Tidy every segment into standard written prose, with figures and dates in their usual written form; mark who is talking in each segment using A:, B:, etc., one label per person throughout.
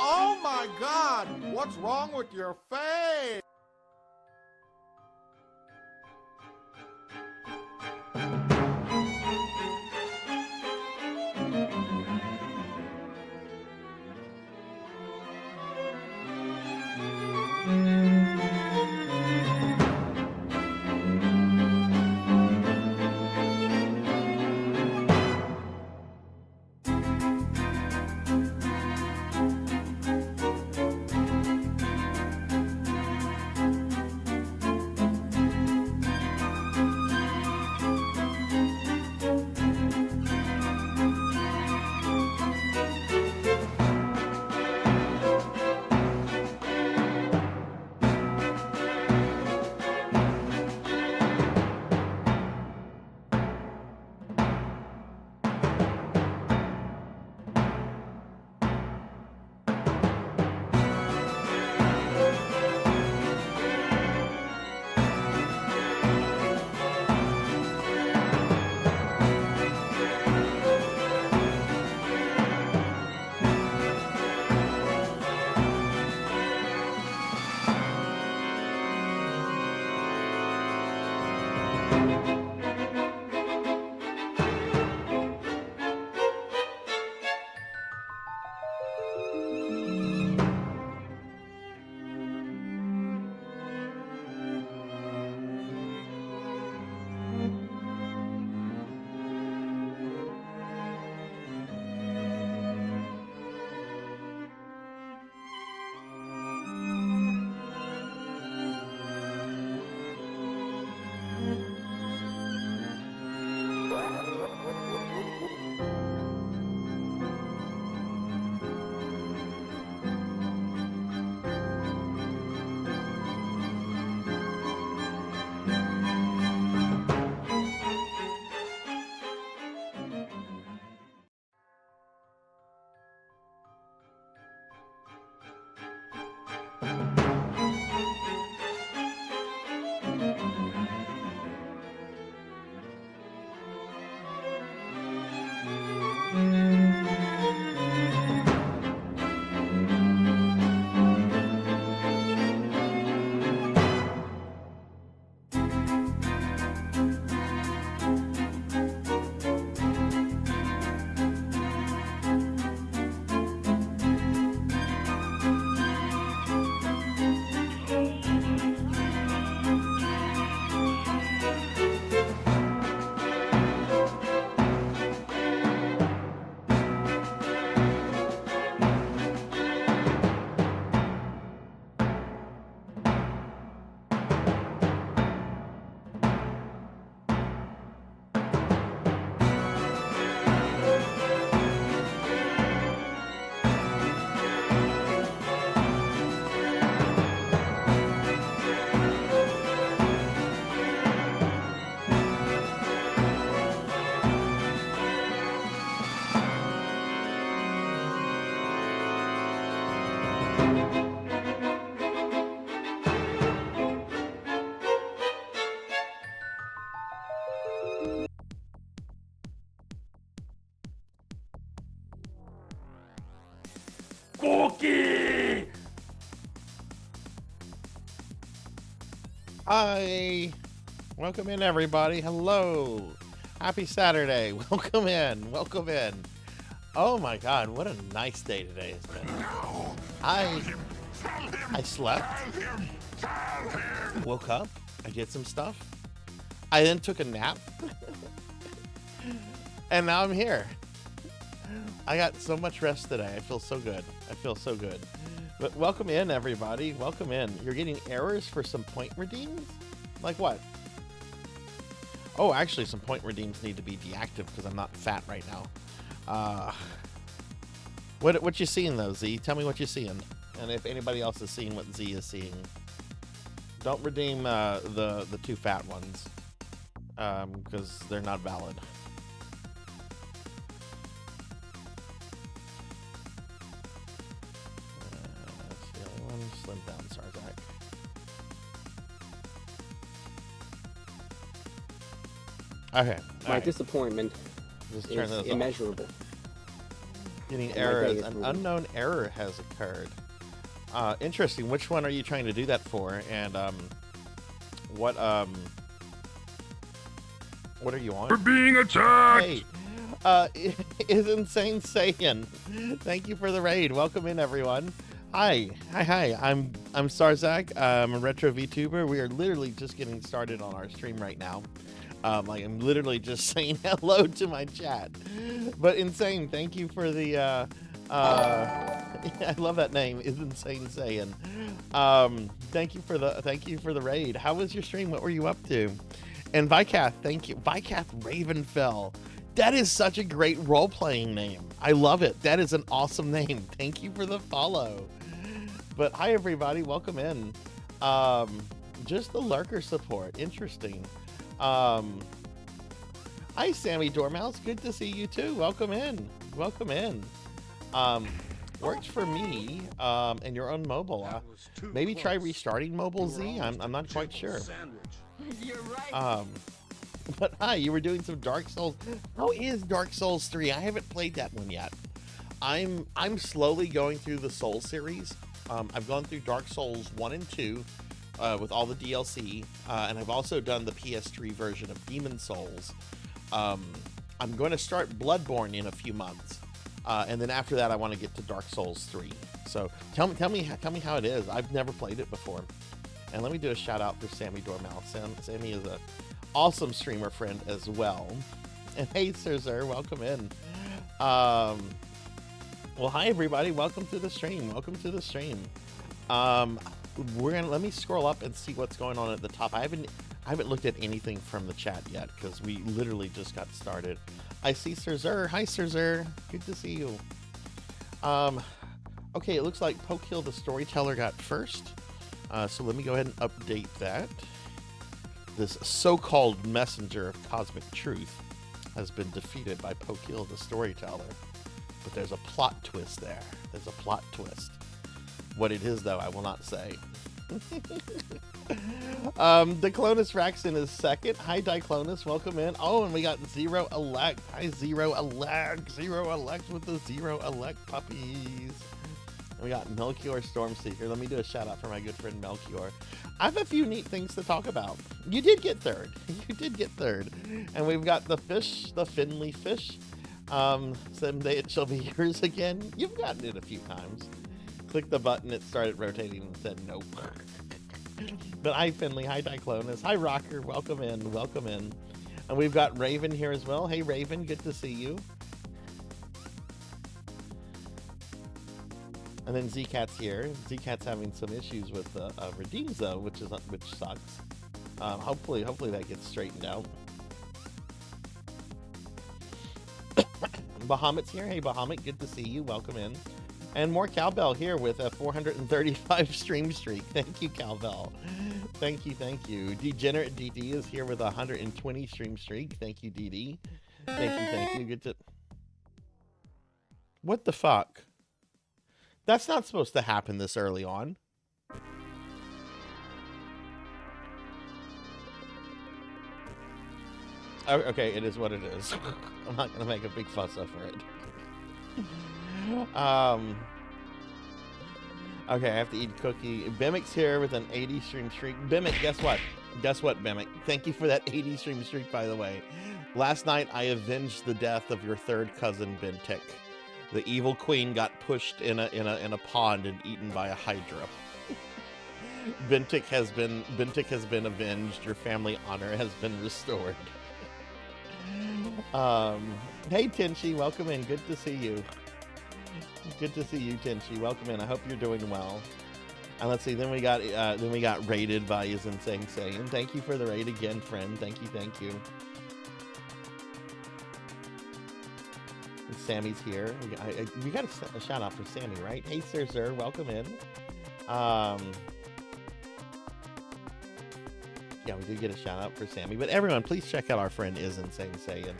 A: Oh my God! What's wrong with your face?
B: Cookie!
C: Hi. Welcome in, everybody. Hello. Happy Saturday. Welcome in. Welcome in. Oh my God, what a nice day today has been. I slept. Woke up. I did some stuff. I then took a nap. And now I'm here. I got so much rest today. I feel so good. I feel so good. But welcome in, everybody. Welcome in. You're getting errors for some point redeems? Like what? Oh, actually, some point redeems need to be deactive because I'm not fat right now. What you seeing, though, Z? Tell me what you're seeing. And if anybody else is seeing what Z is seeing. Don't redeem the two fat ones. Because they're not valid. That's the other one. Slim down Sarzac. Okay.
B: My disappointment
C: Just turn
B: is
C: those
B: immeasurable.
C: Getting
B: And my
C: errors.
B: day is
C: An
B: moving.
C: unknown error has occurred. Interesting. Which one are you trying to do that for? And what are you on?
A: We're being attacked!
C: Hey, is Insane Saiyan. Thank you for the raid. Welcome in, everyone. Hi. I'm Sarzac. I'm a retro VTuber. We are literally just getting started on our stream right now. Like I'm literally just saying hello to my chat. But Insane, thank you for the I love that name. Is Insane Saiyan. Thank you for the raid. How was your stream? What were you up to? And Vikath, thank you. Vikath Ravenfell. That is such a great role-playing name. I love it. That is an awesome name. Thank you for the follow. But hi, everybody. Welcome in. Just the lurker support. Interesting. Hi, Sammy Dormouse. Good to see you, too. Welcome in. Welcome in. Works for me, and you're on mobile. Maybe try restarting mobile, Z. I'm not quite sure.
D: You're right.
C: But hi, you were doing some Dark Souls. How is Dark Souls 3? I haven't played that one yet. I'm slowly going through the Soul series. I've gone through Dark Souls 1 and 2 with all the DLC, and I've also done the PS3 version of Demon Souls. I'm going to start Bloodborne in a few months, and then after that, I want to get to Dark Souls 3. So tell me how it is. I've never played it before. And let me do a shout out for Sammy Dormouse. Sammy is a awesome streamer friend as well. And hey, Sarzac, welcome in. Well, hi everybody. Welcome to the stream. Welcome to the stream. Let me scroll up and see what's going on at the top. I haven't looked at anything from the chat yet because we literally just got started. I see Sarzac. Hi, Sarzac. Good to see you. Okay, it looks like Pokehill the Storyteller got first. So let me go ahead and update that. This so-called messenger of cosmic truth has been defeated by Pokehill the Storyteller. But there's a plot twist there. There's a plot twist. What it is, though, I will not say. Diclonus Raxon is second. Hi, Diclonus. Welcome in. Oh, and we got Zero Elect. Hi, Zero Elect. Zero Elect with the Zero Elect puppies. We got Melchior Stormseeker. Let me do a shout out for my good friend Melchior. I have a few neat things to talk about. You did get third. You did get third. And we've got the fish, the Finley fish. Someday it shall be yours again. You've gotten it a few times. Click the button, it started rotating and said nope. But hi Finley, hi Diclonus, hi Rocker, welcome in, welcome in. And we've got Raven here as well. Hey Raven, good to see you. And then Z-Cat's here. Z-Cat's having some issues with redeems though, which sucks. Hopefully that gets straightened out. Bahamut's here. Hey Bahamut, good to see you. Welcome in. And more Cowbell here with a 435 stream streak. Thank you, Cowbell. Thank you, thank you. Degenerate DD is here with a 120 stream streak. Thank you, DD. Thank you. Good to. What the fuck? That's not supposed to happen this early on. Okay, it is what it is. I'm not gonna make a big fuss over it. Okay, I have to eat cookie. Bimmick's here with an 80 stream streak. Bimmick, guess what? Guess what, Bimmick? Thank you for that 80 stream streak, by the way. Last night, I avenged the death of your third cousin, Bentic. The evil queen got pushed in a pond and eaten by a hydra. Bentic has been avenged. Your family honor has been restored. Hey Tinchi, welcome in. Good to see you. Good to see you, Tinchi. Welcome in. I hope you're doing well. And let's see. Then we got raided by Is Insane Saiyan. Thank you for the raid again, friend. Thank you. Thank you. And Sammy's here. We got a shout out for Sammy, right? Hey, Sarzac, welcome in. Yeah, we did get a shout out for Sammy. But everyone, please check out our friend Is Insane Saiyan.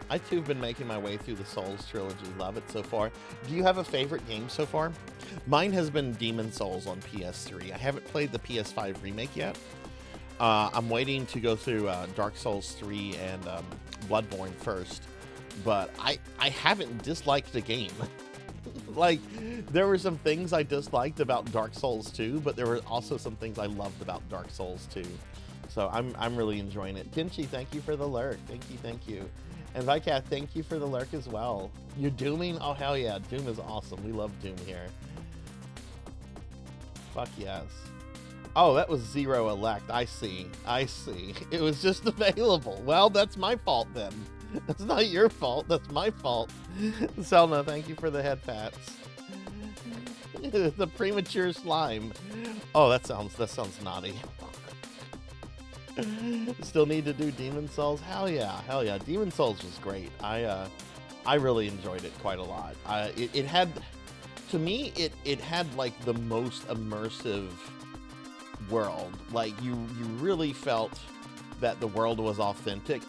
C: I too have been making my way through the Souls trilogy. Love it so far. Do you have a favorite game so far? Mine has been Demon Souls on PS3. I haven't played the PS5 remake yet. I'm waiting to go through Dark Souls 3 and Bloodborne first. But I haven't disliked the game. Like, there were some things I disliked about Dark Souls 2, but there were also some things I loved about Dark Souls 2. So I'm really enjoying it. Tinchi, thank you for the lurk. Thank you. And Vicat, thank you for the lurk as well. You're dooming? Oh, hell yeah. Doom is awesome. We love Doom here. Fuck yes. Oh, that was Zero Elect. I see. It was just available. Well, that's my fault then. That's not your fault. That's my fault. Selma, thank you for the head pats. The premature slime. Oh, that sounds naughty. Still need to do Demon Souls? Hell yeah. Demon Souls was great. I really enjoyed it quite a lot. It had, to me, it had like the most immersive world. Like you really felt that the world was authentic.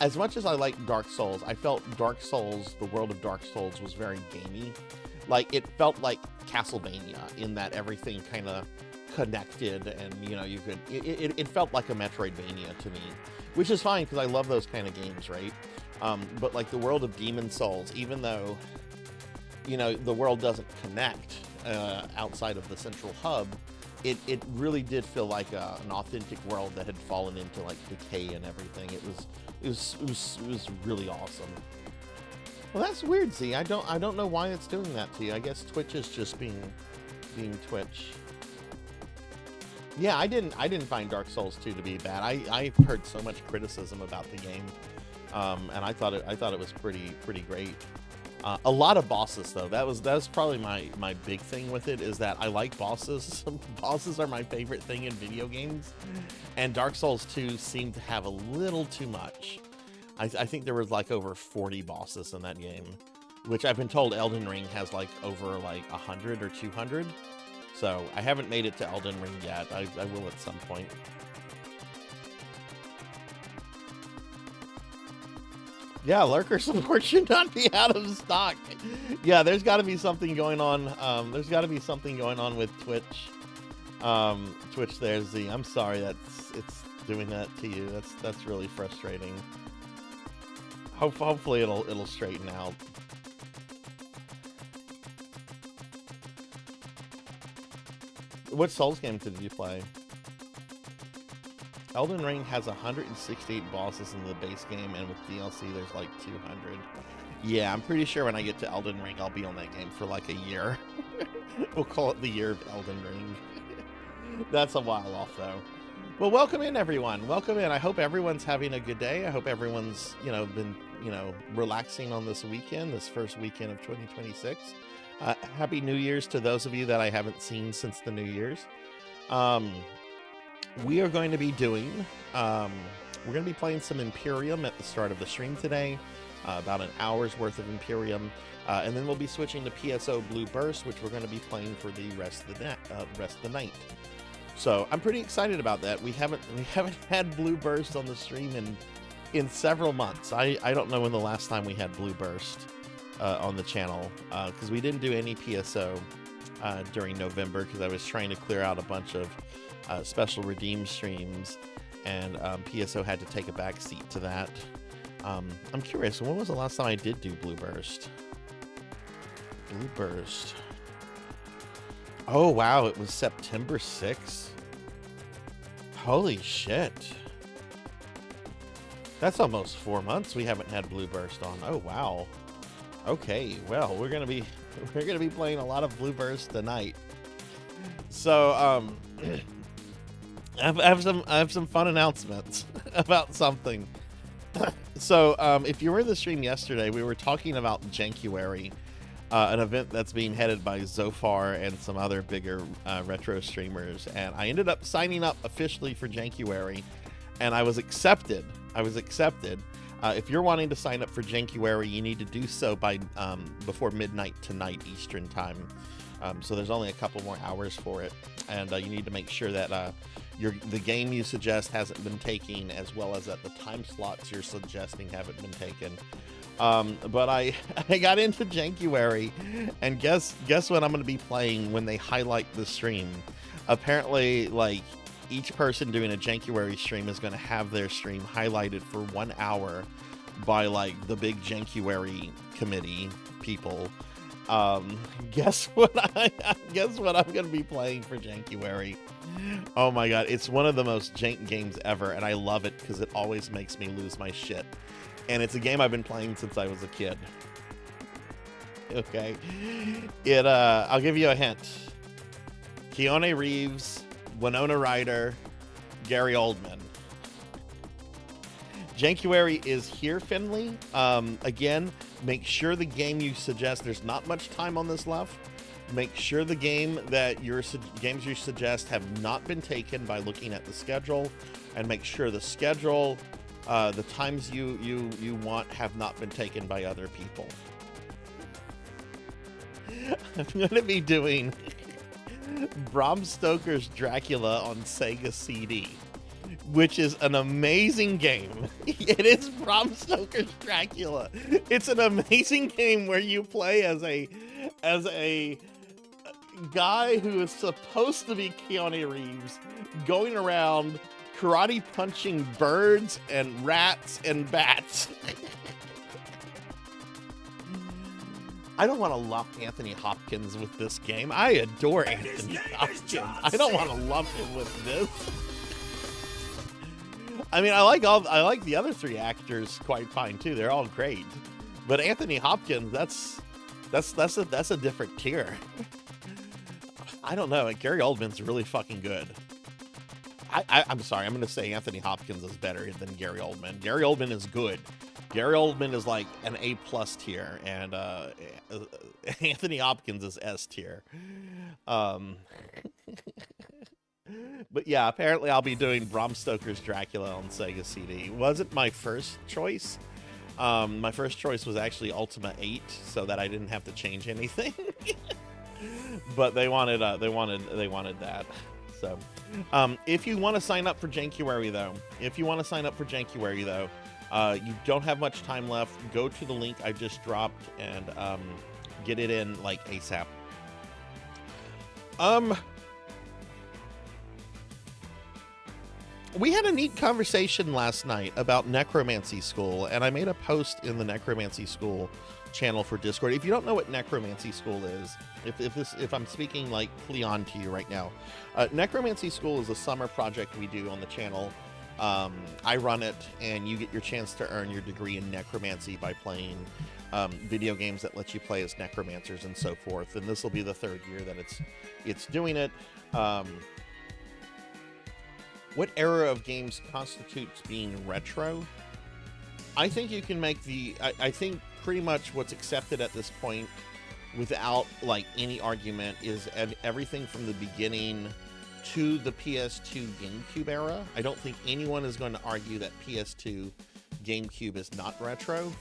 C: As much as I like Dark Souls, I felt Dark Souls, the world of Dark Souls was very gamey. Like it felt like Castlevania in that everything kind of connected, and you know, you could it felt like a Metroidvania to me, which is fine because I love those kind of games, right? But like the world of Demon Souls, even though, you know, the world doesn't connect outside of the central hub, it really did feel like an authentic world that had fallen into like decay and everything. It was really awesome. Well, that's weird, Z. I don't know why it's doing that to you. I guess Twitch is just being Twitch. Yeah, I didn't find Dark Souls 2 to be bad. I heard so much criticism about the game, and I thought it was pretty great. A lot of bosses though. That was probably my big thing with it, is that I like bosses. Bosses are my favorite thing in video games, and Dark Souls 2 seemed to have a little too much. I think there was like over 40 bosses in that game, which I've been told Elden Ring has like over like 100 or 200. So I haven't made it to Elden Ring yet. I will at some point. Yeah, lurker support should not be out of stock. Yeah, there's got to be something going on. There's got to be something going on with Twitch. Twitch there, Z. I'm sorry it's doing that to you. That's really frustrating. Hopefully it'll straighten out. What Souls game did you play? Elden Ring has 168 bosses in the base game, and with DLC there's like 200. Yeah, I'm pretty sure when I get to Elden Ring I'll be on that game for like a year. We'll call it the year of Elden Ring. That's a while off though. Well, welcome in everyone. Welcome in. I hope everyone's having a good day. I hope everyone's, been, relaxing on this weekend, this first weekend of 2026. Happy New Year's to those of you that I haven't seen since the New Year's. We are going to be doing, we're going to be playing some Imperium at the start of the stream today, about an hour's worth of Imperium, and then we'll be switching to PSO Blue Burst, which we're going to be playing for the rest of the night. So I'm pretty excited about that. We haven't had Blue Burst on the stream in several months. I don't know when the last time we had Blue Burst on the channel, because we didn't do any PSO during November because I was trying to clear out a bunch of special redeem streams, and PSO had to take a back seat to that. I'm curious, when was the last time I did do Blue Burst? Blue Burst. Oh wow, it was September 6th. Holy shit. That's almost 4 months we haven't had Blue Burst on. Oh wow. Okay, well, we're gonna be playing a lot of Blue Burst tonight. So I have some fun announcements about something. So if you were in the stream yesterday, we were talking about Jankuary, an event that's being headed by Zofar and some other bigger retro streamers, and I ended up signing up officially for Jankuary, and I was accepted. If you're wanting to sign up for Jankuary, you need to do so by before midnight tonight Eastern time. So there's only a couple more hours for it, and you need to make sure that the game you suggest hasn't been taken, as well as that the time slots you're suggesting haven't been taken. But I got into Jankuary, and guess what I'm going to be playing when they highlight the stream. Apparently, like, each person doing a Jankuary stream is going to have their stream highlighted for 1 hour by, like, the big Jankuary committee people. Guess what I'm going to be playing for Jankuary. Oh my god, it's one of the most jank games ever, and I love it because it always makes me lose my shit. And it's a game I've been playing since I was a kid. Okay. I'll give you a hint. Keanu Reeves, Winona Ryder, Gary Oldman. Jankuary is here, Finley. Again, make sure the game you suggest, there's not much time on this left. Make sure the games you suggest have not been taken by looking at the schedule, and make sure the schedule, the times you want have not been taken by other people. I'm going to be doing Bram Stoker's Dracula on Sega CD, which is an amazing game. It is Bram Stoker's Dracula. It's an amazing game where you play as a guy who is supposed to be Keanu Reeves, going around karate punching birds and rats and bats. I don't want to lump Anthony Hopkins with this game. I adore Anthony Hopkins. I don't want to lump him with this. I mean, I like the other three actors quite fine too. They're all great, but Anthony Hopkins, that's a different tier. I don't know. Gary Oldman's really fucking good. I'm sorry. I'm going to say Anthony Hopkins is better than Gary Oldman. Gary Oldman is good. Gary Oldman is like an A+ tier, and Anthony Hopkins is S tier. But yeah, apparently I'll be doing Bram Stoker's Dracula on Sega CD. Wasn't my first choice. My first choice was actually Ultima 8, so that I didn't have to change anything. But they wanted that. So, if you want to sign up for Jankuary though, you don't have much time left. Go to the link I just dropped and get it in like ASAP. We had a neat conversation last night about Necromancy School, and I made a post in the Necromancy School channel for Discord. If you don't know what Necromancy School is, if I'm speaking like Cleon to you right now, Necromancy School is a summer project we do on the channel. I run it, and you get your chance to earn your degree in necromancy by playing video games that let you play as necromancers and so forth. And this will be the third year that it's doing it. What era of games constitutes being retro? I think you can make I think pretty much what's accepted at this point without like any argument is everything from the beginning to the PS2 GameCube era. I don't think anyone is going to argue that PS2 GameCube is not retro.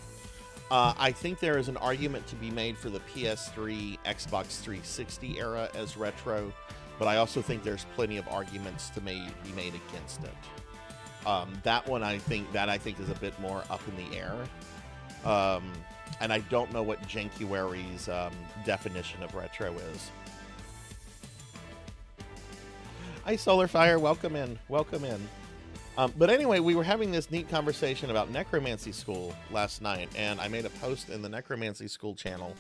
C: I think there is an argument to be made for the PS3 Xbox 360 era as retro, but I also think there's plenty of arguments to be made against it. That one I think is a bit more up in the air. And I don't know what Jankuary's definition of retro is. Hi, Solarfire. Welcome in. But anyway, we were having this neat conversation about Necromancy School last night, and I made a post in the Necromancy School channel.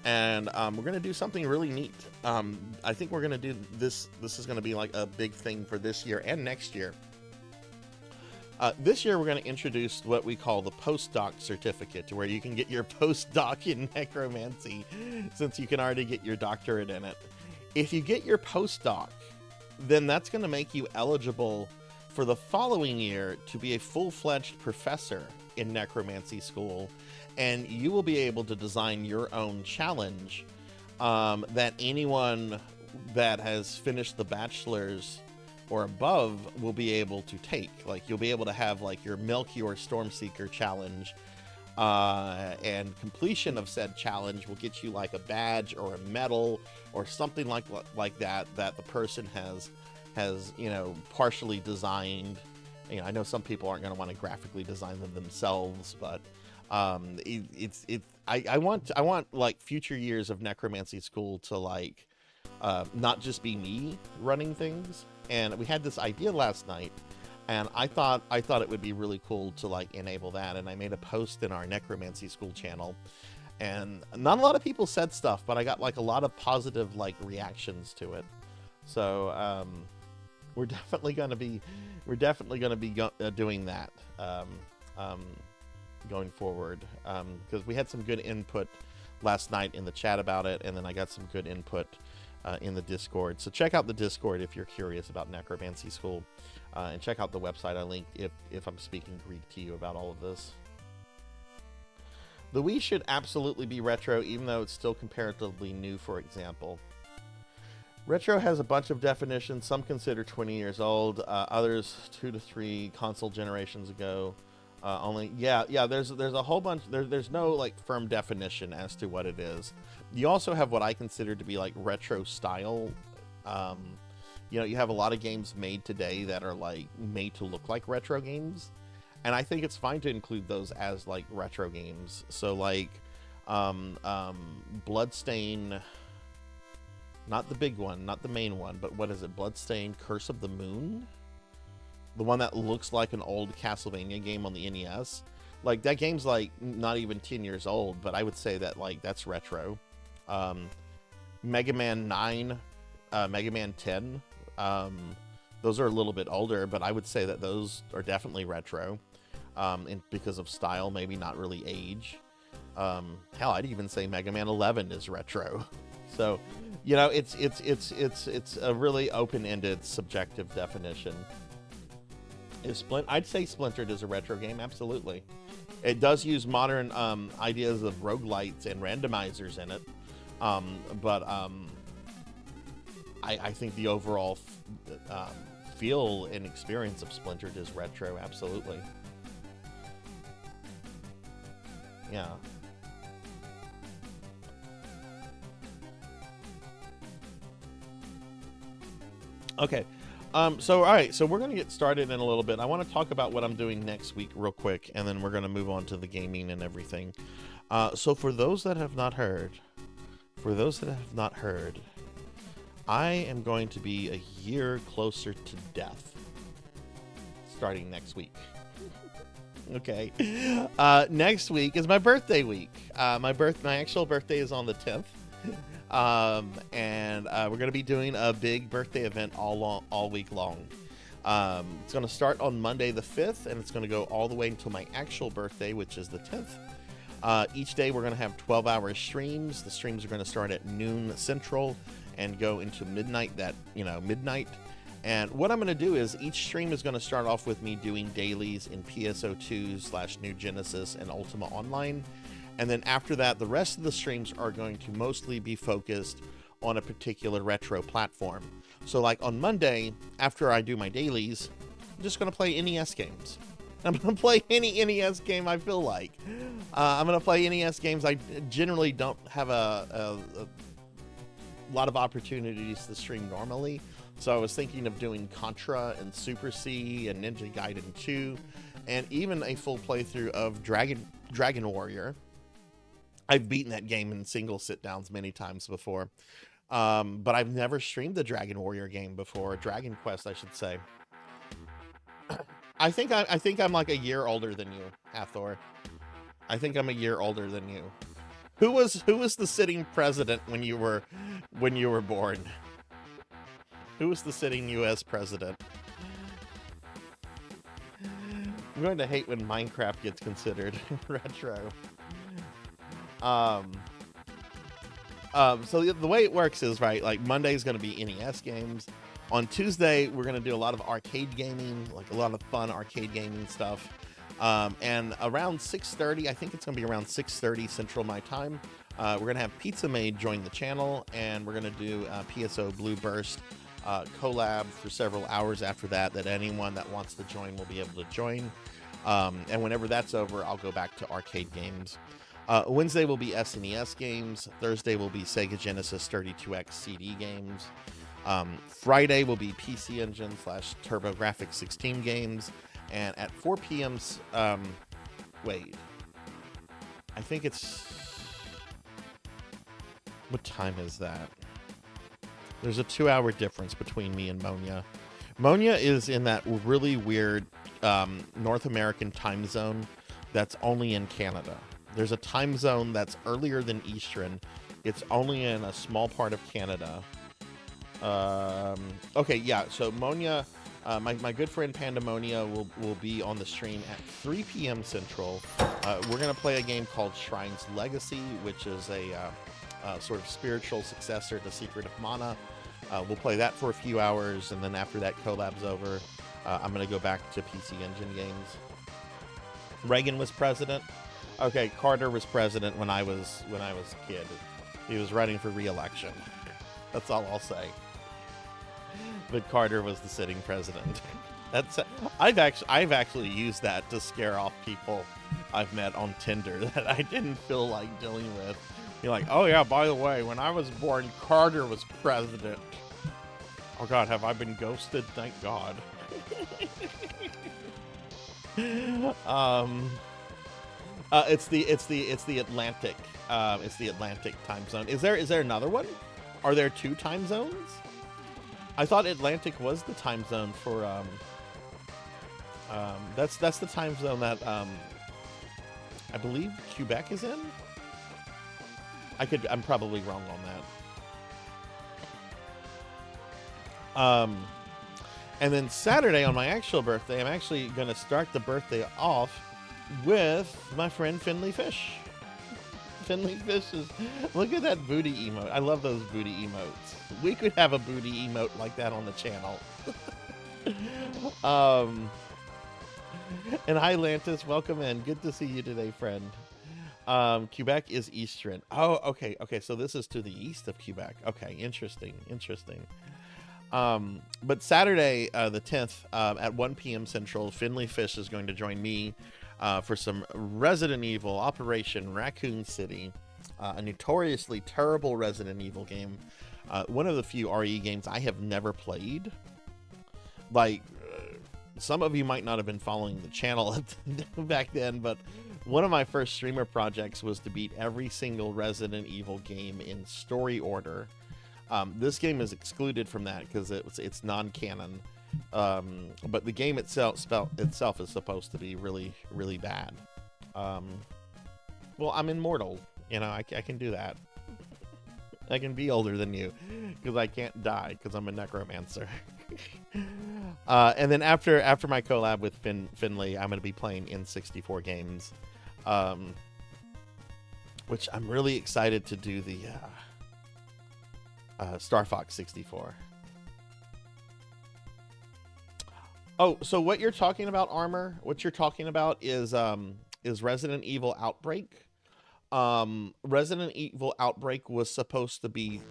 C: And we're going to do something really neat. I think we're going to do this. This is going to be like a big thing for this year and next year. This year, we're going to introduce what we call the postdoc certificate, where you can get your postdoc in necromancy, since you can already get your doctorate in it. If you get your postdoc, then that's going to make you eligible for the following year to be a full-fledged professor in Necromancy School, and you will be able to design your own challenge that anyone that has finished the bachelor's or above will be able to take. Like, you'll be able to have like your Melchior Stormseeker challenge, and completion of said challenge will get you like a badge or a medal or something like that the person has partially designed. I know some people aren't going to want to graphically design them themselves, but I want like future years of Necromancy School to like not just be me running things. And we had this idea last night, and I thought it would be really cool to like enable that. And I made a post in our Necromancy School channel, and not a lot of people said stuff, but I got like a lot of positive like reactions to it. So we're definitely going to be doing that going forward, because we had some good input last night in the chat about it, and then I got some good input in the Discord. So check out the Discord if you're curious about Necromancy School, and check out the website I linked if I'm speaking Greek to you about all of this. The Wii should absolutely be retro, even though it's still comparatively new, for example. Retro has a bunch of definitions. Some consider 20 years old, others 2 to 3 console generations ago. There's a whole bunch. There's no like firm definition as to what it is. You also have what I consider to be like retro style. You have a lot of games made today that are like made to look like retro games, and I think it's fine to include those as like retro games. So like Bloodstain, not the big one, not the main one, but what is it? Bloodstain Curse of the Moon? The one that looks like an old Castlevania game on the NES. Like, that game's like not even 10 years old, but I would say that like that's retro. Mega Man 9, Mega Man 10, those are a little bit older, but I would say that those are definitely retro, because of style, maybe not really age. Hell, I'd even say Mega Man 11 is retro. So, it's a really open-ended, subjective definition. I'd say Splintered is a retro game, absolutely. It does use modern ideas of roguelites and randomizers in it, but I think the overall feel and experience of Splintered is retro, absolutely. Yeah. Okay. All right, so we're going to get started in a little bit. I want to talk about what I'm doing next week real quick, and then we're going to move on to the gaming and everything. So for those that have not heard, I am going to be a year closer to death starting next week. Okay. Next week is my birthday week. My actual birthday is on the 10th. And we're going to be doing a big birthday event all week long. It's going to start on Monday the 5th, and it's going to go all the way until my actual birthday, which is the 10th. Each day we're going to have 12-hour streams. The streams are going to start at noon Central and go into midnight. And what I'm going to do is each stream is going to start off with me doing dailies in PSO2/New Genesis and Ultima Online. And then after that, the rest of the streams are going to mostly be focused on a particular retro platform. So like on Monday, after I do my dailies, I'm just going to play NES games. I'm going to play any NES game I feel like. I'm going to play NES games. I generally don't have a lot of opportunities to stream normally. So I was thinking of doing Contra and Super C and Ninja Gaiden 2, and even a full playthrough of Dragon Warrior. I've beaten that game in single sit-downs many times before, but I've never streamed the Dragon Warrior game before. Dragon Quest, I should say. I think I'm like a year older than you, Hathor. I think I'm a year older than you. Who was the sitting president when you were born? Who was the sitting U.S. president? I'm going to hate when Minecraft gets considered retro. So the way it works is, right, like Monday is going to be NES games. On Tuesday, we're going to do a lot of arcade gaming, like a lot of fun arcade gaming stuff. And around 6:30, I think it's going to be around 6:30 Central my time, we're going to have Pizza Maid join the channel, and we're going to do PSO Blue Burst collab for several hours after that anyone that wants to join will be able to join. And whenever that's over, I'll go back to arcade games. Wednesday will be SNES games. Thursday will be Sega Genesis 32X CD games. Friday will be PC Engine / TurboGrafx 16 games. And at 4 p.m. Wait. I think it's... What time is that? There's a 2-hour difference between me and Monia. Monia is in that really weird North American time zone that's only in Canada. There's a time zone that's earlier than Eastern. It's only in a small part of Canada. Okay, yeah, so Monia, my good friend Pandamonia will be on the stream at 3 p.m. Central. We're going to play a game called Shrine's Legacy, which is a sort of spiritual successor to Secret of Mana. We'll play that for a few hours, and then after that collab's over, I'm going to go back to PC Engine games. Reagan was president. Okay, Carter was president when I was a kid. He was running for re-election. That's all I'll say. But Carter was the sitting president. I've actually used that to scare off people I've met on Tinder that I didn't feel like dealing with. You're like, oh yeah, by the way, when I was born, Carter was president. Oh God, have I been ghosted? Thank God. It's the Atlantic. It's the Atlantic time zone. Is there another one? Are there 2 time zones? I thought Atlantic was the time zone for that's the time zone that I believe Quebec is in. I'm probably wrong on that. And then Saturday on my actual birthday, I'm actually going to start the birthday off with my friend Finley Fish. Finley Fish is... Look at that booty emote. I love those booty emotes. We could have a booty emote like that on the channel. And hi, Lantis. Welcome in. Good to see you today, friend. Quebec is Eastern. Oh, okay. Okay, so this is to the east of Quebec. Okay, interesting. But Saturday, the 10th, at 1 p.m. Central, Finley Fish is going to join me for some Resident Evil Operation Raccoon City, a notoriously terrible Resident Evil game. One of the few RE games I have never played. Like, some of you might not have been following the channel back then, but one of my first streamer projects was to beat every single Resident Evil game in story order. This game is excluded from that because it's non-canon. But the game itself is supposed to be really, really bad. Well, I'm immortal. You know, I can do that. I can be older than you because I can't die because I'm a necromancer. And then after my collab with Finley, I'm going to be playing N64 games, which I'm really excited to do the Star Fox 64. Oh, so what you're talking about, Armor? What you're talking about is Resident Evil Outbreak. Resident Evil Outbreak was supposed to be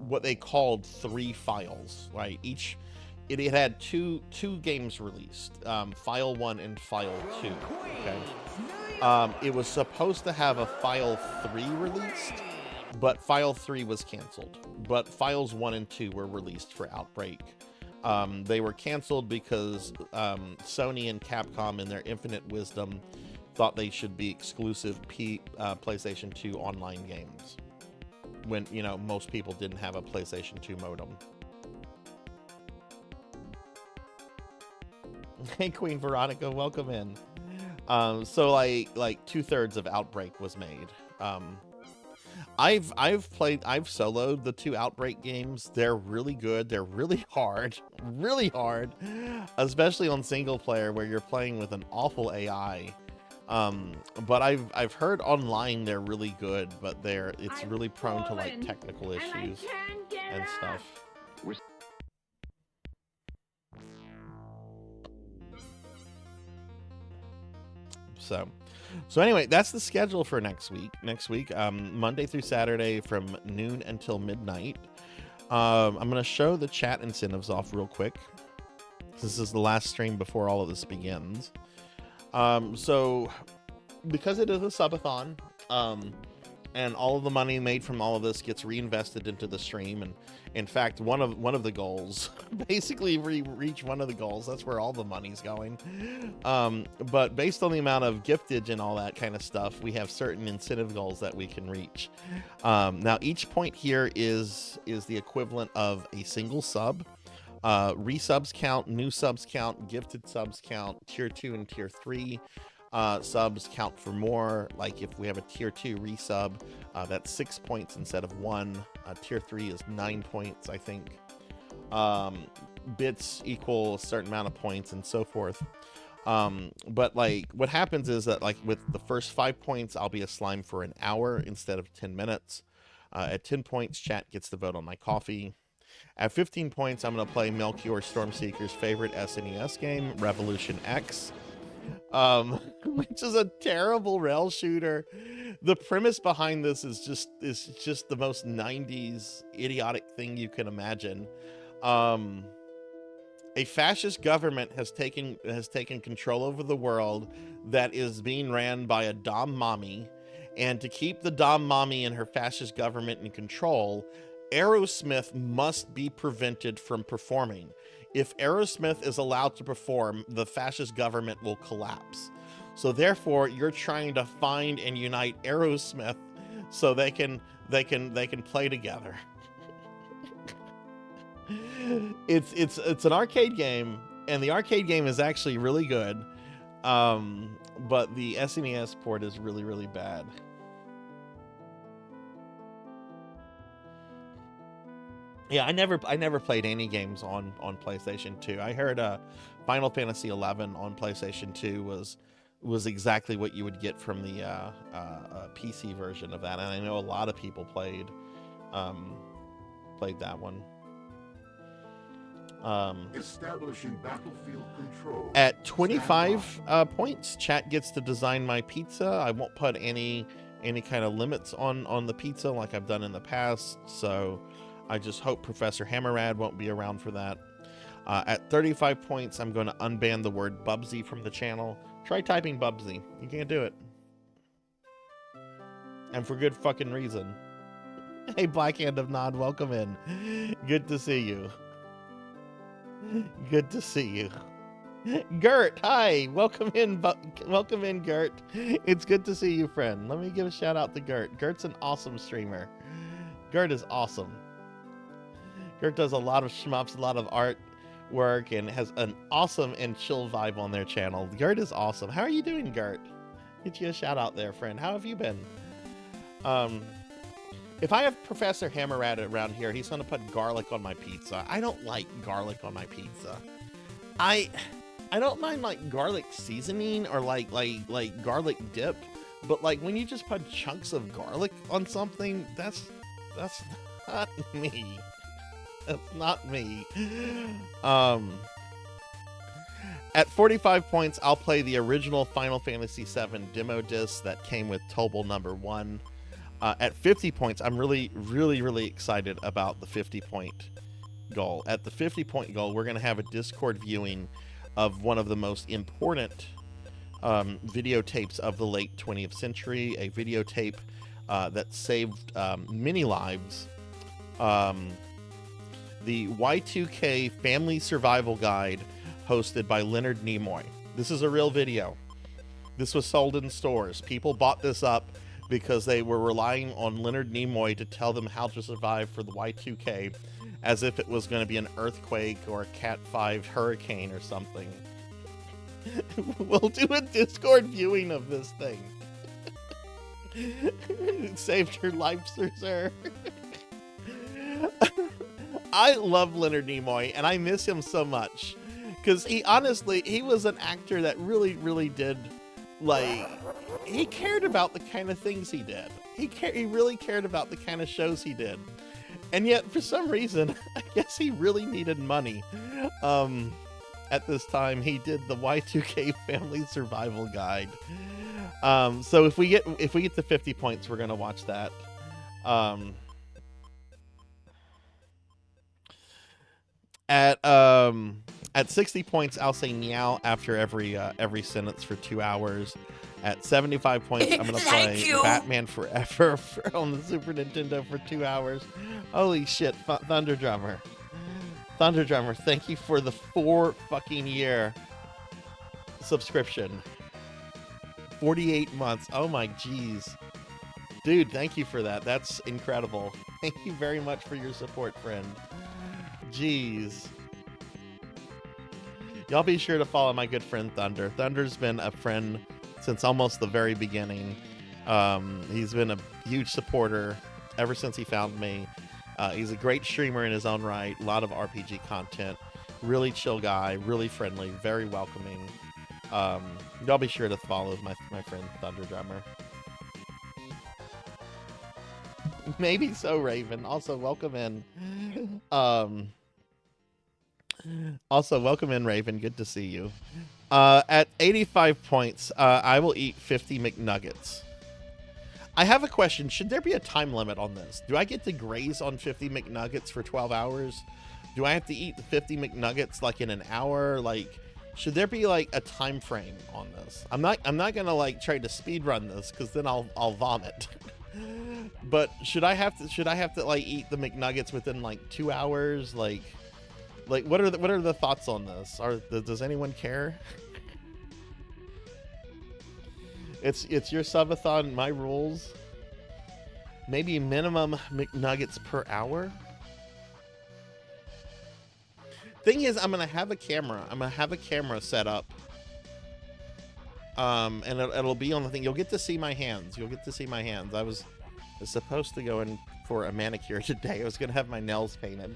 C: what they called 3 files, right? It had two games released, File 1 and File 2. Okay. It was supposed to have a File 3 released, but File 3 was canceled. But Files 1 and 2 were released for Outbreak. They were canceled because Sony and Capcom, in their infinite wisdom, thought they should be exclusive PlayStation 2 online games. When, you know, most people didn't have a PlayStation 2 modem. Hey, Queen Veronica, welcome in. So like 2/3 of Outbreak was made. I've soloed the 2 Outbreak games. They're really good. They're really hard, especially on single player where you're playing with an awful AI. But I've heard online they're really good, but it's really prone to like technical issues and stuff. So anyway, that's the schedule for next week. Monday through Saturday from noon until midnight. I'm going to show the chat incentives off real quick. This is the last stream before all of this begins. So because it is a subathon, and all of the money made from all of this gets reinvested into the stream, and in fact, one of the goals, basically reach one of the goals, that's where all the money's going. But based on the amount of giftage and all that kind of stuff, we have certain incentive goals that we can reach. Now each point here is the equivalent of a single sub. Resubs count, new subs count, gifted subs count, tier 2 and tier 3 subs count for more. Like if we have a tier 2 resub, that's 6 points instead of 1. Tier 3 is 9 points, I think. Bits equal a certain amount of points and so forth. But like what happens is that like with the first 5 points, I'll be a slime for an hour instead of 10 minutes. At 10 points, chat gets to vote on my coffee. At 15 points, I'm going to play Melchior Stormseeker's favorite SNES game, Revolution X, which is a terrible rail shooter. The premise behind this is just the most 90s idiotic thing you can imagine. A fascist government has taken control over the world that is being ran by a Dom mommy, and to keep the Dom mommy and her fascist government in control, Aerosmith must be prevented from performing. If Aerosmith is allowed to perform, the fascist government will collapse. So therefore, you're trying to find and unite Aerosmith so they can play together. It's an arcade game, and the arcade game is actually really good. But the SNES port is really, really bad. Yeah, I never played any games on PlayStation 2. I heard Final Fantasy 11 on PlayStation 2 was exactly what you would get from the PC version of that, and I know a lot of people played that one.
A: Establishing battlefield control.
C: At 25 points, chat gets to design my pizza. I won't put any kind of limits on the pizza like I've done in the past, so I just hope Professor Hammerrad won't be around for that. At 35 points, I'm going to unban the word Bubsy from the channel. Try typing Bubsy. You can't do it. And for good fucking reason. Hey, Black Hand of Nod, welcome in. Good to see you. Good to see you. Gert, hi. Welcome in, Gert. It's good to see you, friend. Let me give a shout out to Gert. Gert's an awesome streamer. Gert is awesome. Gert does a lot of shmups, a lot of art work, and has an awesome and chill vibe on their channel. Gert is awesome. How are you doing, Gert? Get you a shout out there, friend. How have you been? If I have Professor Hammerrad around here, he's gonna put garlic on my pizza. I don't like garlic on my pizza. I don't mind like garlic seasoning or like garlic dip, but like when you just put chunks of garlic on something, that's not me. That's not me. At 45 points, I'll play the original Final Fantasy VII demo disc that came with Tobal number 1. At 50 points, I'm really, really, really excited about the 50-point goal. At the 50-point goal, we're going to have a Discord viewing of one of the most important videotapes of the late 20th century, a videotape that saved many lives. The Y2K Family Survival Guide, hosted by Leonard Nimoy. This is a real video. This was sold in stores. People bought this up because they were relying on Leonard Nimoy to tell them how to survive for the Y2K, as if it was going to be an earthquake or a Cat 5 hurricane or something. We'll do a Discord viewing of this thing. It saved your life, sir. I love Leonard Nimoy, and I miss him so much. Because he was an actor that really, really did, like, he cared about the kind of things he did. He really cared about the kind of shows he did. And yet, for some reason, I guess he really needed money. at this time, he did the Y2K Family Survival Guide. So if we get to 50 points, we're gonna watch that. At 60 points, I'll say meow after every sentence for 2 hours. At 75 points, I'm gonna play Batman Forever on the Super Nintendo for 2 hours. Holy shit, Thunder Drummer, thank you for the 4 fucking year subscription. 48 months. Oh my jeez, dude, thank you for that. That's incredible. Thank you very much for your support, friend. Jeez. Y'all be sure to follow my good friend Thunder. Thunder's been a friend since almost the very beginning. He's been a huge supporter ever since he found me. He's a great streamer in his own right. A lot of RPG content. Really chill guy. Really friendly. Very welcoming. Y'all be sure to follow my friend Thunder Drummer. Maybe so, Raven. Also, welcome in. Raven. Good to see you. At 85 points, I will eat 50 McNuggets. I have a question. Should there be a time limit on this? Do I get to graze on 50 McNuggets for 12 hours? Do I have to eat the 50 McNuggets like in an hour? Like, should there be like a time frame on this? I'm not gonna like try to speed run this because then I'll vomit. But should I have to like eat the McNuggets within like 2 hours? Like what are the thoughts on this? Does anyone care? It's your subathon, my rules. Maybe minimum McNuggets per hour. Thing is, I'm gonna have a camera. I'm gonna have a camera set up. And it'll be on the thing. You'll get to see my hands. I was supposed to go in for a manicure today. I was gonna have my nails painted.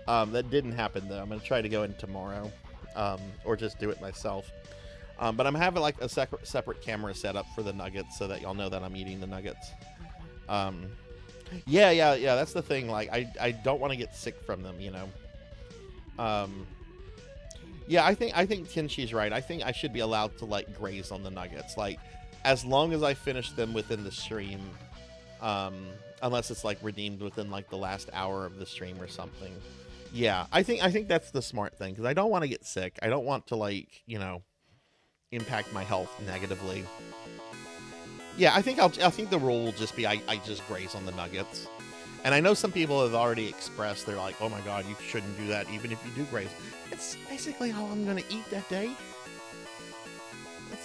C: That didn't happen though. I'm gonna try to go in tomorrow, or just do it myself. But I'm having like a separate camera set up for the nuggets so that y'all know that I'm eating the nuggets. Yeah. That's the thing. Like I don't want to get sick from them, you know. Yeah, I think Kenshi's right. I think I should be allowed to like graze on the nuggets, like as long as I finish them within the stream. Unless it's like redeemed within like the last hour of the stream or something. Yeah, I think that's the smart thing because I don't want to get sick. I don't want to like, you know, impact my health negatively. Yeah, I think the rule will just be I just graze on the nuggets. And I know some people have already expressed they're like, oh my god, you shouldn't do that even if you do graze. It's basically all I'm gonna eat that day.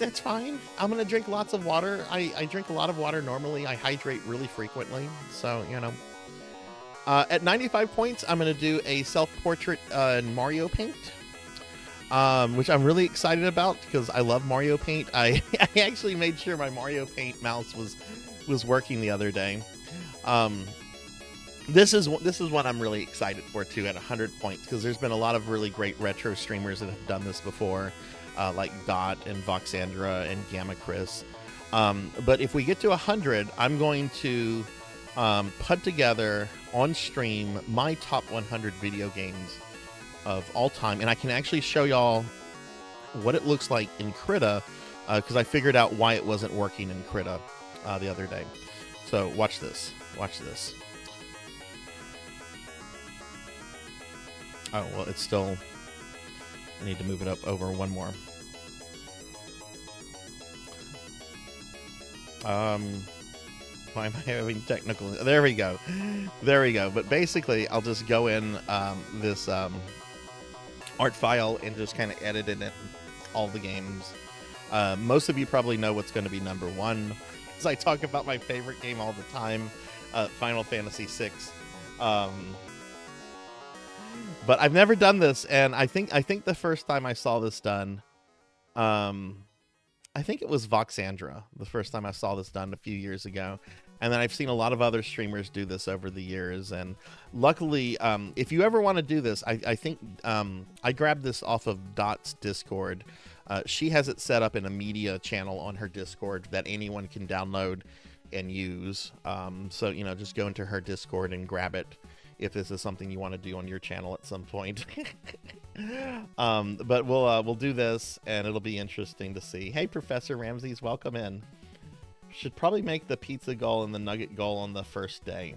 C: That's fine. I'm gonna drink lots of water. I drink a lot of water normally. I hydrate really frequently, so you know. At 95 points, I'm gonna do a self-portrait in Mario Paint, which I'm really excited about because I love Mario Paint. I actually made sure my Mario Paint mouse was working the other day. This is what I'm really excited for too at 100 points because there's been a lot of really great retro streamers that have done this before. Like Dot and Voxandra and Gamma Chris. But if we get to 100, I'm going to put together on stream my top 100 video games of all time. And I can actually show y'all what it looks like in Krita because I figured out why it wasn't working in Krita the other day. So watch this. Watch this. Oh, well, it's still... I need to move it up over one more. Why am I having technical? There we go. But basically, I'll just go in this art file and just kind of edit it in all the games. Most of you probably know what's going to be number one, because I talk about my favorite game all the time, Final Fantasy VI. But I've never done this, and I think the first time I saw this done, I think it was Voxandra, the first time I saw this done a few years ago. And then I've seen a lot of other streamers do this over the years. And luckily, if you ever want to do this, I think I grabbed this off of Dot's Discord. She has it set up in a media channel on her Discord that anyone can download and use. So, you know, just go into her Discord and grab it if this is something you want to do on your channel at some point. But we'll do this, and it'll be interesting to see. Hey, Professor Ramses, welcome in. Should probably make the pizza goal and the nugget goal on the first day.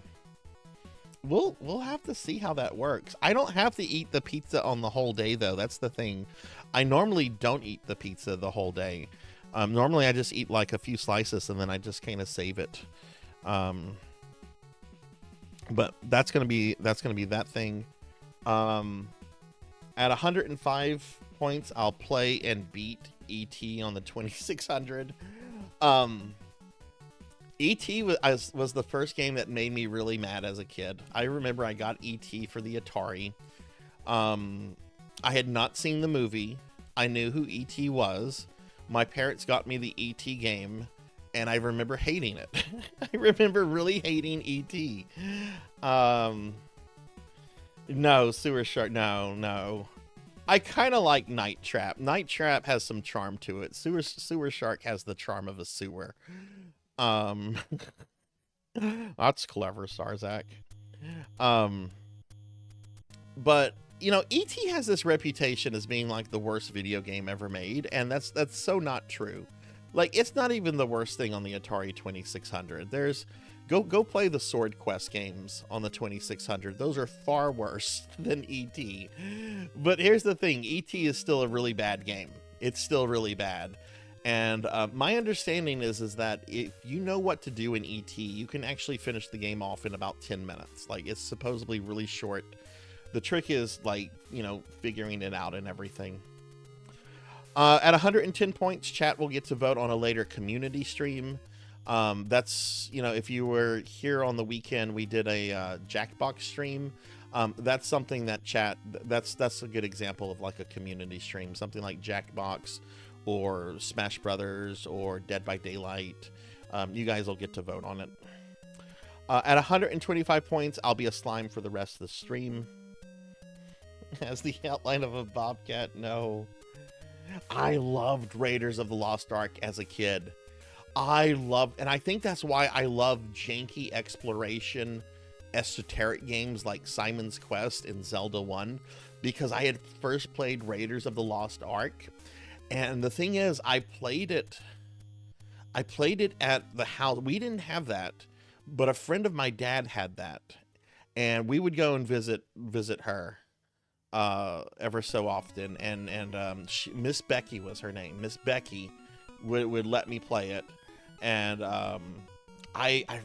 C: We'll have to see how that works. I don't have to eat the pizza on the whole day, though. That's the thing. I normally don't eat the pizza the whole day. Normally I just eat like a few slices and then I just kind of save it. But that's gonna be that thing. At 105 points, I'll play and beat ET on the 2600. ET was the first game that made me really mad as a kid. I remember I got ET for the Atari. I had not seen the movie. I knew who ET was. My parents got me the ET game, and I remember hating it. I remember really hating ET. No, Sewer Shark, no. I kind of like Night Trap. Night Trap has some charm to it. Sewer Shark has the charm of a sewer. That's clever, Sarzac. But you know, ET has this reputation as being like the worst video game ever made, and that's so not true. Like, it's not even the worst thing on the Atari 2600. Go play the Sword Quest games on the 2600. Those are far worse than ET. But here's the thing, ET is still a really bad game. It's still really bad. And my understanding is that if you know what to do in ET, you can actually finish the game off in about 10 minutes. Like, it's supposedly really short. The trick is, like, you know, figuring it out and everything. At 110 points, chat will get to vote on a later community stream. That's, you know, if you were here on the weekend, we did a Jackbox stream. That's something that chat, that's a good example of like a community stream, something like Jackbox or Smash Brothers or Dead by Daylight. You guys will get to vote on it. At 125 points, I'll be a slime for the rest of the stream. Has the outline of a bobcat? No. I loved Raiders of the Lost Ark as a kid. And I think that's why I love janky exploration, esoteric games like Simon's Quest and Zelda 1, because I had first played Raiders of the Lost Ark. And the thing is, I played it at the house. We didn't have that, but a friend of my dad had that. And we would go and visit her ever so often, and Miss Becky was her name. Miss Becky would let me play it, and I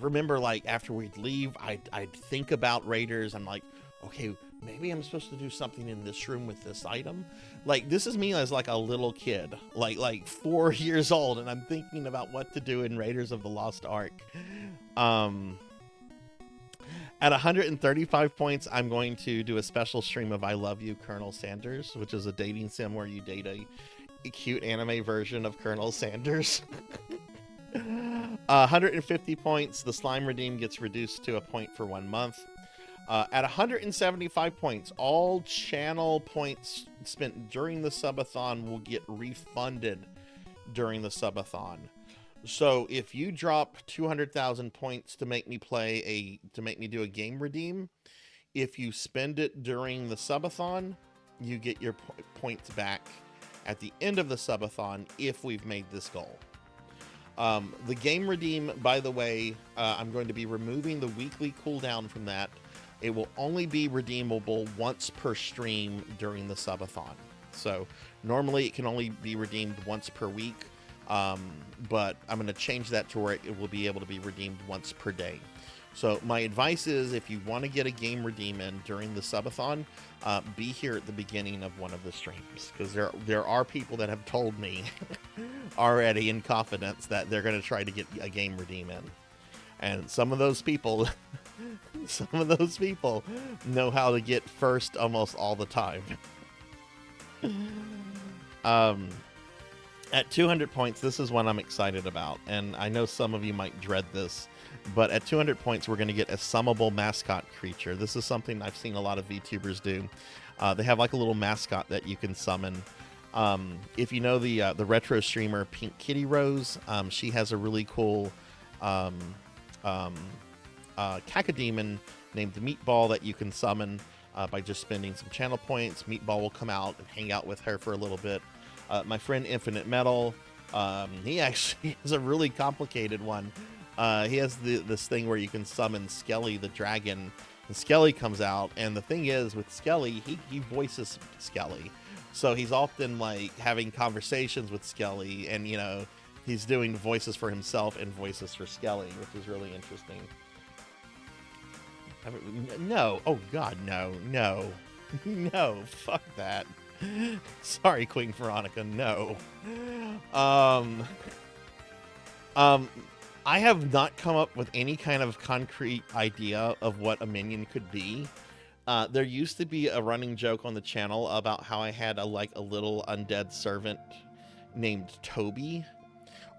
C: remember, like, after we'd leave, I'd think about Raiders. I'm like, okay, maybe I'm supposed to do something in this room with this item. Like, this is me as like a little kid, like 4 years old, and I'm thinking about what to do in Raiders of the Lost Ark. At 135 points, I'm going to do a special stream of I Love You, Colonel Sanders, which is a dating sim where you date a cute anime version of Colonel Sanders. 150 points, the slime redeem gets reduced to a point for 1 month. At 175 points, all channel points spent during the subathon will get refunded during the subathon. So if you drop 200,000 points to make me do a game redeem, if you spend it during the subathon, you get your points back at the end of the subathon if we've made this goal. The game redeem, by the way, I'm going to be removing the weekly cooldown from that. It will only be redeemable once per stream during the subathon. So normally it can only be redeemed once per week. But I'm going to change that to where it will be able to be redeemed once per day. So my advice is, if you want to get a game redeem in during the subathon, be here at the beginning of one of the streams, because there are people that have told me already in confidence that they're going to try to get a game redeem in, and some of those people know how to get first almost all the time. At 200 points, this is one I'm excited about, and I know some of you might dread this, but at 200 points, we're going to get a summable mascot creature. This is something I've seen a lot of VTubers do. They have like a little mascot that you can summon. If you know the retro streamer Pink Kitty Rose, she has a really cool Cacodemon named Meatball that you can summon by just spending some channel points. Meatball will come out and hang out with her for a little bit. My friend Infinite Metal, he actually has a really complicated one. He has this thing where you can summon Skelly the dragon, and Skelly comes out, and the thing is with Skelly, he voices Skelly. So he's often like having conversations with Skelly, and you know, he's doing voices for himself and voices for Skelly, which is really interesting. No, oh god, no, no, fuck that. Sorry, Queen Veronica, no. I have not come up with any kind of concrete idea of what a minion could be. There used to be a running joke on the channel about how I had a little undead servant named Toby.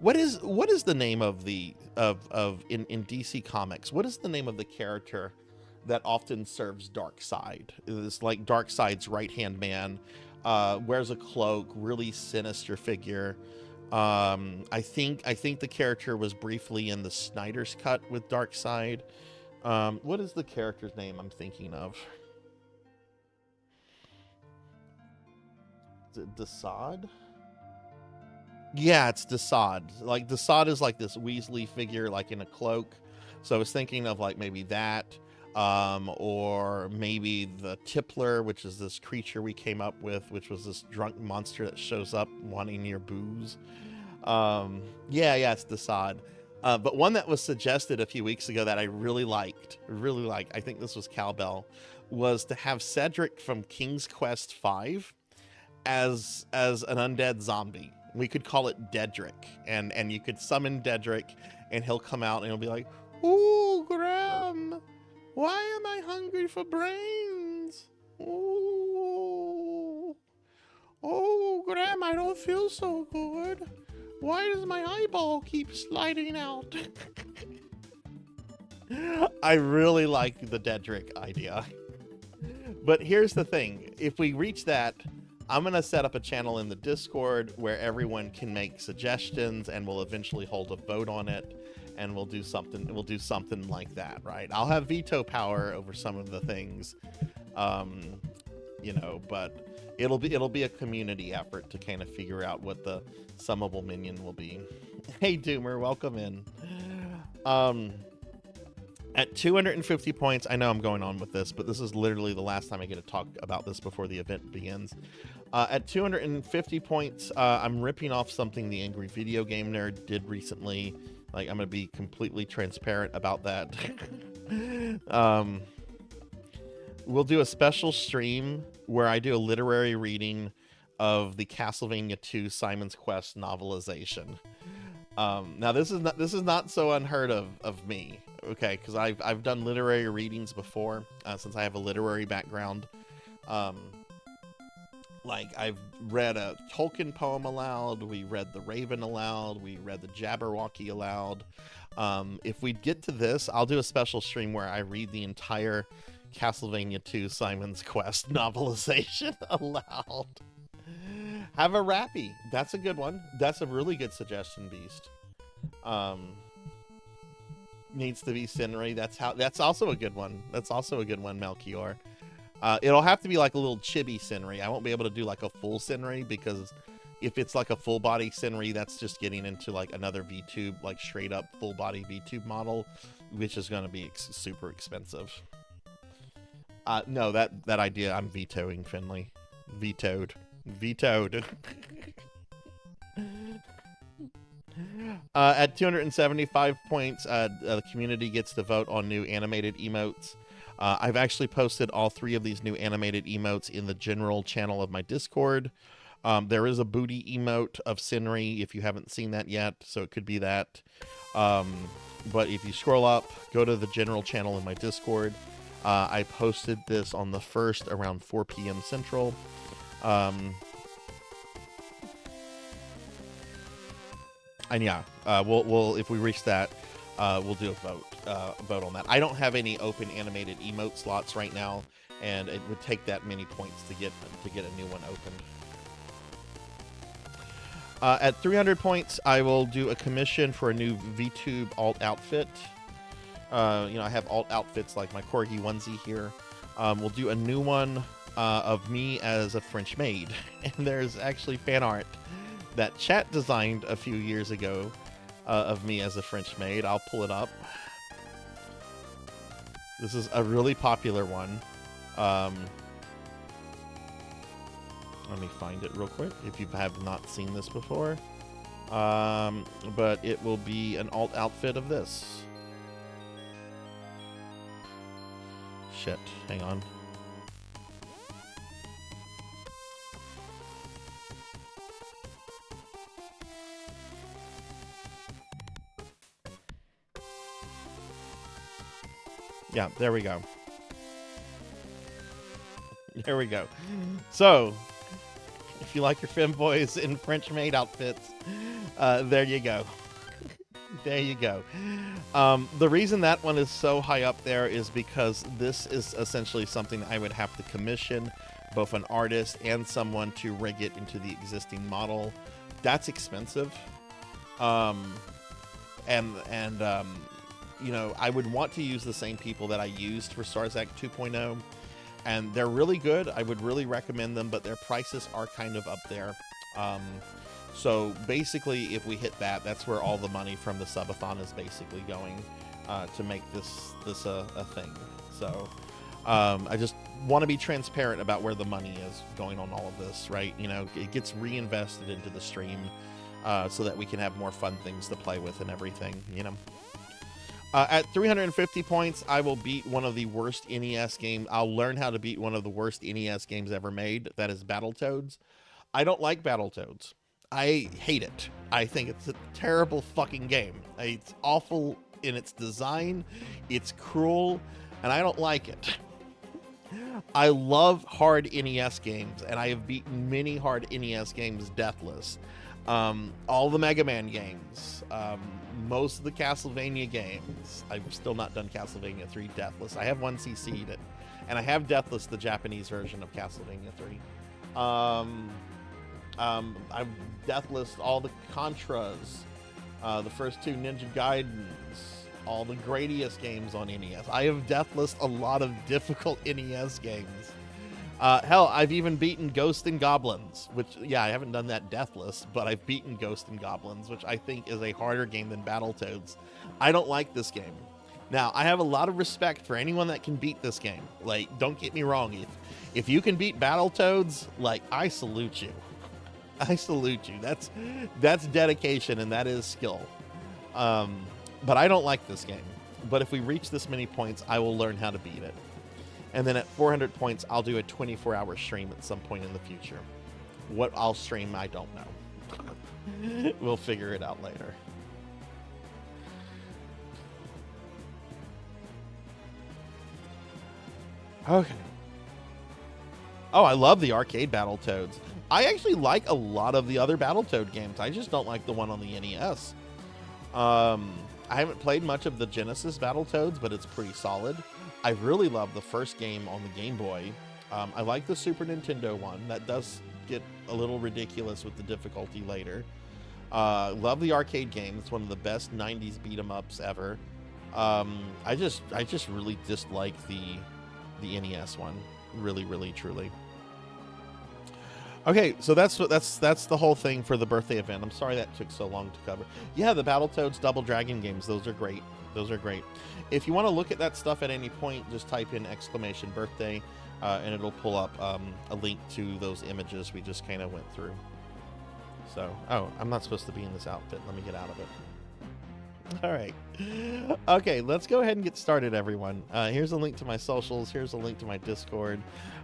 C: What is the name of in DC Comics? What is the name of the character that often serves Darkseid? It's like Darkseid's right-hand man, wears a cloak, really sinister figure. I think the character was briefly in the Snyder's Cut with Darkseid. What is the character's name I'm thinking of? Is it Desaad? Yeah, it's Desaad. Like, Desaad is like this Weasley figure, like in a cloak. So I was thinking of like maybe that, or maybe the Tippler, which is this creature we came up with, which was this drunk monster that shows up wanting your booze. Yeah, it's Desaad. But one that was suggested a few weeks ago that I really liked, I think this was Cowbell, was to have Cedric from King's Quest V as an undead zombie. We could call it Dedrick, and you could summon Dedrick, and he'll come out and he'll be like, "Ooh, Graham, why am I hungry for brains? Ooh, oh, Graham, I don't feel so good. Why does my eyeball keep sliding out?" I really like the Dedrick idea. But here's the thing. If we reach that, I'm going to set up a channel in the Discord where everyone can make suggestions, and we'll eventually hold a vote on it, and we'll do something like that, right? I'll have veto power over some of the things, you know, but it'll be a community effort to kind of figure out what the summable minion will be. Hey Doomer, welcome in. At 250 points, I know I'm going on with this, but this is literally the last time I get to talk about this before the event begins. At 250 points, I'm ripping off something the Angry Video Game Nerd did recently. Like, I'm going to be completely transparent about that. We'll do a special stream where I do a literary reading of the Castlevania II Simon's Quest novelization. Now this is not so unheard of me, okay? Because I've done literary readings before, since I have a literary background. Like, I've read a Tolkien poem aloud, we read The Raven aloud, we read the Jabberwocky aloud. If we get to this, I'll do a special stream where I read the entire Castlevania II Simon's Quest novelization aloud. Have a rappy. That's a good one. That's a really good suggestion, Beast. Needs to be Sinri. That's also a good one. That's also a good one, Melchior. It'll have to be like a little chibi Sinri. I won't be able to do like a full Sinri, because if it's like a full body Sinri, that's just getting into like another VTube, like straight up full body VTube model, which is going to be super expensive. No, that idea I'm vetoing, Finley. Vetoed. At 275 points, the community gets to vote on new animated emotes. I've actually posted all 3 of these new animated emotes in the general channel of my Discord. There is a booty emote of Sinri if you haven't seen that yet, so it could be that. But if you scroll up, go to the general channel in my Discord. I posted this on the 1st around 4 p.m. Central. And yeah, we'll if we reach that, we'll do a vote on that. I don't have any open animated emote slots right now, and it would take that many points to get a new one opened. At 300 points, I will do a commission for a new VTube alt outfit. I have alt outfits like my corgi onesie here. We'll do a new one of me as a French maid. And there's actually fan art that chat designed a few years ago of me as a French maid. I'll pull it up. This is a really popular one. Let me find it real quick if you have not seen this before. But it will be an alt outfit of this. Shit, hang on. Yeah, there we go. There we go. So, if you like your femboys in French maid outfits, there you go. There you go. The reason that one is so high up there is because this is essentially something I would have to commission both an artist and someone to rig it into the existing model. That's expensive. I would want to use the same people that I used for Sarzac 2.0, and they're really good. I would really recommend them, but their prices are kind of up there. So basically, if we hit that, that's where all the money from the subathon is basically going to make this a thing. So I just want to be transparent about where the money is going on all of this, right? It gets reinvested into the stream so that we can have more fun things to play with and everything, At 350 points, I will beat one of the worst NES games. I'll learn how to beat one of the worst NES games ever made. That is Battletoads. I don't like Battletoads. I hate it. I think it's a terrible fucking game. It's awful in its design. It's cruel, and I don't like it. I love hard NES games, and I have beaten many hard NES games deathless. All the Mega Man games, most of the Castlevania games. I've still not done Castlevania 3 deathless. I have 1CC'd it, and I have deathless the Japanese version of Castlevania 3. I've deathless all the Contras, the first two Ninja Gaidens, all the Gradius games on NES. I have deathless a lot of difficult NES games. Hell, I've even beaten Ghost and Goblins, which, yeah, I haven't done that deathless, but I've beaten Ghost and Goblins, which I think is a harder game than Battletoads. I don't like this game. Now, I have a lot of respect for anyone that can beat this game. Like, don't get me wrong. If you can beat Battletoads, like, I salute you. I salute you. That's dedication, and that is skill. But I don't like this game. But if we reach this many points, I will learn how to beat it. And then at 400 points, I'll do a 24-hour stream at some point in the future. What I'll stream, I don't know. We'll figure it out later. Okay. Oh, I love the arcade Battletoads. I actually like a lot of the other Battletoad games. I just don't like the one on the NES. I haven't played much of the Genesis Battletoads, but it's pretty solid. I really love the first game on the Game Boy. I like the Super Nintendo one. That does get a little ridiculous with the difficulty later. Love the arcade game. It's one of the best 90s beat-em-ups ever. I just really dislike the NES one. Really, really, truly. Okay, so that's the whole thing for the birthday event. I'm sorry that took so long to cover. Yeah, the Battletoads Double Dragon games, those are great. Those are great. If you want to look at that stuff at any point, just type in !birthday, and it'll pull up a link to those images we just kind of went through. So, oh, I'm not supposed to be in this outfit. Let me get out of it. All right. Okay, let's go ahead and get started, everyone. Here's a link to my socials. Here's a link to my Discord.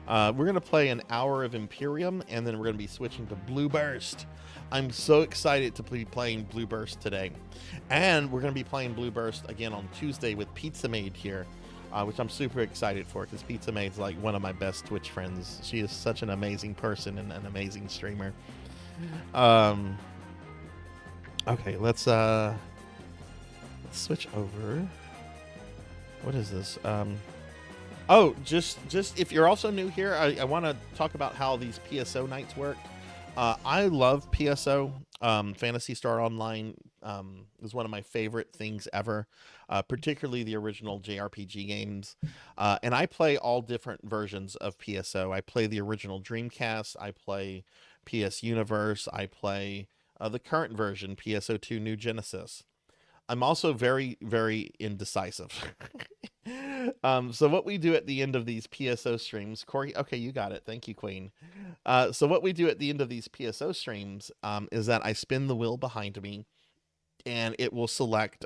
C: We're going to play an hour of Imperium, and then we're going to be switching to Blue Burst. I'm so excited to be playing Blue Burst today. And we're going to be playing Blue Burst again on Tuesday with Pizza Maid here, which I'm super excited for because Pizza Maid's like one of my best Twitch friends. She is such an amazing person and an amazing streamer. Okay, let's switch over. What is this? Oh, just if you're also new here, I want to talk about how these PSO nights work. I love PSO, Phantasy Star Online is one of my favorite things ever, particularly the original JRPG games. And I play all different versions of PSO. I play the original Dreamcast. I play PS Universe. I play the current version, PSO2 New Genesis. I'm also very, very indecisive. So what we do at the end of these PSO streams, Corey, okay, you got it. Thank you, Queen. So what we do at the end of these PSO streams is that I spin the wheel behind me, and it will select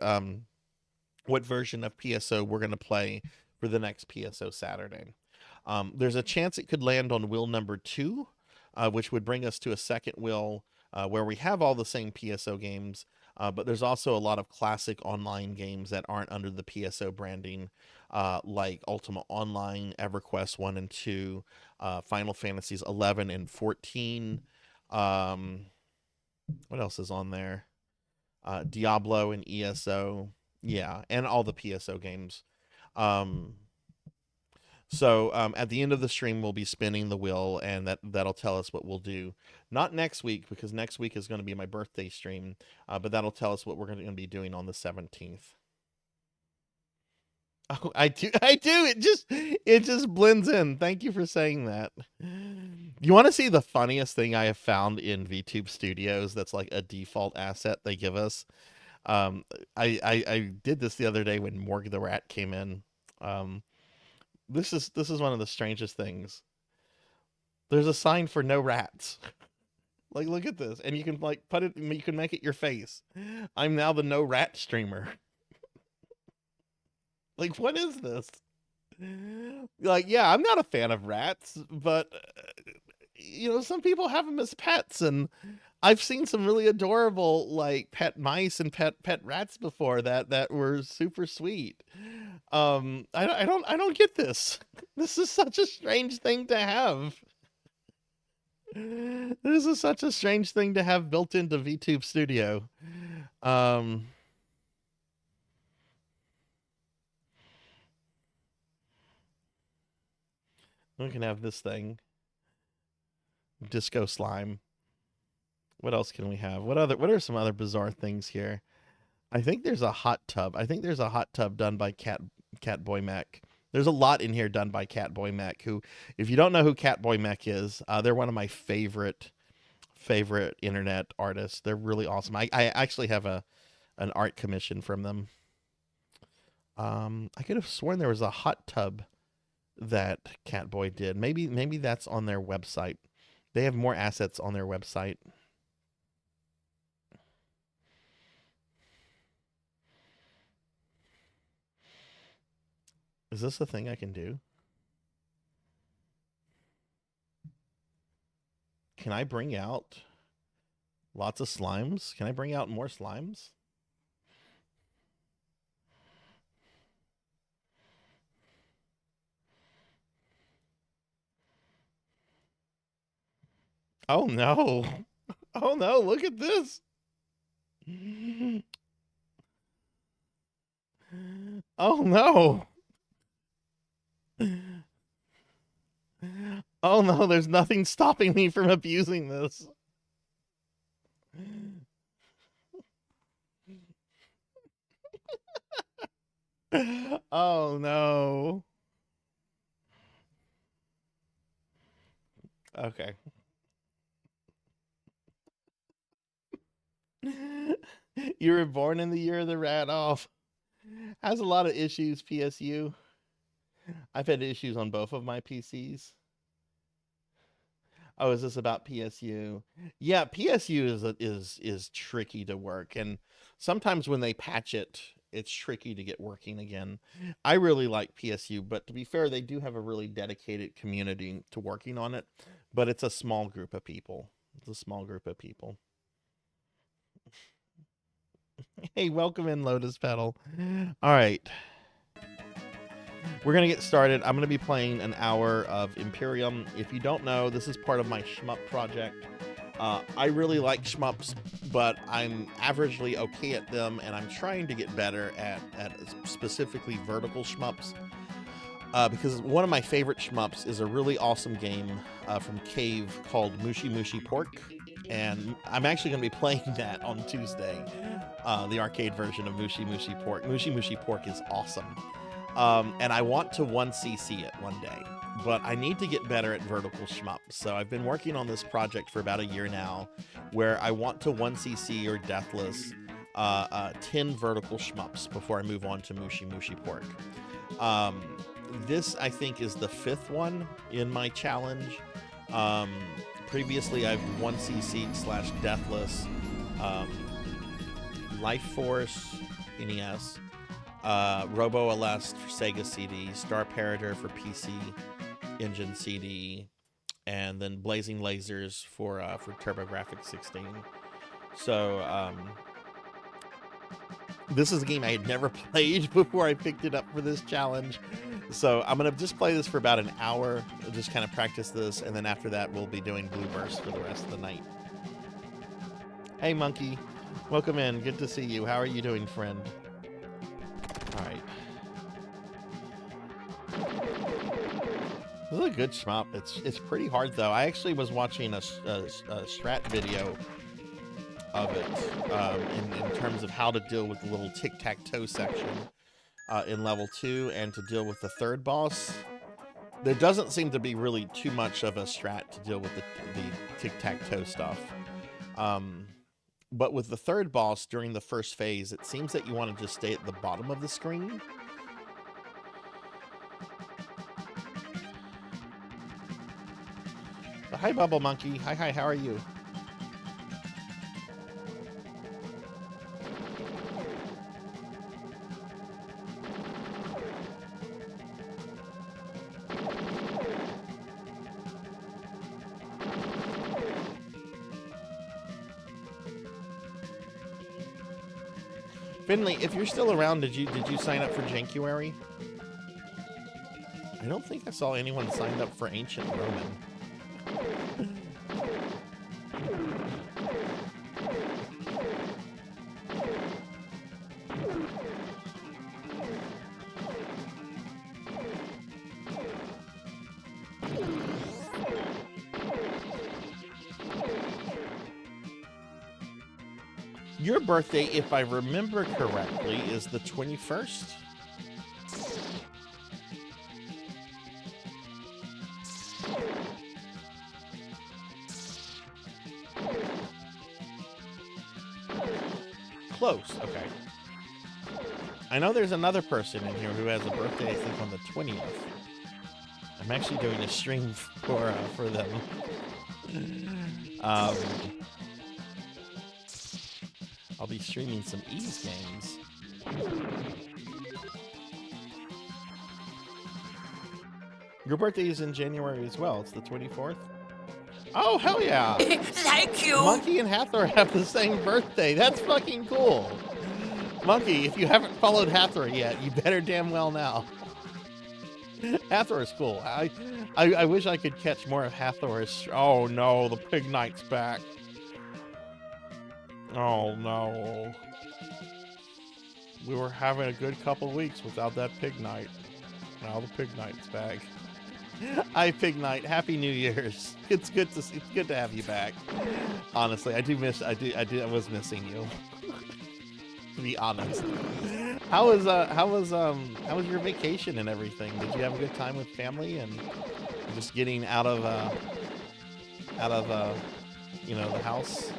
C: what version of PSO we're going to play for the next PSO Saturday. There's a chance it could land on wheel number 2, which would bring us to a second wheel where we have all the same PSO games, but there's also a lot of classic online games that aren't under the PSO branding, like Ultima Online, EverQuest 1 and 2, Final Fantasies 11 and 14. What else is on there? Diablo and ESO. Yeah, and all the PSO games. So at the end of the stream, we'll be spinning the wheel, and that'll tell us what we'll do. Not next week, because next week is going to be my birthday stream, but that'll tell us what we're going to be doing on the 17th. Oh, I do. It just blends in. Thank you for saying that. You want to see the funniest thing I have found in VTube Studios? That's like a default asset they give us. I did this the other day when Morg the Rat came in. This is one of the strangest things. There's a sign for no rats. Like, look at this, and you can like put it. You can make it your face. I'm now the no rat streamer. Like, what is this? Like, yeah, I'm not a fan of rats, but some people have them as pets, and I've seen some really adorable like pet mice and pet rats before that were super sweet. I don't get this. This is such a strange thing to have. This is such a strange thing to have built into VTube Studio. We can have this thing. Disco slime. What else can we have? What are some other bizarre things here? I think there's a hot tub. I think there's a hot tub done by Catboy Mech. There's a lot in here done by Catboy Mech, who, if you don't know who Catboy Mech is, they're one of my favorite internet artists. They're really awesome. I actually have an art commission from them. I could have sworn there was a hot tub that Catboy did. Maybe that's on their website. They have more assets on their website. Is this a thing I can do? Can I bring out lots of slimes? Can I bring out more slimes? Oh no. Oh no, look at this. Oh no. Oh no, there's nothing stopping me from abusing this. Oh no. Okay. You were born in the year of the rat. Off. Has a lot of issues, PSU. I've had issues on both of my PCs. Oh, is this about PSU? Yeah, PSU is tricky to work, and sometimes when they patch it, it's tricky to get working again. I really like PSU, but to be fair, they do have a really dedicated community to working on it, but it's a small group of people. It's a small group of people. Hey, welcome in, Lotus Petal. All right. We're going to get started. I'm going to be playing an hour of Imperium. If you don't know, this is part of my shmup project. I really like shmups, but I'm averagely okay at them, and I'm trying to get better at specifically vertical shmups. Because one of my favorite shmups is a really awesome game from Cave called Mushi Mushi Pork, and I'm actually going to be playing that on Tuesday. the arcade version of Mushi Mushi Pork. Mushi Mushi Pork is awesome. And I want to 1cc it one day, but I need to get better at vertical shmups. So I've been working on this project for about a year now, where I want to 1cc or Deathless 10 vertical shmups before I move on to Mushi Mushi Pork. This, I think, is the 5th one in my challenge. Previously, I've 1cc / Deathless, Life Force, NES, Robo Aleste for Sega CD, Star Parader for PC Engine CD, and then Blazing Lasers for TurboGrafx 16. So this is a game I had never played before I picked it up for this challenge. So I'm gonna just play this for about an hour, just kind of practice this, and then after that we'll be doing Blue Burst for the rest of the night. Hey Monkey, welcome in. Good to see you. How are you doing, friend? All right. This is a good shmup. It's pretty hard though. I actually was watching a strat video of it in terms of how to deal with the little tic-tac-toe section in level 2 and to deal with the 3rd boss. There doesn't seem to be really too much of a strat to deal with the tic-tac-toe stuff. But with the 3rd boss during the 1st phase, it seems that you want to just stay at the bottom of the screen. But hi, Bubble Monkey. Hi, how are you? Finley, if you're still around, did you sign up for Jankuary? I don't think I saw anyone signed up for Ancient Roman. Your birthday, if I remember correctly, is the 21st? Close, okay. I know there's another person in here who has a birthday, I think, on the 20th. I'm actually doing a stream for them. I'll be streaming some Ease games. Your birthday is in January as well. It's the 24th. Oh, hell yeah.
D: Thank you.
C: Monkey and Hathor have the same birthday. That's fucking cool. Monkey, if you haven't followed Hathor yet, you better damn well now. Hathor is cool. I wish I could catch more of Hathor's. Oh no, the Pig Knight's back. Oh no. We were having a good couple weeks without that Pig Knight. Now the Pig Knight's back. Hi Pig Knight, Happy New Year's. It's good to have you back. Honestly, I was missing you. To be honest. How was your vacation and everything? Did you have a good time with family and just getting out of you know, the house?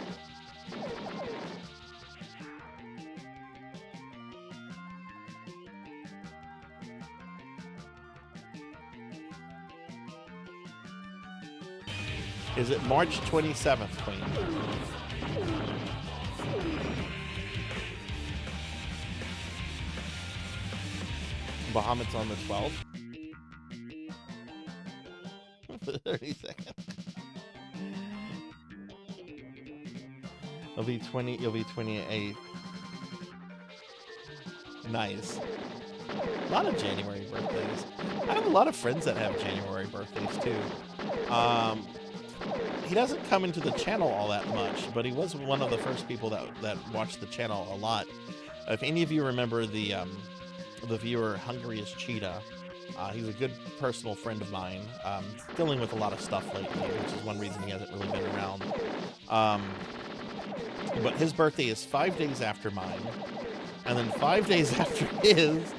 C: Is it March 27th, Queen? Bahamut's on the 12th. 32nd. You'll be 28th. Nice. A lot of January birthdays. I have a lot of friends that have January birthdays too. He doesn't come into the channel all that much, but he was one of the first people that watched the channel a lot. If any of you remember the viewer Hungry as Cheetah, he's a good personal friend of mine. Dealing with a lot of stuff lately, which is one reason he hasn't really been around. But his birthday is 5 days after mine, and then 5 days after his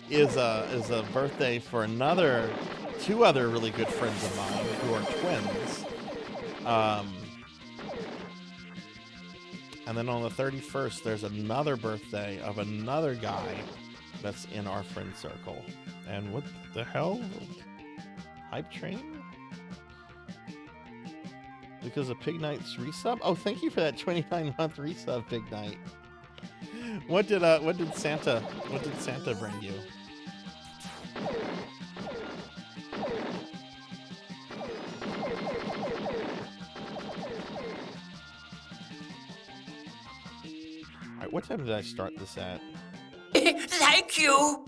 C: is a birthday for two other really good friends of mine who are twins. And then on the 31st, there's another birthday of another guy that's in our friend circle. And what the hell? Hype train? Because of Pig Knight's resub? Oh, thank you for that 29-month resub, Pig Knight. What did Santa bring you? Alright, what time did I start this at?
B: Thank you.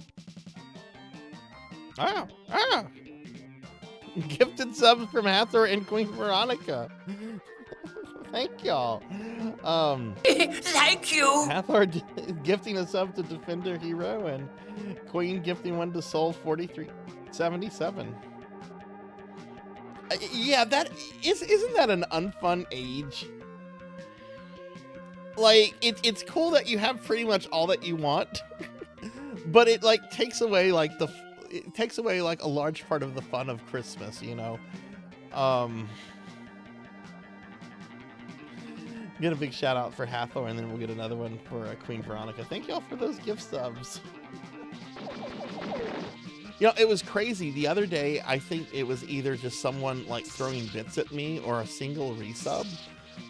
C: Gifted subs from Hathor and Queen Veronica. Thank y'all.
B: Thank you.
C: Hathor gifting a sub to Defender Hero and Queen gifting one to Soul 4377. Yeah, that isn't that an unfun age? Like it's cool that you have pretty much all that you want, but it like takes away like a large part of the fun of Christmas, you know. Get a big shout out for Hathor, and then we'll get another one for Queen Veronica. Thank y'all for those gift subs. You know, it was crazy. The other day, I think it was either just someone like throwing bits at me or a single resub,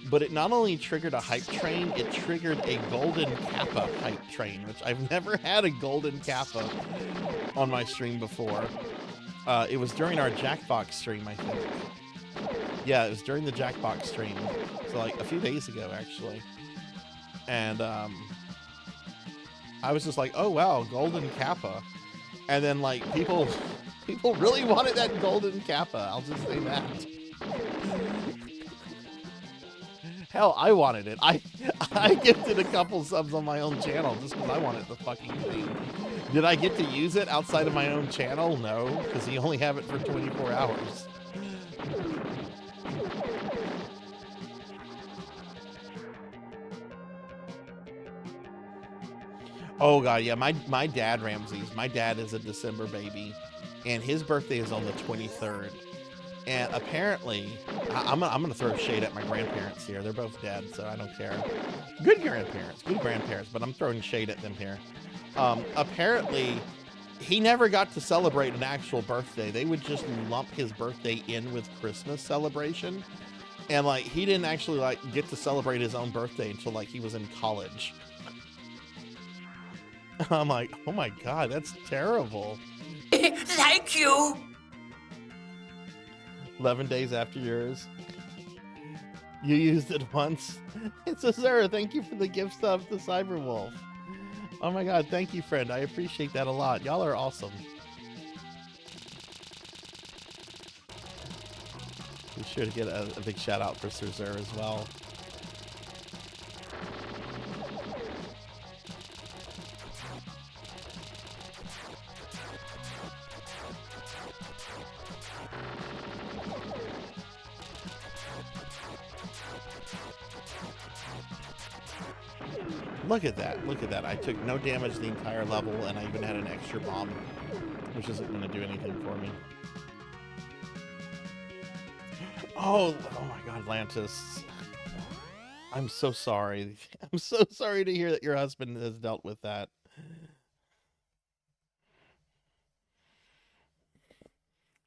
C: but it not only triggered a hype train, it triggered a golden kappa hype train, which I've never had a golden kappa on my stream before. It was during our Jackbox stream, I think. Yeah, it was during the Jackbox stream. So like a few days ago, actually. And I was just like, oh wow, golden kappa. And then like people really wanted that golden kappa. I'll just say that. Hell, I wanted it. I gifted a couple subs on my own channel just because I wanted the fucking thing. Did I get to use it outside of my own channel? No, because you only have it for 24 hours. Oh god, yeah, my dad, Ramses, my dad is a December baby, and his birthday is on the 23rd. And apparently, I'm gonna throw shade at my grandparents here. They're both dead, so I don't care. Good grandparents, but I'm throwing shade at them here. Apparently, he never got to celebrate an actual birthday. They would just lump his birthday in with Christmas celebration, and like he didn't actually like get to celebrate his own birthday until like he was in college. I'm like, oh my god, that's terrible.
B: Thank you.
C: 11 days after yours. You used it once. It's a sir. Thank you for the gift stuff to Cyberwolf. Oh my god, thank you, friend. I appreciate that a lot. Y'all are awesome. Be sure to get a big shout out for Sarzac as well. Look at that. Look at that. I took no damage the entire level, and I even had an extra bomb, which isn't going to do anything for me. Oh my god, Atlantis. I'm so sorry. I'm so sorry to hear that your husband has dealt with that.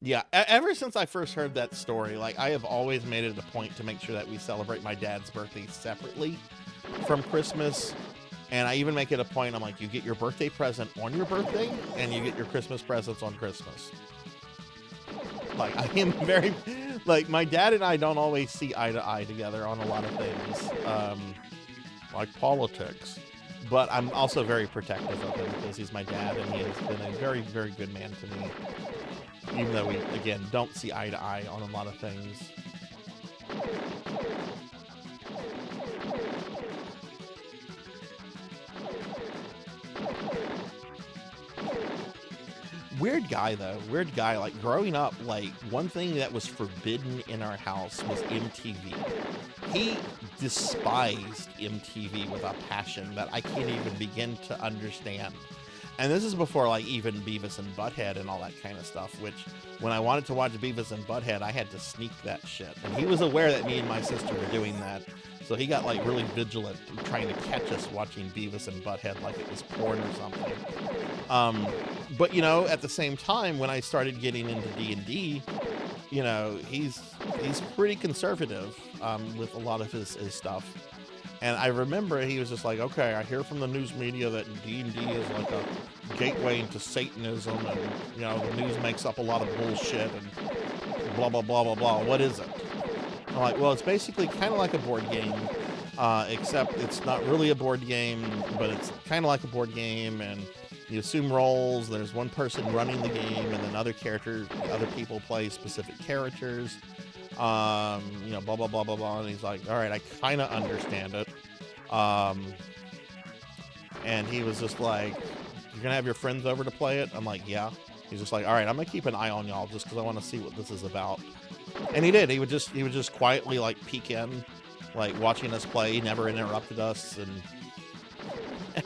C: Yeah, ever since I first heard that story, like, I have always made it a point to make sure that we celebrate my dad's birthday separately from Christmas. And I even make it a point, I'm like, you get your birthday present on your birthday, and you get your Christmas presents on Christmas. Like, I am very, like, my dad and I don't always see eye to eye together on a lot of things, like politics. But I'm also very protective of him because he's my dad, and he has been a very, very good man to me. Even though we, again, don't see eye to eye on a lot of things. Weird guy, though. Weird guy. Like, growing up, like, one thing that was forbidden in our house was MTV. he despised MTV with a passion that I can't even begin to understand. And this is before like even Beavis and Butthead and all that kind of stuff, which when I wanted to watch Beavis and Butthead, I had to sneak that shit. And he was aware that me and my sister were doing that. So he got like really vigilant trying to catch us watching Beavis and Butthead like it was porn or something. But you know, at the same time, when I started getting into D&D, you know, he's pretty conservative with a lot of his stuff. And I remember he was just like, okay, I hear from the news media that D&D is like a gateway into Satanism, and, you know, the news makes up a lot of bullshit and blah, blah, blah, blah, blah. What is it? I'm like, well, it's basically kind of like a board game, except it's not really a board game, but it's kind of like a board game, and you assume roles. There's one person running the game, and then other people play specific characters. You know, blah, blah, blah, blah, blah. And he's like, all right, I kind of understand it. And he was just like, you're going to have your friends over to play it? I'm like, yeah. He's just like, all right, I'm going to keep an eye on y'all just because I want to see what this is about. And he did. He would just quietly like peek in, like watching us play. He never interrupted us. And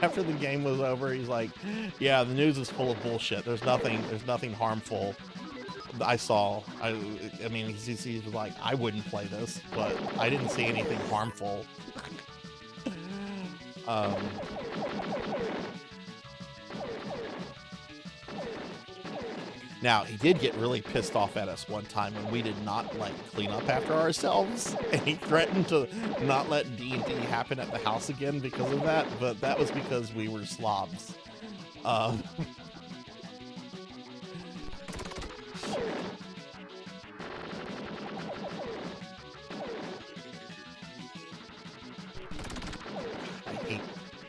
C: after the game was over, he's like, yeah, the news is full of bullshit. There's nothing harmful. I mean, he was like, I wouldn't play this, but I didn't see anything harmful. Now, he did get really pissed off at us one time when we did not, like, clean up after ourselves, and he threatened to not let D&D happen at the house again because of that, but that was because we were slobs.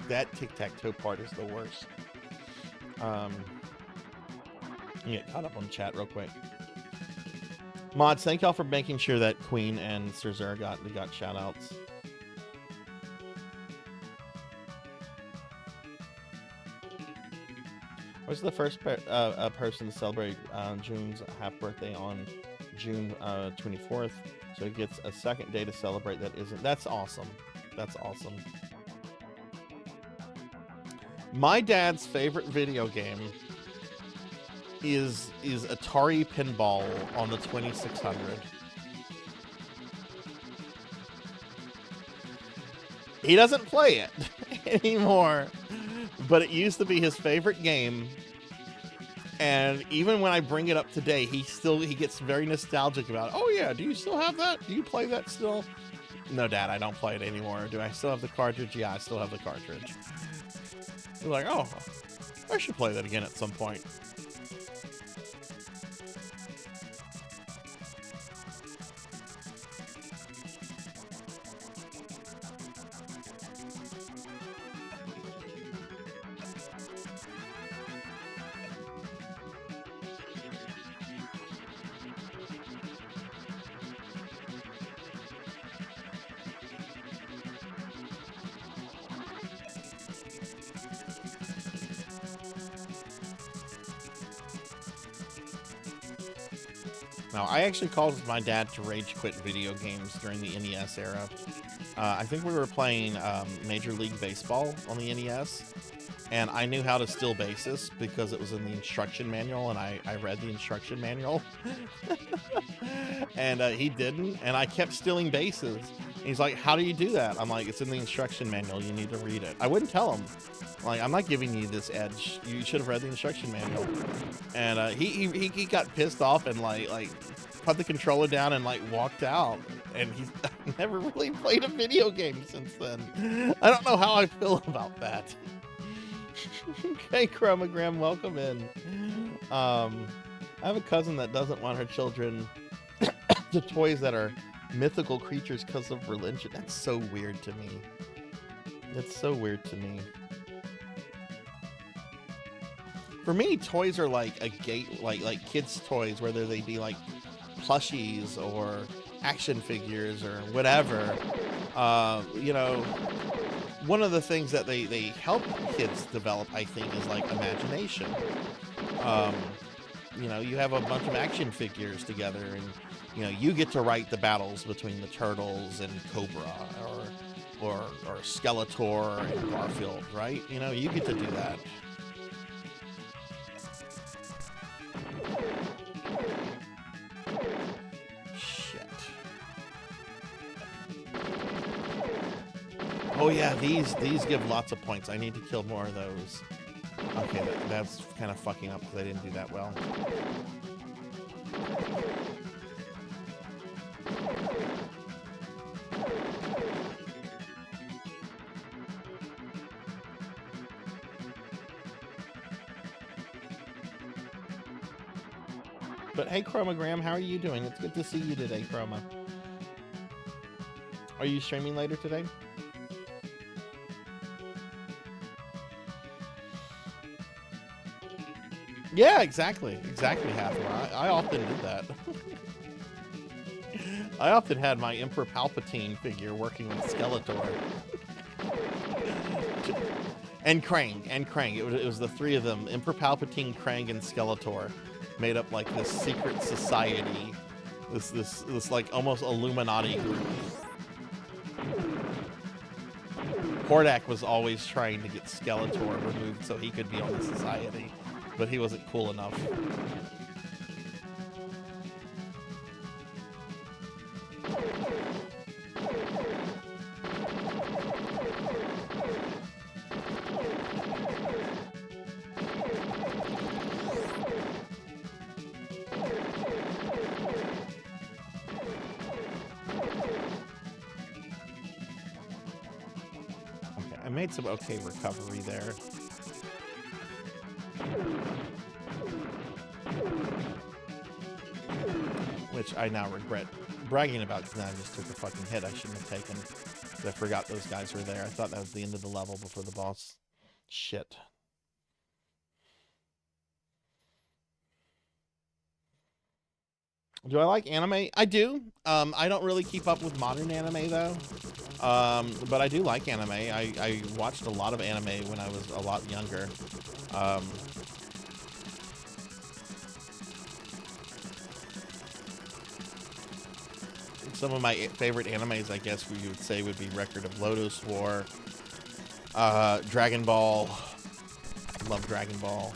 C: That tic-tac-toe part is the worst. Let me get caught up on chat real quick. Mods, thank y'all for making sure that Queen and Sarzac got shout-outs. What's the first person to celebrate June's half birthday on June 24th? So he gets a second day to celebrate that isn't. That's awesome. That's awesome. My dad's favorite video game is Atari Pinball on the 2600. He doesn't play it anymore, but it used to be his favorite game. And even when I bring it up today, he gets very nostalgic about it. Oh yeah, do you still have that? Do you play that still? No, Dad, I don't play it anymore. Do I still have the cartridge? Yeah, I still have the cartridge. He's like, oh, I should play that again at some point. Now, I actually caused my dad to rage quit video games during the NES era. I think we were playing Major League Baseball on the NES, and I knew how to steal bases because it was in the instruction manual, and I read the instruction manual. And he didn't, and I kept stealing bases. And he's like, how do you do that? I'm like, it's in the instruction manual. You need to read it. I wouldn't tell him. Like, I'm not giving you this edge. You should have read the instruction manual. And he got pissed off and like put the controller down and like walked out. And he's never really played a video game since then. I don't know how I feel about that. Okay, Chromogram, welcome in. I have a cousin that doesn't want her children to toys that are mythical creatures because of religion. That's so weird to me. It's so weird to me. For me, toys are like a gate, like kids' toys, whether they be like plushies or action figures or whatever. You know, one of the things that they help kids develop, I think, is like imagination. you know, you have a bunch of action figures together, and you know, you get to write the battles between the Turtles and Cobra, or Skeletor and Garfield, right? You know, you get to do that. Shit. Oh yeah, these give lots of points. I need to kill more of those. Okay, that's kind of fucking up because I didn't do that well. But hey, Chromogram, how are you doing? It's good to see you today, Chroma. Are you streaming later today? Yeah, exactly. Exactly, Hathor. I often did that. I often had my Emperor Palpatine figure working with Skeletor. And Krang. It was the three of them. Emperor Palpatine, Krang, and Skeletor made up like this secret society. This like almost Illuminati group. Hordak was always trying to get Skeletor removed so he could be on the society, but he wasn't cool enough. Okay, I made some okay recovery there. Which I now regret bragging about because now I just took a fucking hit I shouldn't have taken. I forgot those guys were there. I thought that was the end of the level before the boss. Shit. Do I like anime? I do. I don't really keep up with modern anime though. But I do like anime. I watched a lot of anime when I was a lot younger. Some of my favorite animes, I guess we would say, would be Record of Lodoss War, Dragon Ball. Love Dragon Ball.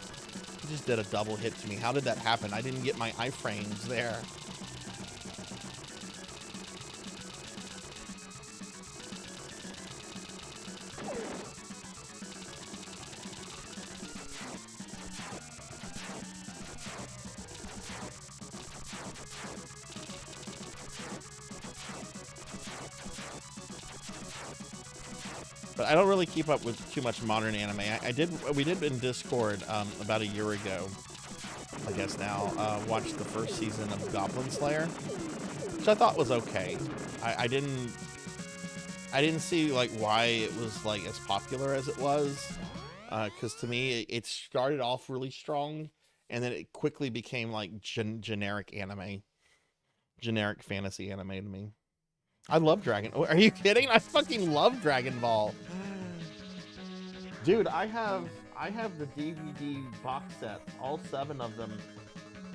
C: He just did a double hit to me. How did that happen? I didn't get my iframes there. But I don't really keep up with too much modern anime. We did in Discord about a year ago, I guess now, watch the first season of Goblin Slayer, which I thought was okay. I didn't see like why it was like as popular as it was, because to me it started off really strong, and then it quickly became like generic anime, generic fantasy anime to me. I love Dragon. Are you kidding? I fucking love Dragon Ball. Dude, I have the DVD box set, all 7 of them,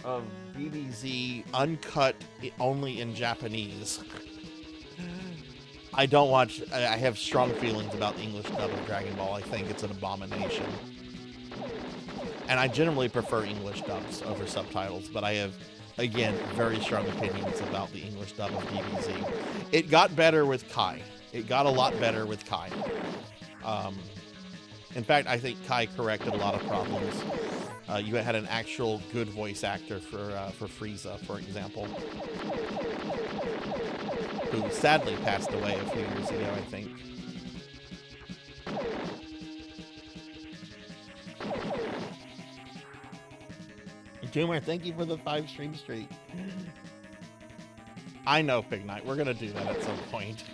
C: of DBZ uncut only in Japanese. I don't watch. I have strong feelings about the English dub of Dragon Ball. I think it's an abomination. And I generally prefer English dubs over subtitles, but I have, again, very strong opinions about the English dub of DBZ. It got better with Kai. It got a lot better with Kai. In fact, I think Kai corrected a lot of problems. You had an actual good voice actor for Frieza, for example, who sadly passed away a few years ago, I think. Doomer, thank you for the 5 stream streak. I know, Pig Knight. We're gonna do that at some point.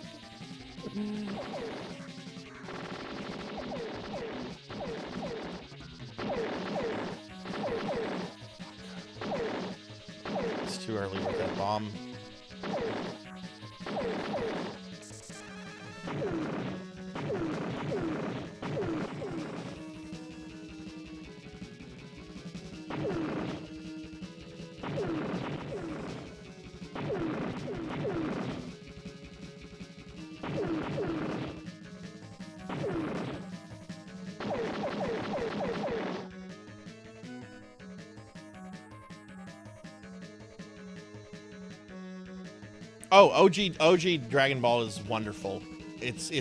C: It's too early with that bomb. Oh, OG Dragon Ball is wonderful. It's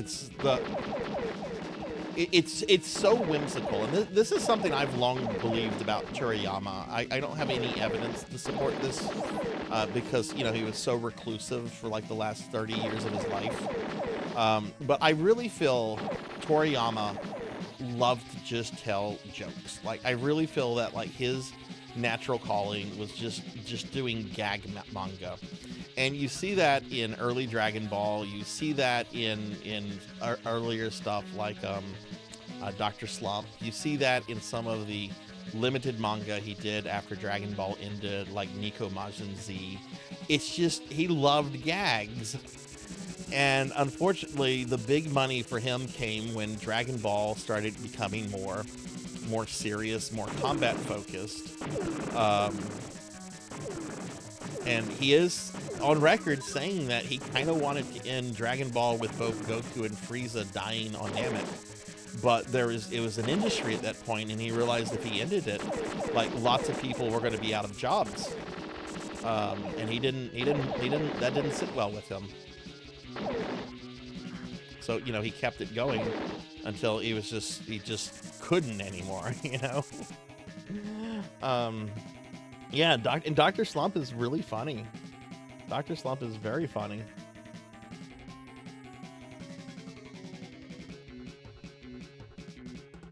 C: so whimsical, and this is something I've long believed about Toriyama. I don't have any evidence to support this because he was so reclusive for like the last 30 years of his life. But I really feel Toriyama loved to just tell jokes. Like I really feel that like his natural calling was just doing gag manga. And you see that in early Dragon Ball. You see that in earlier stuff like Dr. Slump. You see that in some of the limited manga he did after Dragon Ball ended, like Nico Majin Z. It's just, he loved gags. And unfortunately, the big money for him came when Dragon Ball started becoming more serious, more combat focused. And he is on record saying that he kind of wanted to end Dragon Ball with both Goku and Frieza dying on Namek. But it was an industry at that point, and he realized if he ended it, like lots of people were going to be out of jobs. And that didn't sit well with him. So, he kept it going until he just couldn't anymore, Yeah, and Dr. Slump is really funny. Dr. Slump is very funny.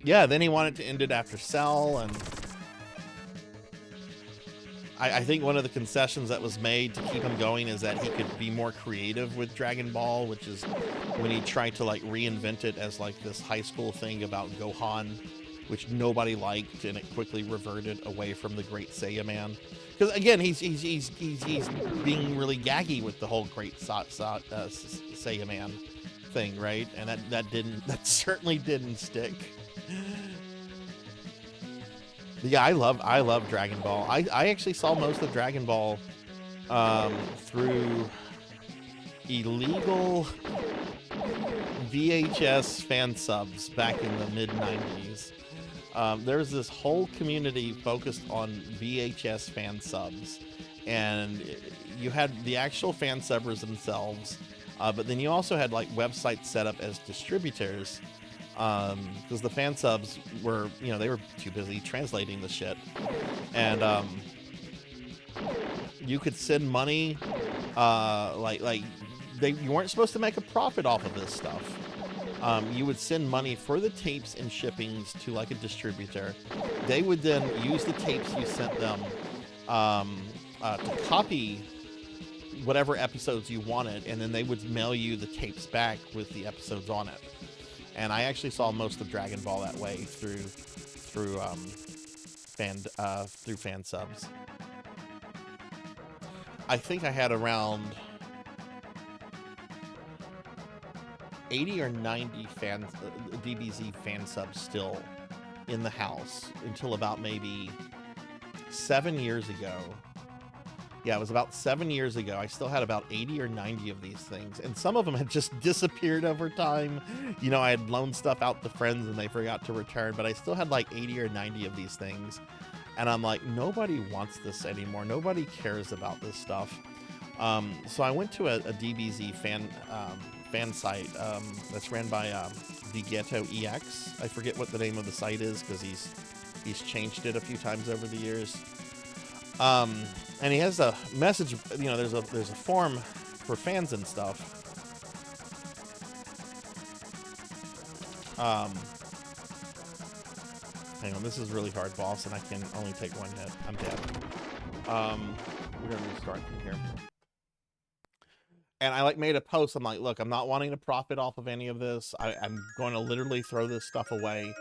C: Yeah, then he wanted to end it after Cell, and I think one of the concessions that was made to keep him going is that he could be more creative with Dragon Ball, which is when he tried to like reinvent it as like this high school thing about Gohan, which nobody liked, and it quickly reverted away from the Great Saiyan Man. Because again, he's being really gaggy with the whole Great Saiyan Man thing, right? And that certainly didn't stick. Yeah, I love Dragon Ball. I actually saw most of Dragon Ball through illegal VHS fan subs back in the mid-90s. There's this whole community focused on VHS fan subs, and you had the actual fan subbers themselves, but then you also had like websites set up as distributors, because the fan subs were, they were too busy translating the shit, and you could send money, you weren't supposed to make a profit off of this stuff. You would send money for the tapes and shippings to like a distributor. They would then use the tapes you sent them to copy whatever episodes you wanted, and then they would mail you the tapes back with the episodes on it. And I actually saw most of Dragon Ball that way through fan subs. I think I had around 80 or 90 DBZ fan subs still in the house until about maybe 7 years ago. Yeah, it was about 7 years ago. I still had about 80 or 90 of these things, and some of them had just disappeared over time. I had loaned stuff out to friends and they forgot to return, but I still had like 80 or 90 of these things. And I'm like, nobody wants this anymore. Nobody cares about this stuff. So I went to a DBZ fan site that's ran by the Ghetto EX. I forget what the name of the site is because he's changed it a few times over the years. And he has a message, there's a forum for fans and stuff. Hang on, this is really hard, boss, and I can only take one hit. I'm dead. We're gonna restart from here. And I made a post. I'm like, look, I'm not wanting to profit off of any of this. I'm going to literally throw this stuff away.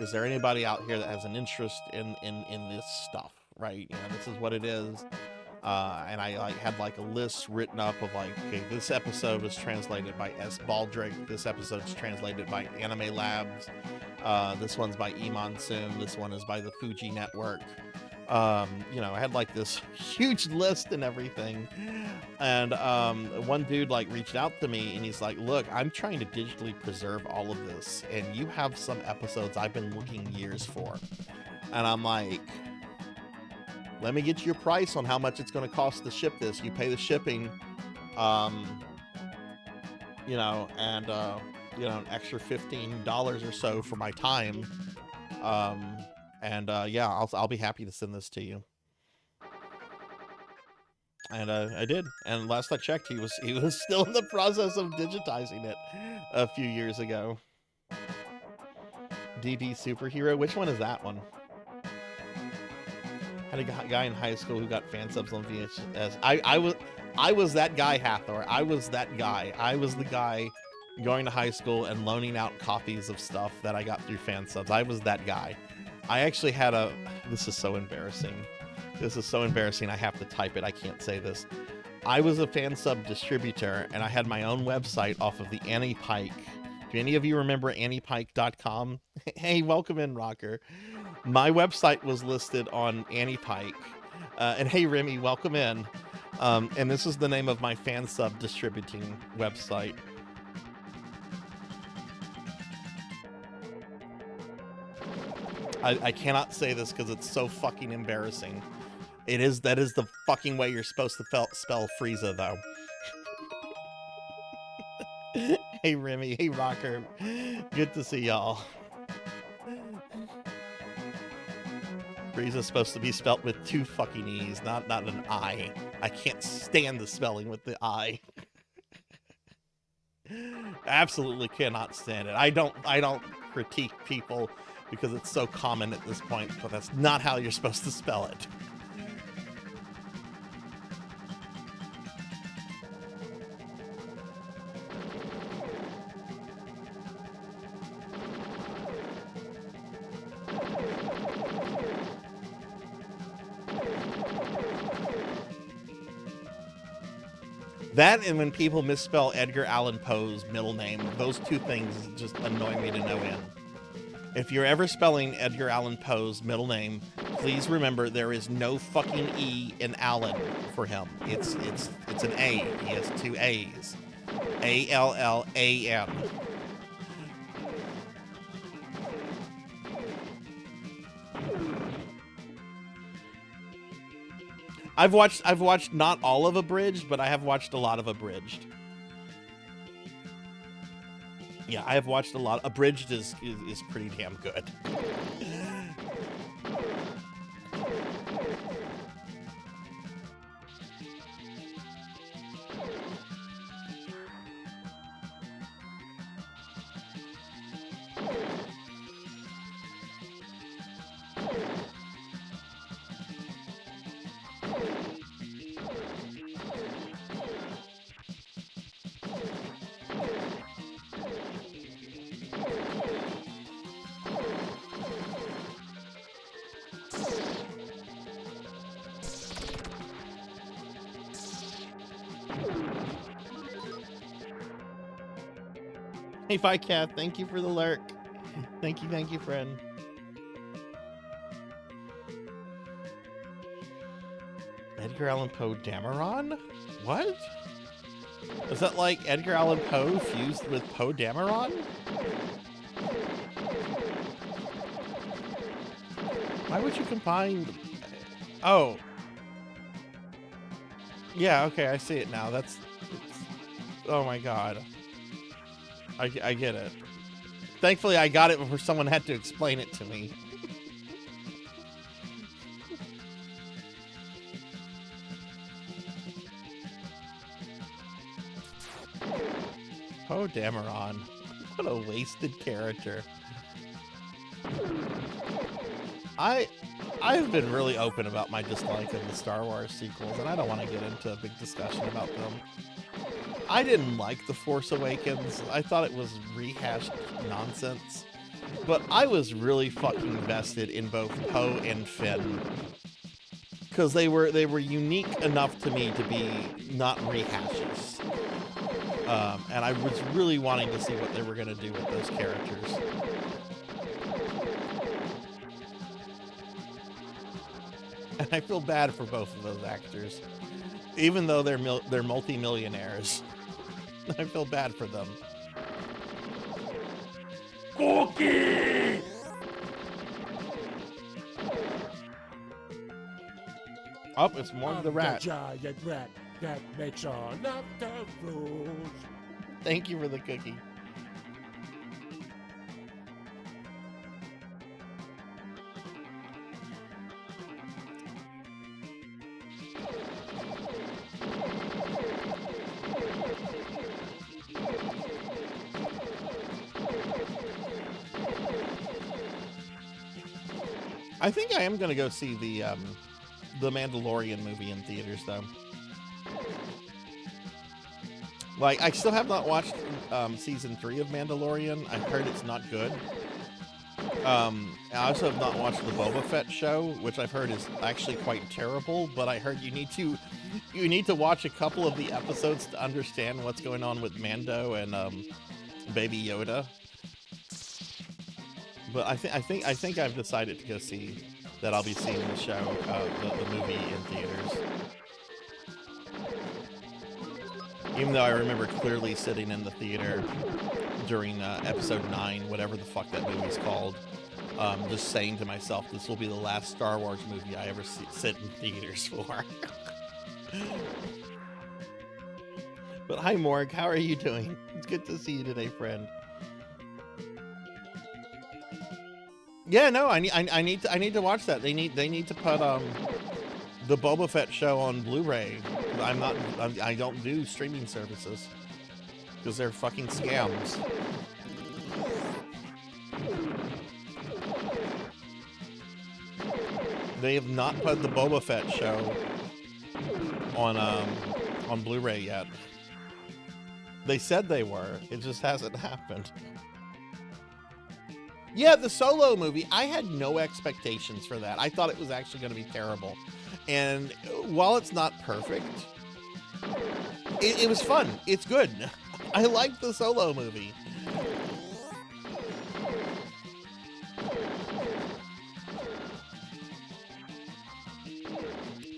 C: Is there anybody out here that has an interest in this stuff? Right? This is what it is. And I had a list written up of okay, this episode was translated by S. Baldrick. This episode's translated by Anime Labs. This one's by Monsoon. This one is by the Fuji Network. I had this huge list and everything. And one dude reached out to me and he's like, look, I'm trying to digitally preserve all of this, and you have some episodes I've been looking years for. And I'm like, let me get you a price on how much it's going to cost to ship this. You pay the shipping, You know, and you know, an extra $15 or so for my time. Yeah, I'll be happy to send this to you. And I did. And last I checked, he was still in the process of digitizing it a few years ago. DD Superhero. Which one is that one? Had a guy in high school who got fan subs on VHS. I was that guy, Hathor. I was that guy. I was the guy going to high school and loaning out copies of stuff that I got through fan subs. I was that guy. I actually had a... This is so embarrassing. This is so embarrassing. I have to type it. I can't say this. I was a fan sub distributor, and I had my own website off of the Annie Pike. Do any of you remember anniepike.com? Hey, welcome in, Rocker. My website was listed on Annie Pike. And hey, Remy, welcome in. And this is the name of my fan sub distributing website. I cannot say this because it's so fucking embarrassing. That is the fucking way you're supposed to spell Frieza, though. Hey, Remy. Hey, Rocker. Good to see y'all. Frieza's supposed to be spelt with 2 fucking E's, not an I. I can't stand the spelling with the I. Absolutely cannot stand it. I don't critique people because it's so common at this point, but that's not how you're supposed to spell it. That and when people misspell Edgar Allan Poe's middle name, those 2 things just annoy me to no end. If you're ever spelling Edgar Allan Poe's middle name, please remember there is no fucking E in Allen for him. It's an A. He has 2 A's. A-L-L-A-N. I've watched not all of Abridged, but I have watched a lot of Abridged. Yeah, I have watched a lot. Abridged is pretty damn good. Hey, Ficat, thank you for the lurk. Thank you, friend. Edgar Allan Poe Dameron? What? Is that like Edgar Allan Poe fused with Poe Dameron? Why would you combine... Oh. Yeah, okay, I see it now. That's... Oh my god. I get it. Thankfully, I got it before someone had to explain it to me. Poe Dameron. What a wasted character. I've been really open about my dislike of the Star Wars sequels, and I don't want to get into a big discussion about them. I didn't like The Force Awakens. I thought it was rehashed nonsense. But I was really fucking invested in both Poe and Finn. Because they were unique enough to me to be not rehashes. And I was really wanting to see what they were going to do with those characters. And I feel bad for both of those actors. Even though they're multi-millionaires. I feel bad for them. Cookie!
A: Up, it's more of the rat.
E: Jar, you rat.
A: that makes all of the rules.
C: Thank you for the cookie. I think I am going to go see the Mandalorian movie in theaters, though. Like, I still have not watched season 3 of Mandalorian. I heard it's not good. I also have not watched the Boba Fett show, which I've heard is actually quite terrible. But I heard you need to watch a couple of the episodes to understand what's going on with Mando and Baby Yoda. But I think I've decided to go see that. I'll be seeing the show, the movie in theaters. Even though I remember clearly sitting in the theater during episode 9, whatever the fuck that movie's called, just saying to myself, this will be the last Star Wars movie I ever sit in theaters for. But hi, Morg, how are you doing? It's good to see you today, friend. Yeah, no, I need to watch that. They need to put the Boba Fett show on Blu-ray. I don't do streaming services because they're fucking scams. They have not put the Boba Fett show on Blu-ray yet. They said they were. It just hasn't happened. Yeah, the Solo movie, I had no expectations for that. I thought it was actually going to be terrible. And while it's not perfect, it was fun. It's good. I liked the Solo movie.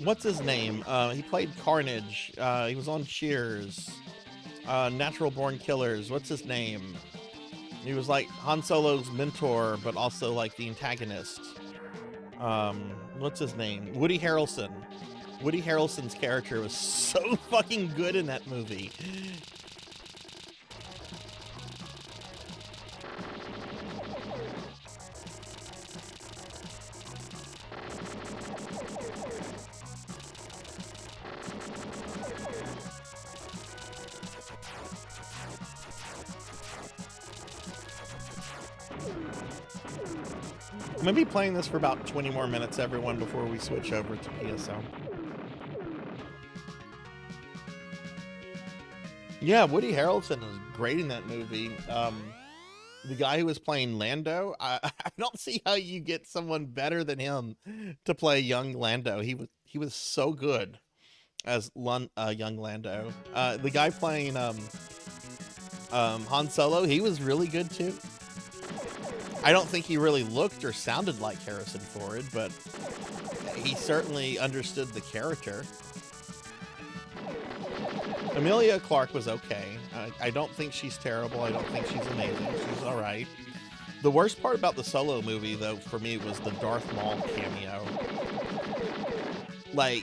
C: What's his name? He played Carnage. He was on Cheers. Natural Born Killers. What's his name? He was like Han Solo's mentor, but also like the antagonist. What's his name? Woody Harrelson. Woody Harrelson's character was so fucking good in that movie. I'm gonna be playing this for about 20 more minutes, everyone, before we switch over to PSO. Yeah, Woody Harrelson is great in that movie. The guy who was playing Lando, I don't see how you get someone better than him to play young Lando. He was so good as young Lando. The guy playing Han Solo, he was really good too. I don't think he really looked or sounded like Harrison Ford, but he certainly understood the character. Emilia Clarke was okay. I don't think she's terrible. I don't think she's amazing. She's all right. The worst part about the Solo movie, though, for me, was the Darth Maul cameo. Like,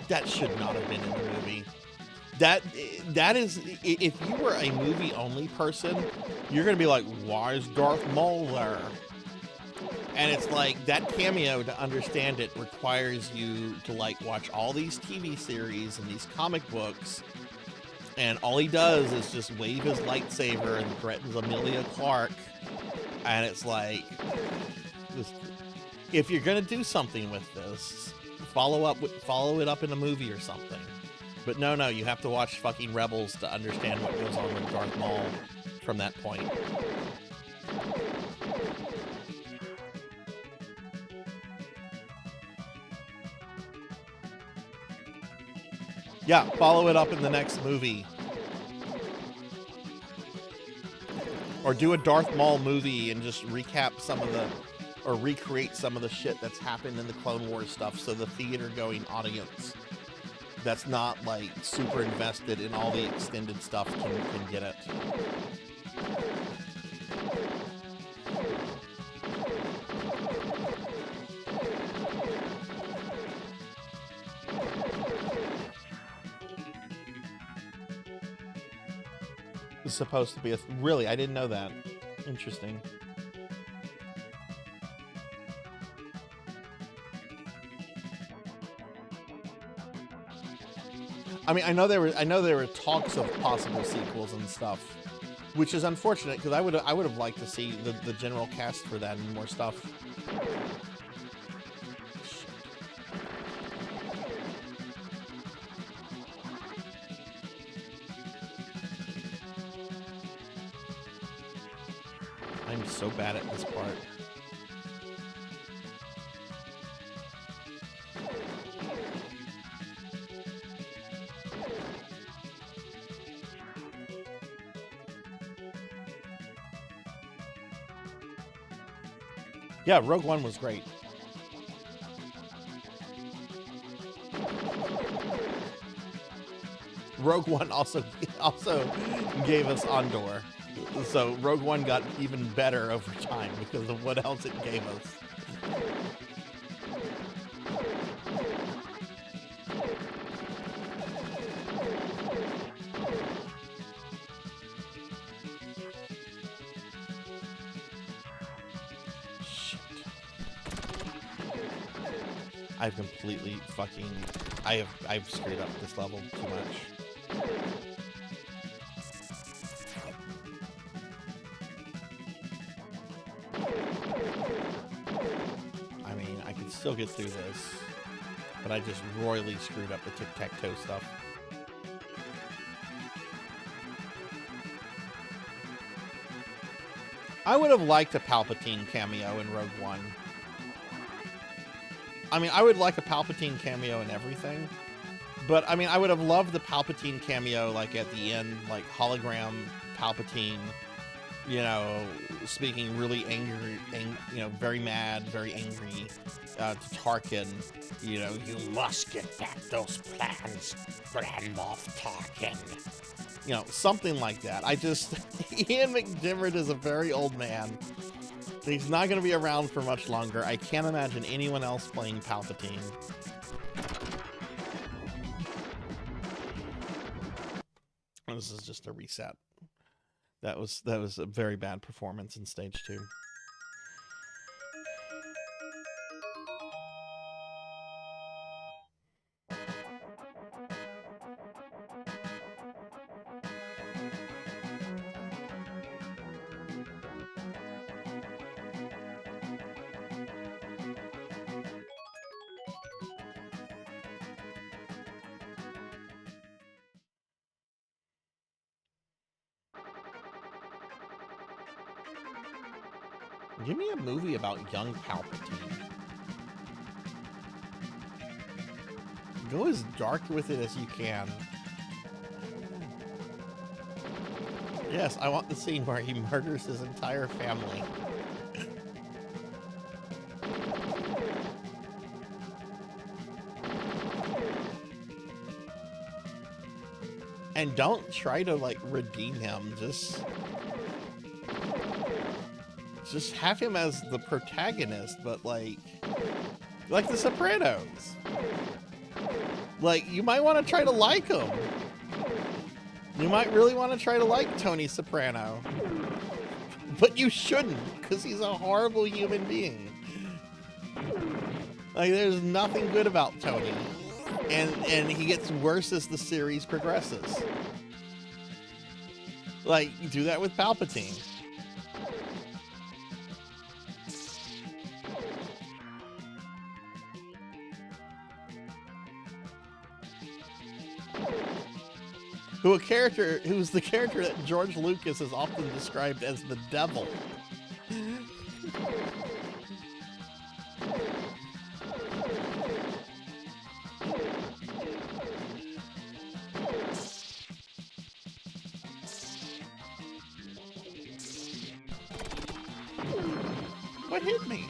C: that should not have been in the movie. That is, if you were a movie-only person, you're going to be like, why is Darth Maul there? And it's like, that cameo, to understand it, requires you to, like, watch all these TV series and these comic books, and all he does is just wave his lightsaber and threatens Emilia Clarke, and it's like, if you're going to do something with this, follow it up in a movie or something. But no, you have to watch fucking Rebels to understand what goes on with Darth Maul from that point. Yeah, follow it up in the next movie. Or do a Darth Maul movie and just recap some of the, or recreate some of the shit that's happened in the Clone Wars stuff, so the theater-going audience that's not like super invested in all the extended stuff can get it. is supposed to be a... Really? I didn't know that. Interesting. I mean, I know there were talks of possible sequels and stuff, which is unfortunate because I would have liked to see the general cast for that and more stuff. I'm so bad at this part. Yeah, Rogue One was great. Rogue One also gave us Andor. So Rogue One got even better over time because of what else it gave us. I've completely fucking... I've screwed up this level too much. I mean, I can still get through this, but I just royally screwed up the tic-tac-toe stuff. I would have liked a Palpatine cameo in Rogue One. I mean, I would like a Palpatine cameo in everything, but I mean, I would have loved the Palpatine cameo, like at the end, like hologram Palpatine, you know, speaking really angry, you know, very mad, very angry to Tarkin. You know, you must get back those plans, Grand Moff Tarkin. You know, something like that. Ian McDiarmid is a very old man. He's not going to be around for much longer. I can't imagine anyone else playing Palpatine. This is just a reset. That was a very bad performance in Stage 2. Give me a movie about young Palpatine. Go as dark with it as you can. Yes, I want the scene where he murders his entire family. And don't try to, like, redeem him. Just have him as the protagonist, but like The Sopranos. Like, you might want to try to like him. You might really want to try to like Tony Soprano. But you shouldn't, because he's a horrible human being. Like, there's nothing good about Tony. And he gets worse as the series progresses. Like, you do that with Palpatine. Who's the character that George Lucas has often described as the devil. What hit me?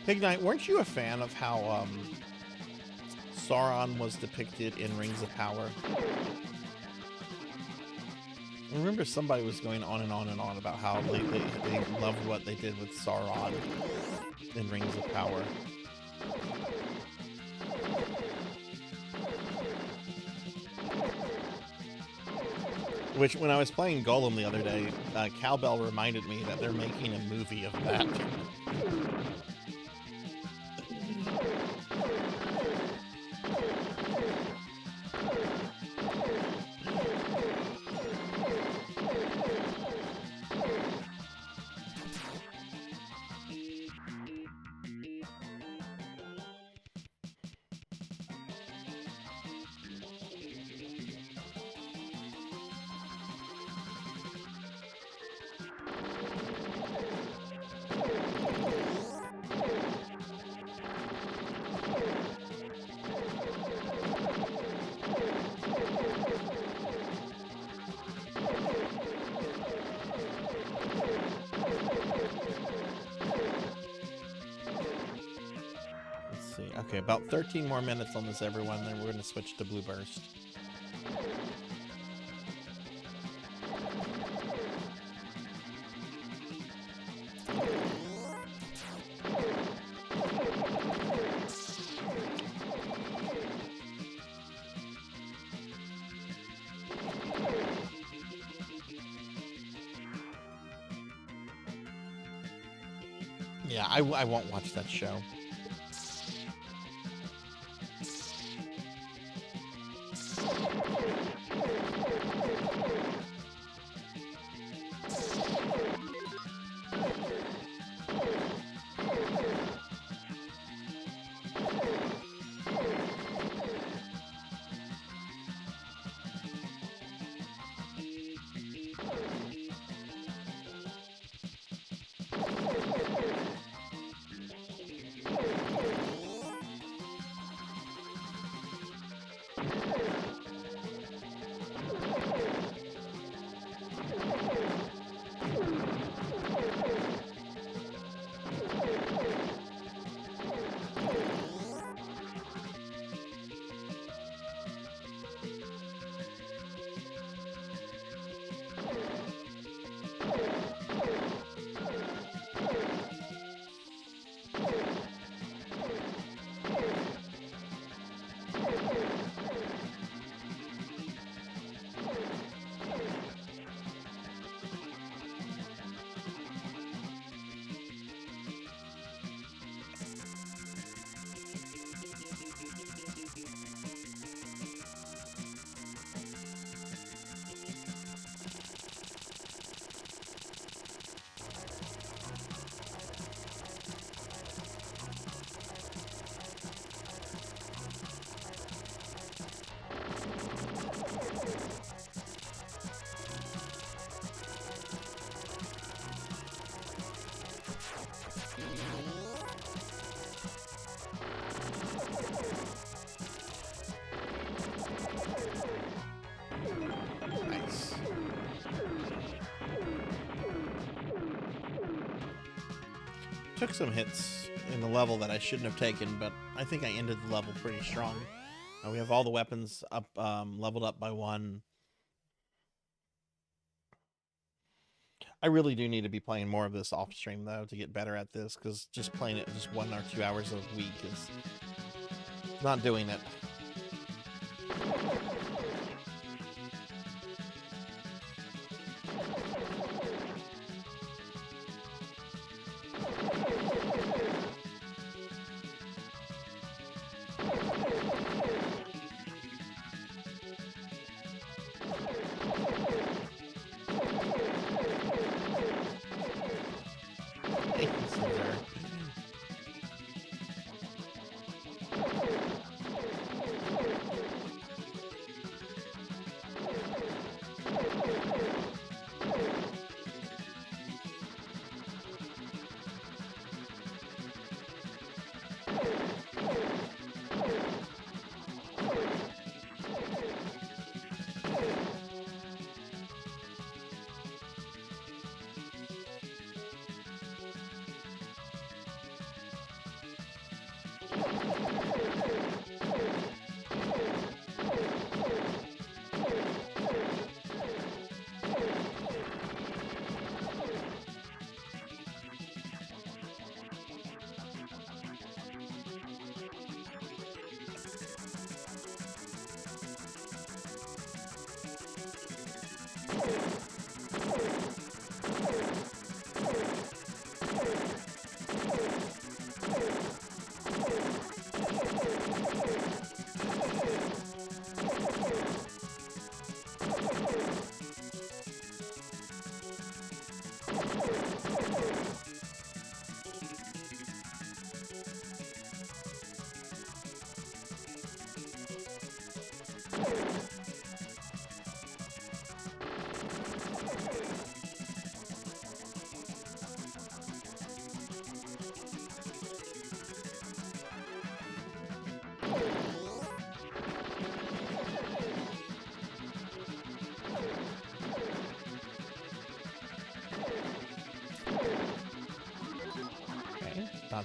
C: Pig Knight, weren't you a fan of how Sauron was depicted in Rings of Power? I remember somebody was going on and on and on about how they loved what they did with Sauron in Rings of Power. Which, when I was playing Golem the other day, Cowbell reminded me that they're making a movie of that. Okay, about 13 more minutes on this, everyone, then we're going to switch to Blue Burst. Yeah, I won't watch that show. Nice. Took some hits in the level that I shouldn't have taken, but I think I ended the level pretty strong. We have all the weapons up, leveled up by 1. I really do need to be playing more of this off stream though to get better at this, because just playing it just 1 or 2 hours a week is not doing it.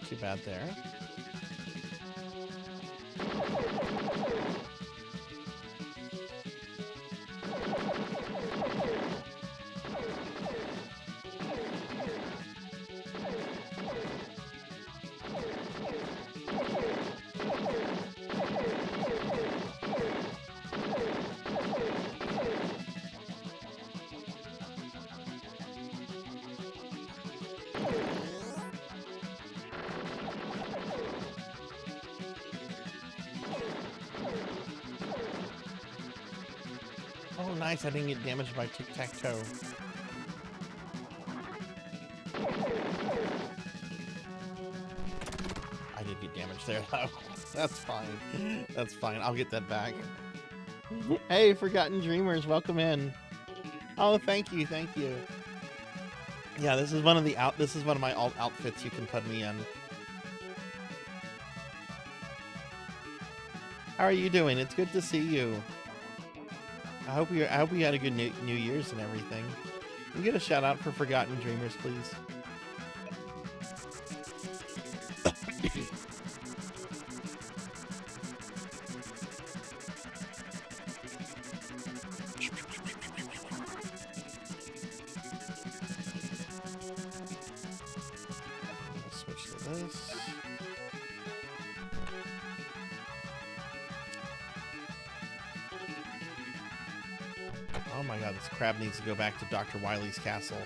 C: not too bad there. Oh, nice. I didn't get damaged by tic-tac-toe. I did get damaged there, though. That's fine. That's fine. I'll get that back. Hey, Forgotten Dreamers, welcome in. Oh, thank you. Thank you. Yeah, this is one of my alt outfits you can put me in. How are you doing? It's good to see you. I hope you had a good New Year's and everything. Can you get a shout out for Forgotten Dreamers, please? Switch to this. Oh my god, this crab needs to go back to Dr. Wily's castle.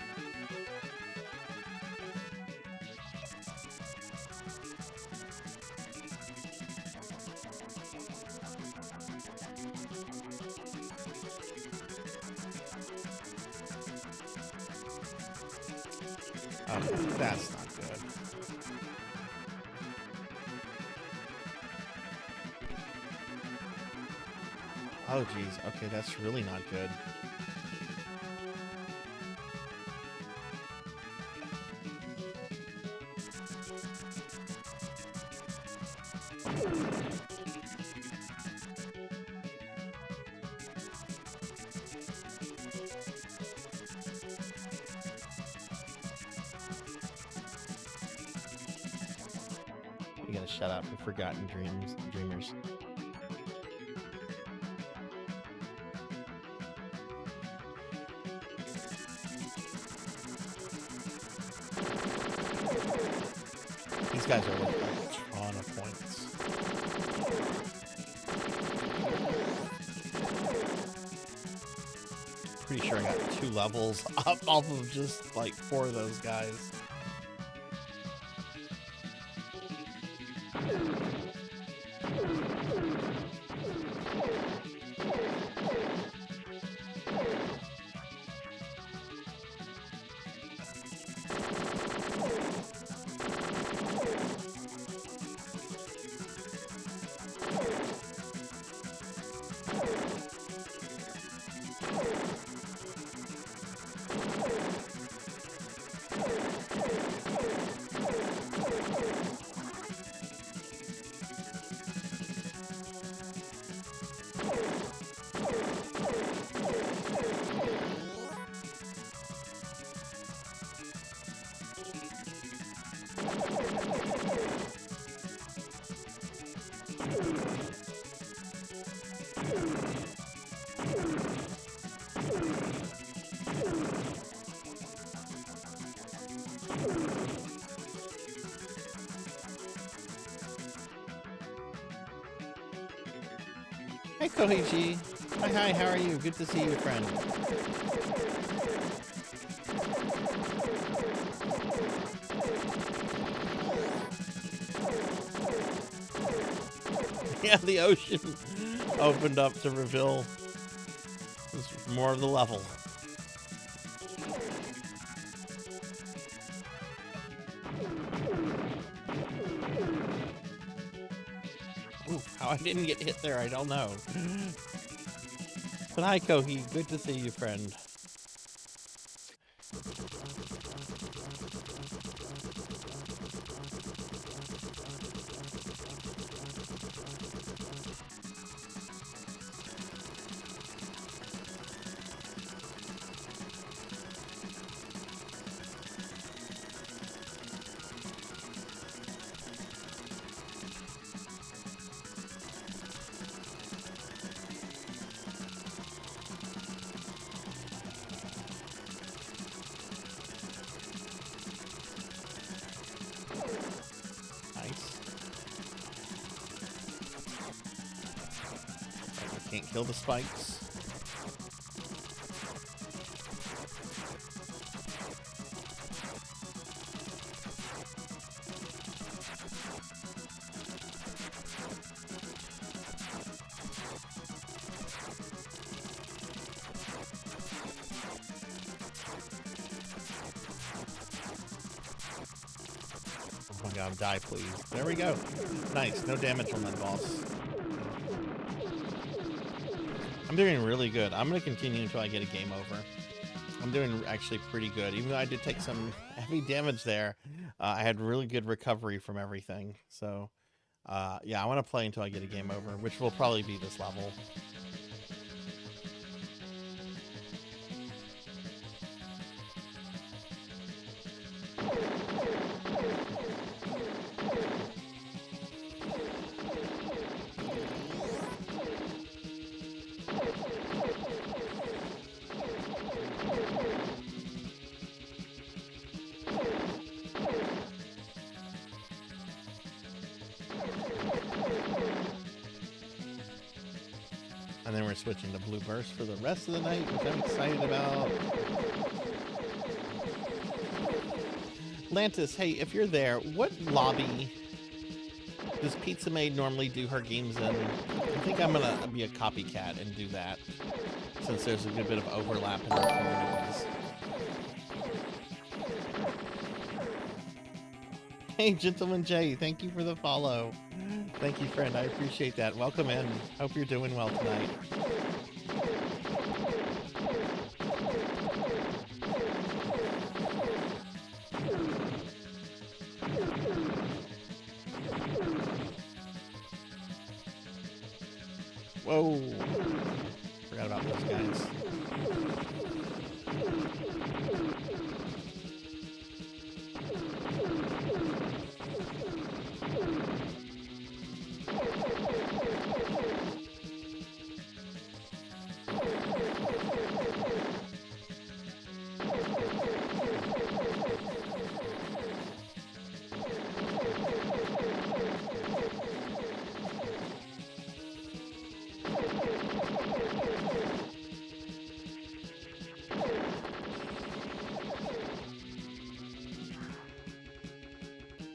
C: Oh, that's not good. Oh geez, okay, that's really not good. You gotta shut up for Forgotten Dreamers. These guys are worth a ton of points. Pretty sure I got 2 levels up off of just like 4 of those guys. Hey Koichi. Hi, how are you? Good to see you, friend. Yeah, the ocean opened up to reveal more of the level. Ooh, how I didn't get hit there, I don't know. But hi, Kohi. Good to see you, friend. can't kill the spikes. Oh my god, die please. There we go. Nice, no damage on that boss. I'm doing really good. I'm going to continue until I get a game over. I'm doing actually pretty good. Even though I did take some heavy damage there, I had really good recovery from everything. So, yeah, I want to play until I get a game over, which will probably be this level. And then we're switching to Blue Burst for the rest of the night, which I'm excited about. Lantis, hey, if you're there, what lobby does Pizza Maid normally do her games in? I think I'm going to be a copycat and do that, since there's a good bit of overlap in our communities. Hey, Gentleman Jay, thank you for the follow. Thank you, friend. I appreciate that. Welcome in. Hope you're doing well tonight. Whoa. Forgot about those guys.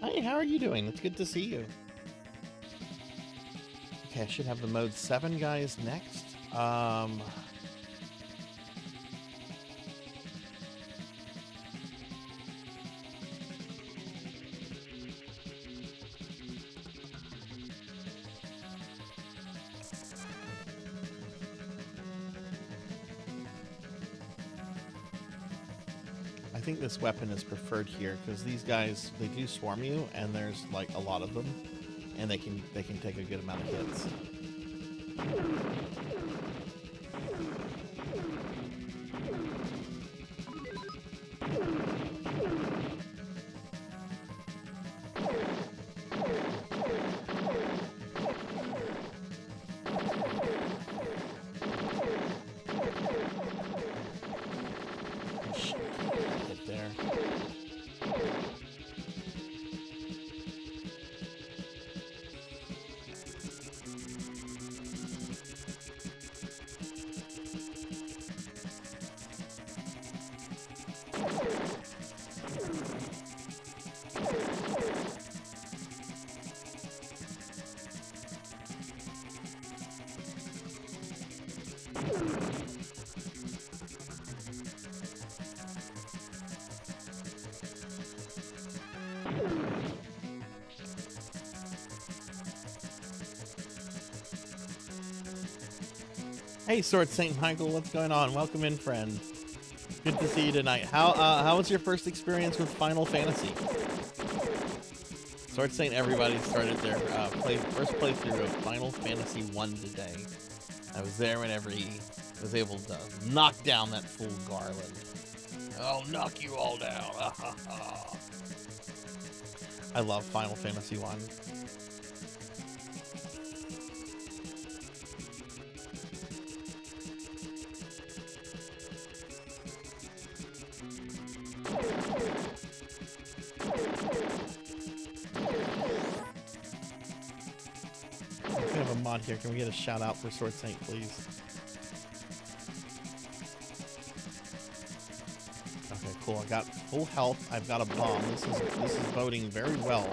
C: Hey, how are you doing? It's good to see you. Okay, I should have the mode 7 guys next. I think this weapon is preferred here because these guys, they do swarm you, and there's like a lot of them, and they can take a good amount of hits. Hey, Sword St. Michael, what's going on? Welcome in, friend. Good to see you tonight. How was your first experience with Final Fantasy? Sword Saint, everybody started their first playthrough of Final Fantasy 1 today. I was there whenever he was able to knock down that fool Garland. I'll knock you all down. I love Final Fantasy 1. mod here. Can we get a shout out for Sword Saint, please? Okay, cool. I got full health. I've got a bomb. This is boding very well.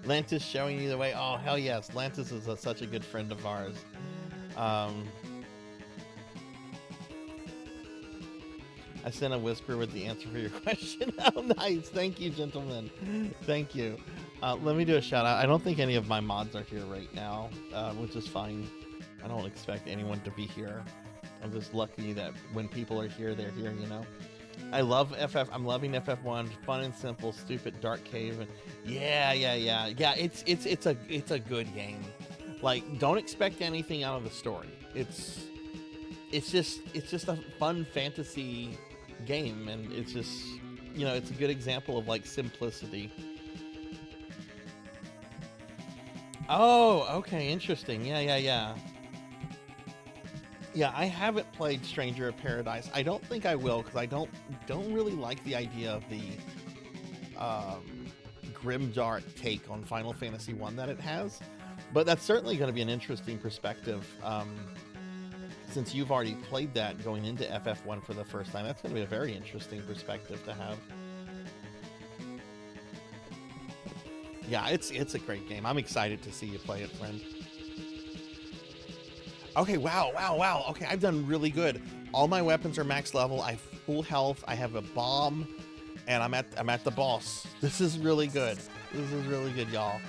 C: Lantis showing you the way. Oh, hell yes. Lantis is such a good friend of ours. I sent a whisper with the answer for your question. Oh, nice. Thank you, gentlemen. Thank you. Let me do a shout out. I don't think any of my mods are here right now, which is fine. I don't expect anyone to be here. I'm just lucky that when people are here, they're here, you know? I love FF. I'm loving FF1. Fun and simple, stupid, dark cave. And yeah. It's a good game. Like, don't expect anything out of the story. It's just a fun fantasy game, and it's just, you know, it's a good example of like simplicity. Oh, okay, interesting. Yeah, I haven't played Stranger of Paradise. I don't think I will, because I don't really like the idea of the grimdark take on Final Fantasy 1 that it has, but that's certainly going to be an interesting perspective. Since you've already played that going into FF1 for the first time, that's going to be a very interesting perspective to have. Yeah, it's a great game. I'm excited to see you play it, friend. Okay, wow. Okay, I've done really good. All my weapons are max level. I have full health. I have a bomb, and I'm at the boss. This is really good. This is really good, y'all.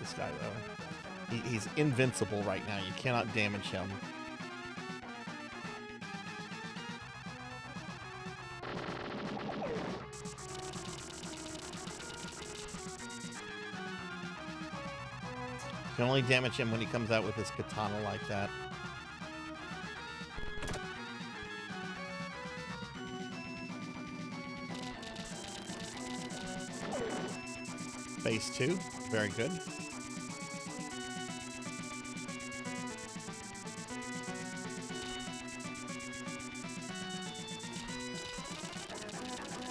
C: This guy though, he's invincible right now. You cannot damage him. You can only damage him when he comes out with his katana like that. Phase 2, very good.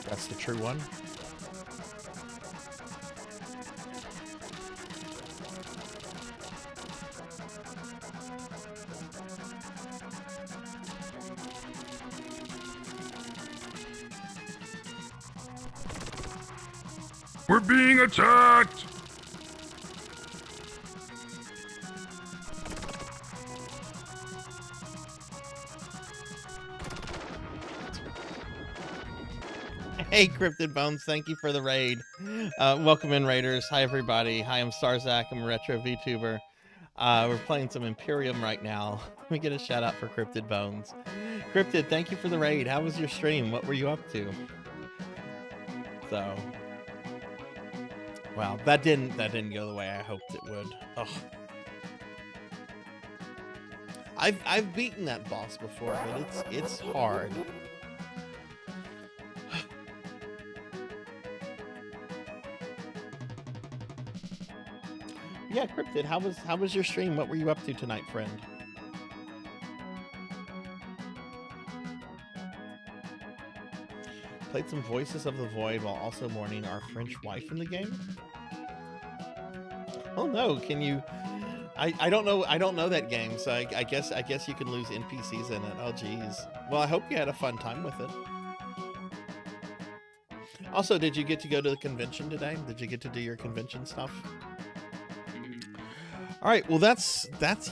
C: That's the true one.
E: We're being attacked!
C: Hey, Cryptid Bones, thank you for the raid. Welcome in, Raiders. Hi, everybody. Hi, I'm Sarzac. I'm a retro VTuber. We're playing some Imperium right now. Let me get a shout out for Cryptid Bones. Cryptid, thank you for the raid. How was your stream? What were you up to? So, wow, that didn't go the way I hoped it would. Ugh. I've beaten that boss before, but it's hard. Yeah, Cryptid, how was your stream? What were you up to tonight, friend? Played some Voices of the Void while also mourning our French wife in the game. Oh no, can you? I don't know that game, so I guess you can lose NPCs in it. Oh geez. Well, I hope you had a fun time with it. Also, did you get to go to the convention today? Did you get to do your convention stuff? All right, well that's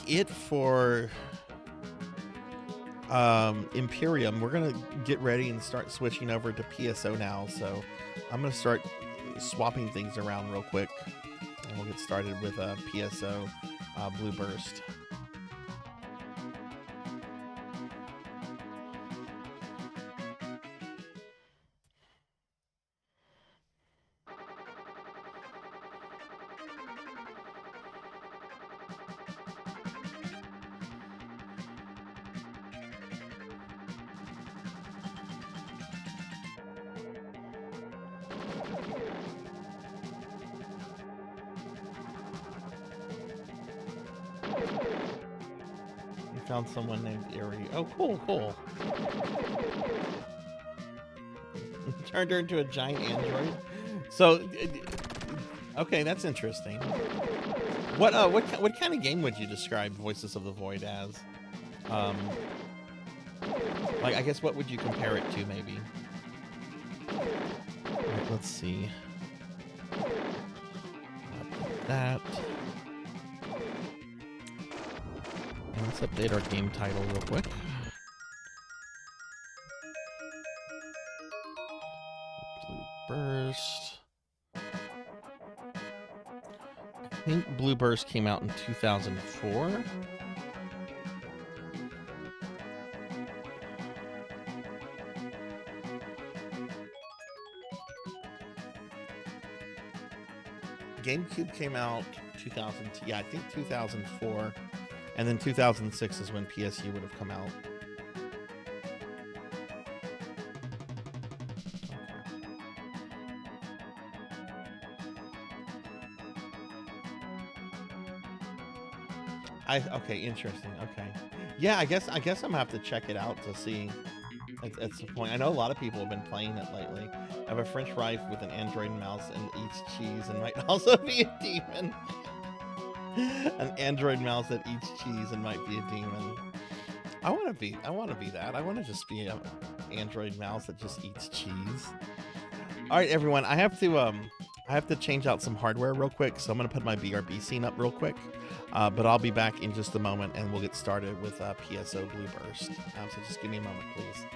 C: it for Imperium. We're gonna get ready and start switching over to PSO now, so I'm gonna start swapping things around real quick, and we'll get started with PSO Blue Burst. Found someone named Erie. Oh, cool, cool. Turned her into a giant android. So, okay, that's interesting. What kind of game would you describe Voices of the Void as? Like, I guess what would you compare it to, maybe? Alright, let's see. That. And let's update our game title real quick. Blue Burst. I think Blue Burst came out in 2004. GameCube came out 2000. Yeah, I think 2004, and then 2006 is when PSU would have come out. Okay, interesting. Okay, yeah, I guess I'm gonna have to check it out to see. It's the point. I know a lot of people have been playing it lately. I have a French fry with an Android mouse and eats cheese and might also be a demon. An Android mouse that eats cheese and might be a demon. I want to be that. I want to just be an Android mouse that just eats cheese. All right, everyone. I have to change out some hardware real quick, so I'm gonna put my BRB scene up real quick. But I'll be back in just a moment, and we'll get started with PSO Blue Burst. So just give me a moment, please.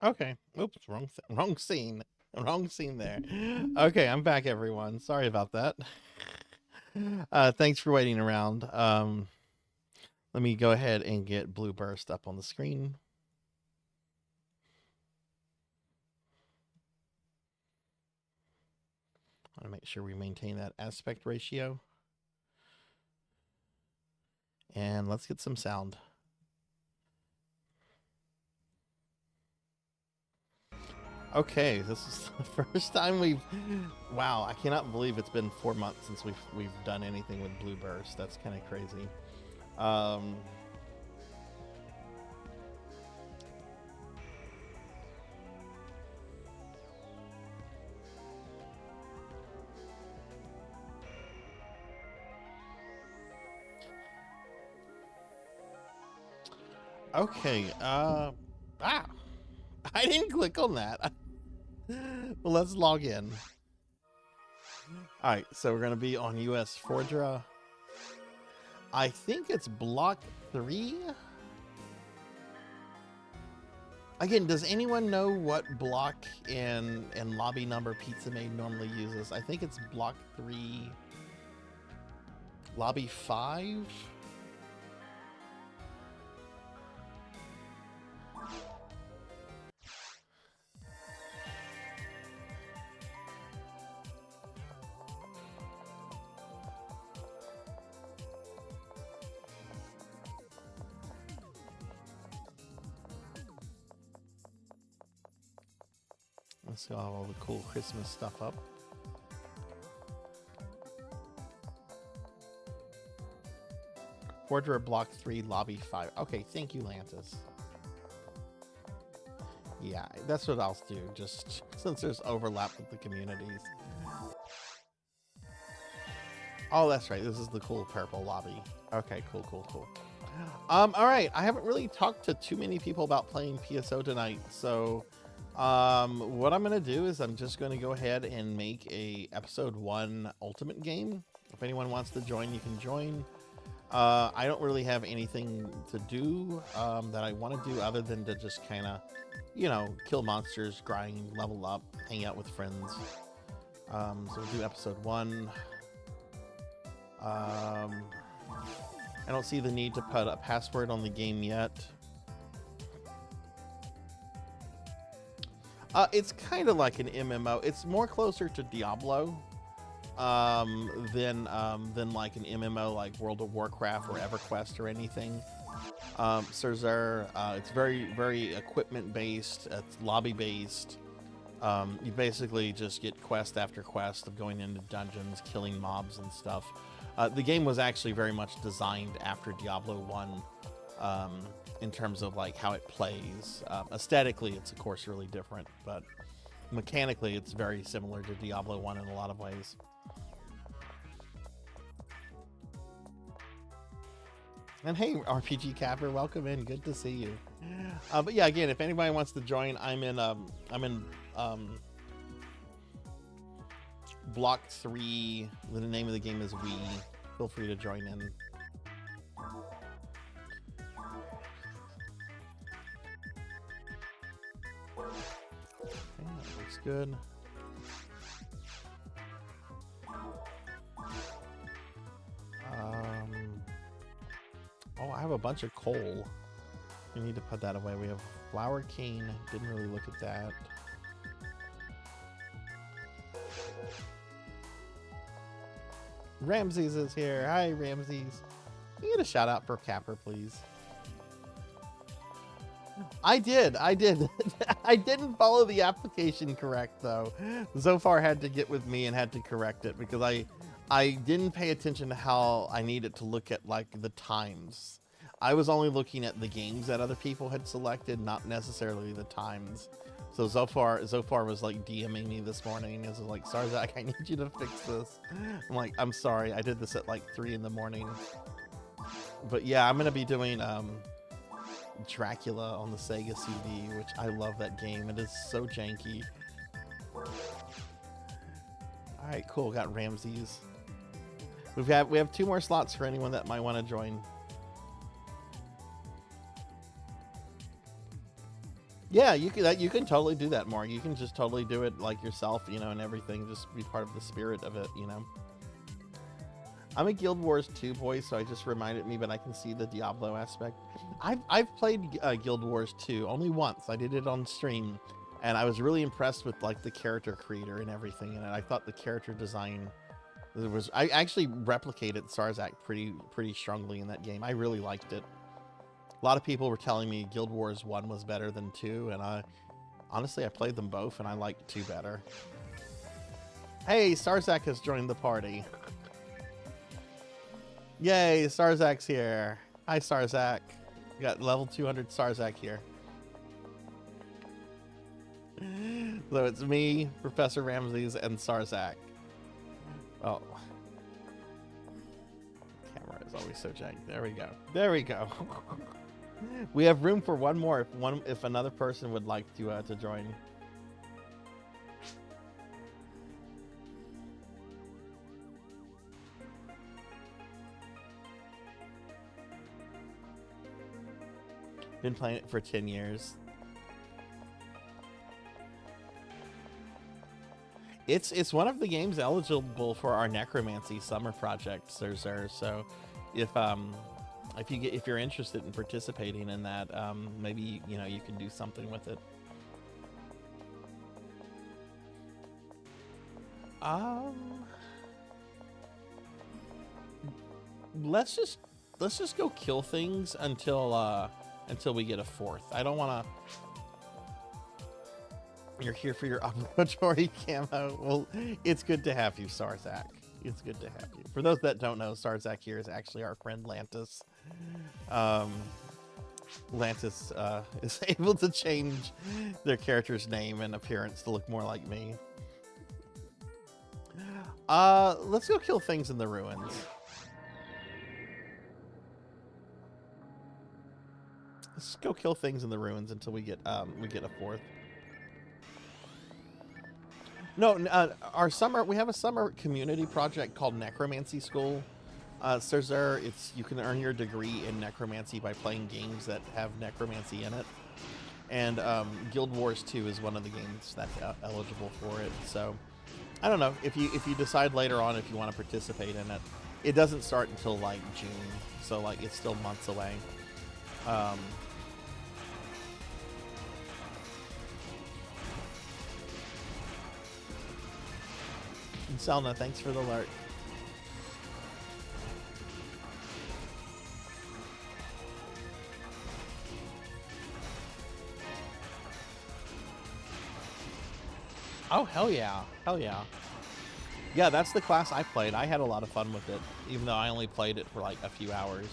C: Okay. Oops, wrong scene. Wrong scene there. Okay, I'm back, everyone. Sorry about that. Thanks for waiting around. Let me go ahead and get Blue Burst up on the screen. I want to make sure we maintain that aspect ratio. And let's get some sound. Okay, this is the first time wow, I cannot believe it's been 4 months since we've done anything with Blue Burst. That's kind of crazy. Okay, I didn't click on that. Well, let's log in. Alright, so we're going to be on US Fordra. I think it's block 3. Again, does anyone know what block in lobby number Pizza Made normally uses? I think it's block 3, lobby 5. Let's see all the cool Christmas stuff up. Order block 3, lobby 5. Okay, thank you, Lantis. Yeah, that's what I'll do, just since there's overlap with the communities. Oh, that's right. This is the cool purple lobby. Okay, cool, cool, cool. All right. I haven't really talked to too many people about playing PSO tonight, so what I'm gonna do is I'm just gonna go ahead and make a episode 1 ultimate game. If anyone wants to join, you can join. I don't really have anything to do that I want to do other than to just kind of, you know, kill monsters, grind, level up, hang out with friends. So we'll do episode 1. I don't see the need to put a password on the game yet. It's kind of like an MMO. It's more closer to Diablo than like an MMO like World of Warcraft or EverQuest or anything. Sarzac, it's very equipment based. It's lobby based. You basically just get quest after quest of going into dungeons, killing mobs and stuff. The game was actually very much designed after Diablo 1 in terms of like how it plays. Aesthetically, it's of course really different, but mechanically, it's very similar to Diablo 1 in a lot of ways. And hey, RPG Capper, welcome in. Good to see you. But yeah, again, if anybody wants to join, I'm in block 3. The name of the game is We. Feel free to join in. Okay, that looks good. Oh, I have a bunch of coal. We need to put that away. We have flower cane. Didn't really look at that. Ramses is here. Hi, Ramses. Can you get a shout out for Capper, please? I did. I didn't follow the application correct, though. Zofar had to get with me and had to correct it because I didn't pay attention to how I needed to look at like the times. I was only looking at the games that other people had selected, not necessarily the times. So Zofar was like DMing me this morning. He was like, Sarzac, I need you to fix this. I'm like, I'm sorry, I did this at like 3 in the morning. But yeah, I'm gonna be doing Dracula on the Sega CD, which I love that game. It is so janky. All right, cool. Got Ramses. We have 2 more slots for anyone that might want to join. Yeah, you can totally do that, Mark. You can just totally do it like yourself, you know, and everything. Just be part of the spirit of it, you know. I'm a Guild Wars 2 boy, so it just reminded me, but I can see the Diablo aspect. I've played Guild Wars 2 only once. I did it on stream, and I was really impressed with like the character creator and everything. And I thought the character design I actually replicated Sarzac pretty strongly in that game. I really liked it. A lot of people were telling me Guild Wars 1 was better than 2, and honestly I played them both and I liked 2 better. Hey, Sarzac has joined the party. Yay, Sarzac's here. Hi, Sarzac. We got level 200 Sarzac here. So it's me, Professor Ramses, and Sarzac. Oh. Camera is always so jank. There we go. There we go. We have room for one more if another person would like to join. Been playing it for 10 years. It's one of the games eligible for our Necromancy summer project, Sarzac. So if you're interested in participating in that, maybe you know you can do something with it. Let's just go kill things until we get a 4th. I don't want You're here for your obligatory camo. Well, it's good to have you, Sarzac. It's good to have you. For those that don't know, Sarzac here is actually our friend Lantis. Lantis is able to change their character's name and appearance to look more like me. Let's go kill things in the ruins. Let's go kill things in the ruins until we get a fourth. No, we have a summer community project called Necromancy School. Sarzac, you can earn your degree in necromancy by playing games that have necromancy in it. And Guild Wars 2 is one of the games that's eligible for it. So I don't know if you decide later on if you want to participate in it. It doesn't start until like June, so like it's still months away. And Selna, thanks for the alert. Oh, hell yeah. Hell yeah. Yeah, that's the class I played. I had a lot of fun with it, even though I only played it for like a few hours.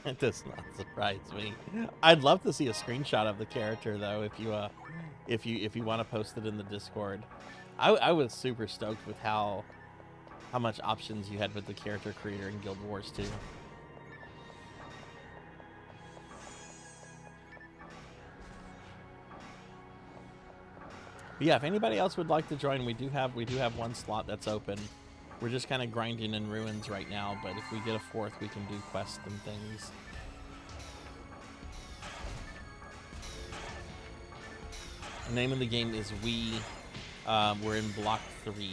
C: It does not surprise me. I'd love to see a screenshot of the character though, if you want to post it in the Discord. I was super stoked with how much options you had with the character creator in Guild Wars 2. But yeah, if anybody else would like to join, we do have one slot that's open. We're just kind of grinding in ruins right now, but if we get a fourth, we can do quests and things. The name of the game is we're in block 3.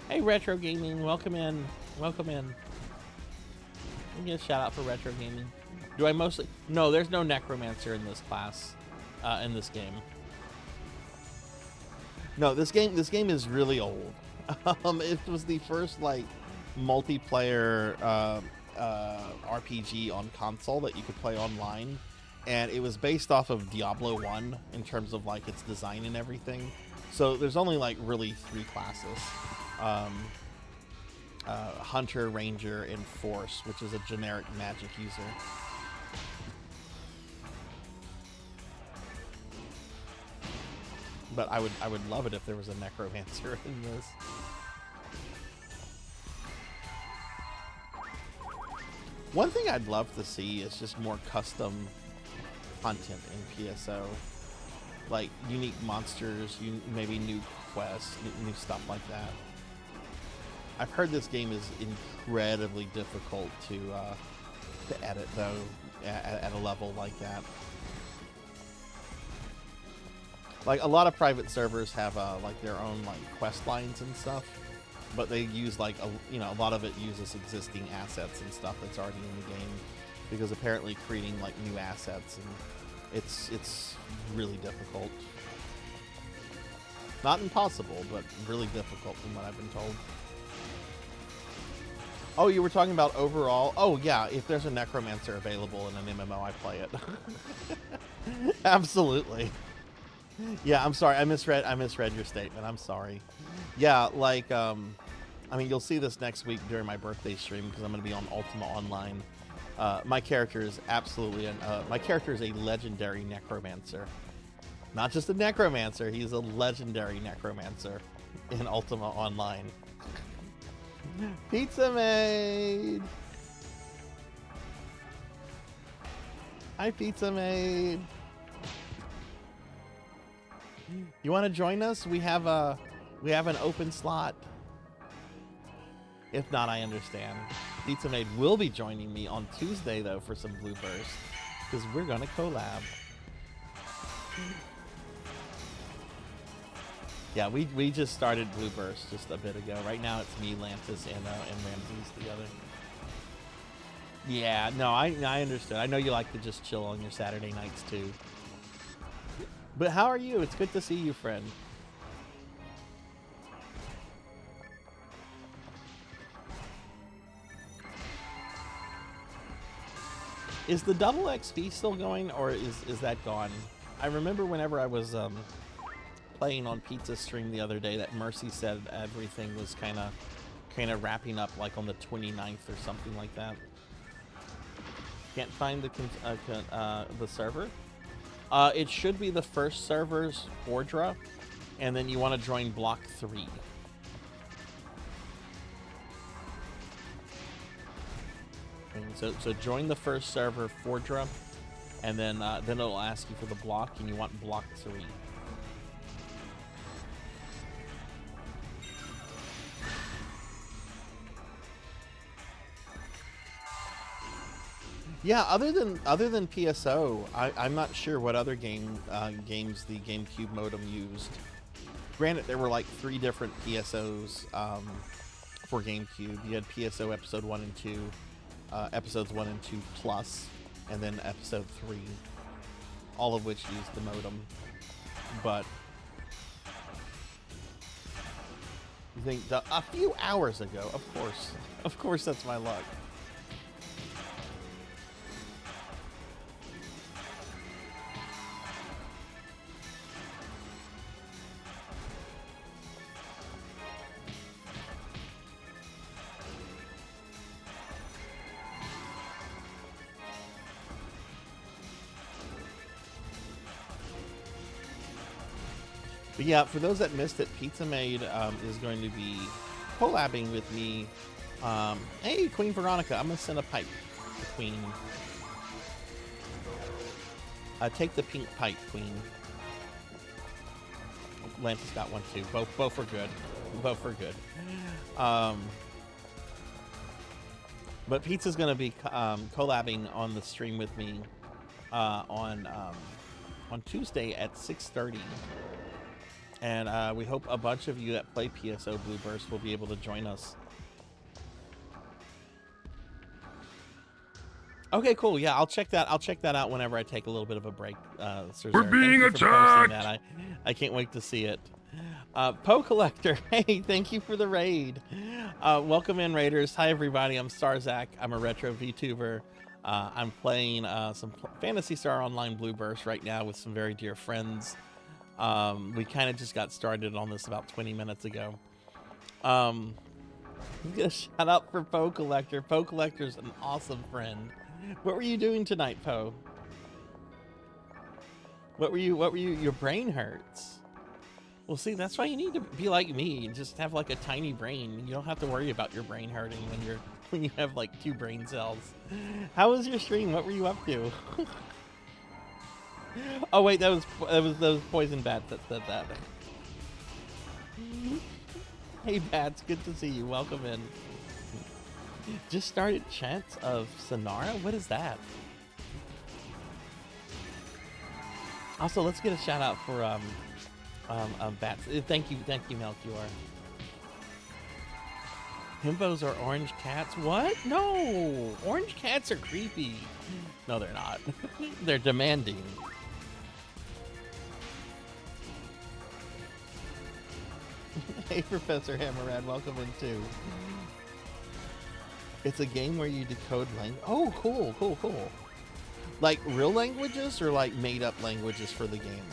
C: Hey, Retro Gaming, welcome in. Welcome in. Let me get a shout out for Retro Gaming. Do I mostly... No, there's no Necromancer in this class, in this game. No, this game is really old. It was the first, like, multiplayer RPG on console that you could play online. And it was based off of Diablo 1 in terms of, like, its design and everything. So there's only, like, really 3 classes. Hunter, Ranger, and Force, which is a generic magic user. But I would love it if there was a Necromancer in this. One thing I'd love to see is just more custom content in PSO. Like unique monsters, maybe new quests, new stuff like that. I've heard this game is incredibly difficult to edit, though, at a level like that. Like a lot of private servers have like their own like quest lines and stuff, but they use like a lot of it uses existing assets and stuff that's already in the game, because apparently creating like new assets and it's really difficult. Not impossible, but really difficult from what I've been told. Oh, you were talking about overall? Oh, yeah, if there's a Necromancer available in an MMO, I play it. Absolutely. Yeah, I'm sorry. I misread your statement. I'm sorry. Yeah, like, I mean, you'll see this next week during my birthday stream because I'm going to be on Ultima Online. My character is absolutely my character is a legendary Necromancer. Not just a Necromancer, he's a legendary Necromancer in Ultima Online. Pizza Maid. Hi, Pizza Maid. You want to join us? We have an open slot. If not, I understand. Pizza Maid will be joining me on Tuesday though for some Blue Burst because we're gonna collab. Yeah, we just started Blue Burst just a bit ago. Right now it's me, Lantis, and Ramses together. Yeah, no, I understood. I know you like to just chill on your Saturday nights too. But how are you? It's good to see you, friend. Is the double XP still going, or is that gone? I remember whenever I was playing on Pizza Stream the other day that Mercy said everything was kind of wrapping up like on the 29th or something like that. Can't find the server. It should be the first server's Fordra, and then you want to join block 3. So join the first server Fordra, and then it'll ask you for the block, and you want block 3. Yeah, other than PSO, I'm not sure what other games the GameCube modem used. Granted, there were like 3 different PSOs for GameCube. You had PSO episode 1 and 2, episodes 1 and 2 plus, and then episode 3, all of which used the modem. But you think a few hours ago, of course, that's my luck. But yeah, for those that missed it, Pizza Maid is going to be collabing with me. Hey, Queen Veronica, I'm going to send a pipe to Queen. Take the pink pipe, Queen. Lantis got one too. Both are good. Both are good. But Pizza's going to be collabing on the stream with me on Tuesday at 6:30. And we hope a bunch of you that play PSO Blue Burst will be able to join us. Okay, cool. Yeah, I'll check that out whenever I take a little bit of a break.
E: We're being attacked!
C: I can't wait to see it. Poe Collector, hey, thank you for the raid. Welcome in, Raiders. Hi, everybody. I'm Sarzac. I'm a retro VTuber. I'm playing some Phantasy Star Online Blue Burst right now with some very dear friends. We kind of just got started on this about 20 minutes ago. I'm gonna shout out for Poe Collector. Poe Collector's an awesome friend. What were you doing tonight, Poe? What were you? Your brain hurts. Well, see, that's why you need to be like me and just have like a tiny brain. You don't have to worry about your brain hurting when you have like 2 brain cells. How was your stream? What were you up to? Oh wait, that was Poison Bats that said that. Hey Bats, good to see you. Welcome in. Just started Chants of Sonara? What is that? Also, let's get a shout out for Bats. Thank you, Melchior. Himbos are orange cats? What? No! Orange cats are creepy. No, they're not. They're demanding. Hey, Professor Hammerad, welcome in too. It's a game where you decode language. Oh, cool. Like real languages or like made up languages for the game?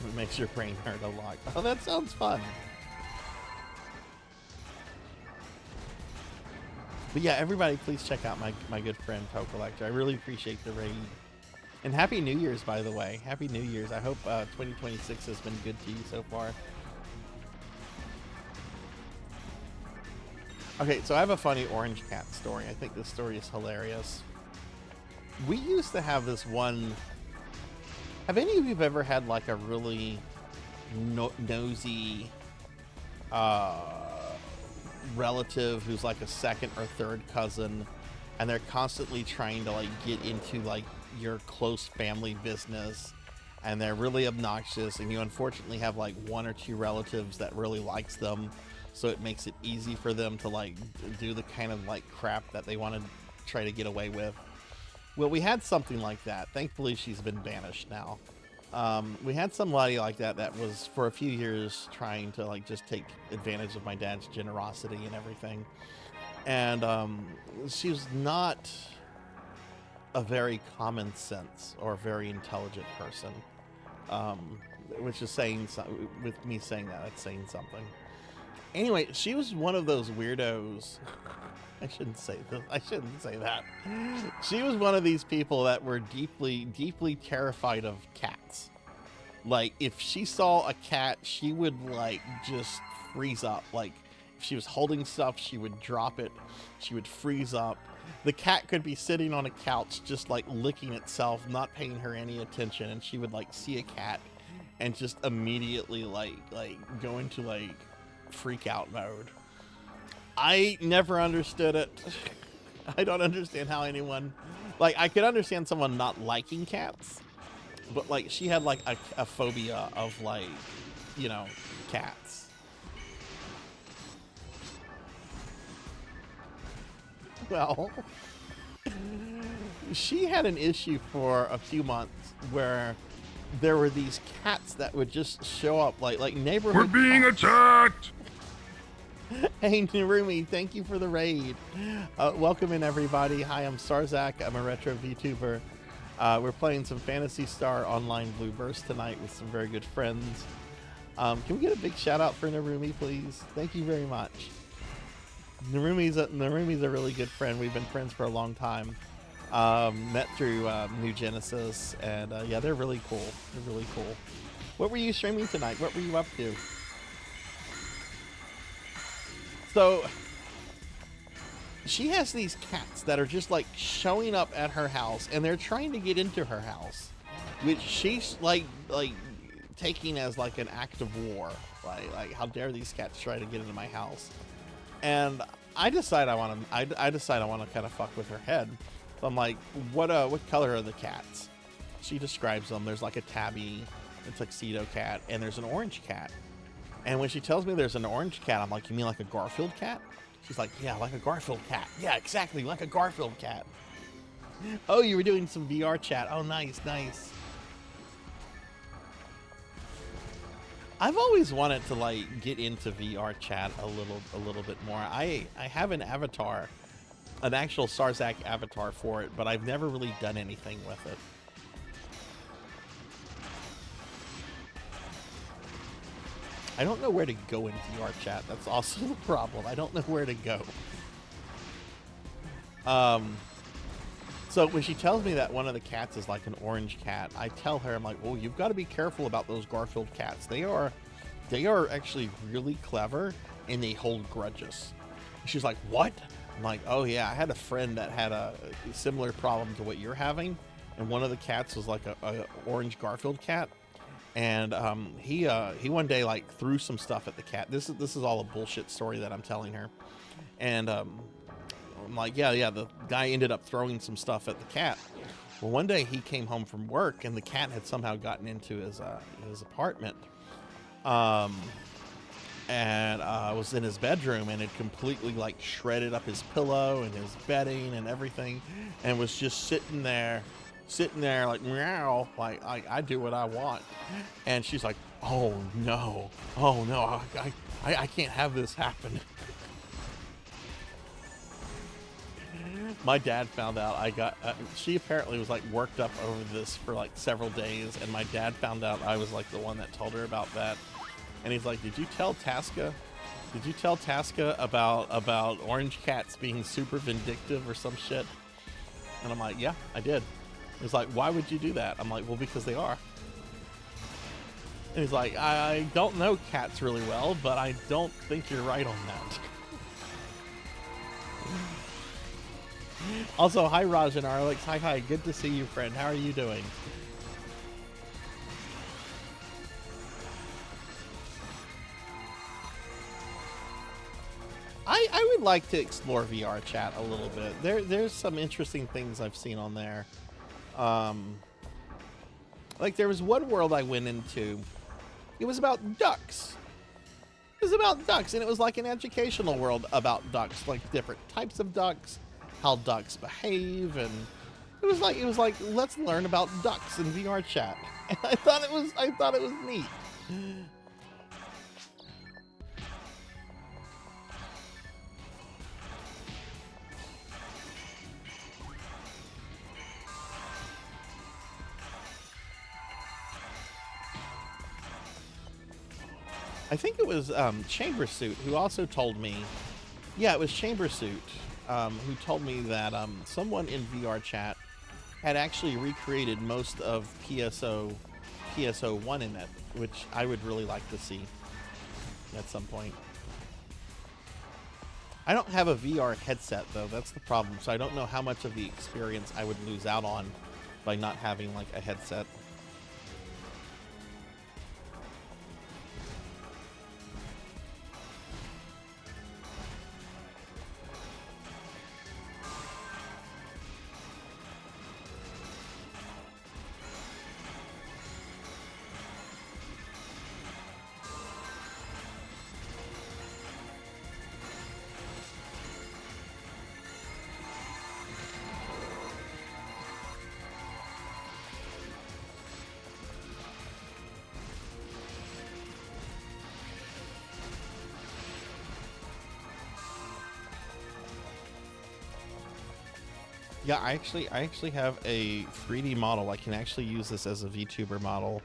C: It makes your brain hurt a lot. Oh, that sounds fun. But yeah, everybody please check out my good friend Poe Collector. I really appreciate the raid. And Happy New Year's, by the way. Happy New Year's. I hope 2026 has been good to you so far. Okay, so I have a funny orange cat story. I think this story is hilarious. We used to have this one... Have any of you ever had like a really nosy relative who's like a second or third cousin, and they're constantly trying to like get into like your close family business, and they're really obnoxious, and you unfortunately have like one or two relatives that really likes them, so it makes it easy for them to like do the kind of like crap that they want to try to get away with? Well, we had something like that. Thankfully, she's been banished now. We had somebody like that that was for a few years trying to like just take advantage of my dad's generosity and everything. And she was not a very common sense or very intelligent person, which is saying with me saying that, it's saying something. Anyway, she was one of those weirdos. I shouldn't say this. I shouldn't say that. She was one of these people that were deeply, deeply terrified of cats. Like, if she saw a cat, she would, like, just freeze up. Like, if she was holding stuff, she would drop it. She would freeze up. The cat could be sitting on a couch, just, like, licking itself, not paying her any attention, and she would, like, see a cat and just immediately, like go into, like, freak out mode. I never understood it. I don't understand how anyone... Like, I could understand someone not liking cats, but, like, she had, like, a phobia of, like, you know, cats. Well, she had an issue for a few months where there were these cats that would just show up, like neighborhood
E: We're being
C: cats.
E: attacked!
C: Hey, Narumi, thank you for the raid. Welcome in, everybody. Hi, I'm Sarzac. I'm a retro VTuber. We're playing some Phantasy Star Online Blue Burst tonight with some very good friends. Can we get a big shout out for Narumi, please? Thank you very much. Narumi's a really good friend. We've been friends for a long time. Met through New Genesis, and yeah, they're really cool. They're really cool. What were you streaming tonight? What were you up to? So, she has these cats that are just like showing up at her house, and they're trying to get into her house, which she's like taking as like an act of war. Like how dare these cats try to get into my house? And I decide I want to kind of fuck with her head. So I'm like, what color are the cats? She describes them. There's like a tabby, a tuxedo cat, and there's an orange cat. And when she tells me there's an orange cat, I'm like, you mean like a Garfield cat? She's like, yeah, like a Garfield cat. Yeah, exactly, like a Garfield cat. Oh, you were doing some VR chat. Oh, nice, nice. I've always wanted to like get into VR chat a little bit more. I have an avatar, an actual Sarzac avatar for it, but I've never really done anything with it. I don't know where to go in VR chat. That's also the problem. I don't know where to go. So when she tells me that one of the cats is like an orange cat, I tell her, I'm like, well, you've got to be careful about those Garfield cats. They are actually really clever, and they hold grudges. She's like, what? I'm like, oh yeah, I had a friend that had a similar problem to what you're having, and one of the cats was like a orange Garfield cat. And he one day like threw some stuff at the cat. This is all a bullshit story that I'm telling her. And I'm like, yeah, the guy ended up throwing some stuff at the cat. Well, one day he came home from work, and the cat had somehow gotten into his apartment. And was in his bedroom, and had completely like shredded up his pillow and his bedding and everything, and was just sitting there like, meow, like I do what I want. And she's like, oh no, I can't have this happen. My dad found out. She apparently was like worked up over this for like several days, and my dad found out I was like the one that told her about that. And he's like, did you tell Tasca about orange cats being super vindictive or some shit? And I'm like, yeah, I did. He's like, why would you do that? I'm like, well, because they are. And he's like, I don't know cats really well, but I don't think you're right on that. Also, hi Raj and Alex. Hi, good to see you, friend. How are you doing? I would like to explore VR chat a little bit. There's some interesting things I've seen on there. Like there was one world I went into. It was about ducks. It was about ducks, and it was like an educational world about ducks, like different types of ducks, how ducks behave, and it was like let's learn about ducks in VR chat. And I thought it was neat. I think it was Chambersuit who also told me, yeah, it was Chambersuit who told me that someone in VR chat had actually recreated most of PSO1 in it, which I would really like to see at some point. I don't have a VR headset though, that's the problem, so I don't know how much of the experience I would lose out on by not having like a headset. Yeah, I actually have a 3D model. I can actually use this as a VTuber model,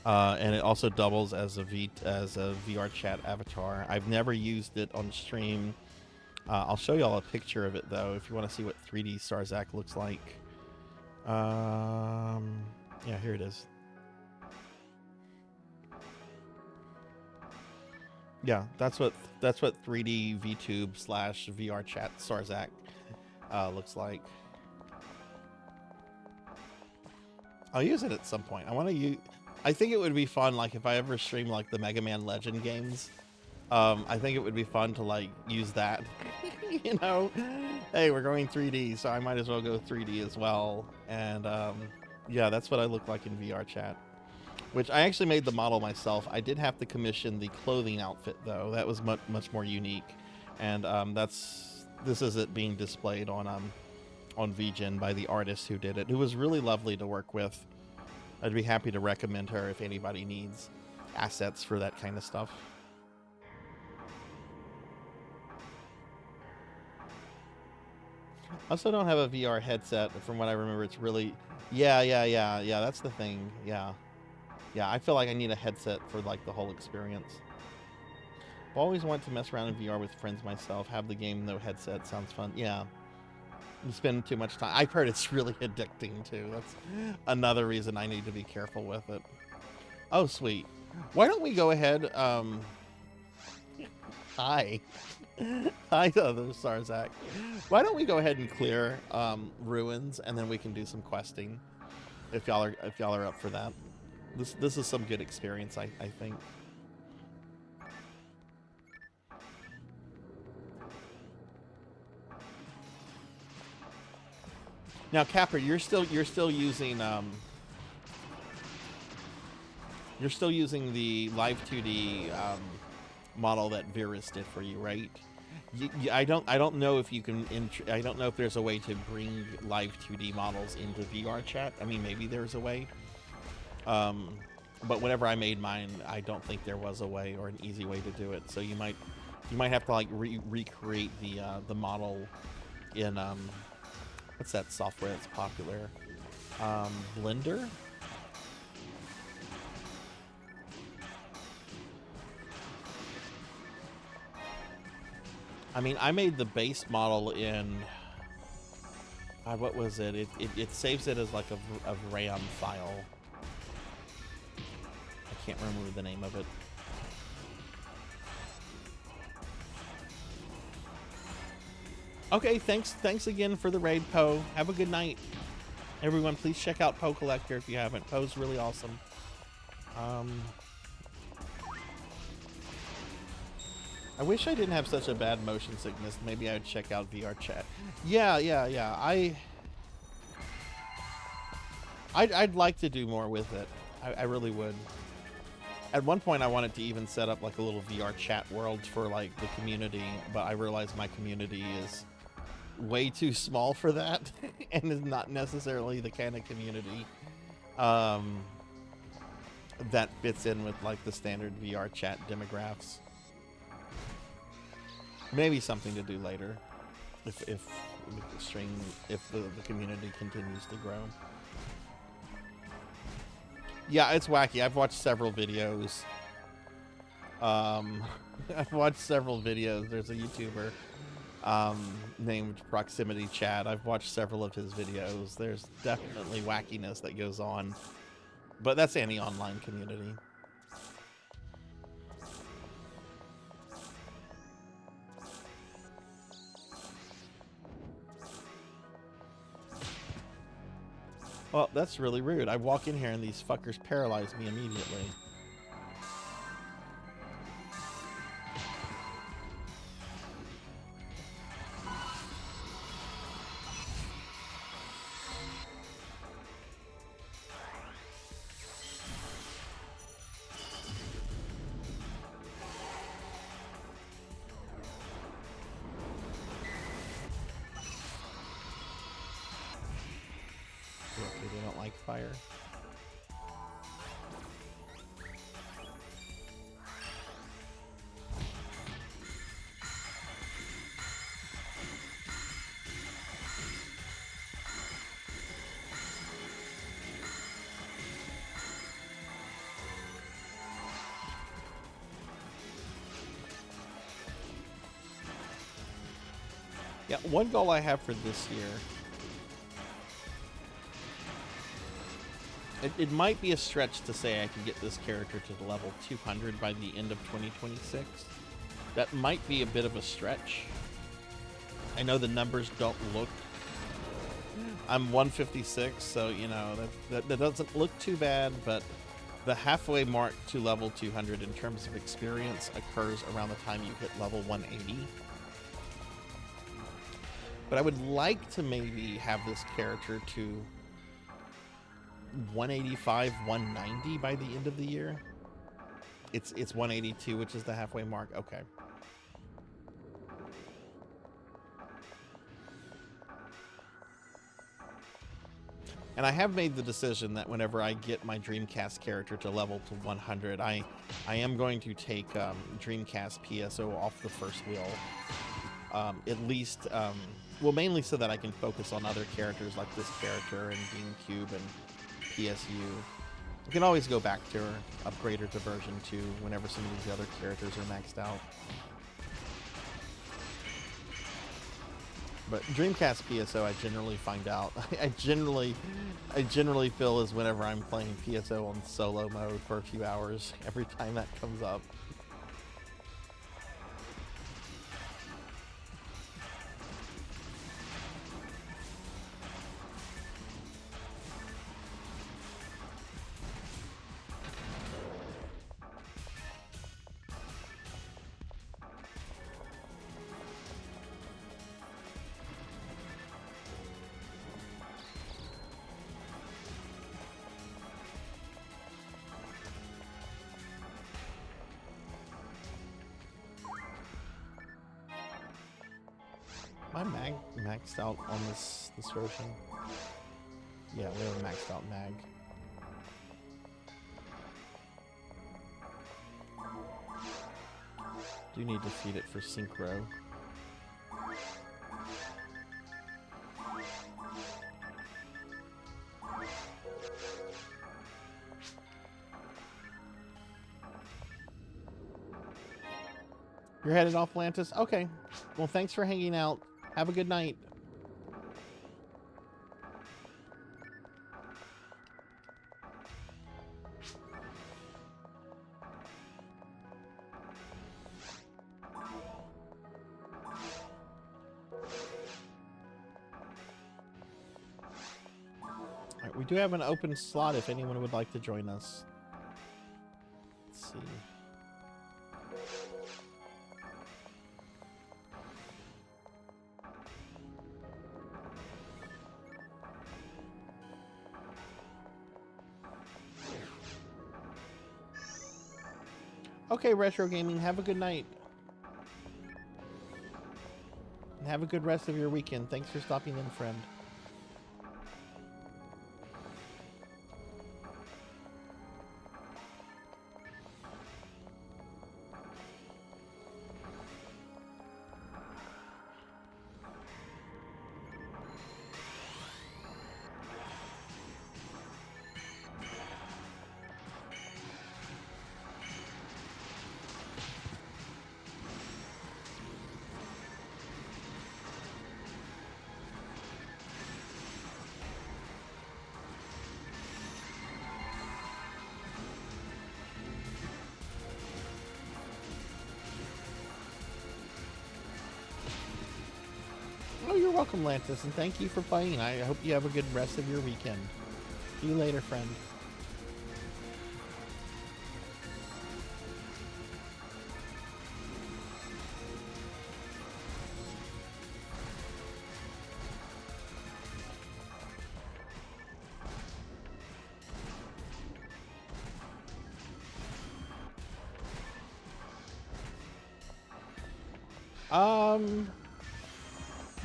C: and it also doubles as a VR chat avatar. I've never used it on stream. I'll show y'all a picture of it though, if you want to see what 3D Sarzac looks like. Yeah, here it is. Yeah, that's what 3D VTube / VR chat Sarzac looks like. I'll use it at some point. I think it would be fun, like if I ever stream like the Mega Man Legend games. I think it would be fun to like use that. You know, hey, we're going 3D, so I might as well go 3D as well. And yeah, that's what I look like in VR chat. Which I actually made the model myself. I did have to commission the clothing outfit though. That was much more unique. And this is it being displayed on VGen by the artist who did it, who was really lovely to work with. I'd be happy to recommend her if anybody needs assets for that kind of stuff. I also don't have a VR headset. From what I remember, it's really... Yeah, that's the thing. Yeah, I feel like I need a headset for like the whole experience. I've always wanted to mess around in VR with friends myself. Have the game, no headset. Sounds fun. Yeah. You spend too much time. I've heard it's really addicting too. That's another reason I need to be careful with it. Oh, sweet. Why don't we go ahead? Hi. Hi, other Sarzac. Why don't we go ahead and clear ruins, and then we can do some questing. If y'all are up for that. This is some good experience, I think. Now, Capper, you're still using the Live 2D model that Virus did for you, right? I don't know if you can. I don't know if there's a way to bring Live 2D models into VR chat. I mean, maybe there's a way. But whenever I made mine, I don't think there was a way or an easy way to do it. So you might have to like recreate the model in what's that software that's popular? Blender? I mean, I made the base model in What was it? It saves it as like a RAM file. I can't remember the name of it. Okay, thanks again for the raid, Poe. Have a good night. Everyone, please check out Poe Collector if you haven't. Poe's really awesome. I wish I didn't have such a bad motion sickness. Maybe I would check out VR chat. Yeah. I'd like to do more with it. I really would. At one point, I wanted to even set up like a little VR chat world for like the community, but I realized my community is way too small for that and is not necessarily the kind of community that fits in with like the standard VR chat demographics. Maybe something to do later if the community continues to grow. Yeah, it's wacky. I've watched several videos. I've watched several videos. There's a YouTuber named Proximity Chad. I've watched several of his videos. There's definitely wackiness that goes on, but that's any online community. Well, that's really rude. I walk in here and these fuckers paralyze me immediately. They don't like fire. Yeah, one goal I have for this year. It might be a stretch to say I can get this character to the level 200 by the end of 2026. That might be a bit of a stretch. I know the numbers don't look... I'm 156, so, you know, that doesn't look too bad, but the halfway mark to level 200 in terms of experience occurs around the time you hit level 180. But I would like to maybe have this character to 185, 190 by the end of the year. It's 182, which is the halfway mark. Okay. And I have made the decision that whenever I get my Dreamcast character to level to 100, I am going to take Dreamcast PSO off the first wheel. At least, well, mainly so that I can focus on other characters like this character and GameCube and PSU. You can always go back to her, upgrade her to version 2 whenever some of these other characters are maxed out. But Dreamcast PSO, I generally find out. I generally feel is whenever I'm playing PSO on solo mode for a few hours, every time that comes up. Am I maxed out on this version? Yeah, we have a maxed out mag. Do need to feed it for synchro. You're headed off, Lantis? Okay. Well, thanks for hanging out. Have a good night. Alright, we do have an open slot if anyone would like to join us. Let's see. Okay, Retro Gaming, have a good night. And have a good rest of your weekend. Thanks for stopping in, friend. Oh, you're welcome, Lantis, and thank you for playing. I hope you have a good rest of your weekend. See you later, friend.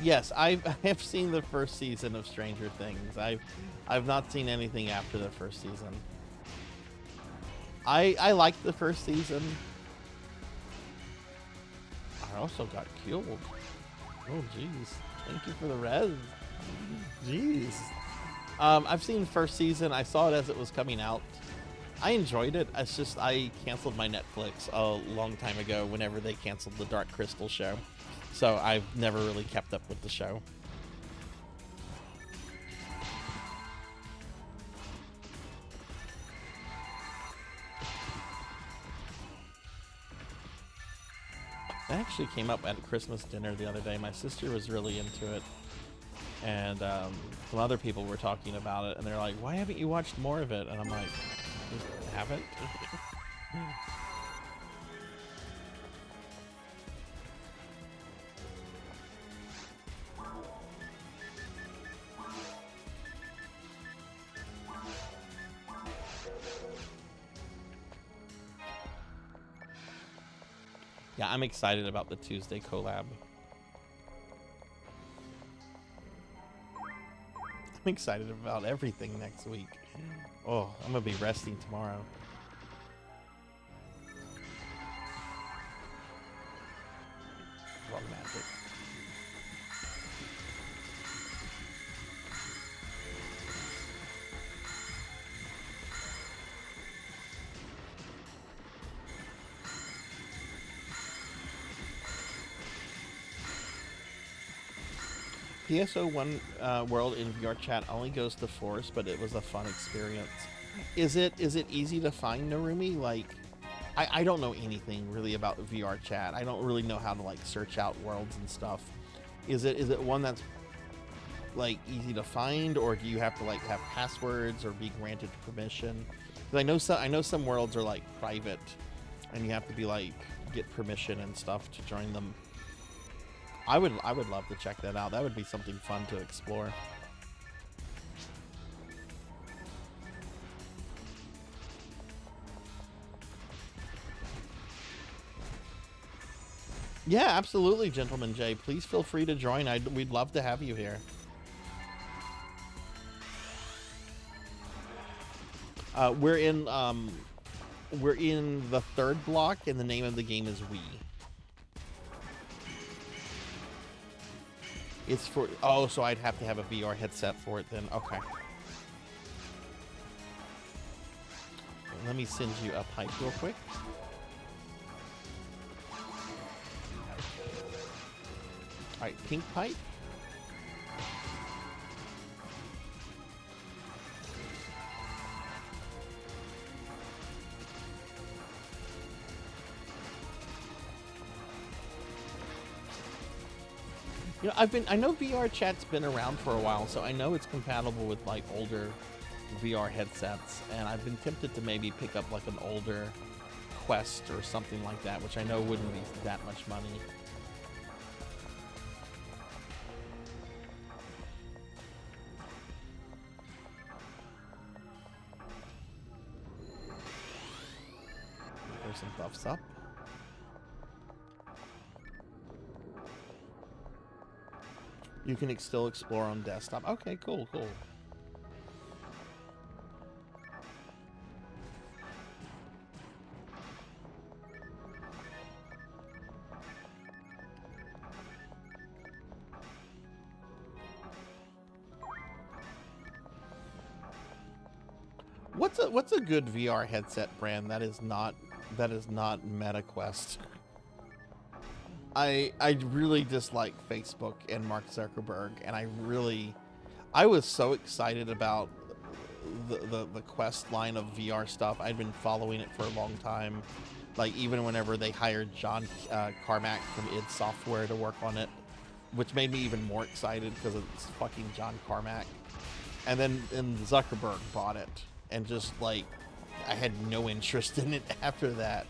C: Yes, I have seen the first season of Stranger Things. I've not seen anything after the first season. I liked the first season. I also got killed. Oh jeez. Thank you for the res. Jeez. I've seen the first season. I saw it as it was coming out. I enjoyed it. It's just I canceled my Netflix a long time ago whenever they canceled the Dark Crystal show. So I've never really kept up with the show. That actually came up at Christmas dinner the other day. My sister was really into it. And some other people were talking about it. And they're like, why haven't you watched more of it? And I'm like, I haven't. Yeah, I'm excited about the Tuesday collab. I'm excited about everything next week. Oh, I'm gonna be resting tomorrow. Wrong magic. PSO1 World in VR chat only goes to Force, but it was a fun experience. Is it easy to find, Narumi? Like, I don't know anything really about VR chat. I don't really know how to like search out worlds and stuff. Is it one that's like easy to find, or do you have to like have passwords or be granted permission? Because I know some worlds are like private, and you have to be like get permission and stuff to join them. I would love to check that out. That would be something fun to explore. Yeah, absolutely, Gentleman Jay. Please feel free to join. We'd love to have you here. We're in the third block, and the name of the game is Wii. It's for, oh, so I'd have to have a VR headset for it then. Okay. Let me send you a pipe real quick. All right, pink pipe. You know, I know VR chat's been around for a while, so I know it's compatible with like older VR headsets, and I've been tempted to maybe pick up like an older Quest or something like that, which I know wouldn't be that much money. There's some buffs up. You can still explore on desktop. Okay, cool, cool. What's a good VR headset brand that is not MetaQuest? I really dislike Facebook and Mark Zuckerberg, and I was so excited about the Quest line of VR stuff. I'd been following it for a long time, like even whenever they hired John Carmack from id Software to work on it, which made me even more excited because it's fucking John Carmack. And then Zuckerberg bought it, and just like I had no interest in it after that.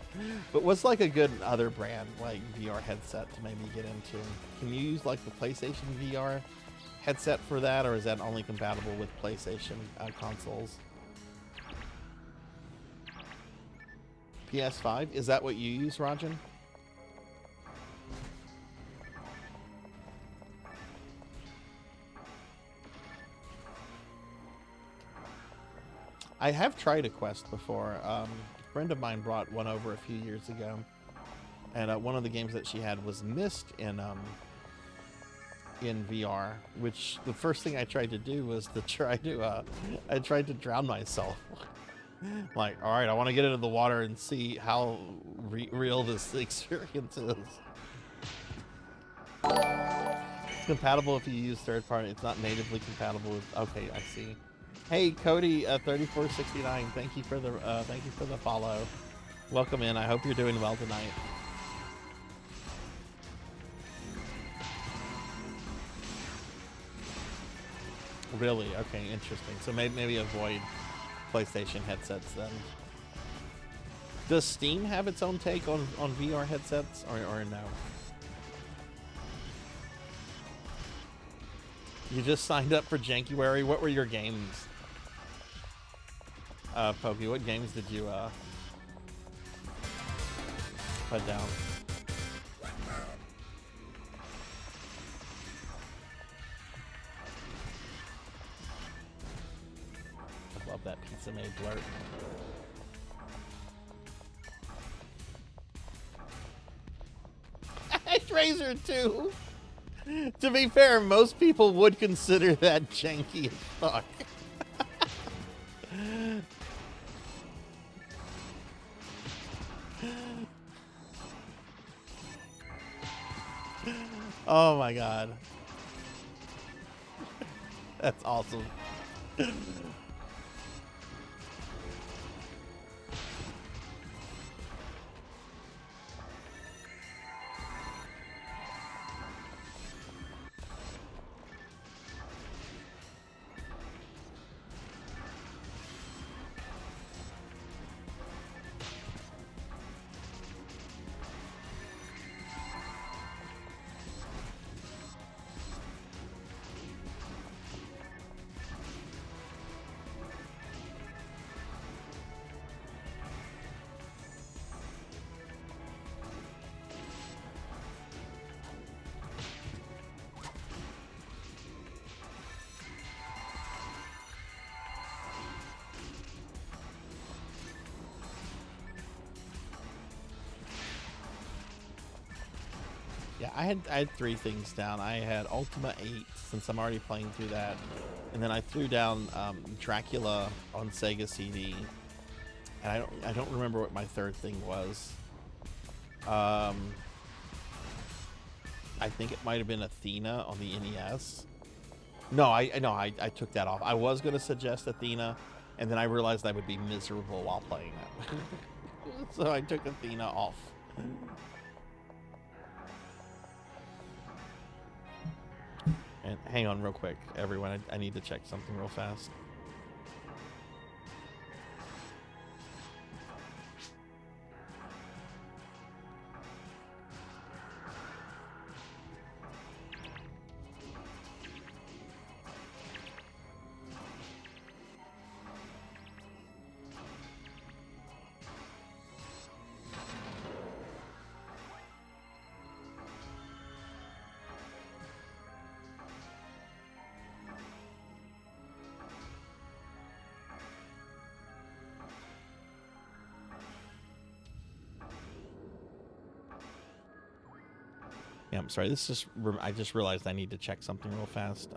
C: But what's like a good other brand like VR headset to maybe get into? Can you use like the PlayStation VR headset for that, or is that only compatible with PlayStation consoles? PS5? Is that what you use, Rajan? I have tried a Quest before. A friend of mine brought one over a few years ago, and one of the games that she had was Myst in VR. Which the first thing I tried to do was to I tried to drown myself. Like, all right, I want to get into the water and see how real this experience is. It's compatible if you use third party. It's not natively compatible with. Okay, I see. Hey Cody, 3469. Thank you for the follow. Welcome in. I hope you're doing well tonight. Really? Okay, interesting. So maybe avoid PlayStation headsets then. Does Steam have its own take on VR headsets, or no? You just signed up for Jankuary. What were your games? Pokey, what games did you put down? I love that pizza made blurt. Razor 2! To be fair, most people would consider that janky as fuck. Oh my god. That's awesome. Yeah, I had three things down. I had Ultima 8, since I'm already playing through that. And then I threw down Dracula on Sega CD. And I don't remember what my third thing was. I think it might have been Athena on the NES. No, I took that off. I was going to suggest Athena, and then I realized I would be miserable while playing that. So I took Athena off. And hang on real quick, everyone. I need to check something real fast. Yeah, I'm sorry. This is I just realized I need to check something real fast.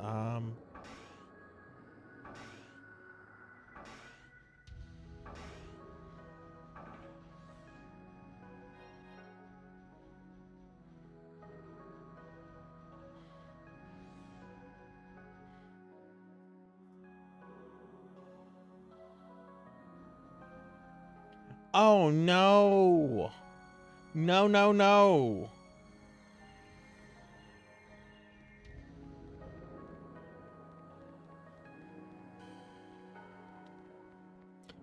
C: Oh no. No, no, no.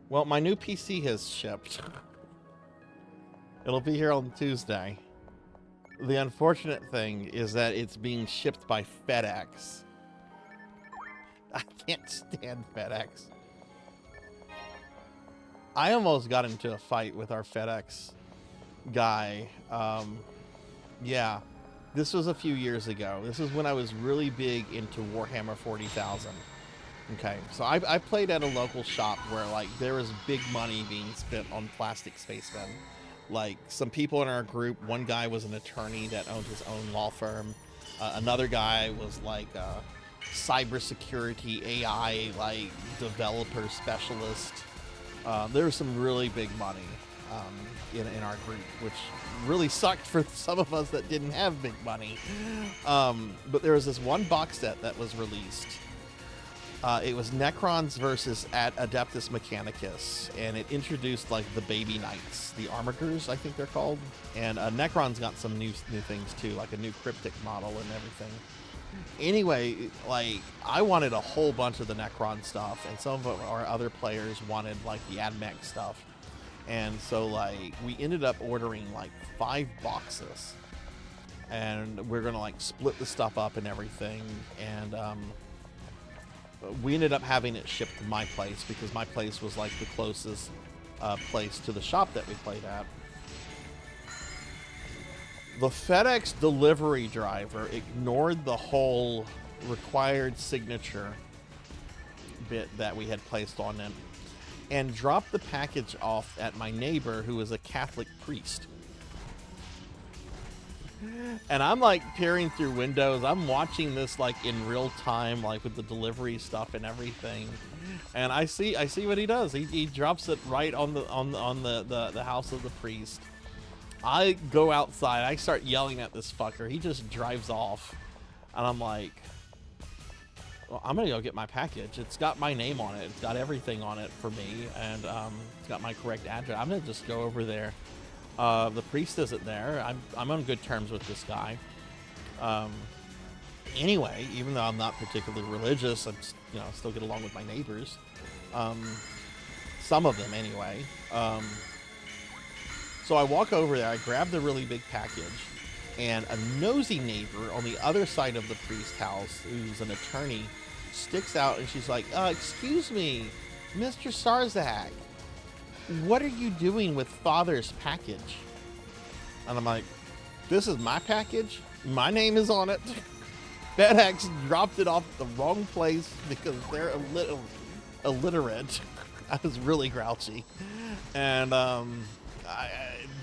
C: Well, my new PC has shipped. It'll be here on Tuesday. The unfortunate thing is that it's being shipped by FedEx. I can't stand FedEx. I almost got into a fight with our FedEx guy. Yeah, this was a few years ago. This is when I was really big into Warhammer 40,000. Okay, so I played at a local shop where, like, there was big money being spent on plastic spacemen. Like, some people in our group, one guy was an attorney that owned his own law firm. Another guy was, like, a cybersecurity AI, like, developer specialist. There was some really big money in our group, which really sucked for some of us that didn't have big money. But there was this one box set that was released. It was Necrons versus Adeptus Mechanicus, and it introduced, like, the baby knights, the Armigers, I think they're called. And Necron's got some new things too, like a new cryptic model and everything. Anyway, like, I wanted a whole bunch of the Necron stuff, and some of our other players wanted, like, the AdMech stuff. And so, like, we ended up ordering, like, 5 boxes. And we're gonna, like, split the stuff up and everything. And, we ended up having it shipped to my place because my place was, like, the closest place to the shop that we played at. The FedEx delivery driver ignored the whole required signature bit that we had placed on them and dropped the package off at my neighbor, who is a Catholic priest. And I'm, like, peering through windows. I'm watching this, like, in real time, like, with the delivery stuff and everything. And I see what he does. He drops it right on the house of the priest. I go outside. I start yelling at this fucker. He just drives off. And I'm like, well, I'm gonna go get my package. It's got my name on it. It's got everything on it for me, and it's got my correct address. I'm gonna just go over there. The priest isn't there. I'm on good terms with this guy. Anyway, even though I'm not particularly religious, I'm still get along with my neighbors. Some of them anyway. So I walk over there. I grab the really big package, and a nosy neighbor on the other side of the priest's house, who's an attorney, sticks out, and she's like, "Excuse me, Mr. Sarzac. What are you doing with Father's package?" And I'm like, "This is my package. My name is on it." FedEx dropped it off at the wrong place because they're illiterate. I was really grouchy, and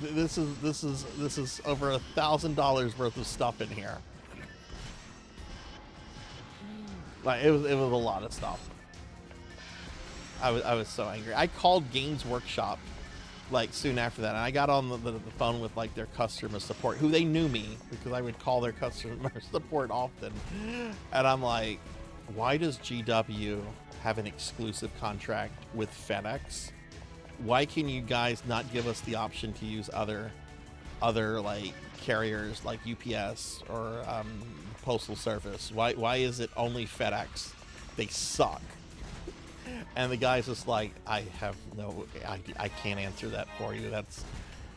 C: this is over $1,000 worth of stuff in here. Like, it was a lot of stuff. I was so angry. I called Games Workshop, like, soon after that, and I got on the phone with, like, their customer support, who they knew me because I would call their customer support often. And I'm like, why does GW have an exclusive contract with FedEx? Why can you guys not give us the option to use other other like carriers like UPS or Postal Service? Why is it only FedEx? They suck. And the guy's just like, I can't answer that for you.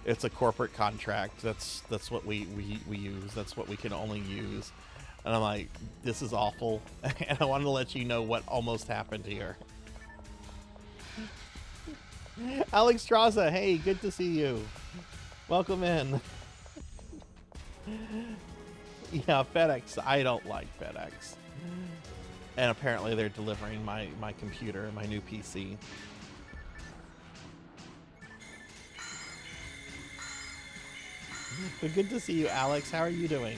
C: It's a corporate contract. That's what we use. That's what we can only use. And I'm like, this is awful. And I wanted to let you know what almost happened here. Alex Straza, hey, good to see you. Welcome in. Yeah, FedEx. I don't like FedEx. And apparently they're delivering my computer, my new PC. But good to see you, Alex. How are you doing?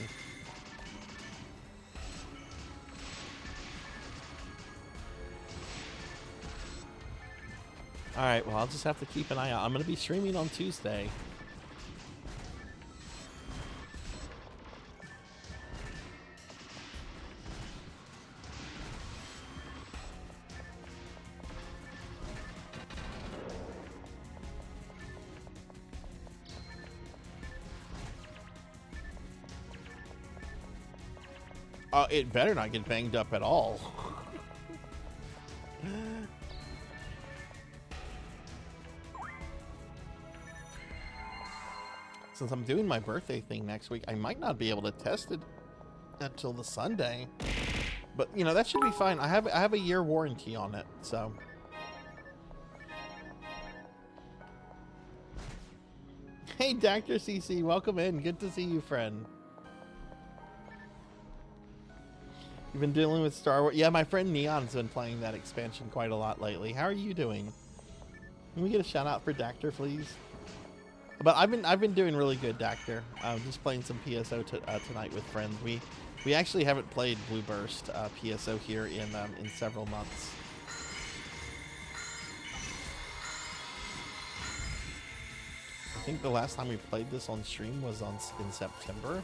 C: Alright, well, I'll just have to keep an eye out. I'm going to be streaming on Tuesday. It better not get banged up at all. Since I'm doing my birthday thing next week, I might not be able to test it until the Sunday. But, you know, that should be fine. I have a year warranty on it, so. Hey, Dr. CC, welcome in. Good to see you, friend. You've been dealing with Star Wars. Yeah, my friend Neon's been playing that expansion quite a lot lately. How are you doing? Can we get a shout out for Dactor, please? But I've been doing really good, Dactor. Just playing some PSO tonight with friends. We actually haven't played Blue Burst PSO here in several months. I think the last time we played this on stream was in September.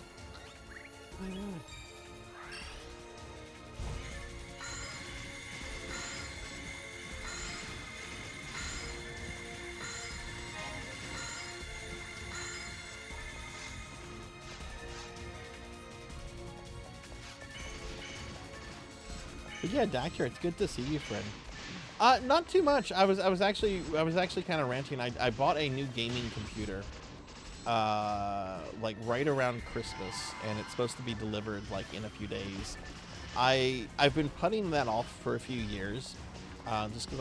C: But yeah, Dactor, it's good to see you, friend. Not too much. I was actually kind of ranting. I bought a new gaming computer, like right around Christmas, and it's supposed to be delivered like in a few days. I've been putting that off for a few years, just because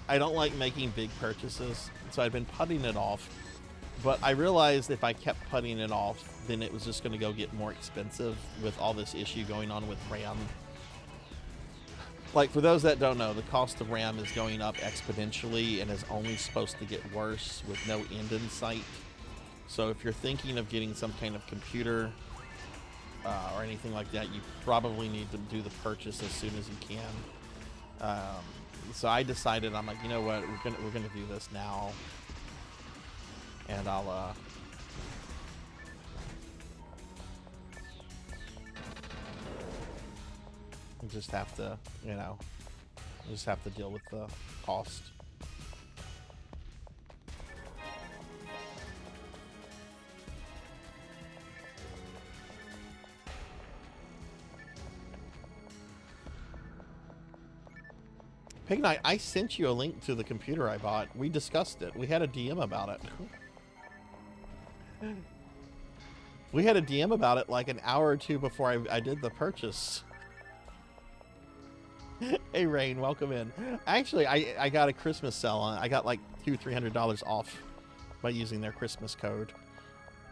C: I don't like making big purchases, so I've been putting it off. But I realized if I kept putting it off, then it was just going to go get more expensive with all this issue going on with RAM. Like, for those that don't know, the cost of RAM is going up exponentially and is only supposed to get worse with no end in sight. So if you're thinking of getting some kind of computer or anything like that, you probably need to do the purchase as soon as you can. So I decided, I'm like, you know what, we're gonna do this now. And I'll just have to, you know, just have to deal with the cost. Pig Knight, I sent you a link to the computer I bought. We discussed it. We had a DM about it. We had a DM about it like an hour or two before I did the purchase. Hey Rain, welcome in. Actually, I got a Christmas sale on it. I got like $200-300 off by using their Christmas code.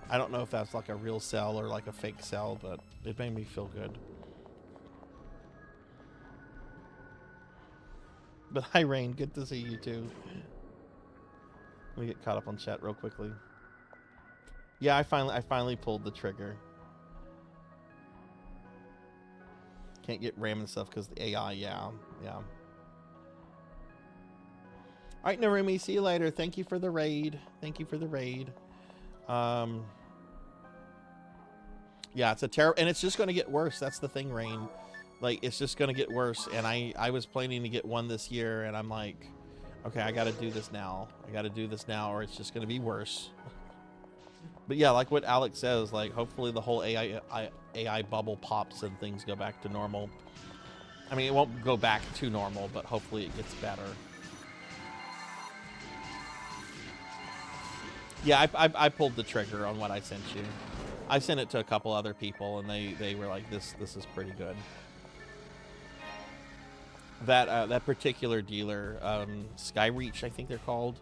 C: I don't know if that's like a real sale or like a fake sale, but it made me feel good. But hi Rain, good to see you too. Let me get caught up on chat real quickly. Yeah, I finally pulled the trigger. Can't get RAM and stuff because the AI, yeah. All right, Narumi, see you later. Thank you for the raid. Yeah, it's a terrible, and it's just going to get worse. That's the thing, Rain. Like, it's just going to get worse. And I was planning to get one this year, and I'm like, okay, I got to do this now. Or it's just going to be worse. But yeah, like what Alex says, like hopefully the whole AI bubble pops and things go back to normal. I mean, it won't go back to normal, but hopefully it gets better. Yeah, I pulled the trigger on what I sent you. I sent it to a couple other people, and they were like, "This is pretty good." That particular dealer, Skyreach, I think they're called,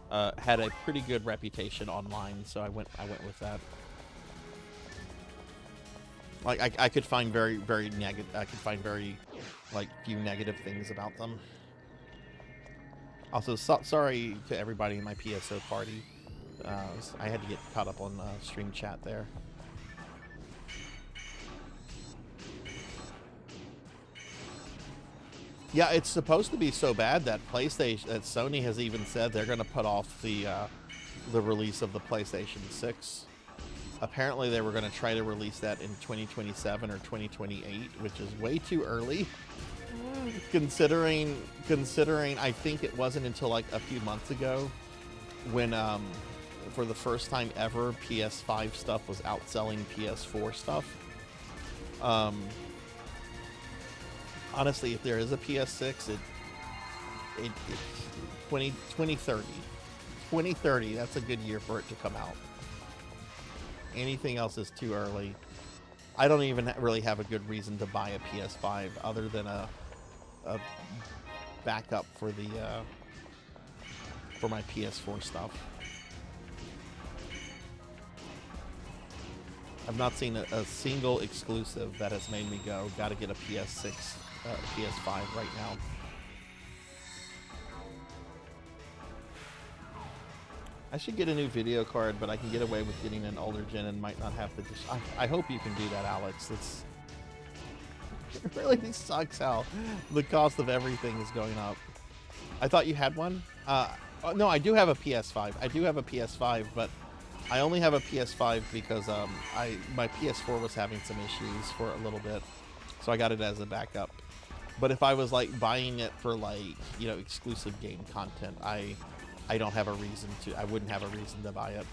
C: had a pretty good reputation online, so I went with that. Like I could find very negative. I could find very like few negative things about them. Also, sorry to everybody in my PSO party. I had to get caught up on stream chat there. Yeah, it's supposed to be so bad that Sony has even said they're going to put off the release of the PlayStation 6. Apparently, they were going to try to release that in 2027 or 2028, which is way too early. Considering I think it wasn't until like a few months ago when for the first time ever PS5 stuff was outselling PS4 stuff. Honestly, if there is a PS6, it 2030, that's a good year for it to come out. Anything else is too early. I don't even really have a good reason to buy a PS5 other than a backup for the for my PS4 stuff. I've not seen a single exclusive that has made me go, gotta get a PS6, PS5 right now. I should get a new video card, but I can get away with getting an older gen and might not have to just... I hope you can do that, Alex. It really sucks how the cost of everything is going up. I thought you had one? No, I do have a PS5. I do have a PS5, but I only have a PS5 because my PS4 was having some issues for a little bit, so I got it as a backup. But if I was like buying it for like, you know, exclusive game content, I don't have a reason to. I wouldn't have a reason to buy it.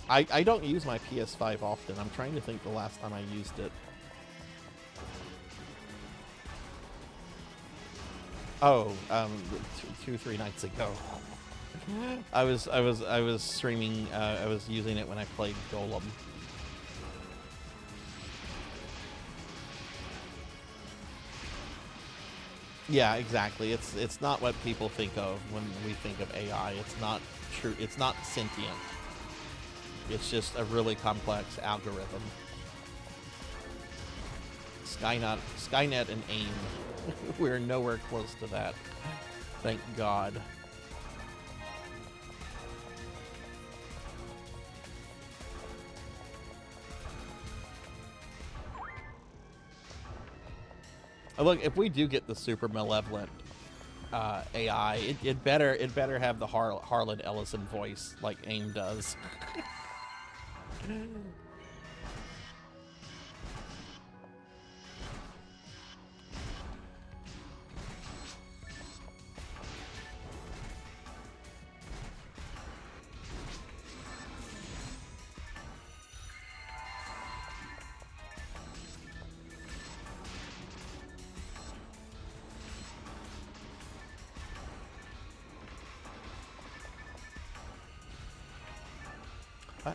C: I don't use my PS5 often. I'm trying to think the last time I used it. Oh, 2-3 nights ago. I was streaming. I was using it when I played Golem. Yeah, exactly. It's not what people think of when we think of AI. It's not true. It's not sentient. It's just a really complex algorithm. Skynet and AIM. We're nowhere close to that. Thank God. Look, if we do get the super malevolent AI, it better have the Harlan Ellison voice like AIM does.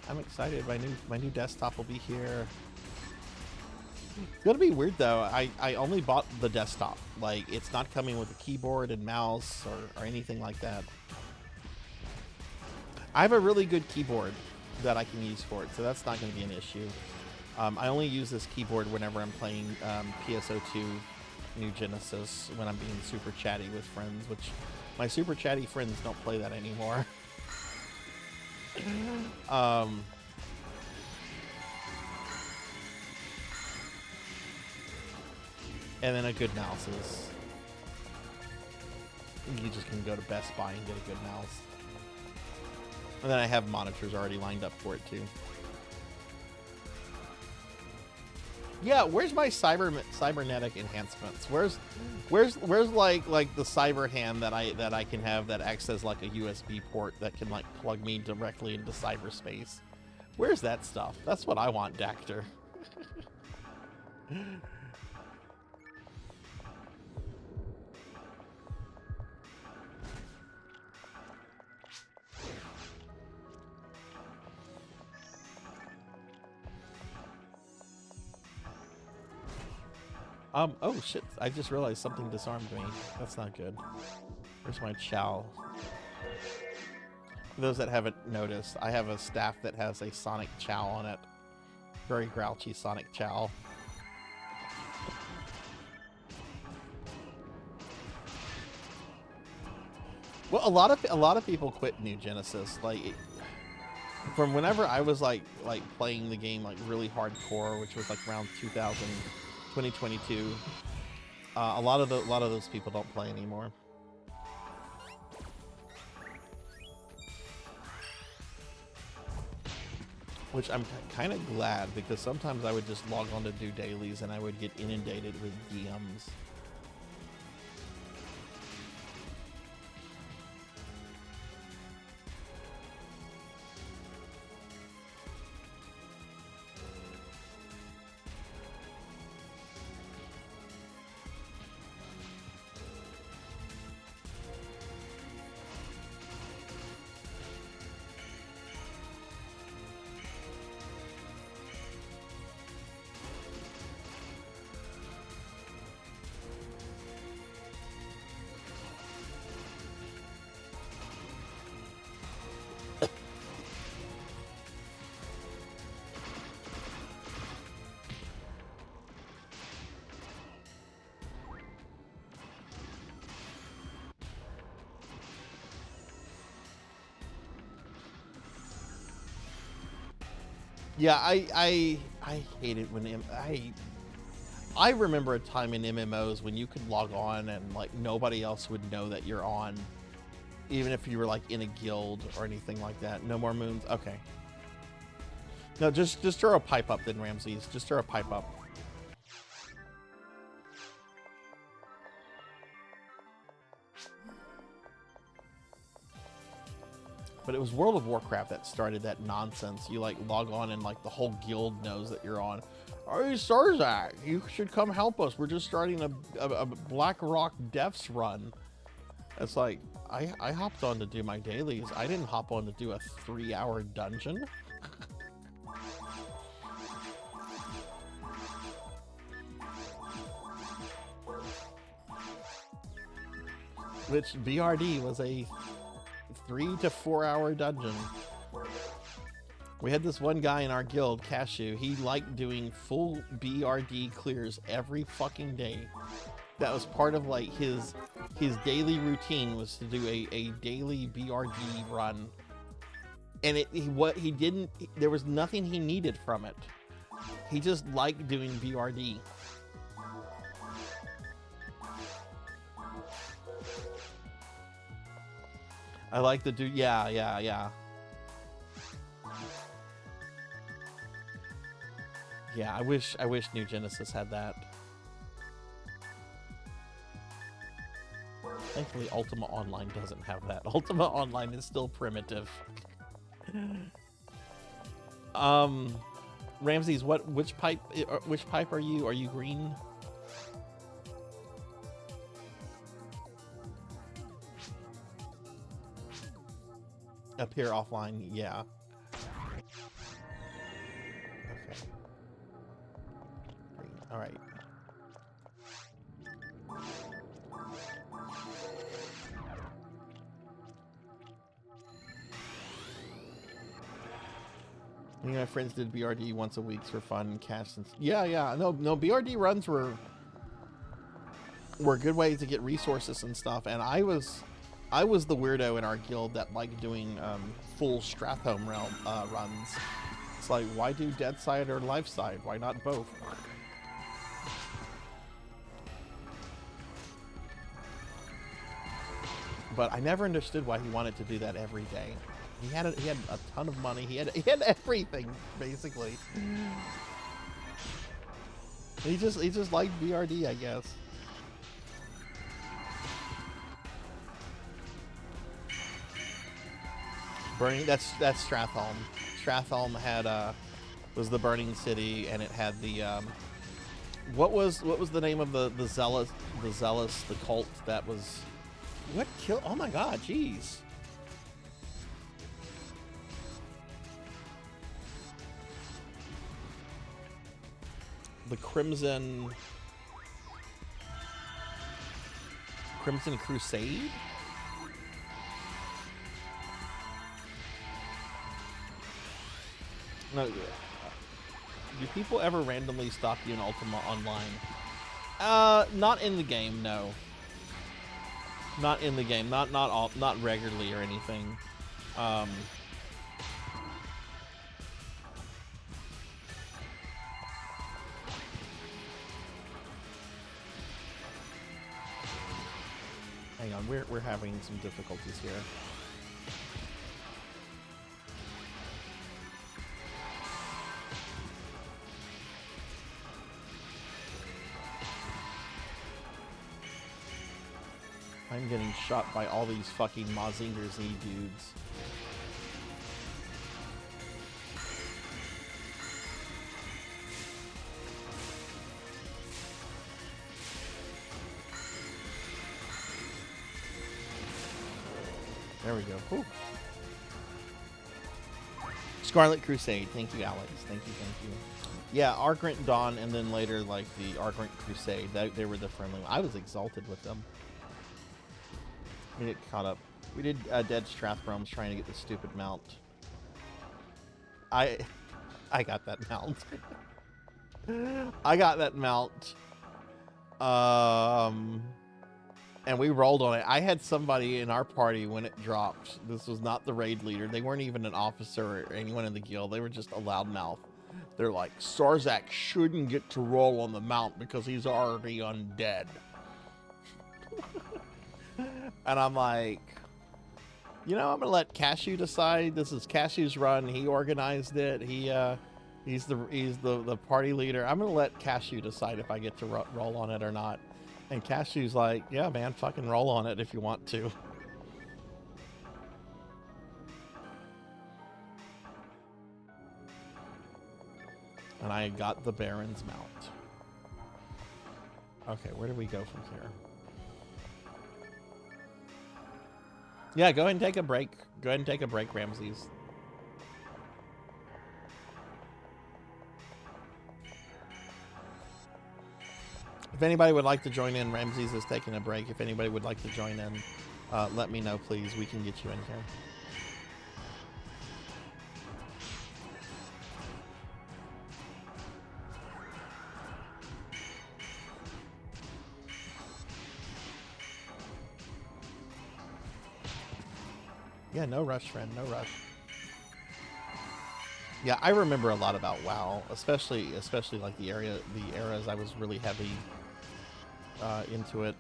C: I'm excited. My new desktop will be here. It's gonna be weird though. I only bought the desktop. Like, it's not coming with a keyboard and mouse or anything like that. I have a really good keyboard that I can use for it, so that's not going to be an issue. I only use this keyboard whenever I'm playing PSO2 New Genesis, when I'm being super chatty with friends, which my super chatty friends don't play that anymore. And then a good mouse is... You just can go to Best Buy and get a good mouse. And then I have monitors already lined up for it too. Yeah, where's my cybernetic enhancements? Where's like the cyber hand that I can have that acts as like a USB port that can like plug me directly into cyberspace? Where's that stuff? That's what I want, Dactor. Oh shit, I just realized something disarmed me. That's not good. Where's my chow? For those that haven't noticed, I have a staff that has a Sonic Chow on it. Very grouchy Sonic Chow. Well, a lot of people quit New Genesis. Like, from whenever I was like playing the game like really hardcore, which was like around 2022. A lot of those people don't play anymore. Which I'm kind of glad, because sometimes I would just log on to do dailies and I would get inundated with DMs. Yeah, I hate it when I remember a time in MMOs when you could log on and like nobody else would know that you're on, even if you were like in a guild or anything like that. No more moons. Okay. No, just throw a pipe up then, Ramses. Just throw a pipe up. But it was World of Warcraft that started that nonsense. You like log on and like the whole guild knows that you're on. Hey, Sarzac, you should come help us. We're just starting a Black Rock Deaths run. It's like, I hopped on to do my dailies. I didn't hop on to do a 3-hour dungeon. Which BRD was a 3 to 4 hour dungeon. We had this one guy in our guild, Cashew. He liked doing full BRD clears every fucking day. That was part of like his daily routine, was to do a daily BRD run. And there was nothing he needed from it. He just liked doing BRD. I like to do, yeah. Yeah, I wish New Genesis had that. Thankfully, Ultima Online doesn't have that. Ultima Online is still primitive. Ramses, which pipe are you? Are you green? Up here offline, yeah. Okay. Green. All right. Me and my friends did BRD once a week for fun, cash, and yeah. No, BRD runs were a good way to get resources and stuff, and I was the weirdo in our guild that liked doing full Strathhome realm runs. It's like, why do Dead Side or Life Side? Why not both? But I never understood why he wanted to do that every day. He had a ton of money. He had everything basically. He just liked BRD, I guess. Burning. That's Stratholme. Stratholme had was the burning city, and it had the what was the name of the zealous the cult that was what killed? Oh my God, jeez. The Crimson Crusade? No, do people ever randomly stop you in Ultima Online? Not in the game, no. Not in the game, not regularly or anything. Hang on, we're having some difficulties here. I'm getting shot by all these fucking Mazinger Z dudes. There we go. Whew. Scarlet Crusade. Thank you, Alex. Thank you. Yeah, Arkrent Dawn, and then later, like, the Arkrent Crusade. They were the friendly one. I was exalted with them. We get caught up. We did Dead Strathbrooms trying to get the stupid mount. I got that mount. I got that mount. And we rolled on it. I had somebody in our party when it dropped. This was not the raid leader. They weren't even an officer or anyone in the guild. They were just a loudmouth. They're like, Sarzac shouldn't get to roll on the mount because he's already undead. And I'm like, you know, I'm gonna let Cashew decide. This is Cashew's run. He organized it. He's the party leader. I'm gonna let Cashew decide if I get to roll on it or not. And Cashew's like, yeah, man, fucking roll on it if you want to. And I got the Baron's mount. Okay, where do we go from here? Yeah, go ahead and take a break. Go ahead and take a break, Ramses. If anybody would like to join in, Ramses is taking a break. If anybody would like to join in, let me know, please. We can get you in here. Yeah, no rush, friend. No rush. Yeah, I remember a lot about WoW, especially like the eras I was really heavy into it.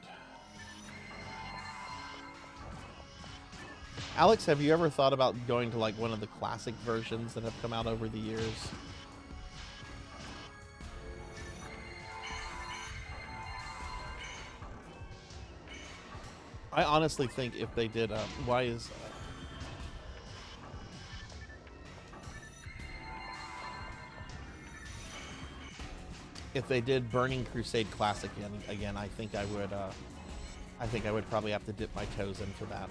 C: Alex, have you ever thought about going to like one of the classic versions that have come out over the years? I honestly think if they did, if they did Burning Crusade Classic again, I think I would probably have to dip my toes in for that.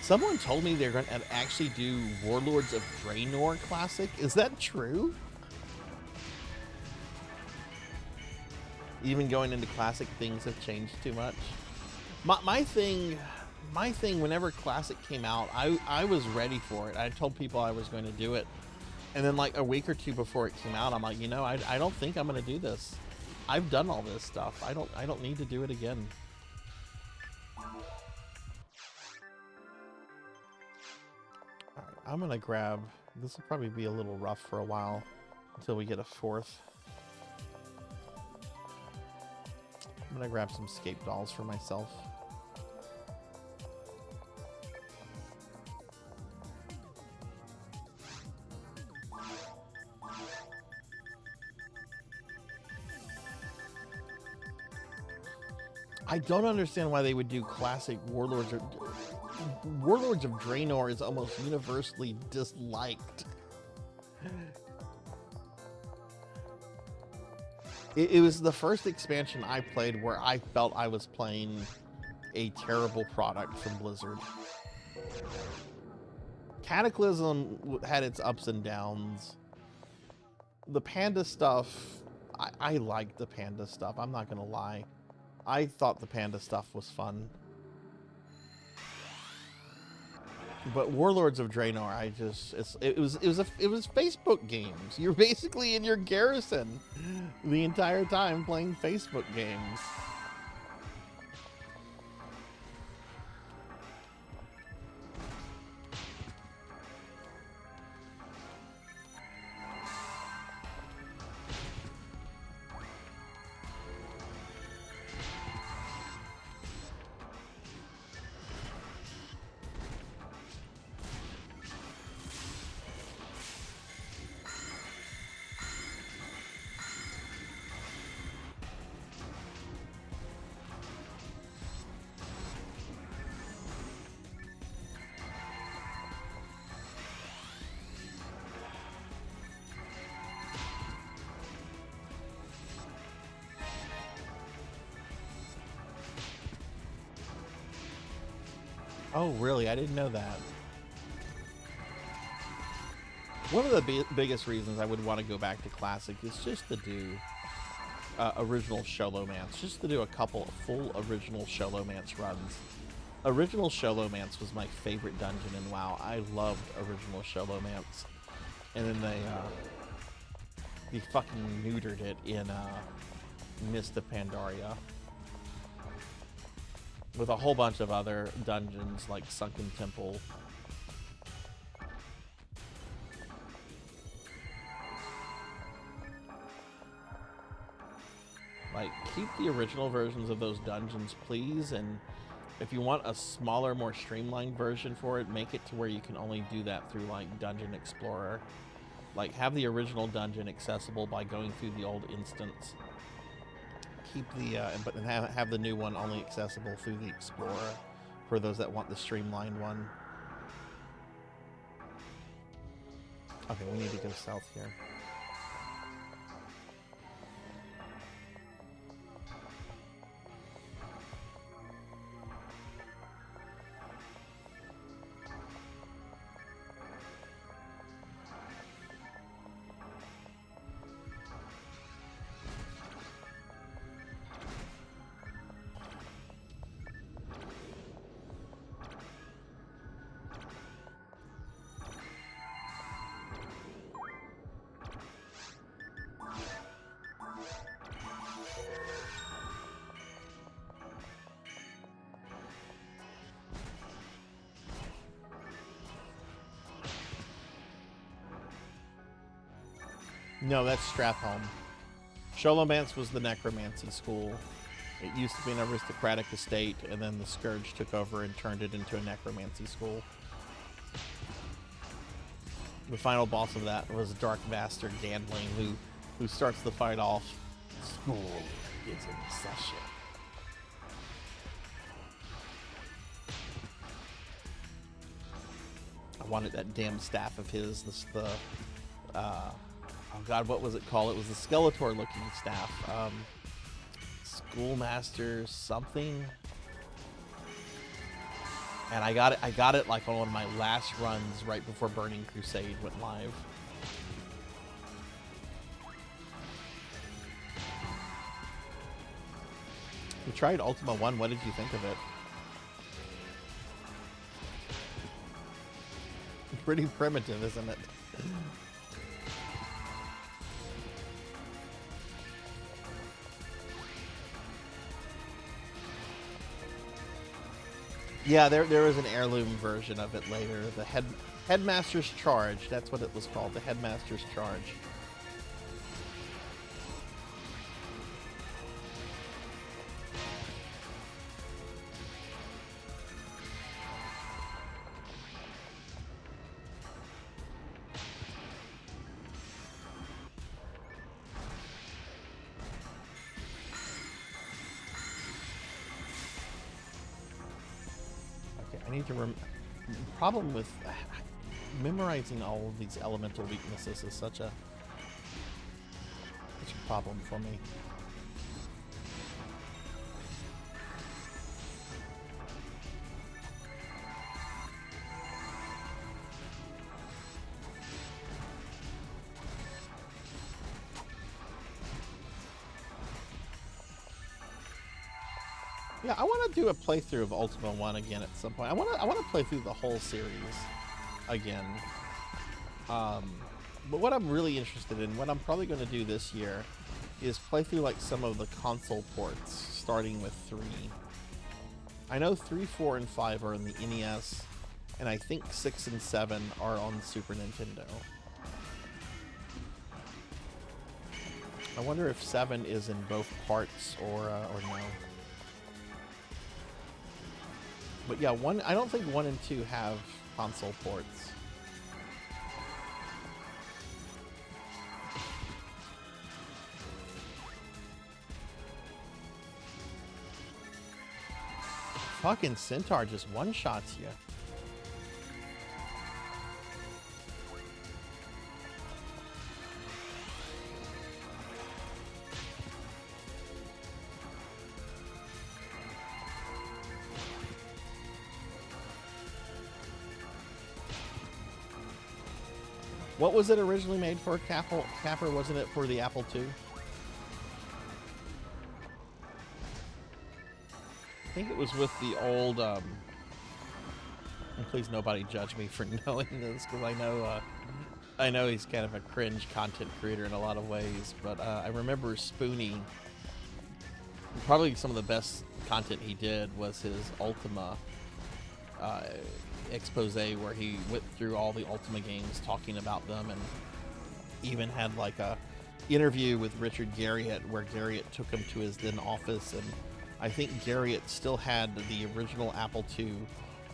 C: Someone told me they're going to actually do Warlords of Draenor Classic. Is that true? Even going into Classic, things have changed too much. My thing, whenever Classic came out, I was ready for it. I told people I was going to do it. And then like a week or two before it came out, I'm like, you know, I don't think I'm going to do this. I've done all this stuff. I don't need to do it again. All right, I'm going to grab, this will probably be a little rough for a while until we get a fourth. I'm going to grab some scape dolls for myself. I don't understand why they would do classic Warlords. Warlords of Draenor is almost universally disliked. It was the first expansion I played where I felt I was playing a terrible product from Blizzard. Cataclysm had its ups and downs. The Panda stuff, I liked the Panda stuff, I'm not gonna lie. I thought the Panda stuff was fun. But Warlords of Draenor, it was Facebook games. You're basically in your garrison the entire time playing Facebook games. Oh, really? I didn't know that. One of the biggest reasons I would want to go back to Classic is just to do original Sholomance. Just to do a couple full original Sholomance runs. Original Sholomance was my favorite dungeon in WoW. I loved original Sholomance. And then they fucking neutered it in Mist of Pandaria. With a whole bunch of other dungeons like Sunken Temple. Like, keep the original versions of those dungeons, please, and if you want a smaller, more streamlined version for it, make it to where you can only do that through, like, Dungeon Explorer. Like, have the original dungeon accessible by going through the old instance. Keep the, but have the new one only accessible through the Explorer for those that want the streamlined one. Okay, we need to go south here. No, that's Stratholme. Sholomance was the necromancy school. It used to be an aristocratic estate, and then the Scourge took over and turned it into a necromancy school. The final boss of that was Dark Master Gandling, who starts the fight off. School is in session. I wanted that damn staff of his. Oh god, what was it called? It was the Skeletor-looking staff. Schoolmaster something. And I got it like on one of my last runs right before Burning Crusade went live. You tried Ultima 1, what did you think of it? Pretty primitive, isn't it? Yeah, there was an heirloom version of it later. The Headmaster's Charge. That's what it was called. The Headmaster's Charge. need to problem with memorizing all of these elemental weaknesses is such a problem for me. Yeah, I want to do a playthrough of Ultima 1 again at some point. I want to play through the whole series again. But what I'm really interested in, what I'm probably going to do this year, is play through like some of the console ports, starting with 3. I know 3, 4, and 5 are in the NES, and I think 6 and 7 are on the Super Nintendo. I wonder if 7 is in both parts or no. But yeah, I don't think 1 and 2 have console ports. Fucking Centaur just one-shots you. What was it originally made for, Capper? Wasn't it for the Apple II? I think it was with the old, and please nobody judge me for knowing this, because I know he's kind of a cringe content creator in a lot of ways, but I remember Spoonie, probably some of the best content he did was his Ultima expose, where he went through all the Ultima games talking about them, and even had like a interview with Richard Garriott where Garriott took him to his then office, and I think Garriott still had the original Apple II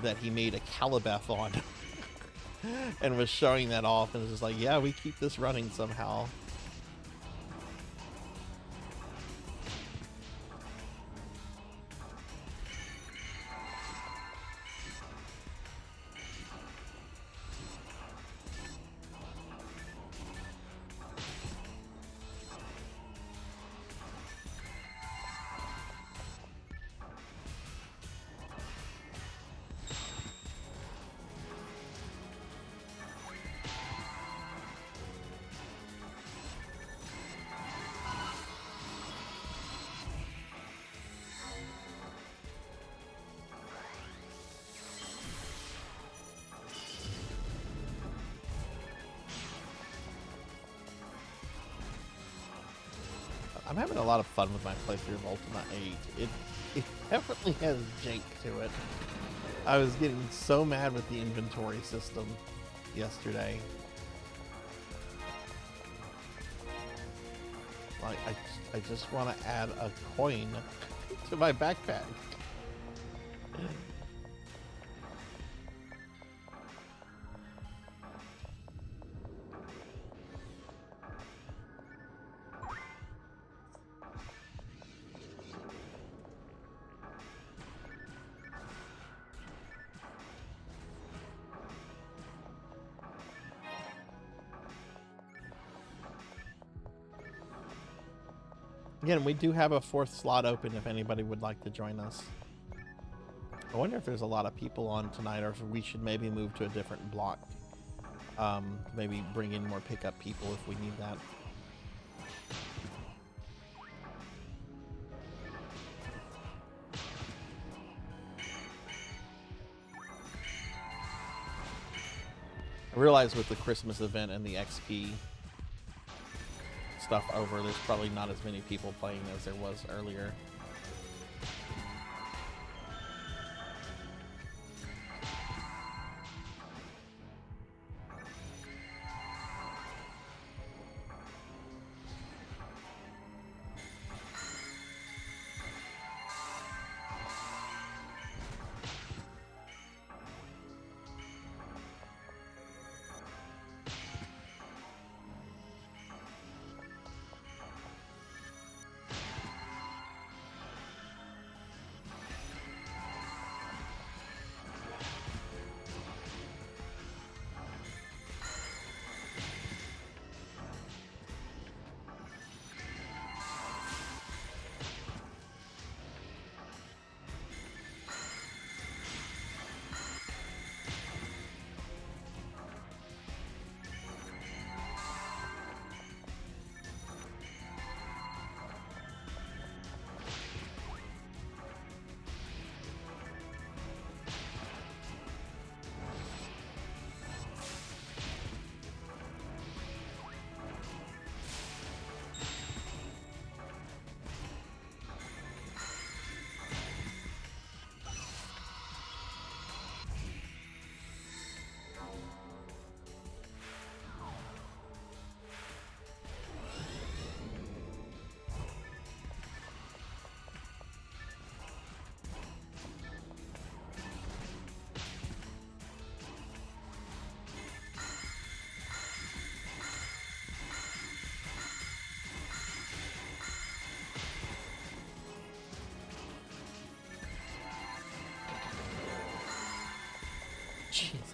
C: that he made a Calibeth on and was showing that off, and was just like, yeah, we keep this running somehow. I'm having a lot of fun with my playthrough of Ultima 8. It definitely has jank to it. I was getting so mad with the inventory system yesterday. Like, I just want to add a coin to my backpack. Again, we do have a 4th slot open if anybody would like to join us. I wonder if there's a lot of people on tonight, or if we should maybe move to a different block. Maybe bring in more pickup people if we need that. I realize with the Christmas event and the XP stuff over, there's probably not as many people playing as there was earlier.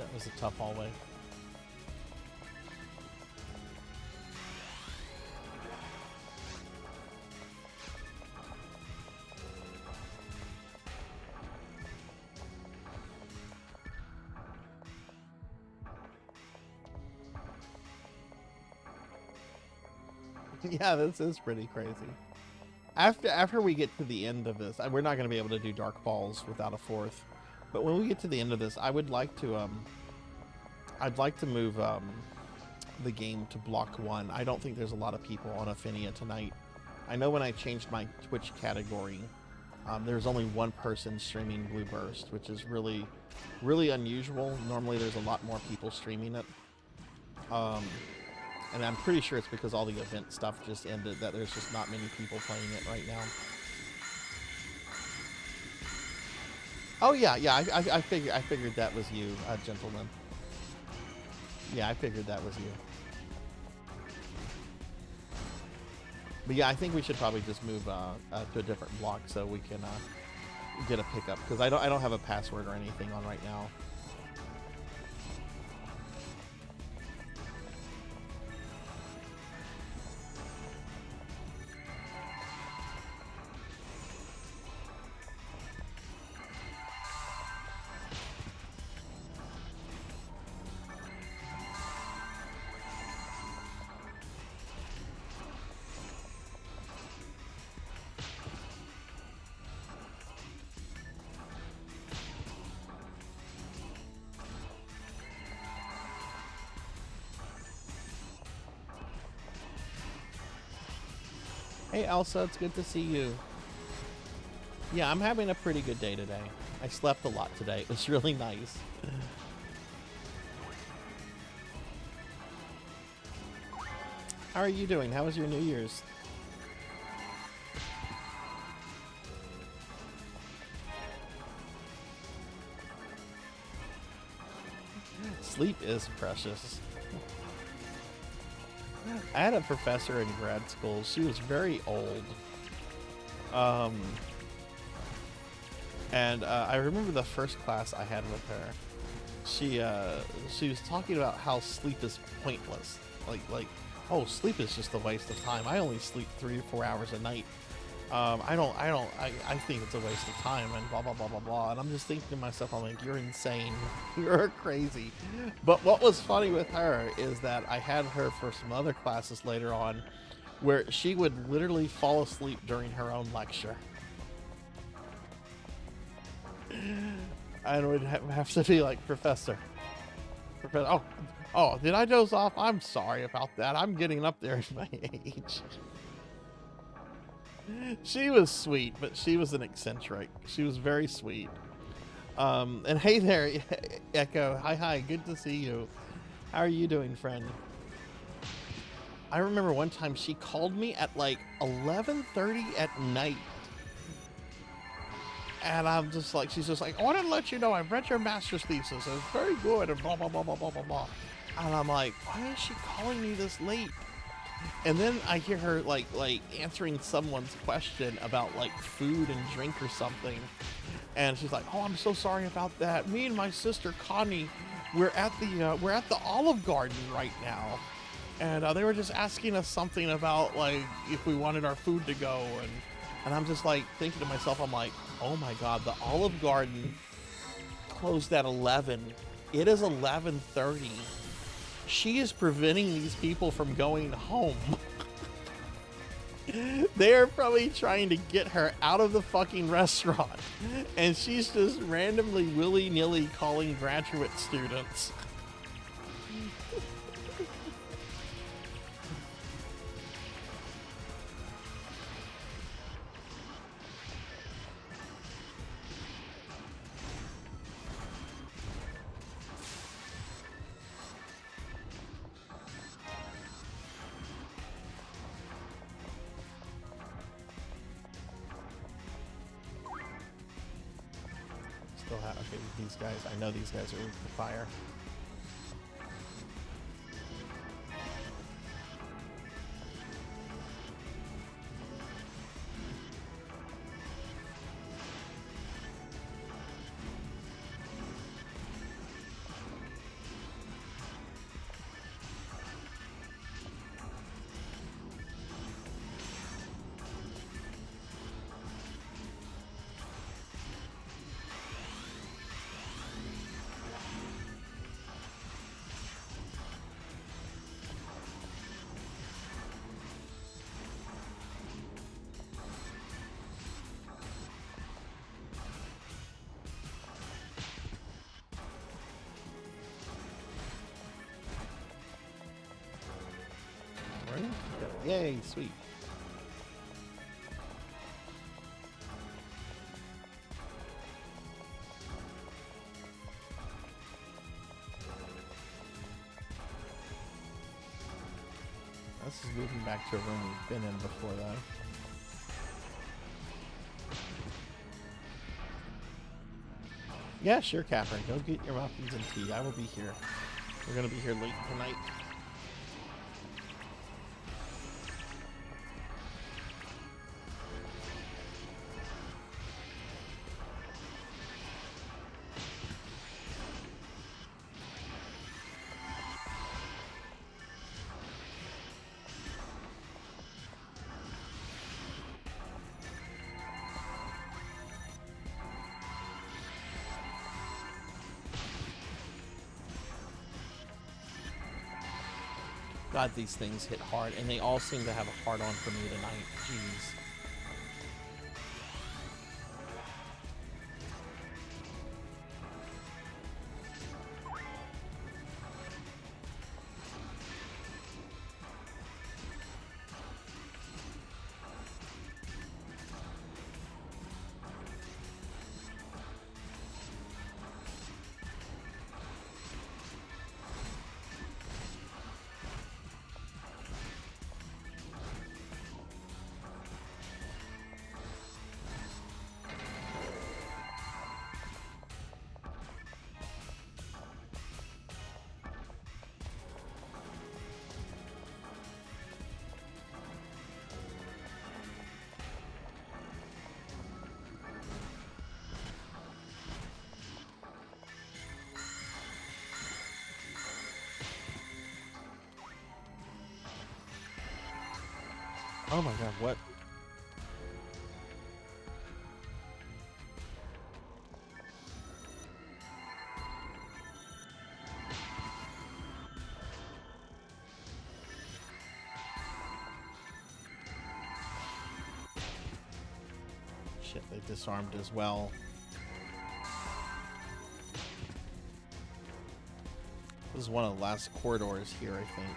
C: That was a tough hallway. Yeah, this is pretty crazy. After we get to the end of this, we're not going to be able to do Dark Balls without a fourth. But when we get to the end of this, I would like to move the game to block 1. I don't think there's a lot of people on Affinia tonight. I know when I changed my Twitch category, there's only one person streaming Blue Burst, which is really, really unusual. Normally there's a lot more people streaming it. And I'm pretty sure it's because all the event stuff just ended, that there's just not many people playing it right now. Oh yeah, I figured that was you, gentlemen. Yeah, I figured that was you. But yeah, I think we should probably just move to a different block so we can get a pickup, because I don't have a password or anything on right now. Hey Elsa, it's good to see you. Yeah, I'm having a pretty good day today. I slept a lot today. It was really nice. How are you doing? How was your New Year's? Sleep is precious. I had a professor in grad school. She was very old. And I remember the first class I had with her. She was talking about how sleep is pointless. Like, oh, sleep is just a waste of time. I only sleep 3 or 4 hours a night. I think it's a waste of time and blah, blah, blah, blah, blah. And I'm just thinking to myself, I'm like, you're insane. You're crazy. But what was funny with her is that I had her for some other classes later on where she would literally fall asleep during her own lecture. And would have to be like, Professor, oh, did I doze off? I'm sorry about that. I'm getting up there in my age. She was sweet, but she was an eccentric. She was very sweet. And hey there, Echo. Hi, good to see you. How are you doing, friend? I remember one time she called me at like 11:30 at night. And I'm just like, she's just like, I wanted to let you know I've read your master's thesis. It's very good, and blah, blah, blah, blah, blah, blah, blah. And I'm like, why is she calling me this late? And then I hear her like answering someone's question about like food and drink or something. And she's like, oh, I'm so sorry about that. Me and my sister Connie, we're at the Olive Garden right now. And they were just asking us something about like if we wanted our food to go. And I'm just like thinking to myself, I'm like, oh my God, the Olive Garden closed at 11. It is 11:30. She is preventing these people from going home. They're probably trying to get her out of the fucking restaurant. And she's just randomly willy-nilly calling graduate students. Okay, these guys, I know these guys are weak to fire. Yay, sweet. This is moving back to a room we've been in before, though. Yeah, sure, Catherine. Go get your muffins and tea. I will be here. We're going to be here late tonight. God, these things hit hard, and they all seem to have a hard on for me tonight. Jeez. Oh my god, what? Shit, they disarmed as well. This is one of the last corridors here, I think.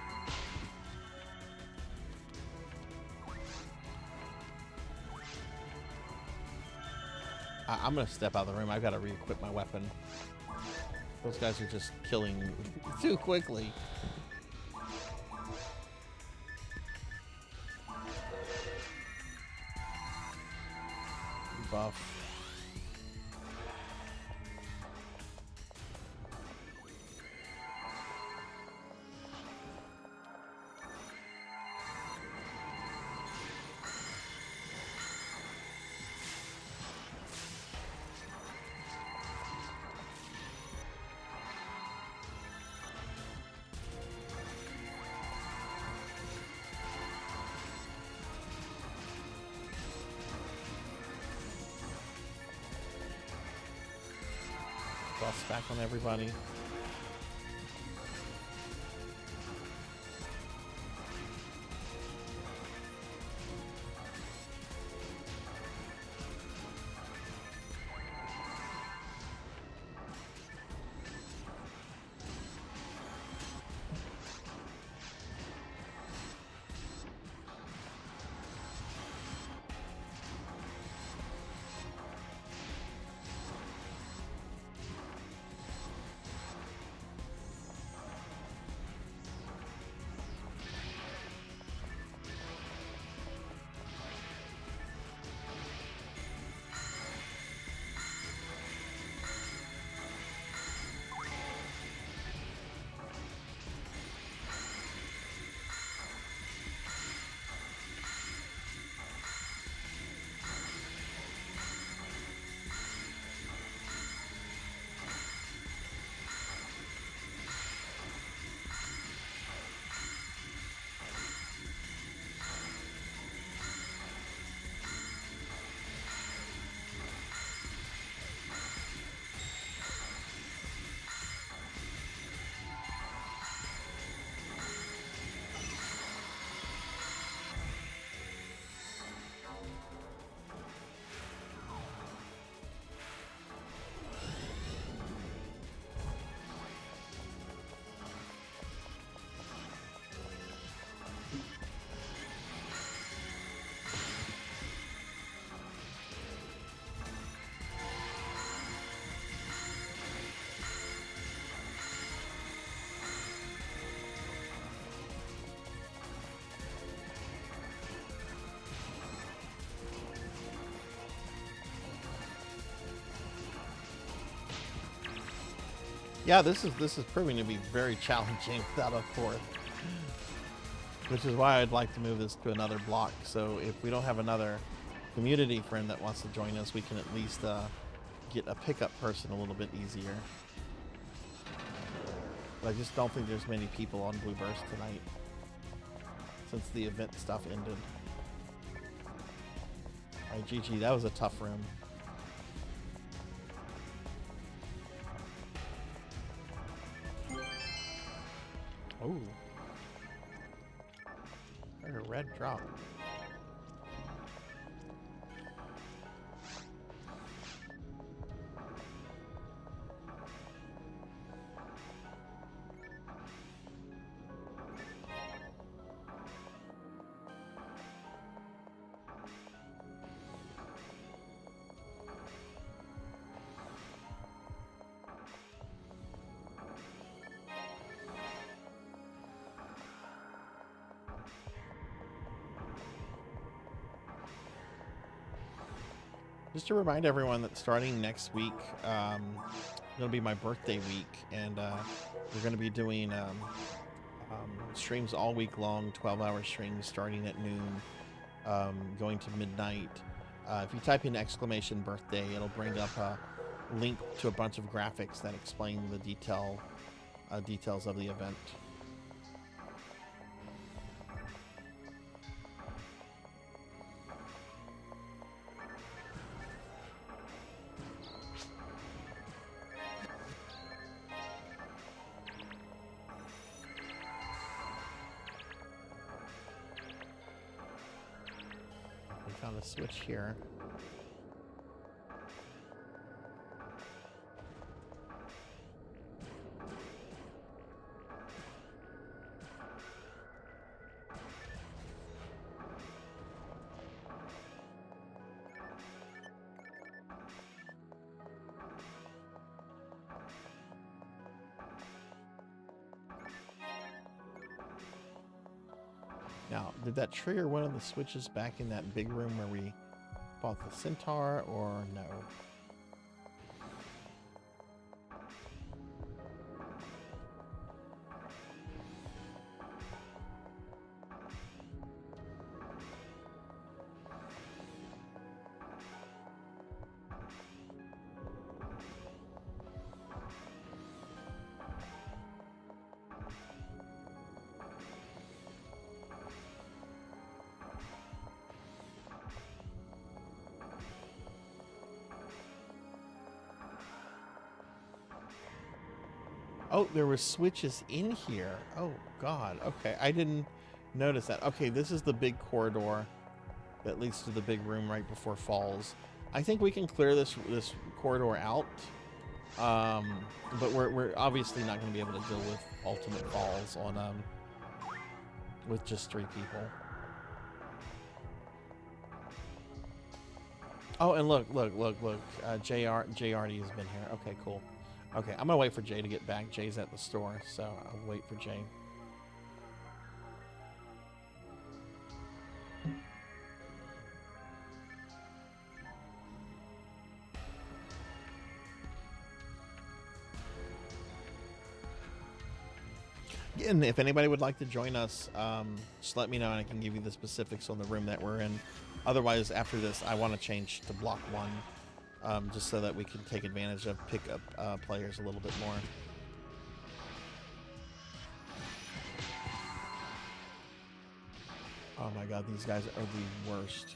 C: I'm gonna step out of the room. I've got to re-equip my weapon. Those guys are just killing too quickly. Buff. Buffs back on everybody. Yeah, this is proving to be very challenging without a fourth. Which is why I'd like to move this to another block. So if we don't have another community friend that wants to join us, we can at least get a pickup person a little bit easier. But I just don't think there's many people on Blue Burst tonight since the event stuff ended. Alright, GG, that was a tough room. Oh. Heard a red drop. Just to remind everyone that starting next week, it'll be my birthday week, and we're going to be doing streams all week long, 12-hour streams starting at noon, going to midnight. If you type in !birthday, it'll bring up a link to a bunch of graphics that explain the details of the event. Found a switch here. Now, did that trigger one of the switches back in that big room where we bought the centaur, or no? Oh, there were switches in here. Oh, God. Okay, I didn't notice that. Okay, this is the big corridor that leads to the big room right before falls. I think we can clear this corridor out, but we're obviously not going to be able to deal with ultimate falls on with just 3 people. Oh, and look. JRD has been here. Okay, cool. Okay, I'm gonna wait for Jay to get back. Jay's at the store, so I'll wait for Jay. And if anybody would like to join us, just let me know and I can give you the specifics on the room that we're in. Otherwise, after this, I want to change to block 1. Just so that we can take advantage of pickup players a little bit more. Oh my God, these guys are the worst.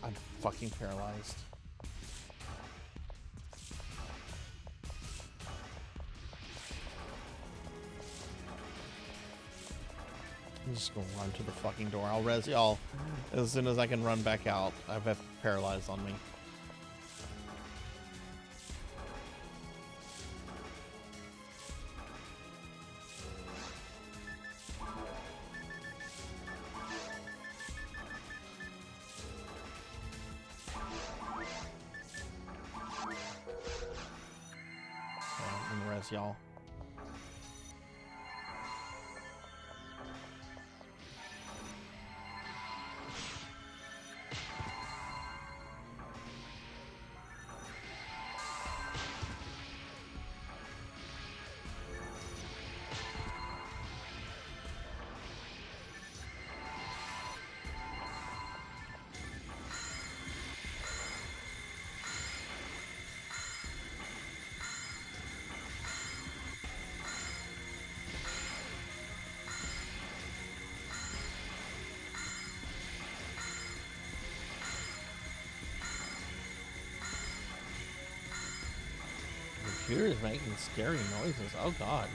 C: I'm fucking paralyzed. I'm just gonna run to the fucking door. I'll res y'all as soon as I can run back out. I've got paralyzed on me. walls, y'all. The computer is making scary noises. Oh god.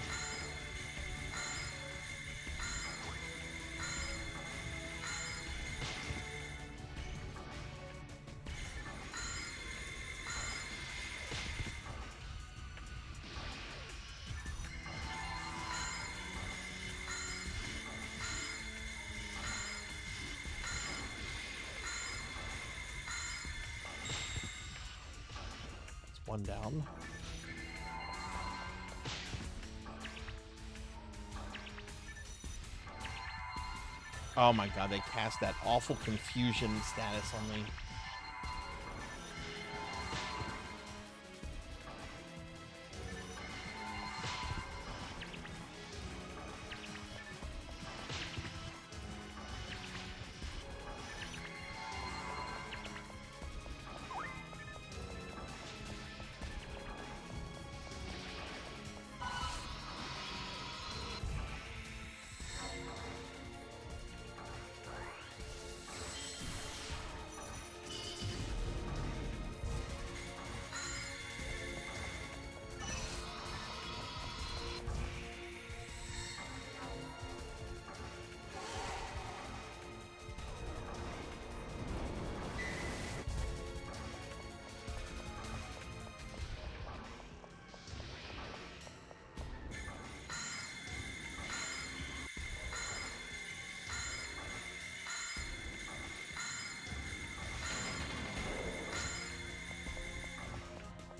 C: It's one down. Oh my god, they cast that awful confusion status on me.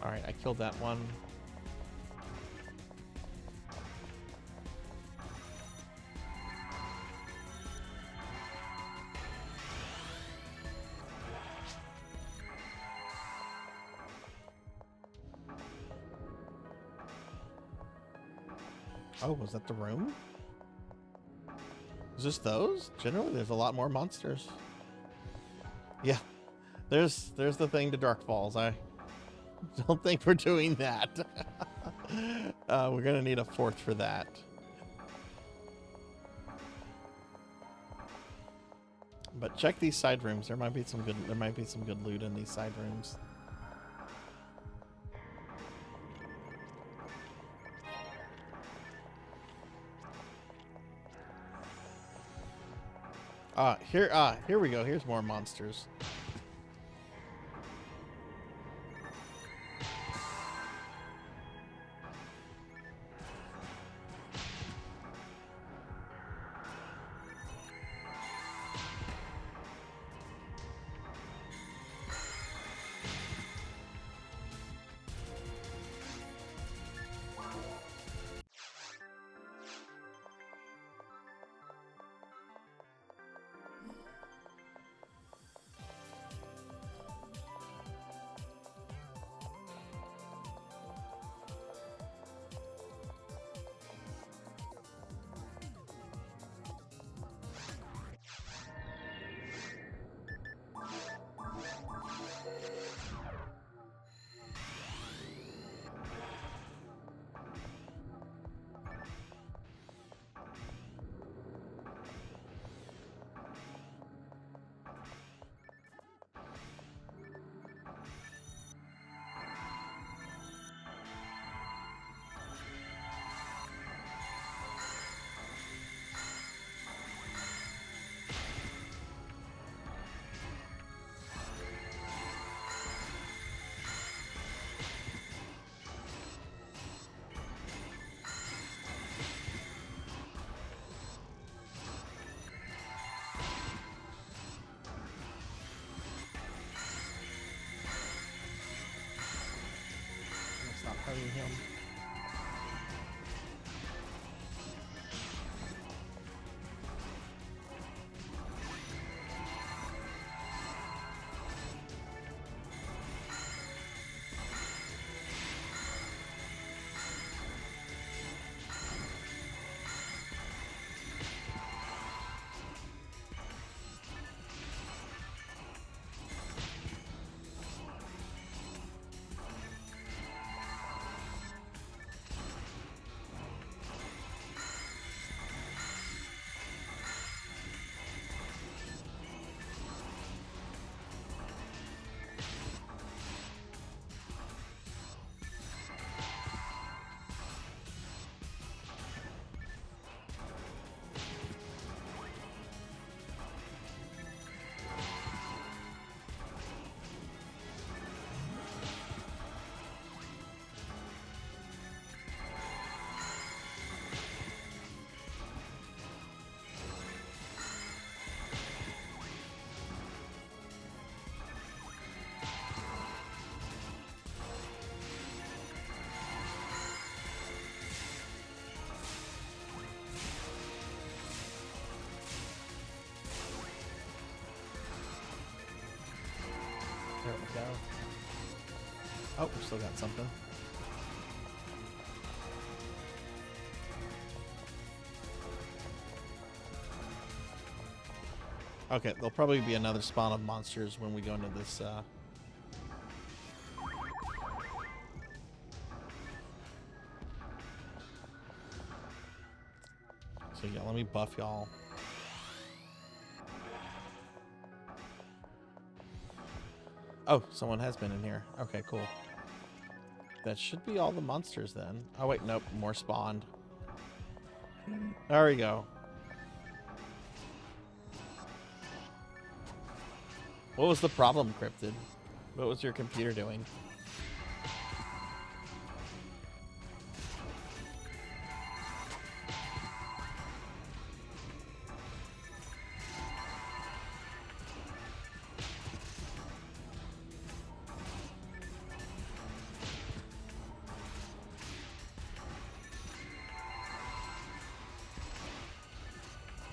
C: Alright, I killed that one. Oh, was that the room? Is this those? Generally, there's a lot more monsters. Yeah, there's the thing to Dark Falls. I don't think we're doing that. We're gonna need a fourth for that. But check these side rooms. There might be some good. There might be some good loot in these side rooms. Here we go. Here's more monsters. Oh, we still got something. Okay, there'll probably be another spawn of monsters when we go into this, So yeah, let me buff y'all. Oh, someone has been in here. Okay, cool. That should be all the monsters then. Oh wait, nope, more spawned. There we go. What was the problem, Cryptid? What was your computer doing?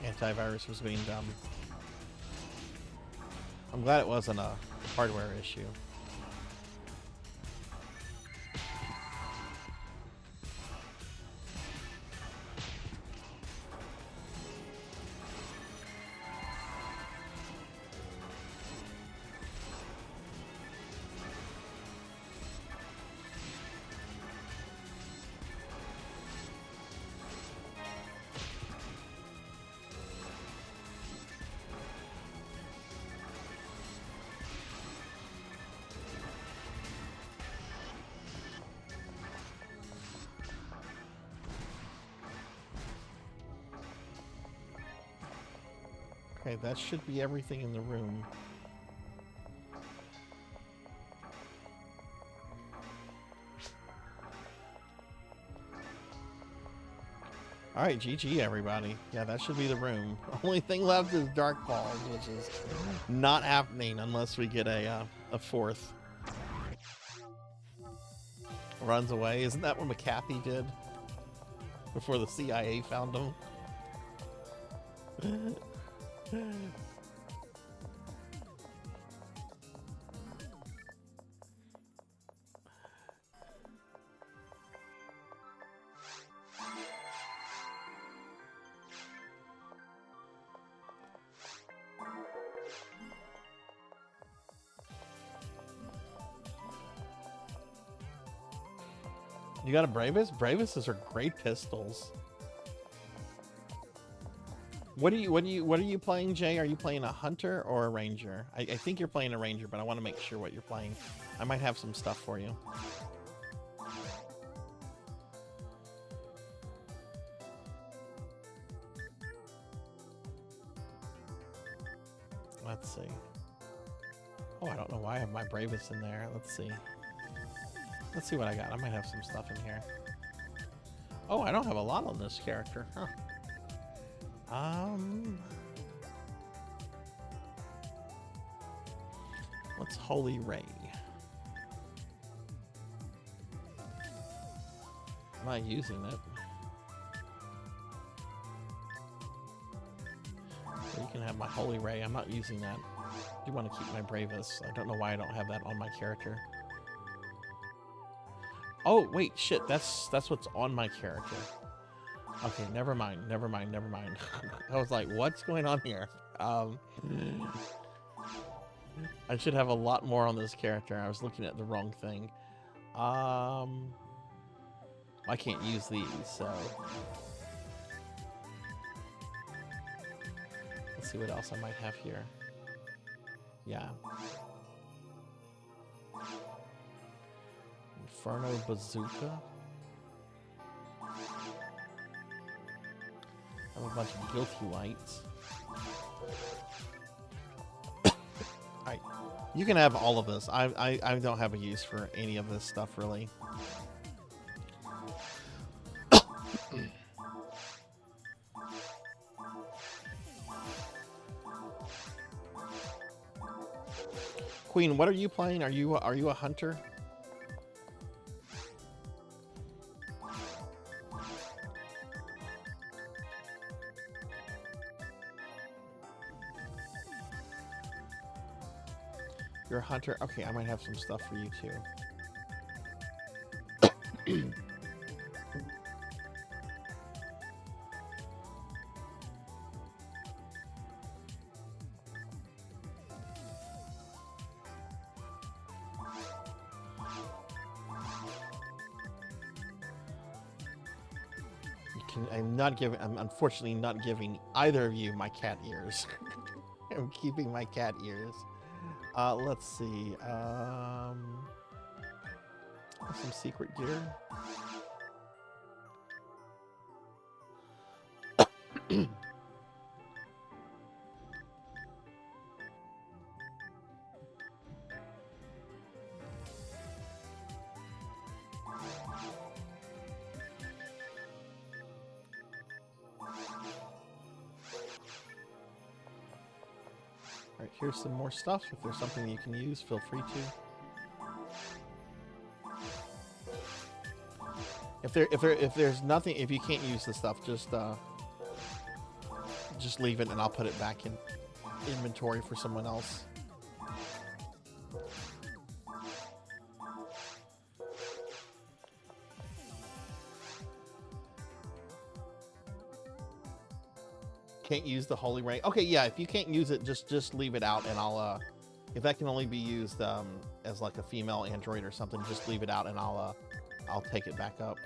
C: Antivirus was being dumb. I'm glad it wasn't a hardware issue. Okay, that should be everything in the room. Alright, GG everybody. Yeah, that should be the room. Only thing left is Dark Balls, which is not happening unless we get a fourth. Runs away. Isn't that what McAfee did? Before the CIA found him? You got a Bravus? Bravuses are great pistols. What are you playing, Jay? Are you playing a hunter or a ranger? I think you're playing a ranger, but I want to make sure what you're playing. I might have some stuff for you. Let's see. Oh, I don't know why I have my Bravus in there. Let's see. Let's see what I got. I might have some stuff in here. Oh, I don't have a lot on this character. Huh. What's Holy Ray? I'm not using it. You can have my Holy Ray. I'm not using that. I do want to keep my Bravus. I don't know why I don't have that on my character. Oh, wait, shit. That's what's on my character. Okay, never mind. I was like, what's going on here? I should have a lot more on this character. I was looking at the wrong thing. I can't use these, so... Let's see what else I might have here. Yeah. Inferno Bazooka. I have a bunch of guilty lights. Alright. You can have all of this. I don't have a use for any of this stuff, really. Queen, what are you playing? Are you a hunter? You're a hunter? Okay, I might have some stuff for you too. I'm unfortunately not giving either of you my cat ears. I'm keeping my cat ears. Let's see. Some secret gear. Alright, here's some more stuff. If there's something you can use, feel free to. If there's nothing, if you can't use the stuff, just leave it and I'll put it back in inventory for someone else. Can't use the holy ring. Okay, yeah, if you can't use it, just leave it out and I'll if that can only be used as like a female android or something, just leave it out and I'll take it back up.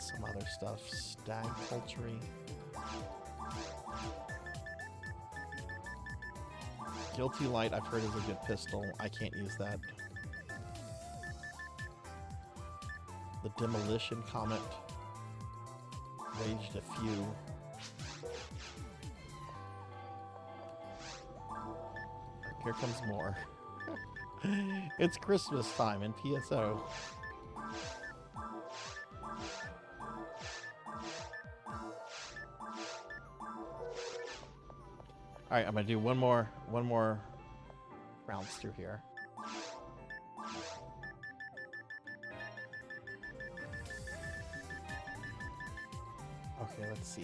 C: Some other stuff. Stag poultry. Guilty light I've heard is a good pistol. I can't use that. The demolition comet. Raged a few. Here comes more. It's Christmas time in PSO. All right, I'm gonna do one more rounds through here. Okay, let's see.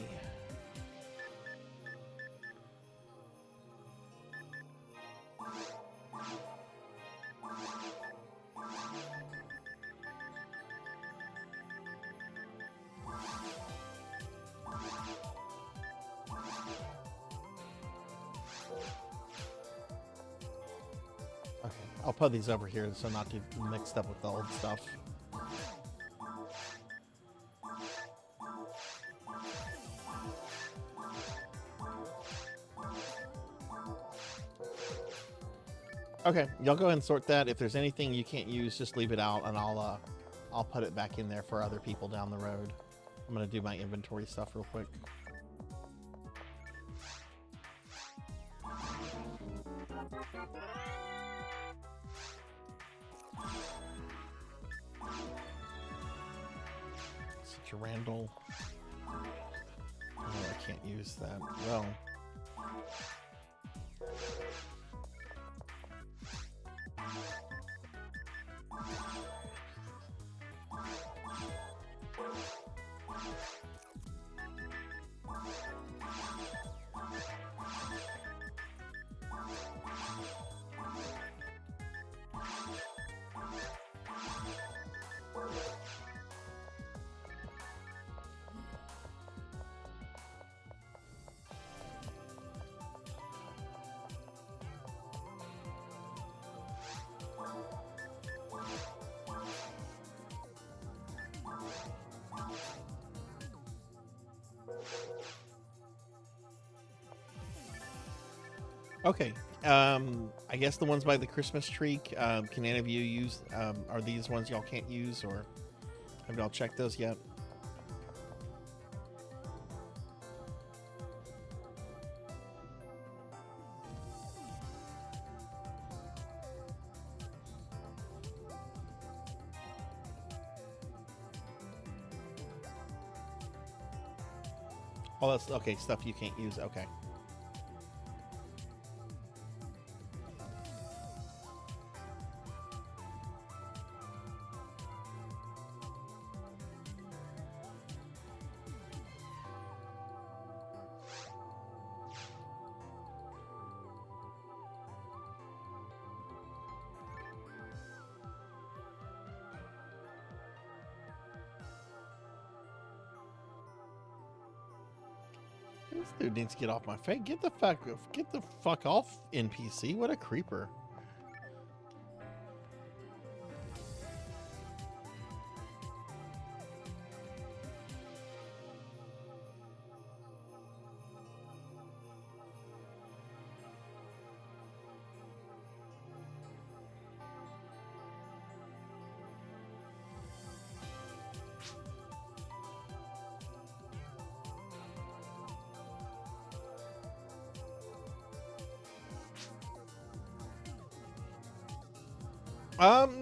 C: Okay, I'll put these over here so not to mixed up with the old stuff. Okay, y'all go ahead and sort that. If there's anything you can't use, just leave it out, and I'll put it back in there for other people down the road. I'm gonna do my inventory stuff real quick. Such a Randall. Oh, I can't use that. Well. Okay, I guess the ones by the Christmas tree, can any of you use, are these ones y'all can't use, or have y'all checked those yet? Oh, that's, okay, stuff you can't use, okay. This dude needs to get off my face. Get the fuck off, NPC. What a creeper.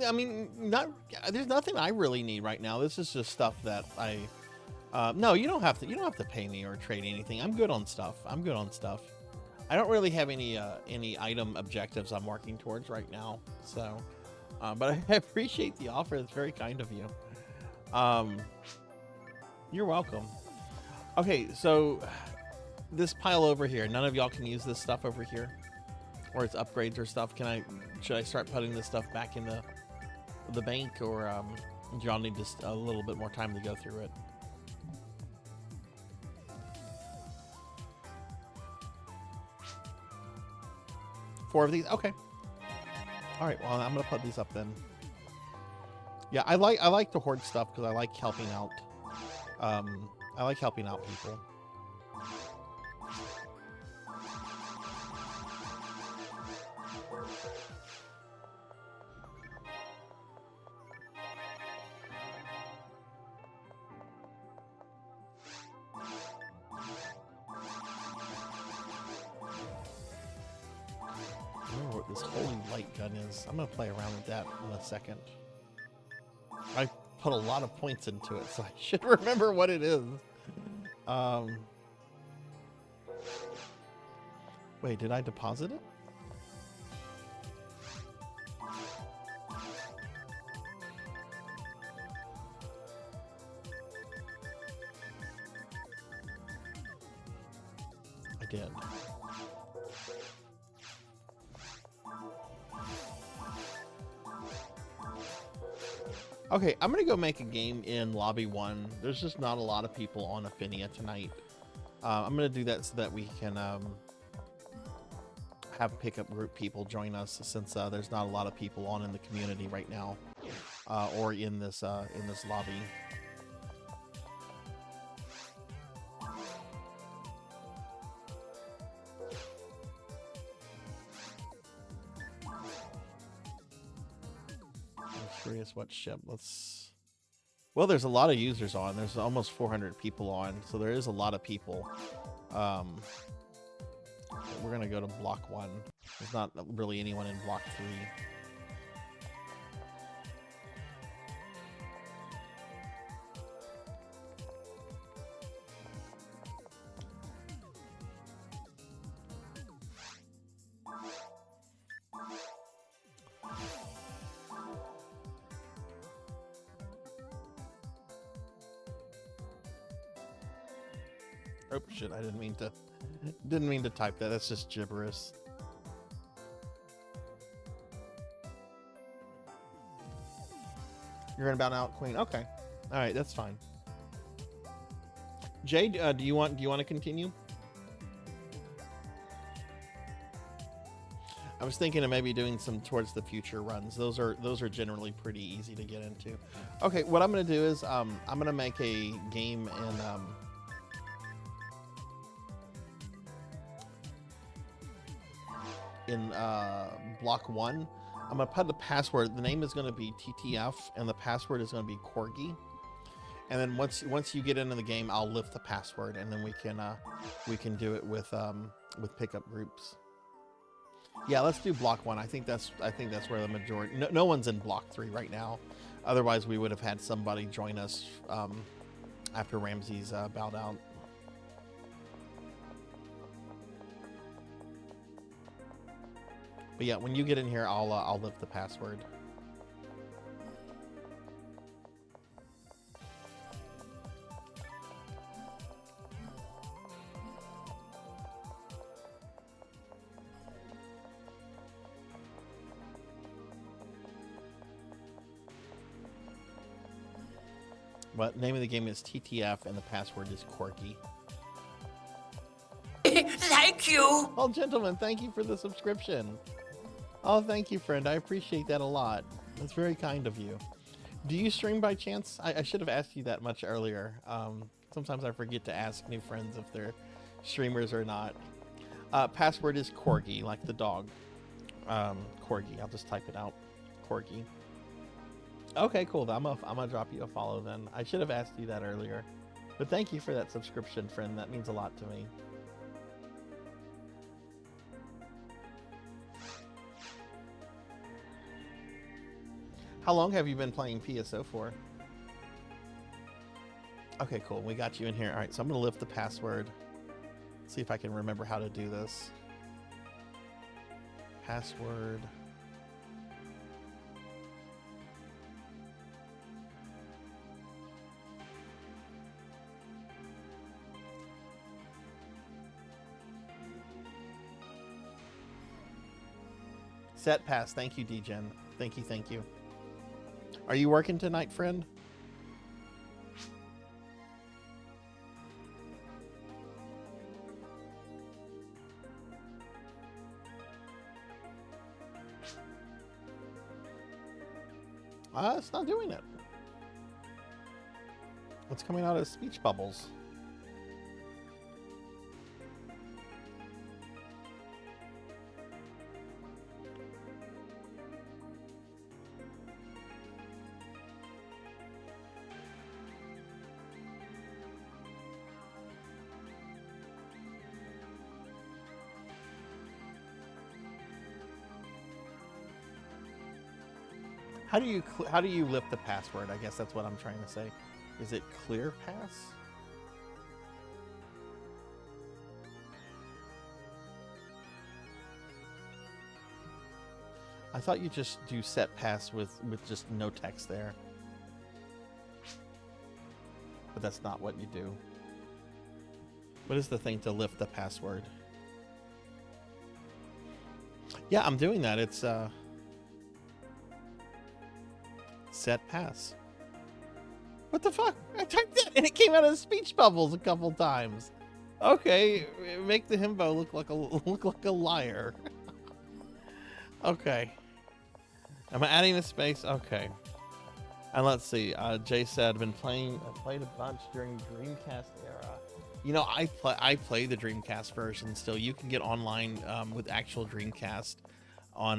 C: I mean, there's nothing I really need right now. This is just stuff that no, you don't have to pay me or trade anything. I'm good on stuff. I don't really have any item objectives I'm working towards right now. So, but I appreciate the offer. It's very kind of you. You're welcome. Okay, so this pile over here, none of y'all can use this stuff over here, or it's upgrades or stuff. Should I start putting this stuff back in the bank, or do y'all need just a little bit more time to go through it? Four of these, okay. All right, well, I'm gonna put these up then. Yeah, I like to hoard stuff because I like helping out. I like helping out people. I don't know what this holy light gun is. I'm gonna play around with that in a second. I put a lot of points into it, so I should remember what it is. Wait, did I deposit it? I did. Okay, I'm gonna go make a game in lobby 1. There's just not a lot of people on Affinia tonight. I'm gonna do that so that we can have pickup group people join us, since there's not a lot of people on in the community right now, or in this lobby. Curious what ship. Well, there's a lot of users on. There's almost 400 people on, so there is a lot of people. We're gonna go to block 1. There's not really anyone in block 3. Oh shit, I didn't mean to type that. That's just gibberish. You're gonna bound out, Queen. Okay. All right, that's fine. Jay, do you want to continue? I was thinking of maybe doing some towards the future runs. Those are generally pretty easy to get into. Okay, what I'm gonna do is I'm gonna make a game in block 1. I'm gonna put the password. The name is gonna be TTF, and the password is gonna be Corgi. And then once you get into the game, I'll lift the password, and then we can do it with pickup groups. Yeah, let's do block 1. I think that's where the majority. No one's in block 3 right now. Otherwise, we would have had somebody join us after Ramses bowed out. But yeah, when you get in here, I'll lift the password. But name of the game is TTF, and the password is Corky.
B: Thank you.
C: Oh, gentlemen, thank you for the subscription. Oh, thank you, friend. I appreciate that a lot. That's very kind of you. Do you stream by chance? I should have asked you that much earlier. Sometimes I forget to ask new friends if they're streamers or not. Password is Corgi, like the dog. Corgi. I'll just type it out. Corgi. Okay, cool. I'm gonna drop you a follow then. I should have asked you that earlier. But thank you for that subscription, friend. That means a lot to me. How long have you been playing PSO for? Okay, cool. We got you in here. All right, so I'm going to lift the password. See if I can remember how to do this. Password. Set pass. Thank you, DGen. Thank you, thank you. Are you working tonight, friend? It's not doing it. What's coming out of speech bubbles? How do you lift the password? I guess that's what I'm trying to say. Is it clear pass? I thought you just do set pass with just no text there. But that's not what you do. What is the thing to lift the password? Yeah, I'm doing that. It's set pass. What the fuck? I typed it and it came out of speech bubbles a couple times. Okay, make the himbo look like a liar. Okay. Am I adding a space? Okay. And let's see. Jay said, I played a bunch during Dreamcast era. You know, I play the Dreamcast version still. You can get online with actual Dreamcast on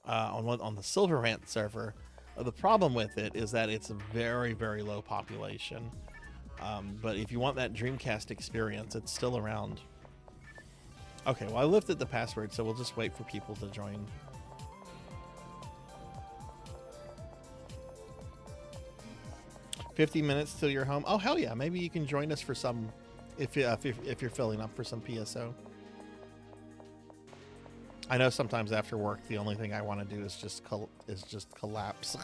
C: the Silver Rant server. The problem with it is that it's a very, very low population. But if you want that Dreamcast experience, it's still around. Okay, well, I lifted the password, so we'll just wait for people to join. "50 minutes till you're home." Oh, hell yeah. Maybe you can join us for some, if you're filling up for some PSO. I know sometimes after work, the only thing I want to do is just collapse.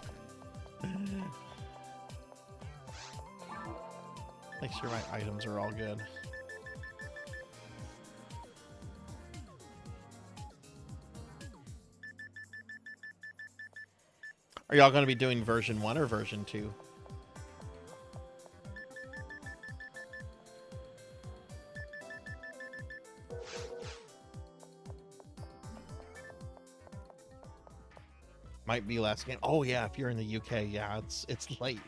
C: Make sure my items are all good. Are y'all going to be doing version 1 or version 2? Might be last game. Oh yeah, if you're in the UK, yeah, it's late.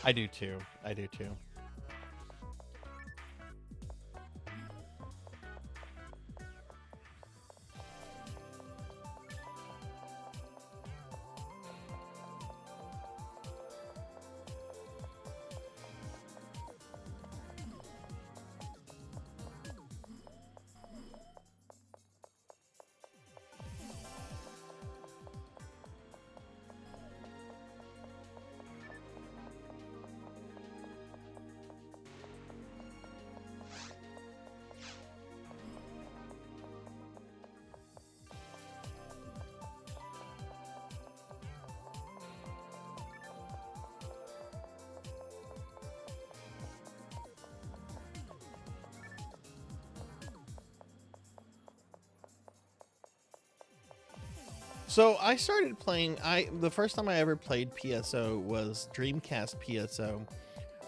C: I do too. I do too. So I started playing. The first time I ever played PSO was Dreamcast PSO,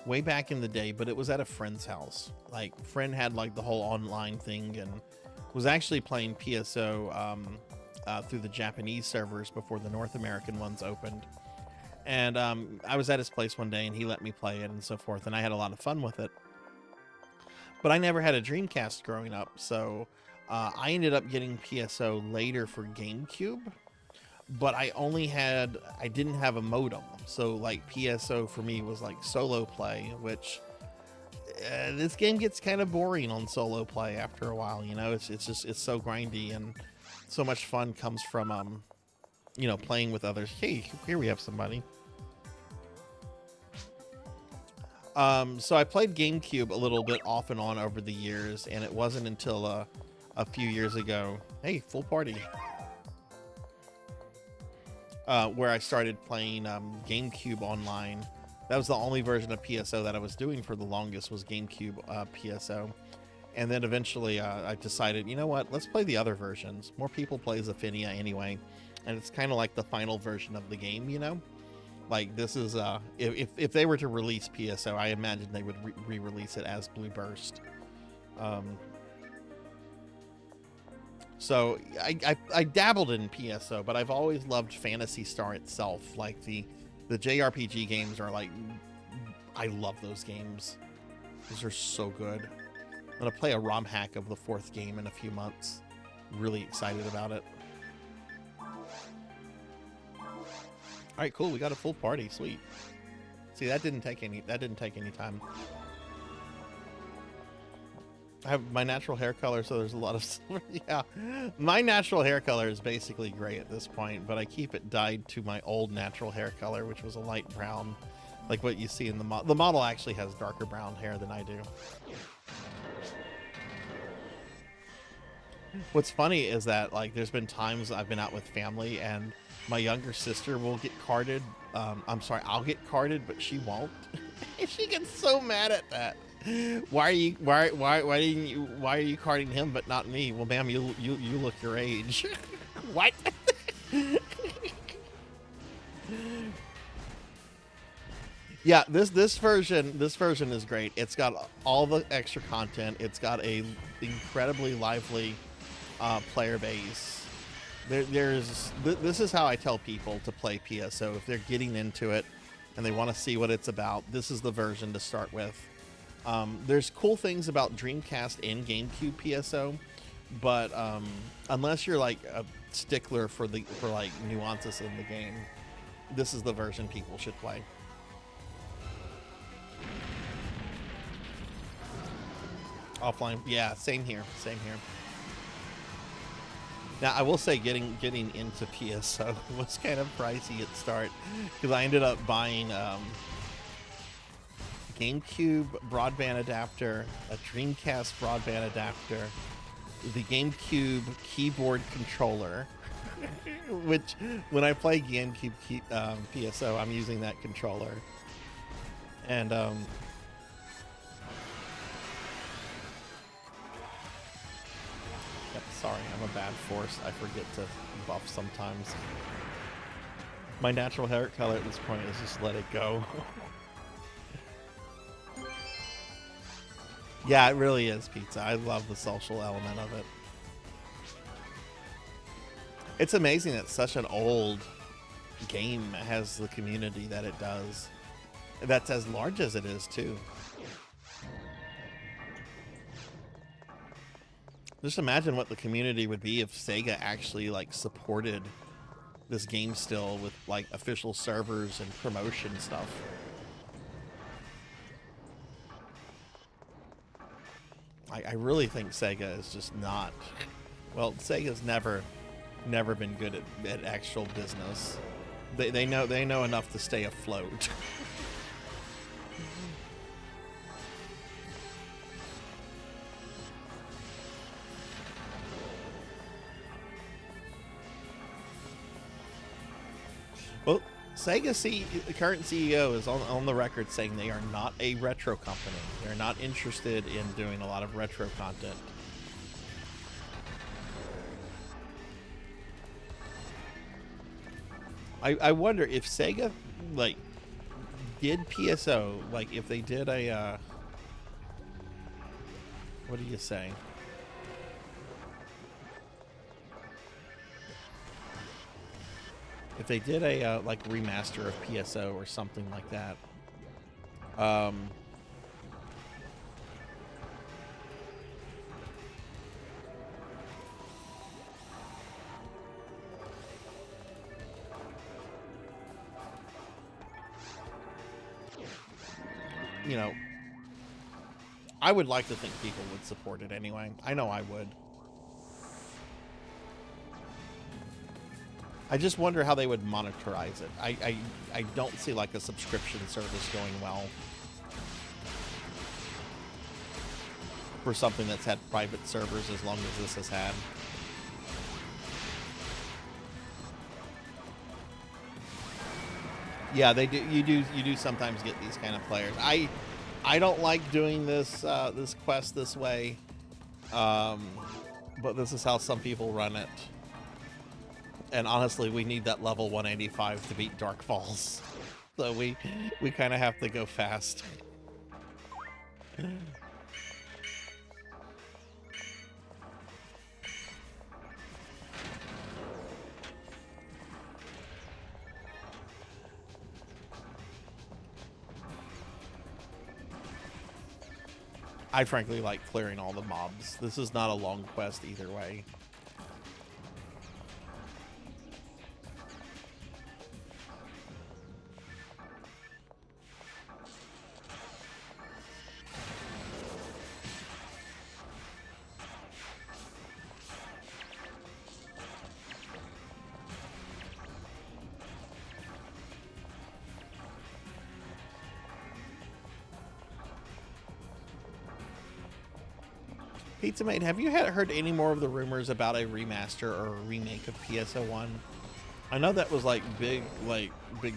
C: way back in the day. But it was at a friend's house. Like, friend had like the whole online thing and was actually playing PSO through the Japanese servers before the North American ones opened. And I was at his place one day and he let me play it and so forth, and I had a lot of fun with it. But I never had a Dreamcast growing up, so I ended up getting PSO later for GameCube. But I didn't have a modem, so like PSO for me was like solo play, which this game gets kind of boring on solo play after a while. You know, it's so grindy, and so much fun comes from you know, playing with others. Hey, here we have somebody. So I played GameCube a little bit off and on over the years, and it wasn't until a few years ago, hey, full party, where I started playing GameCube online. That was the only version of PSO that I was doing for the longest, was GameCube PSO. And then eventually I decided, you know what, let's play the other versions. More people play Zephynia anyway, and it's kind of like the final version of the game, you know? Like, this is, if they were to release PSO, I imagine they would re-release it as Blue Burst. So I dabbled in PSO, but I've always loved Phantasy Star itself. Like, the JRPG games are like, I love those games. Those are so good. I'm gonna play a ROM hack of the 4th game in a few months. Really excited about it. All right, cool. We got a full party. Sweet. See, that didn't take any time. I have my natural hair color, so there's a lot of yeah. My natural hair color is basically gray at this point, but I keep it dyed to my old natural hair color, which was a light brown, like what you see in the model. The model actually has darker brown hair than I do. What's funny is that, like, there's been times I've been out with family and my younger sister will get carded. I'm sorry, I'll get carded, but she won't. She gets so mad at that. Why are you carding him but not me? Well, ma'am, you look your age. What? Yeah, this version is great. It's got all the extra content. It's got a incredibly lively player base. This is how I tell people to play PSO. If they're getting into it and they want to see what it's about, this is the version to start with. There's cool things about Dreamcast and GameCube PSO, but unless you're like a stickler for like nuances in the game, this is the version people should play. Offline, yeah, same here. Now, I will say getting into PSO was kind of pricey at start, because I ended up buying GameCube broadband adapter, a Dreamcast broadband adapter, the GameCube keyboard controller, which when I play GameCube PSO, I'm using that controller. And sorry, I'm a bad force. I forget to buff sometimes. My natural hair color at this point is just let it go. Yeah, it really is, Pizza. I love the social element of it. It's amazing that such an old game has the community that it does. That's as large as it is, too. Just imagine what the community would be if Sega actually like supported this game still with like official servers and promotion stuff. I really think Sega is just not, well, Sega's never been good at actual business. They know enough to stay afloat. Well, the current CEO is on the record saying they are not a retro company. They're not interested in doing a lot of retro content. I wonder if Sega like did PSO, like if they did a what do you say? If they did a like remaster of PSO or something like that, you know, I would like to think people would support it anyway. I know I would. I just wonder how they would monetize it. I don't see like a subscription service going well for something that's had private servers as long as this has had. Yeah, they do. You do sometimes get these kind of players. I don't like doing this this quest this way, but this is how some people run it. And honestly, we need that level 185 to beat Dark Falls, so we kind of have to go fast. I frankly like clearing all the mobs. This is not a long quest either way. Pizza Mate, have you heard any more of the rumors about a remaster or a remake of PSO1? I know that was like big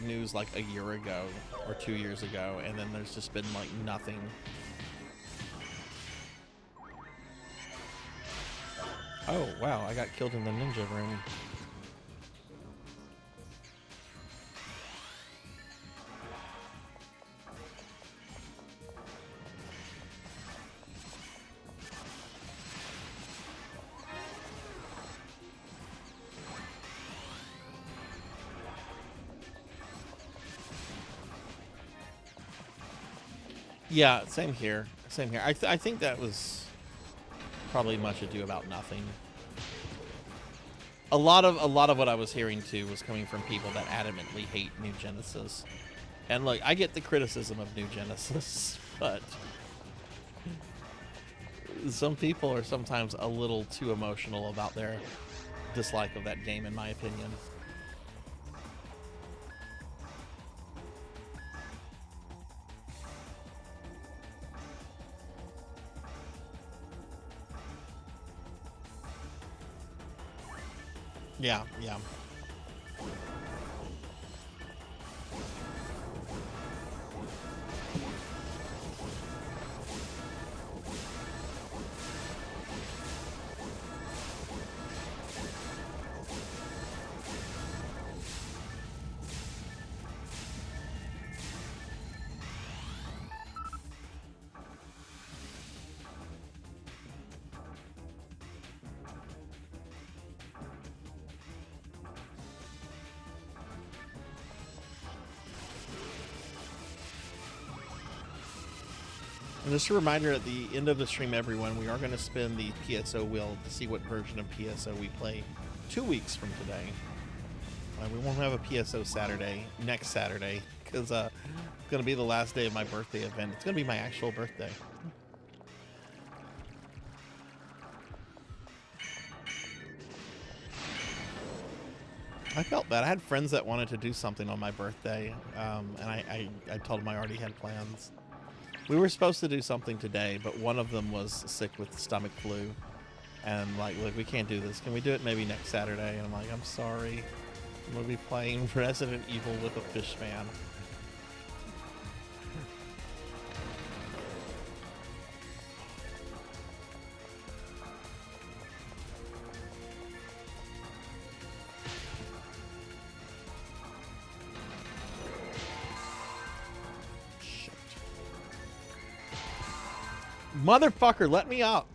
C: news like a year ago or 2 years ago, and then there's just been like nothing. Oh wow, I got killed in the ninja room. Yeah, same here. Same here. I think that was probably much ado about nothing. A lot of what I was hearing too was coming from people that adamantly hate New Genesis. And look, I get the criticism of New Genesis, but some people are sometimes a little too emotional about their dislike of that game, in my opinion. Yeah, yeah. And just a reminder, at the end of the stream, everyone, we are going to spin the PSO wheel to see what version of PSO we play 2 weeks from today. We won't have a PSO Saturday, next Saturday, because it's going to be the last day of my birthday event. It's going to be my actual birthday. I felt bad. I had friends that wanted to do something on my birthday, and I told them I already had plans. We were supposed to do something today, but one of them was sick with stomach flu. And like, look, we can't do this. Can we do it maybe next Saturday? And I'm like, I'm sorry. I'm going to be playing Resident Evil with a fish fan. Motherfucker, let me up.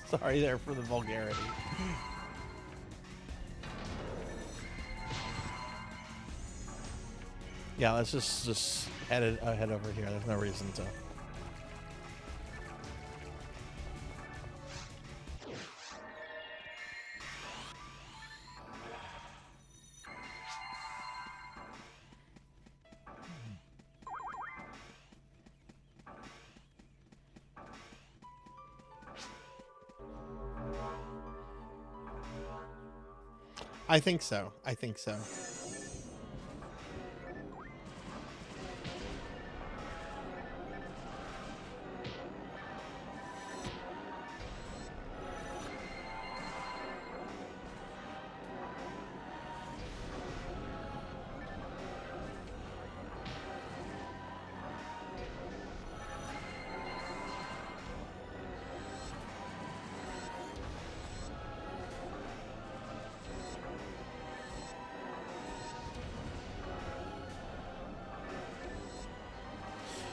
C: Sorry there for the vulgarity. Yeah, let's just head over here. There's no reason to. I think so. I think so.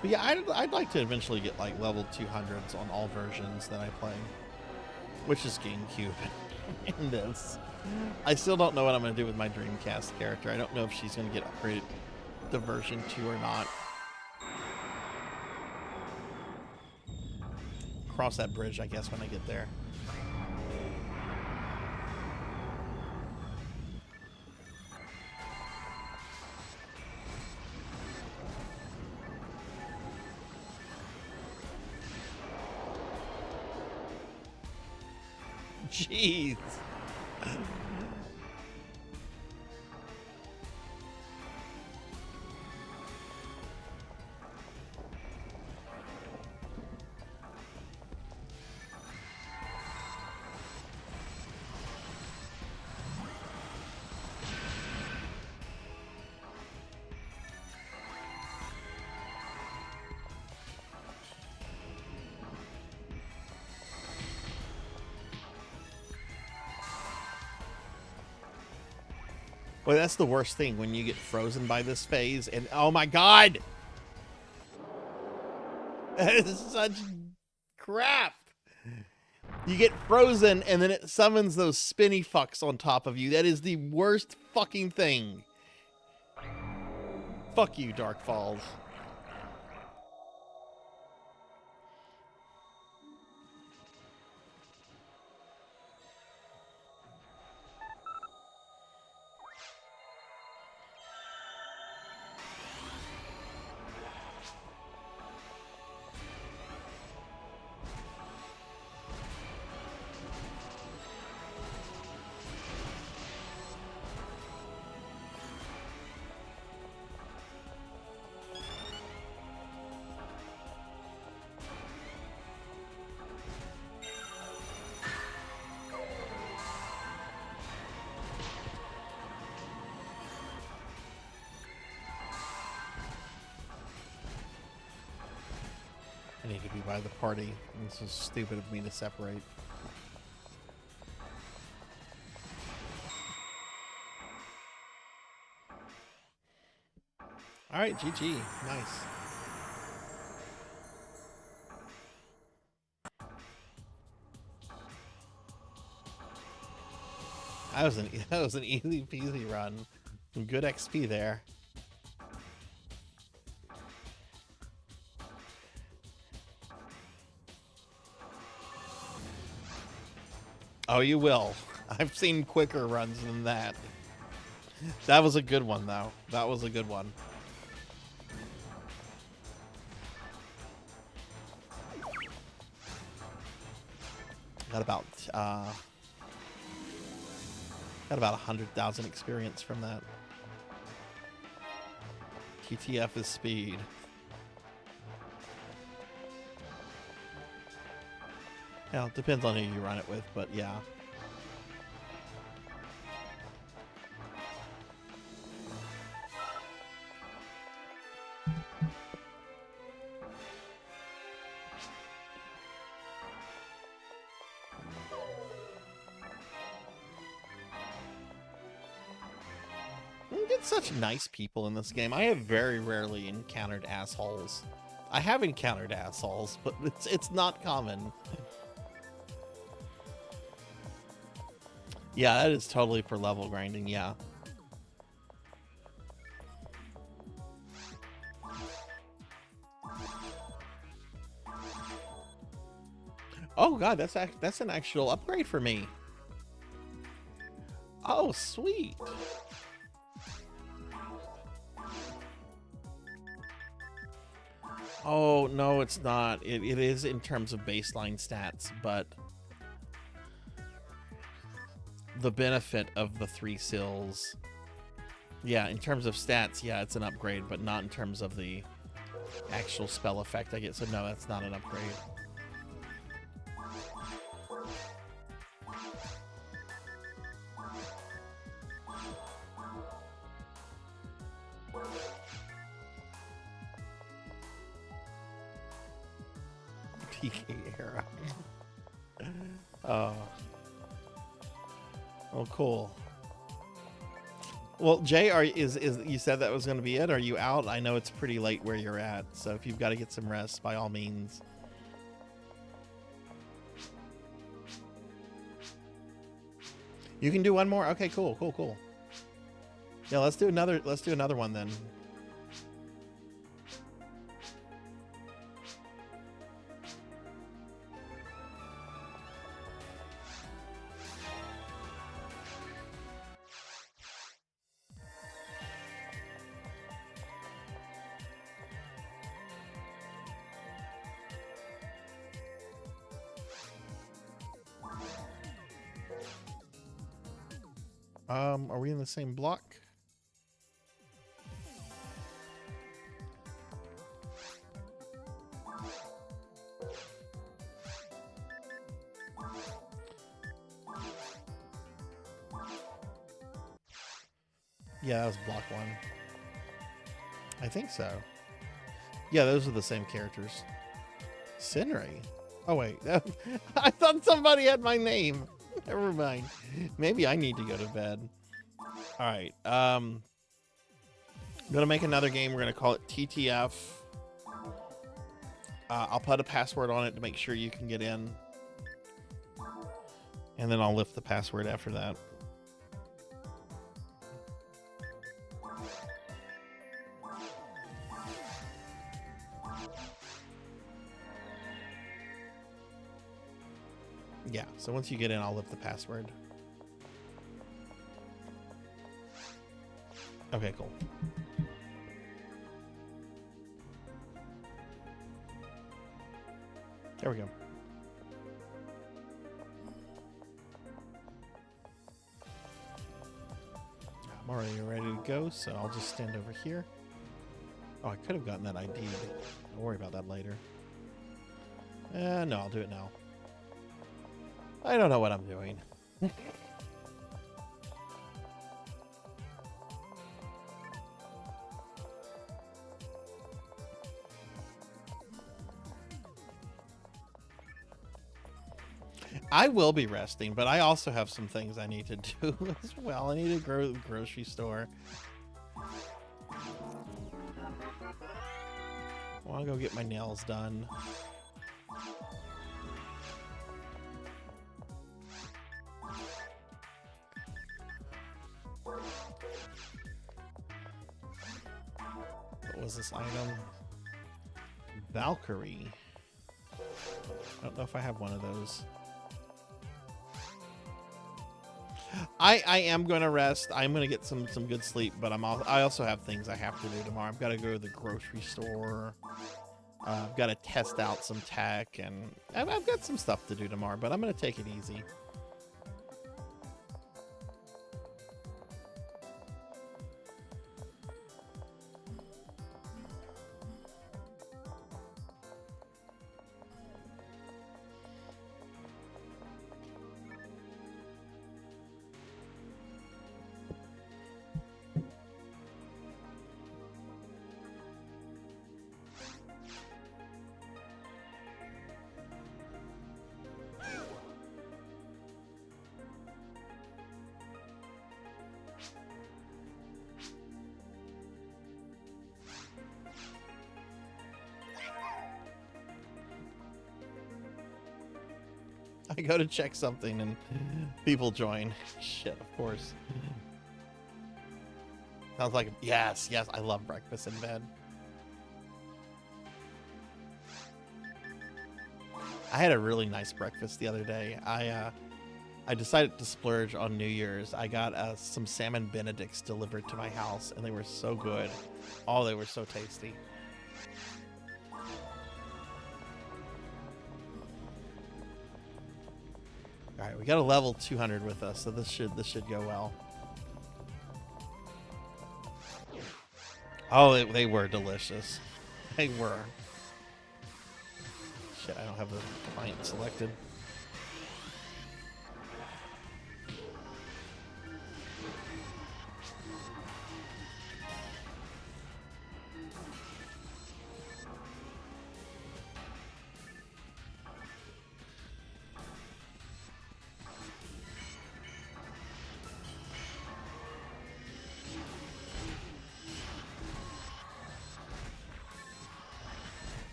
C: But yeah, I'd like to eventually get like level 200s on all versions that I play, which is GameCube in this. I still don't know what I'm going to do with my Dreamcast character. I don't know if she's going to get upgraded to version 2 or not. Cross that bridge, I guess, when I get there. Jeez. Well, that's the worst thing when you get frozen by this phase, and oh my god! That is such crap! You get frozen, and then it summons those spinny fucks on top of you. That is the worst fucking thing. Fuck you, Dark Falls. I need to be by the party. This is stupid of me to separate. Alright, GG. Nice. That was an easy peasy run. Some good XP there. Oh, you will. I've seen quicker runs than that. That was a good one, though. That was a good one. Got about 100,000 experience from that. TTF is speed. Yeah, it depends on who you run it with, but yeah. such nice people in this game. I have very rarely encountered assholes. I have encountered assholes, but it's not common. Yeah, that is totally for level grinding, yeah. Oh god, that's an actual upgrade for me. Oh, sweet. Oh, no, it's not. It is in terms of baseline stats, but the benefit of the 3 sills. Yeah, in terms of stats, yeah, it's an upgrade, but not in terms of the actual spell effect I get. So no, that's not an upgrade. PK era. Oh, cool. Well, Jay, is you said that was going to be it? Are you out? I know it's pretty late where you're at, so if you've got to get some rest, by all means. You can do one more. Okay, cool. Yeah, let's do another one then. Are we in the same block? Yeah, that was block 1. I think so. Yeah, those are the same characters. Sinri. Oh wait, I thought somebody had my name. Never mind. Maybe I need to go to bed. All right. I'm gonna make another game. We're gonna call it TTF. I'll put a password on it to make sure you can get in, and then I'll lift the password after that. Yeah, so once you get in, I'll lift the password. Okay, cool. There we go. I'm already ready to go, so I'll just stand over here. Oh, I could have gotten that ID. Don't worry about that later. No, I'll do it now. I don't know what I'm doing. I will be resting, but I also have some things I need to do as well. I need to go to the grocery store. I want to go get my nails done. What was this item? Valkyrie. I don't know if I have one of those. I am going to rest. I'm going to get some good sleep, but I also have things I have to do tomorrow. I've got to go to the grocery store. I've got to test out some tech, and I've got some stuff to do tomorrow, but I'm going to take it easy. I go to check something and people join. Shit, of course. Sounds like, yes, I love breakfast in bed. I had a really nice breakfast the other day. I decided to splurge on New Year's. I got some salmon Benedicts delivered to my house, and they were so good. Oh, they were so tasty. All right, we got a level 200 with us, so this should go well. Oh, they were delicious. They were. Shit, I don't have the client selected.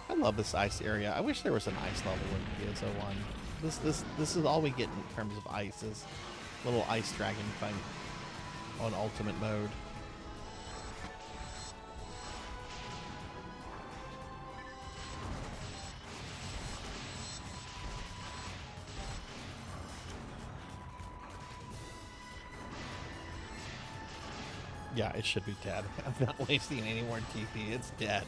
C: I love this ice area. I wish there was an ice level in PSO1. This is all we get in terms of ice is little ice dragon fight on ultimate mode. Yeah, it should be dead. I'm not wasting any more TP. It's dead.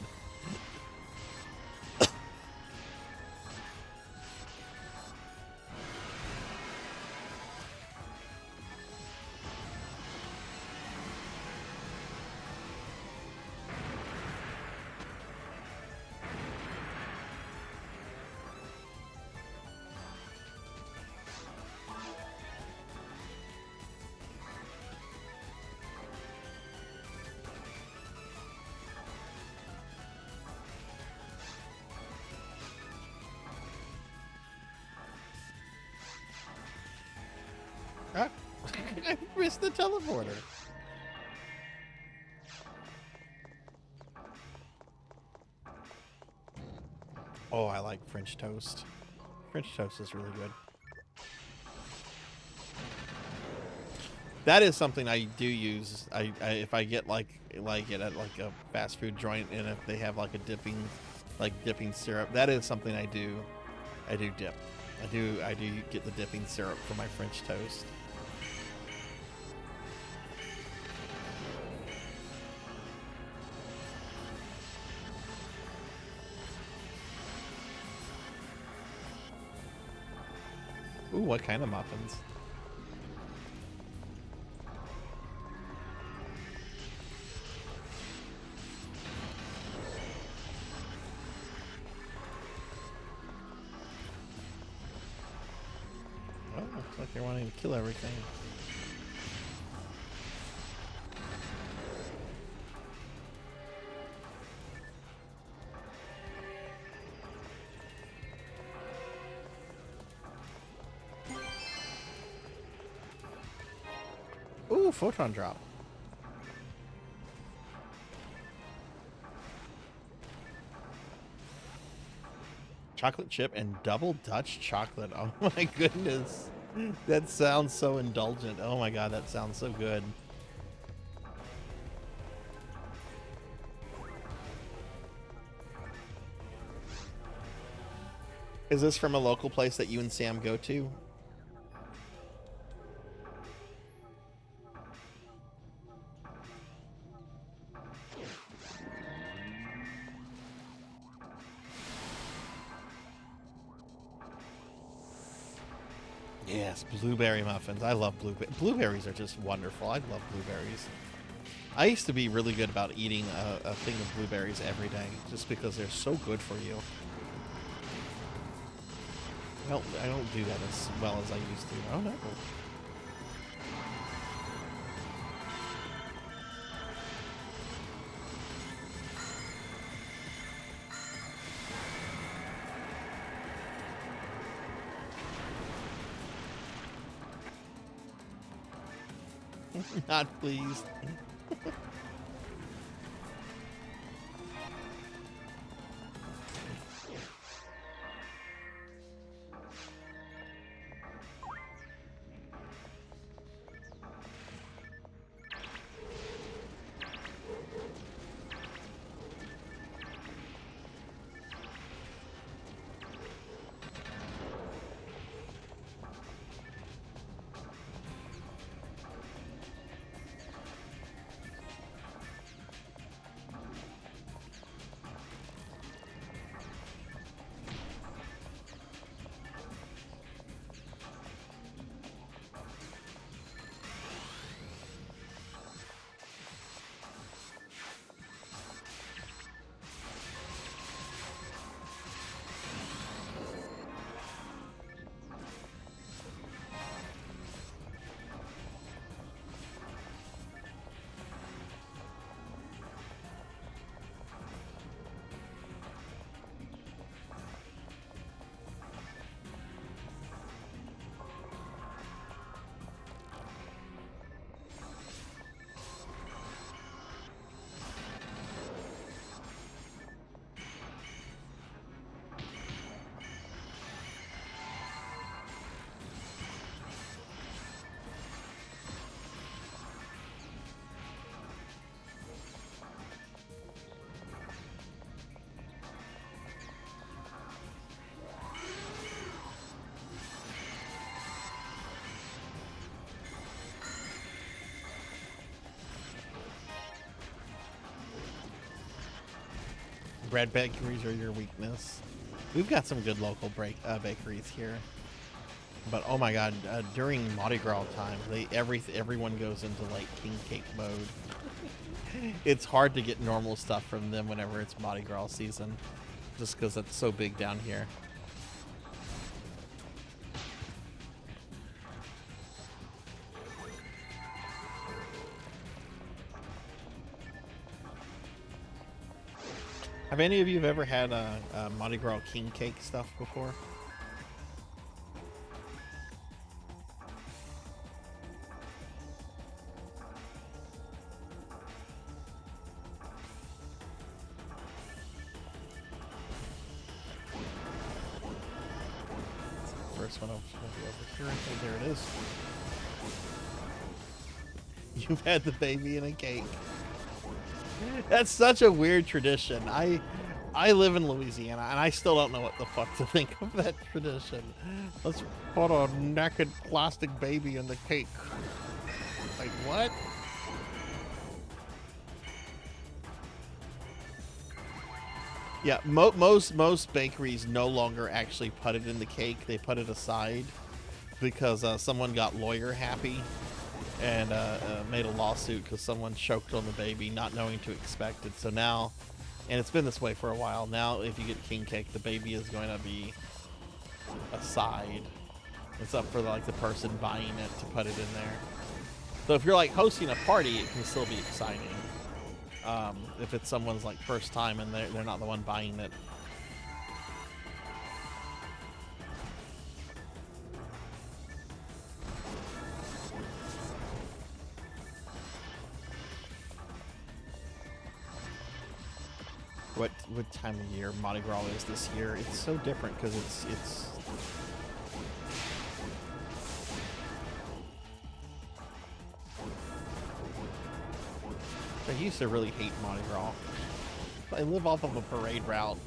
C: I missed the teleporter. Oh, I like French toast. French toast is really good. That is something I do use. I if I get like it at like a fast food joint, and if they have like a dipping syrup, that is something I do dip. I do get the dipping syrup for my French toast. Ooh, what kind of muffins? Oh, looks like they're wanting to kill everything. Ooh, photon drop. Chocolate chip and double Dutch chocolate. Oh my goodness. That sounds so indulgent. Oh my god, that sounds so good. Is this from a local place that you and Sam go to? Yes, blueberry muffins. I love blueberries. Are just wonderful. I love blueberries. I used to be really good about eating a thing of blueberries every day, just because they're so good for you. I don't do that as well as I used to. Oh no. Not pleased. Bread bakeries are your weakness. We've got some good local bakeries here, but oh my god, during Mardi Gras time, everyone goes into like king cake mode. It's hard to get normal stuff from them whenever it's Mardi Gras season, just because it's so big down here. Have any of you ever had a Mardi Gras king cake stuff before? First one will be over here. Oh, there it is. You've had the baby in a cake. That's such a weird tradition. I live in Louisiana, and I still don't know what the fuck to think of that tradition. Let's put a naked plastic baby in the cake. Like, what? Yeah, most bakeries no longer actually put it in the cake. They put it aside because someone got lawyer happy and made a lawsuit because someone choked on the baby not knowing to expect it. So now, and it's been this way for a while, now if you get king cake, the baby is going to be aside. It's up for like the person buying it to put it in there. So if you're like hosting a party, it can still be exciting. If it's someone's like first time and they're not the one buying it. What time of year Mardi Gras is this year? It's so different because it's I used to really hate Mardi Gras. I live off of a parade route,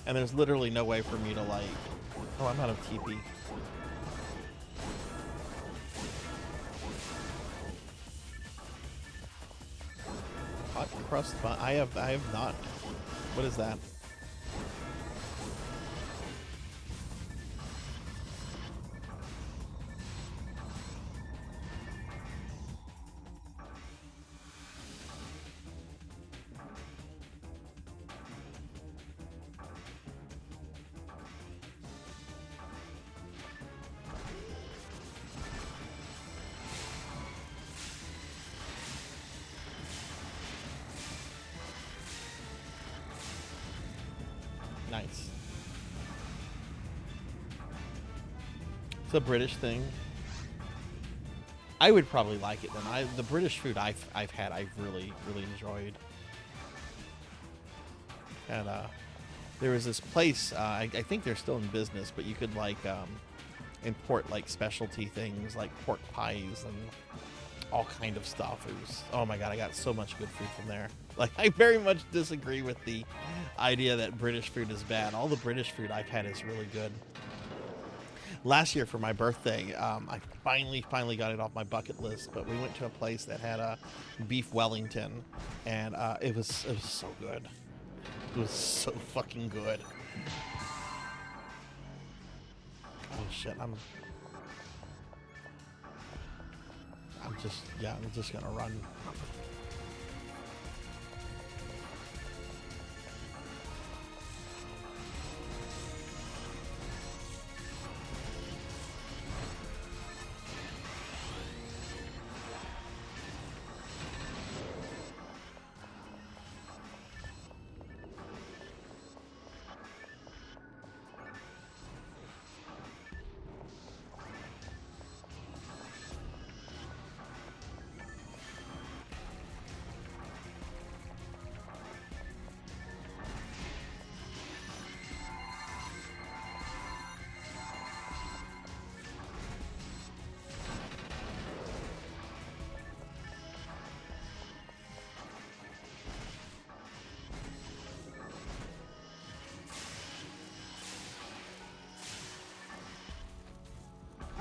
C: and there's literally no way for me to like. Oh, I'm out of TP. Hot crust bun. I have not. What is that? Nice. It's a British thing. I would probably like it then. The British food I've had, I've really enjoyed. And there was this place, I think they're still in business, but you could like import like specialty things like pork pies and all kind of stuff. It was, oh my god, I got so much good food from there. Like, I very much disagree with the idea that British food is bad. All the British food I've had is really good. Last year for my birthday, I finally got it off my bucket list, but we went to a place that had a beef Wellington, and it was so good. It was so fucking good. Oh shit, I'm just gonna run.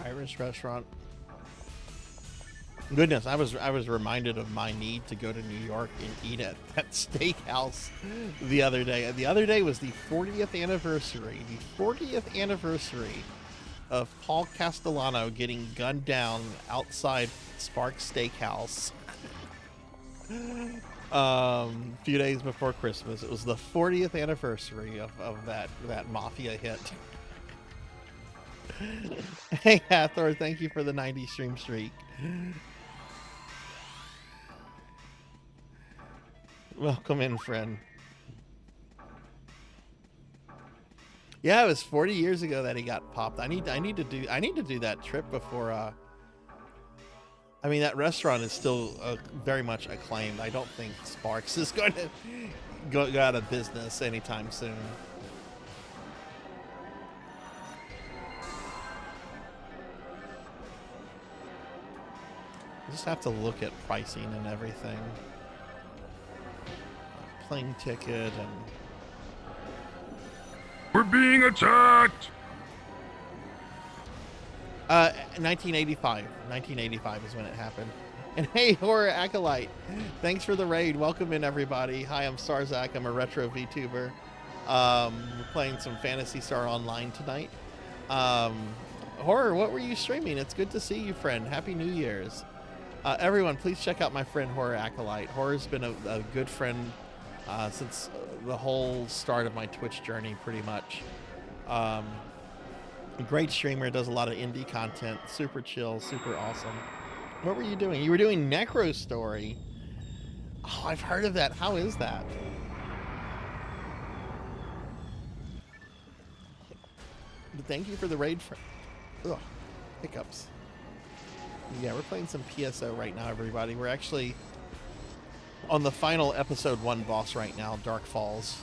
C: Irish restaurant. Goodness, I was reminded of my need to go to New York and eat at that steakhouse the other day. The other day was the 40th anniversary. The 40th anniversary of Paul Castellano getting gunned down outside Sparks Steakhouse. A few days before Christmas. It was the 40th anniversary of that mafia hit. Hey Hathor, thank you for the 90 stream streak. Welcome in, friend. Yeah, it was 40 years ago that he got popped. I need to do that trip before I mean, that restaurant is still very much acclaimed. I don't think Sparks is going to go out of business anytime soon. I just have to look at pricing and everything. Plane ticket and...
E: We're being attacked!
C: 1985. 1985 is when it happened. And hey, Horror Acolyte, thanks for the raid. Welcome in, everybody. Hi, I'm Sarzac. I'm a retro VTuber. We're playing some Phantasy Star Online tonight. Horror, what were you streaming? It's good to see you, friend. Happy New Year's. Everyone, please check out my friend Horror Acolyte. Horror's been a good friend since the whole start of my Twitch journey, pretty much. A great streamer, does a lot of indie content, super chill, super awesome. What were you doing? You were doing Necro Story. Oh, I've heard of that. How is that? Thank you for the raid. Ugh, hiccups. Yeah, we're playing some PSO right now, everybody. We're actually on the final episode 1 boss right now, Dark Falls.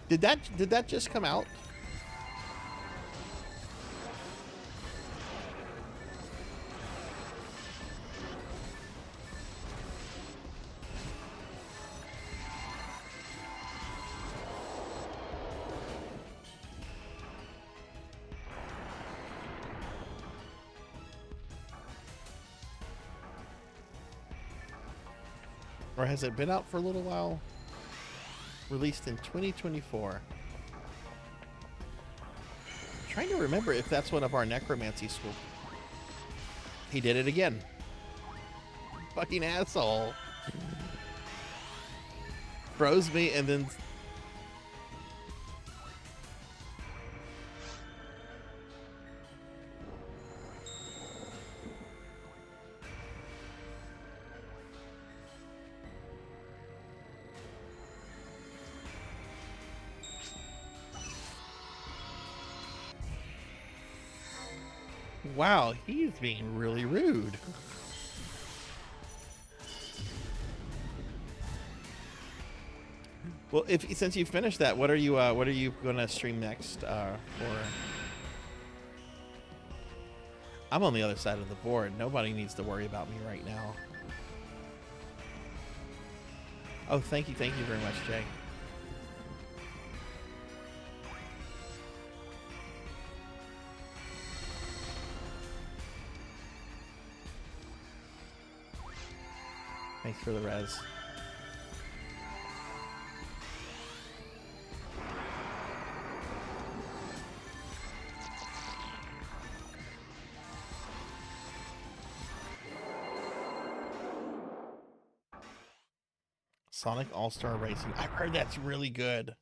C: Did that just come out? Or has it been out for a little while? Released in 2024. Trying to remember if that's one of our necromancy school. He did it again. Fucking asshole. Froze me and then... Wow, he's being really rude. Well, since you finished that, what are you gonna stream next? I'm on the other side of the board. Nobody needs to worry about me right now. Oh, thank you very much, Jay. Thanks for the res. Sonic All-Star Racing. I've heard that's really good.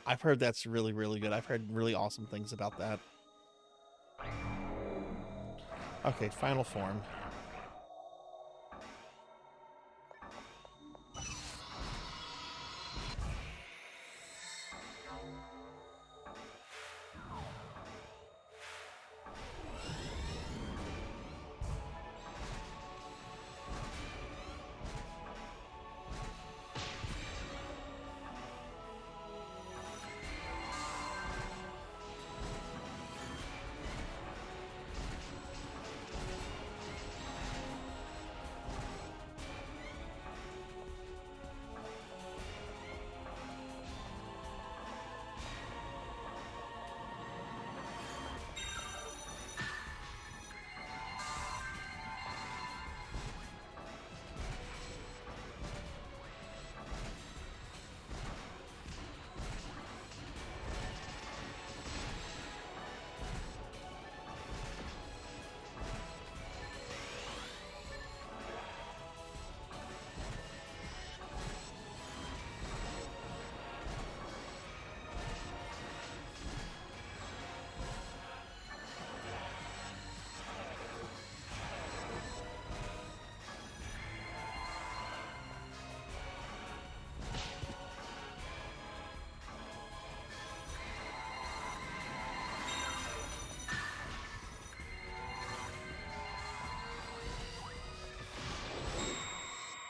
C: I've heard that's really, really good. I've heard really awesome things about that. Okay, final form.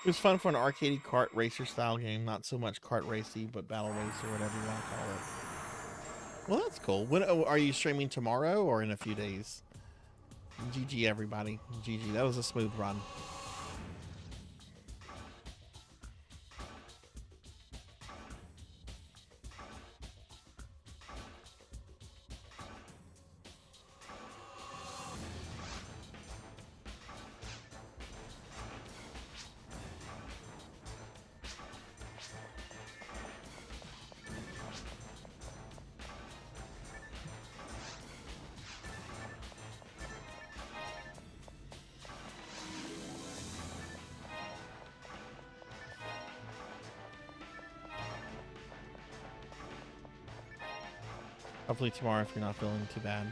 C: It was fun for an arcadey kart racer style game, not so much kart racy, but battle race or whatever you want to call it. Well, that's cool. When are you streaming tomorrow or in a few days? GG everybody. GG. That was a smooth run. Hopefully tomorrow if you're not feeling too bad.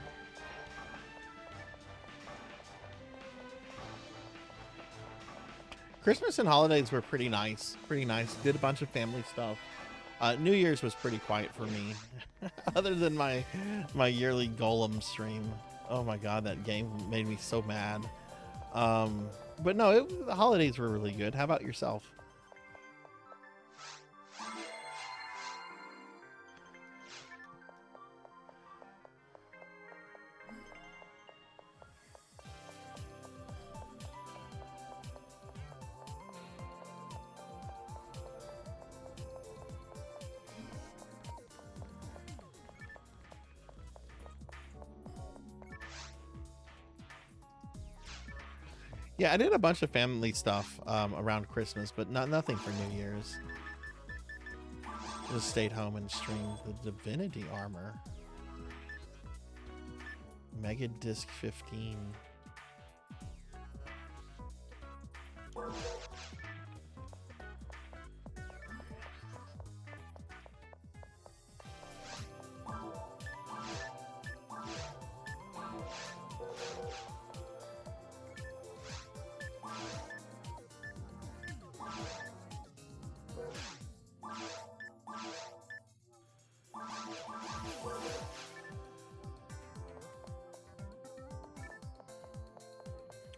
C: Christmas and holidays were pretty nice. Pretty nice. Did a bunch of family stuff. New Year's was pretty quiet for me. Other than my yearly Golem stream. Oh my god, that game made me so mad. But no, the holidays were really good. How about yourself? Yeah, I did a bunch of family stuff around Christmas, but nothing for New Year's. Just stayed home and streamed the Divinity armor. Mega Disc 15.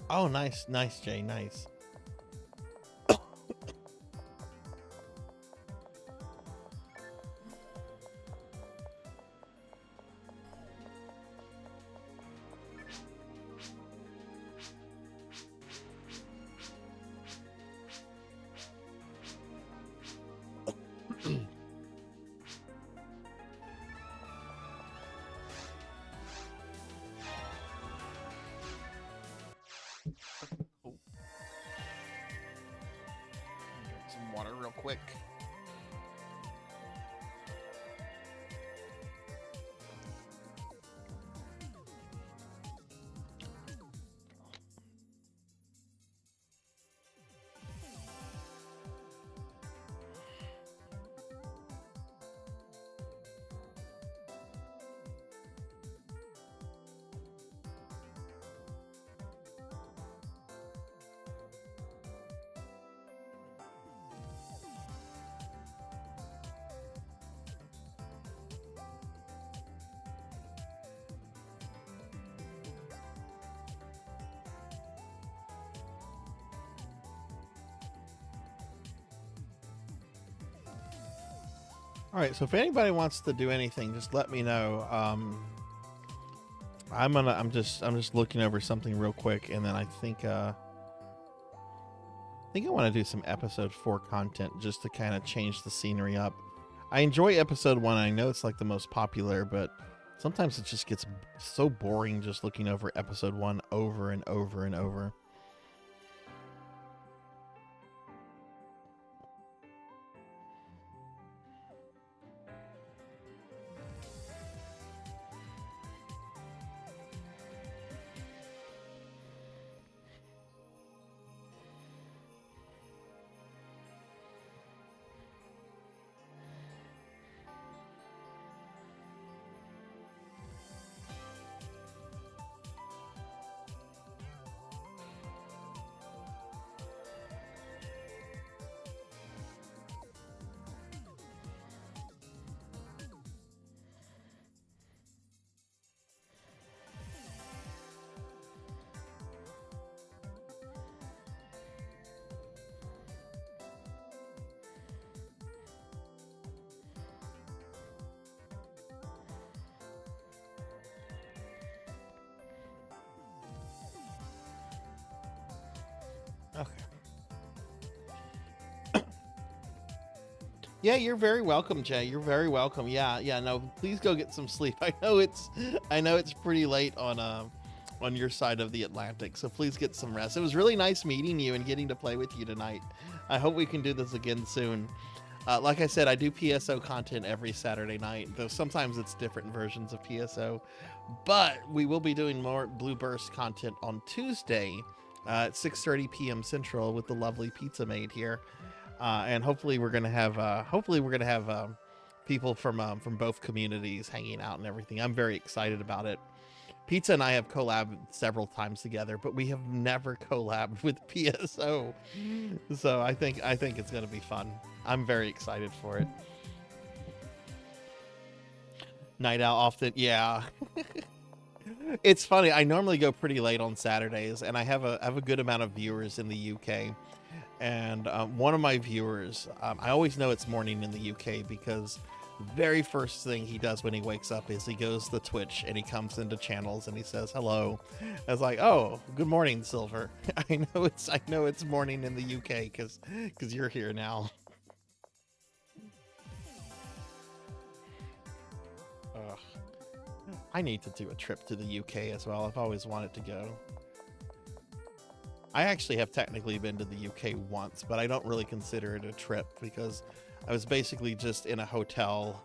C: Oh, nice, nice, Jay, nice.
A: Drink some water real quick.
C: All right, so if anybody wants to do anything, just let me know. I'm just looking over something real quick, and then I think I want to do some episode 4 content just to kind of change the scenery up. I enjoy episode 1. I know it's like the most popular, but sometimes it just gets so boring just looking over episode 1 over and over and over. Okay. Yeah, you're very welcome, Jay. You're very welcome. Yeah, no, please go get some sleep. I know it's pretty late on your side of the Atlantic, so please get some rest. It was really nice meeting you and getting to play with you tonight. I hope we can do this again soon. Like I said, I do PSO content every Saturday night, though sometimes it's different versions of PSO. But we will be doing more Blue Burst content on Tuesday at 6:30 p.m. Central with the lovely Pizza Maid here, and hopefully we're gonna have people from both communities hanging out and everything. I'm very excited about it. Pizza and I have collabed several times together, but we have never collabed with PSO. So I think it's gonna be fun. I'm very excited for it. Night out often, yeah. It's funny. I normally go pretty late on Saturdays, and I have a good amount of viewers in the UK. And one of my viewers, I always know it's morning in the UK because the very first thing he does when he wakes up is he goes to Twitch and he comes into channels and he says hello. I was like, oh, good morning, Silver. I know it's morning in the UK because you're here now. Ugh. I need to do a trip to the UK as well. I've always wanted to go. I actually have technically been to the UK once, but I don't really consider it a trip because I was basically just in a hotel,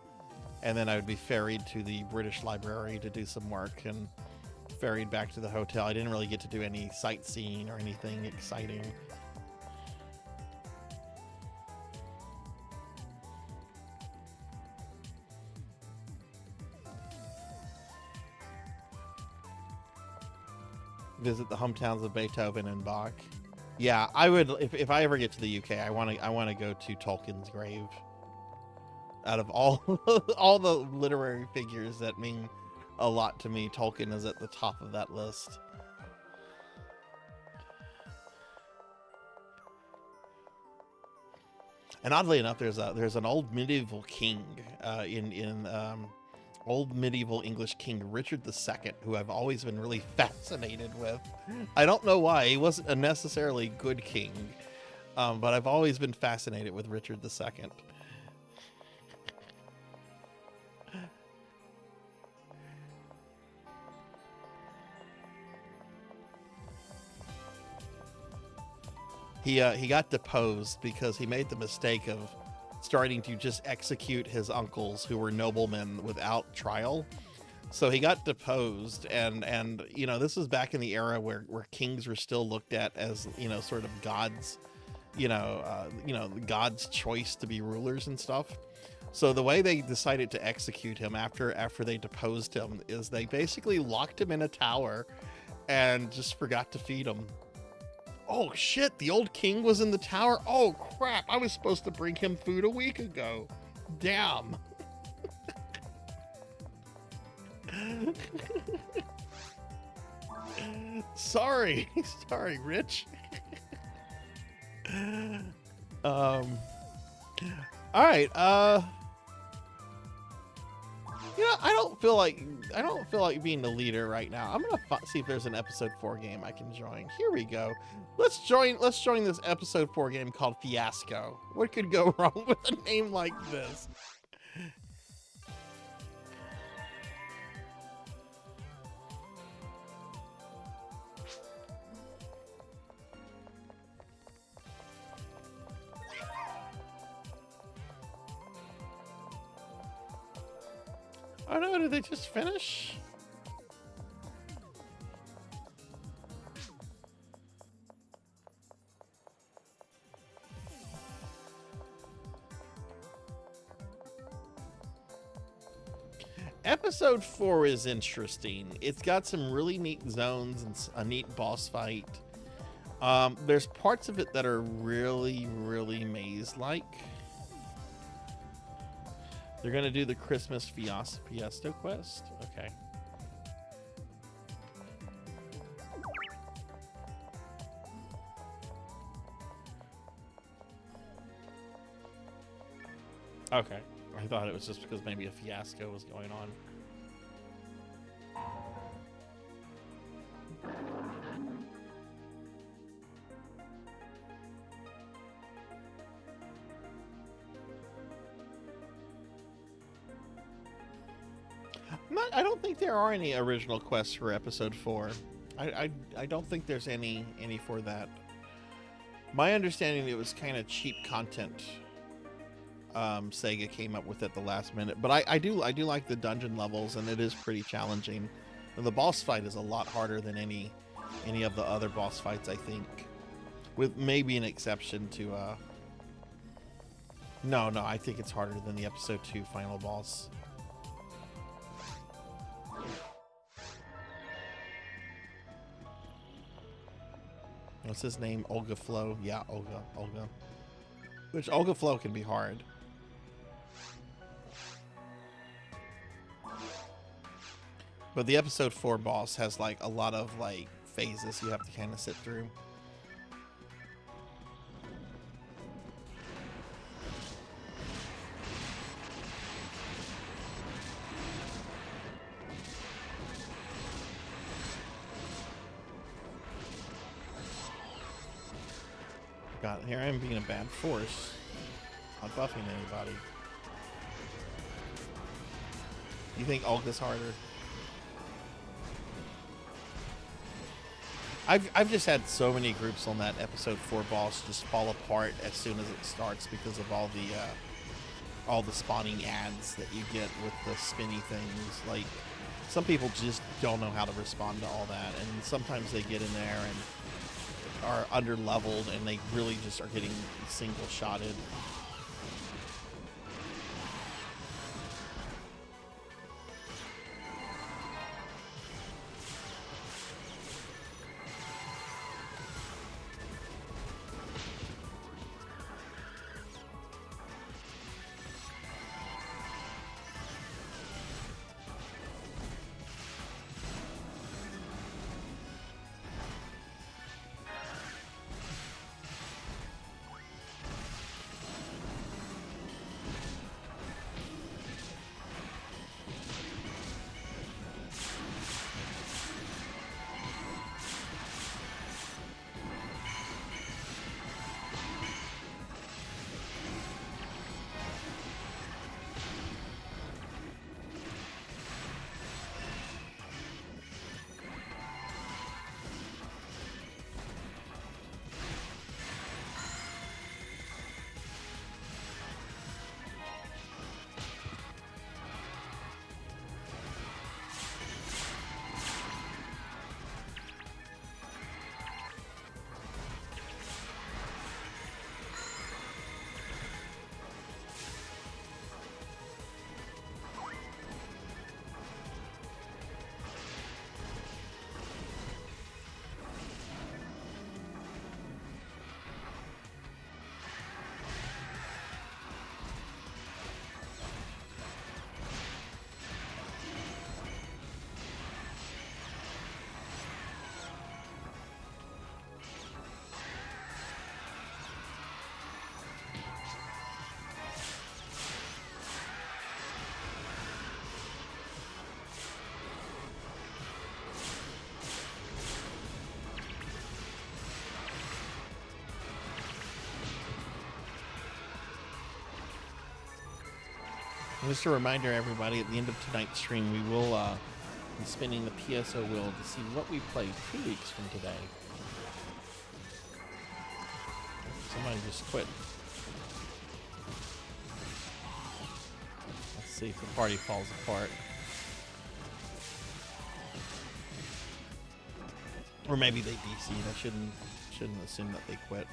C: and then I would be ferried to the British Library to do some work and ferried back to the hotel. I didn't really get to do any sightseeing or anything exciting. Visit the hometowns of Beethoven and Bach. Yeah, I would if I ever get to the UK. I want to go to Tolkien's grave. Out of all all the literary figures that mean a lot to me, Tolkien is at the top of that list. And oddly enough, there's an old medieval king in old medieval English king Richard II, who I've always been really fascinated with. I don't know why. He wasn't a necessarily good king, but I've always been fascinated with Richard II. He got deposed because he made the mistake of starting to just execute his uncles who were noblemen without trial. So he got deposed, and you know, this was back in the era where kings were still looked at as, you know, sort of gods, God's choice to be rulers and stuff. So the way they decided to execute him after they deposed him is they basically locked him in a tower and just forgot to feed him. Oh shit, the old king was in the tower? Oh crap, I was supposed to bring him food a week ago. Damn. Sorry, Rich. All right, you know, I don't feel like being the leader right now. I'm gonna see if there's an episode 4 game I can join. Here we go. Let's join this episode 4 game called Fiasco. What could go wrong with a name like this? Oh no, did they just finish? Episode 4 is interesting. It's got some really neat zones and a neat boss fight. There's parts of it that are really, really maze-like. They're gonna do the Christmas Fiesta quest? Okay. Okay. I thought it was just because maybe a fiasco was going on. I don't think there are any original quests for episode 4. I don't think there's any for that. My understanding, it was kind of cheap content Sega came up with at the last minute, but I do like the dungeon levels, and it is pretty challenging. And the boss fight is a lot harder than any of the other boss fights, I think, with maybe an exception to no, I think it's harder than the episode 2 final boss. What's his name? Olga Flo? Yeah, Olga. Which Olga Flo can be hard. But the episode 4 boss has like a lot of like phases you have to kind of sit through. God, here I am being a bad force. Not buffing anybody. You think Olga's harder? I've just had so many groups on that episode 4 boss just fall apart as soon as it starts because of all the spawning ads that you get with the spinny things. Like, some people just don't know how to respond to all that, and sometimes they get in there and are under leveled and they really just are getting single shotted. Just a reminder, everybody, at the end of tonight's stream, we will be spinning the PSO wheel to see what we played 2 weeks from today. Somebody just quit. Let's see if the party falls apart. Or maybe they DC'd. I shouldn't assume that they quit.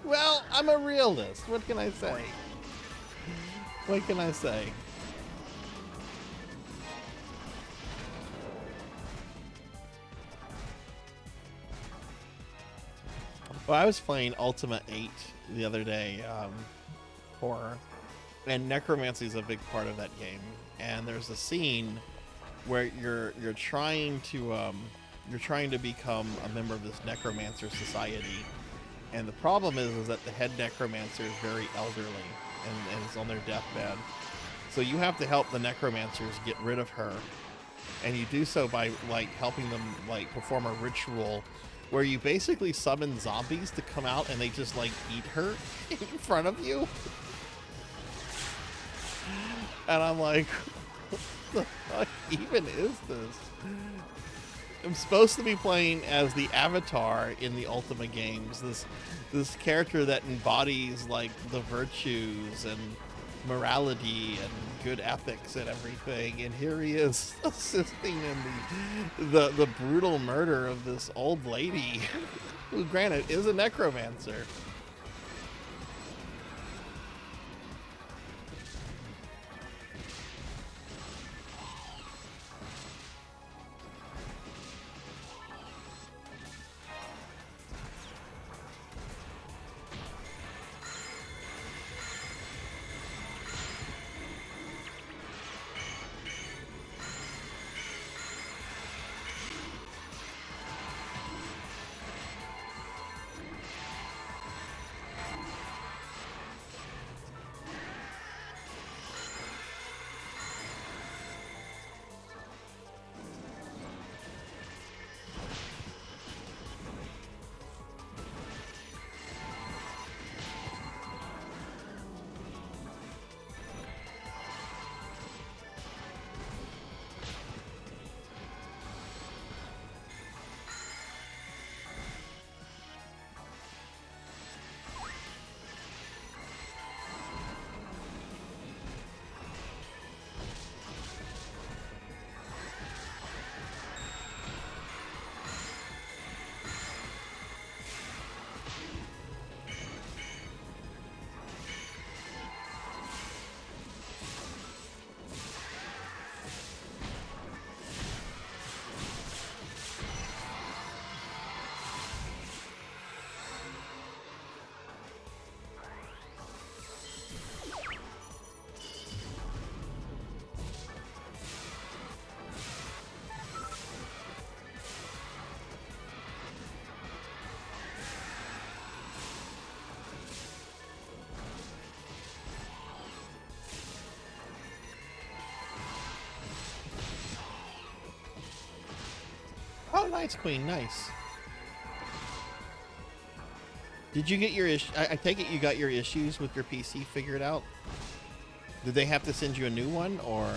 C: Well, I'm a realist. What can I say? What can I say? Well, I was playing Ultima 8 the other day, horror, and necromancy is a big part of that game. And there's a scene where you're trying to become a member of this necromancer society. And the problem is that the head necromancer is very elderly and is on their deathbed. So you have to help the necromancers get rid of her. And you do so by like helping them like perform a ritual where you basically summon zombies to come out and they just like eat her in front of you. And I'm like, what the fuck even is this? I'm supposed to be playing as the Avatar in the Ultima games, this character that embodies like the virtues and morality and good ethics and everything, and here he is assisting in the brutal murder of this old lady, who granted is a necromancer. Oh, nice, Queen, nice. Did you get your I take it you got your issues with your PC figured out? Did they have to send you a new one, or?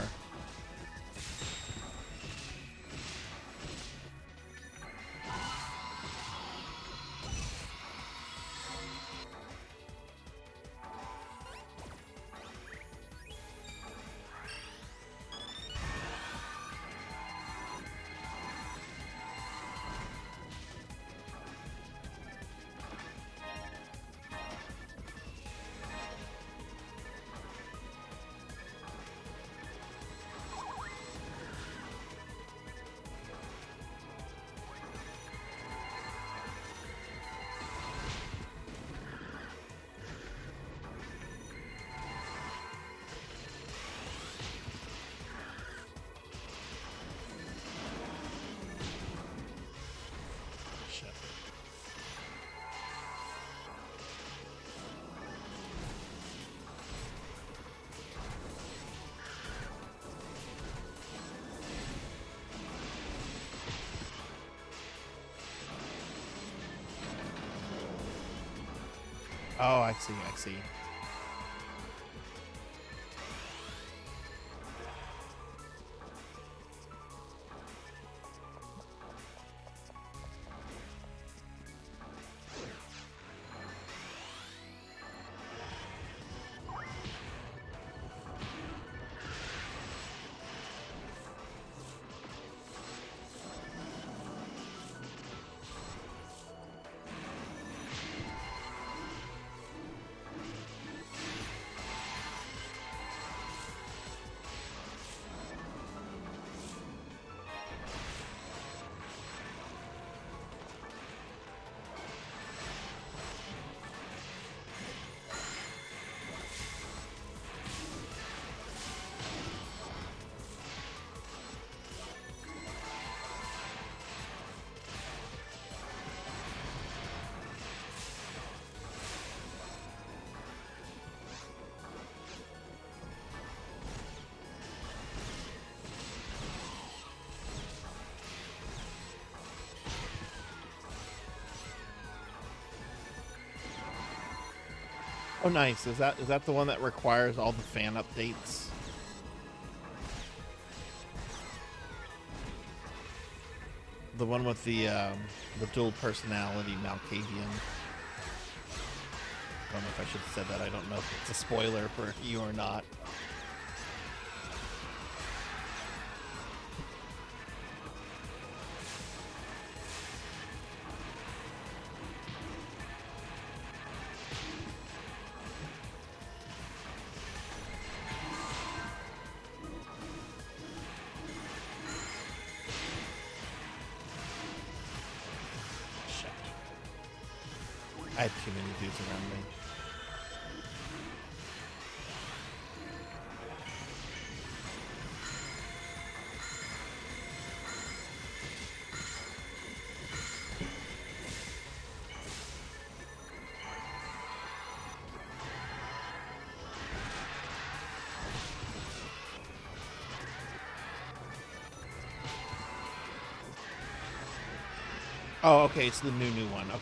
C: Oh, I see. I see. Oh, nice. Is that the one that requires all the fan updates? The one with the dual personality Malkavian. I don't know if I should have said that. I don't know if it's a spoiler for you or not. I had too many dudes around me. Oh, okay, it's the new one. Okay.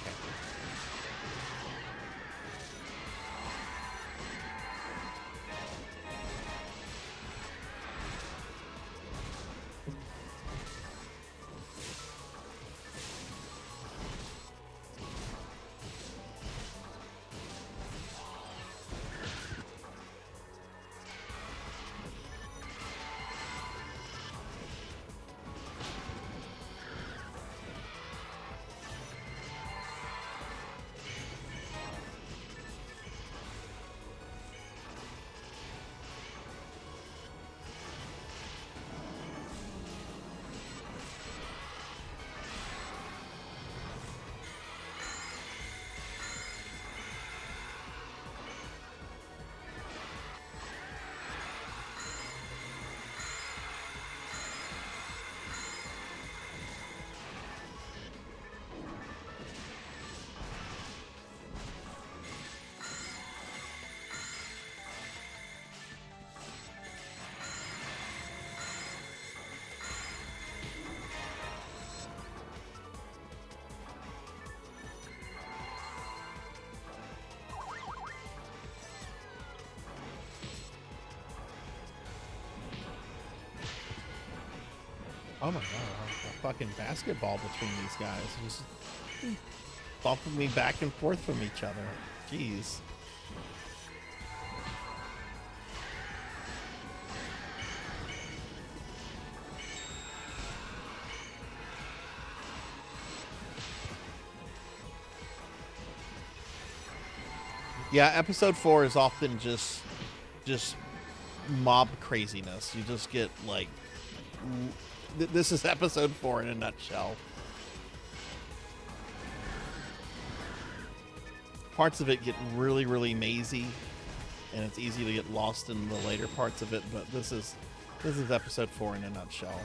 C: Oh my god, a fucking basketball between these guys. Just bumping me back and forth from each other. Jeez. Yeah, episode 4 is often just mob craziness. You just get like this is episode 4 in a nutshell. Parts of it get really, really mazy, and it's easy to get lost in the later parts of it. But this is episode 4 in a nutshell.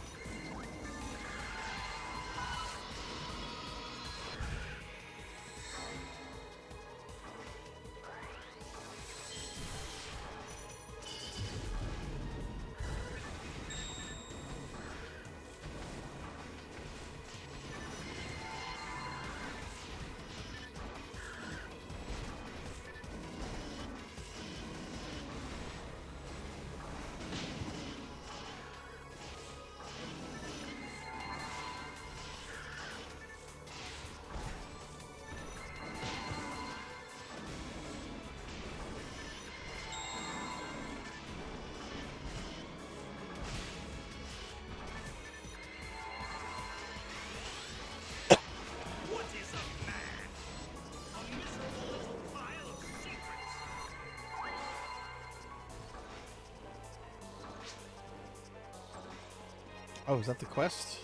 C: Oh, is that the quest?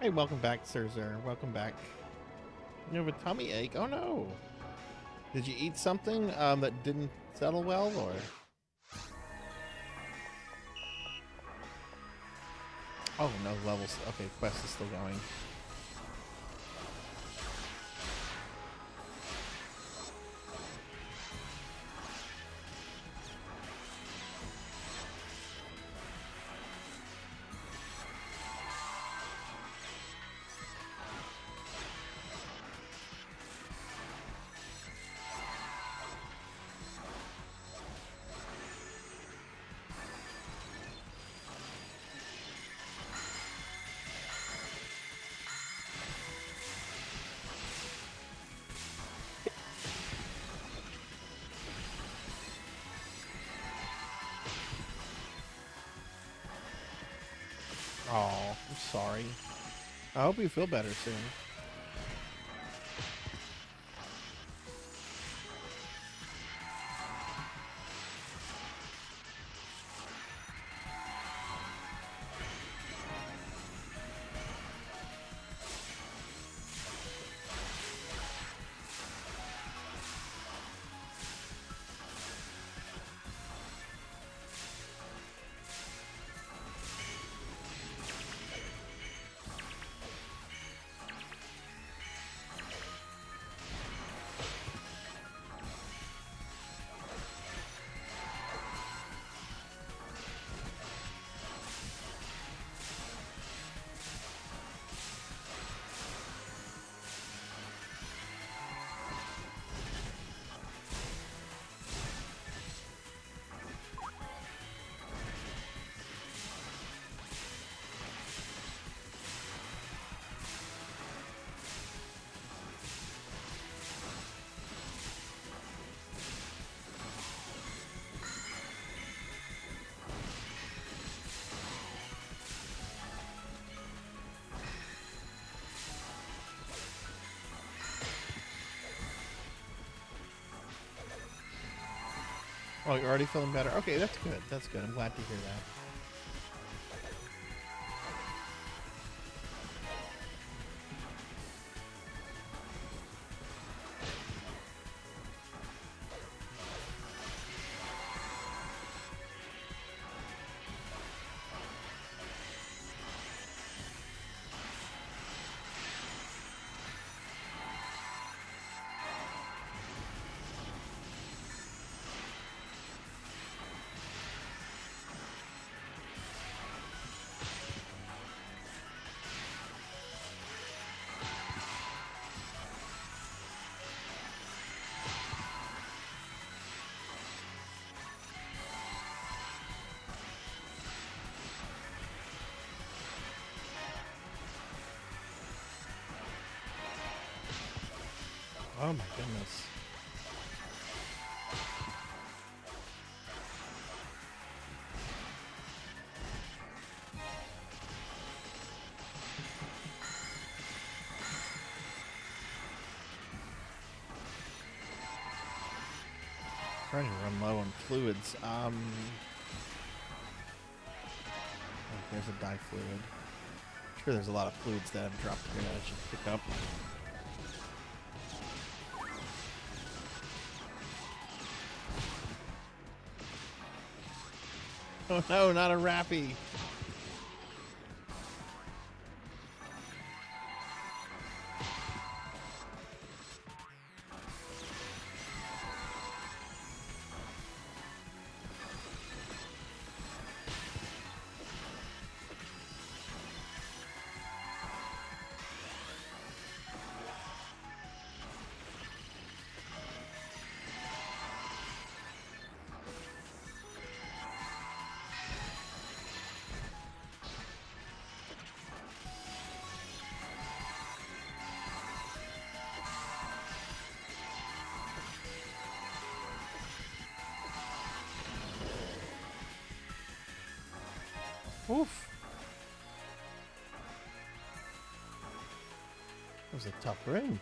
C: Hey, welcome back, Sarzac. Welcome back. You have a tummy ache? Oh no! Did you eat something that didn't settle well, or? Oh no, levels. Okay, quest is still going. Oh, I'm sorry. I hope you feel better soon. Oh, you're already feeling better? Okay, that's good. That's good. I'm glad to hear that. Oh my goodness. Trying to run low on fluids. Oh, there's a dye fluid. I'm sure there's a lot of fluids that have dropped here that I should pick up. Oh no, not a Rappy. Oof. That was a tough room.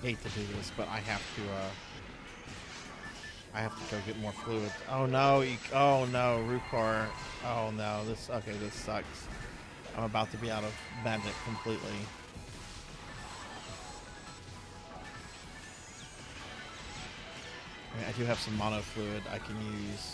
C: Hate to do this, but I have to go get more fluid. Oh no, oh no, Rukor. Oh no, this sucks. I'm about to be out of magic completely. I do have some mono fluid I can use.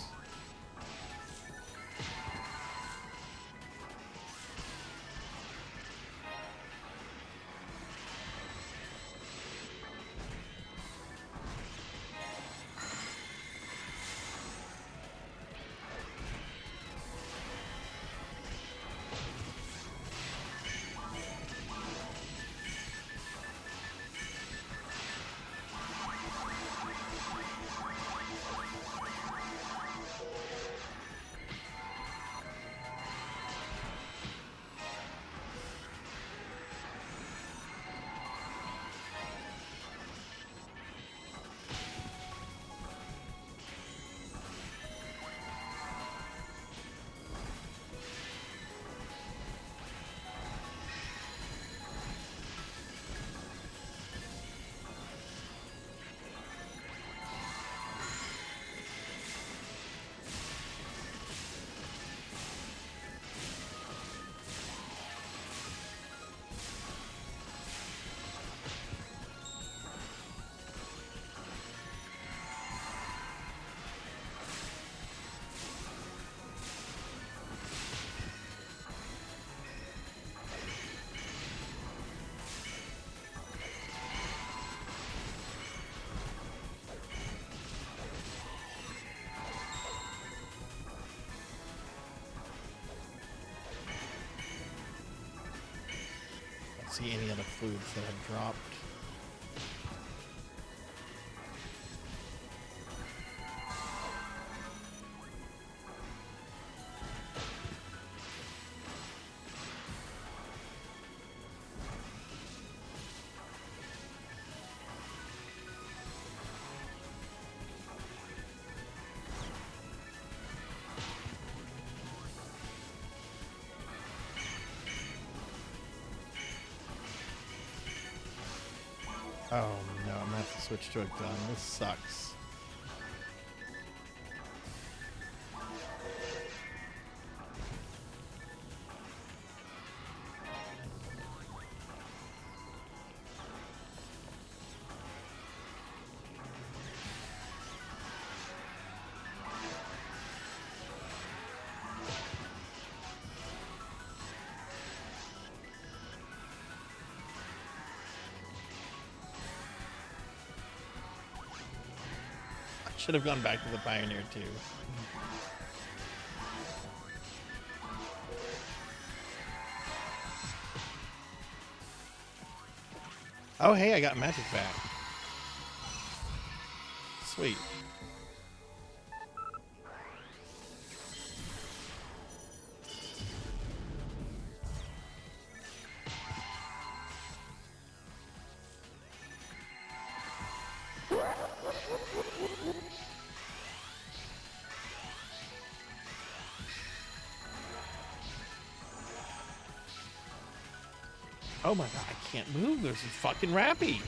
C: See any other foods that have dropped. Oh no, I'm gonna have to switch to a gun. This sucks. should have gone back to the Pioneer too. Oh, hey, I got magic back. Sweet. Oh my god, I can't move. There's this fucking Rappy.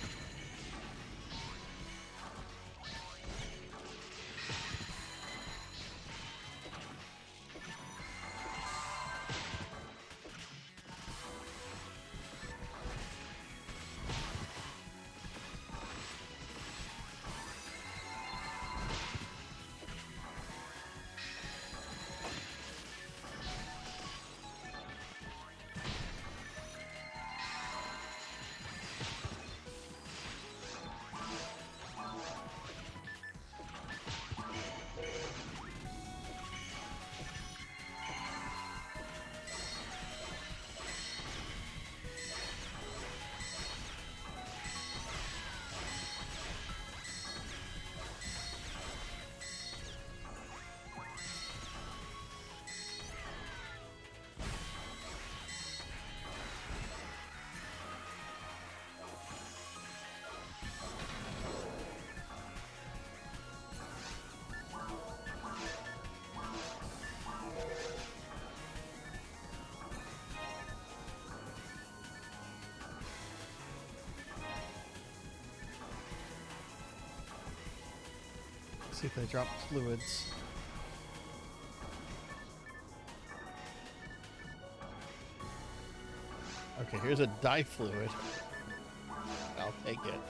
C: See if they drop fluids. Okay, here's a dye fluid. I'll take it.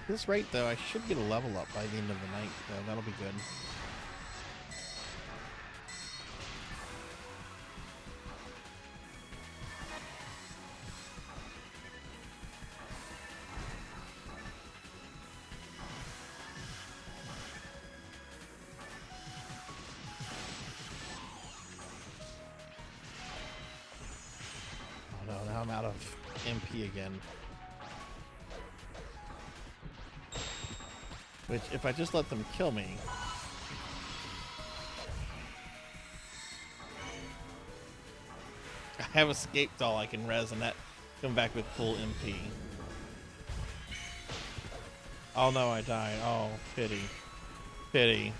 C: At this rate, though, I should get a level up by the end of the night, though. That'll be good. Oh no, now I'm out of MP again. Which, if I just let them kill me... I have escape doll I can res and that come back with full MP. Oh no, I died. Oh, pity. Pity.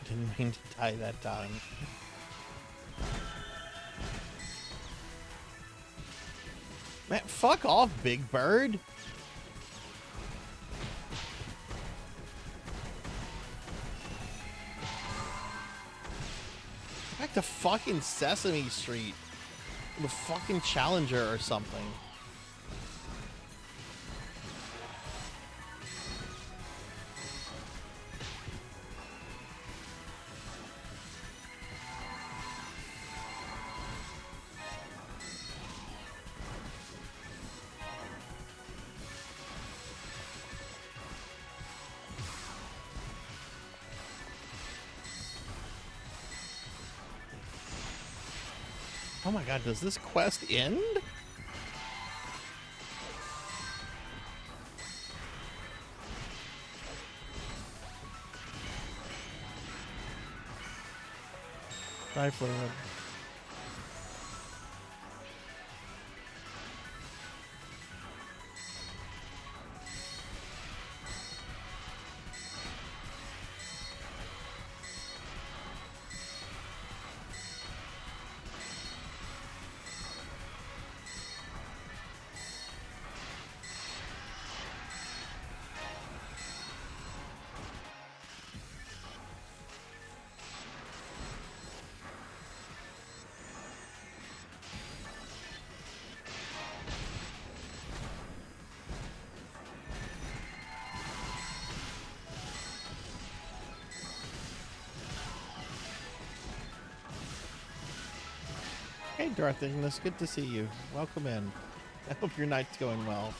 C: Didn't mean to die that time. Man, fuck off, Big Bird. Back to fucking Sesame Street. The fucking Challenger or something. Oh my god, does this quest end? Try fluid. Hey, Darth Ignis, good to see you. Welcome in. I hope your night's going well.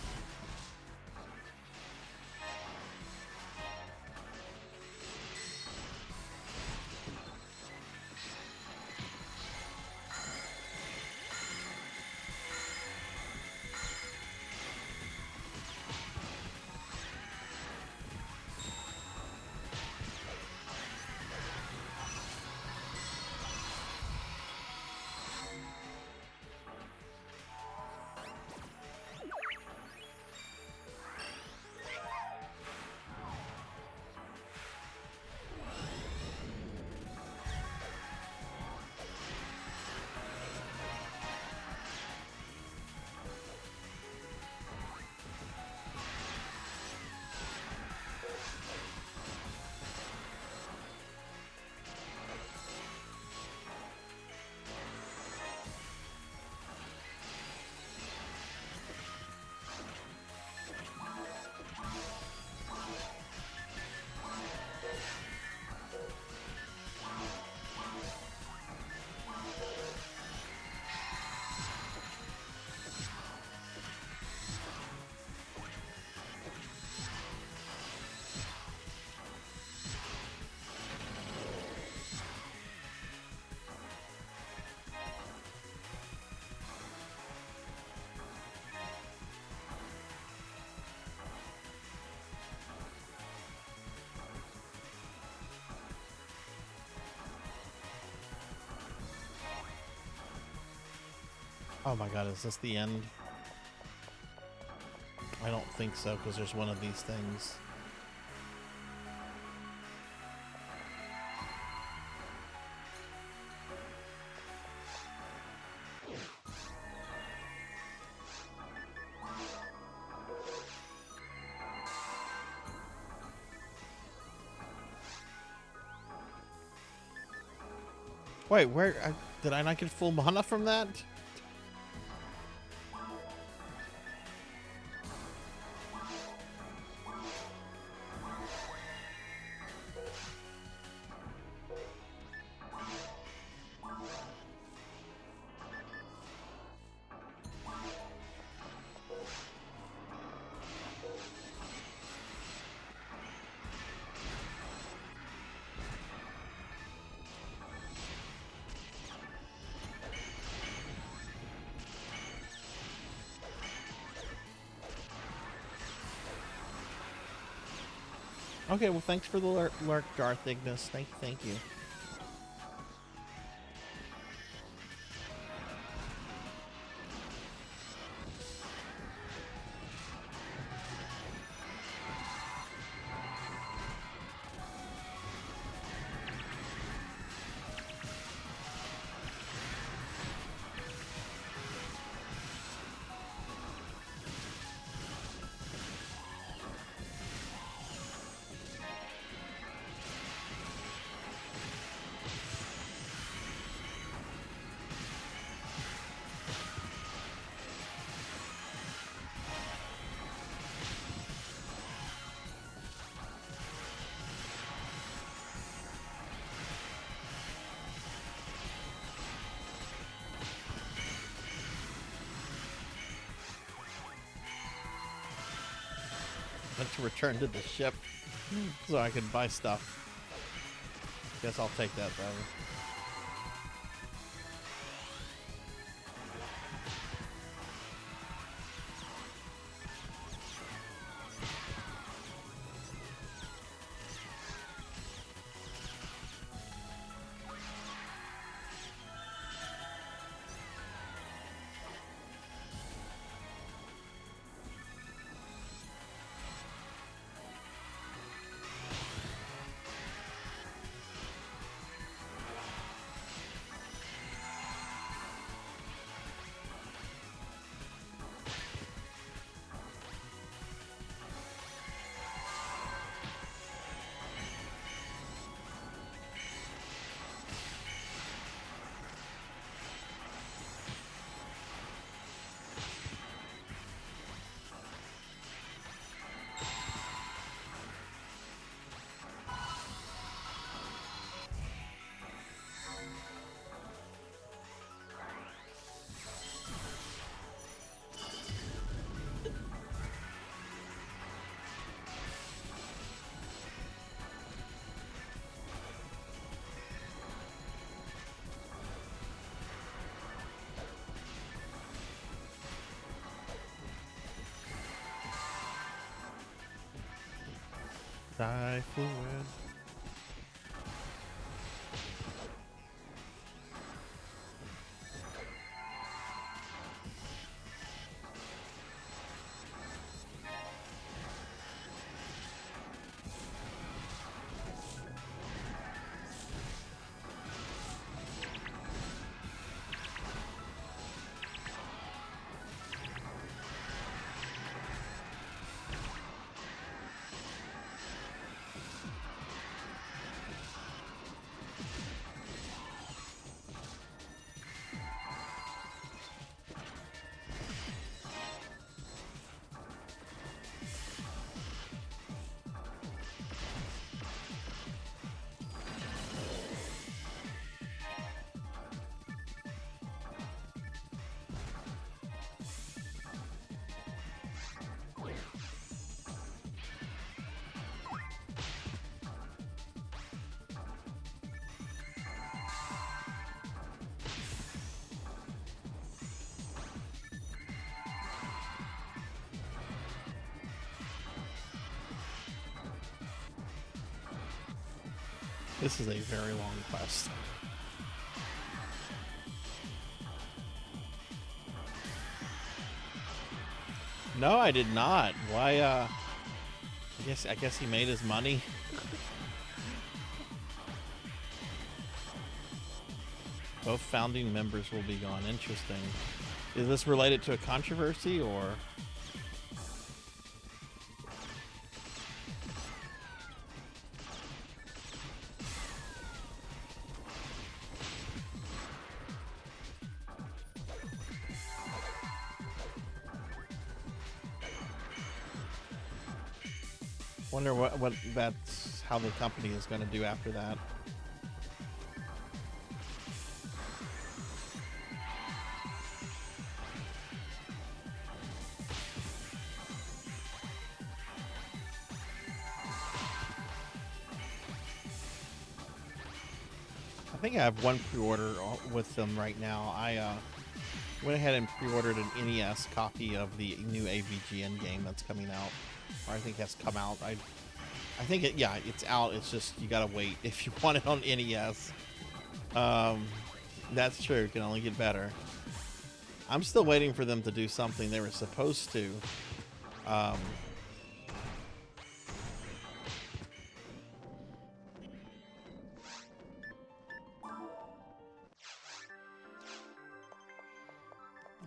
C: Oh my god, is this the end? I don't think so, because there's one of these things. Wait, where did I not get full mana from that? Okay, well, thanks for the lurk, Darth Ignis. Thank you. Went to return to the ship so I could buy stuff. Guess I'll take that though. Die fluid. This is a very long quest. No, I did not. Why, I guess he made his money. Both founding members will be gone. Interesting. Is this related to a controversy or? Wonder what that's how the company is going to do after that. I think I have one pre-order with them right now. I went ahead and pre-ordered an NES copy of the new AVGN game that's coming out. Or I think has come out. I think it's out. It's just you gotta wait if you want it on NES. That's true. It can only get better. I'm still waiting for them to do something they were supposed to. Oh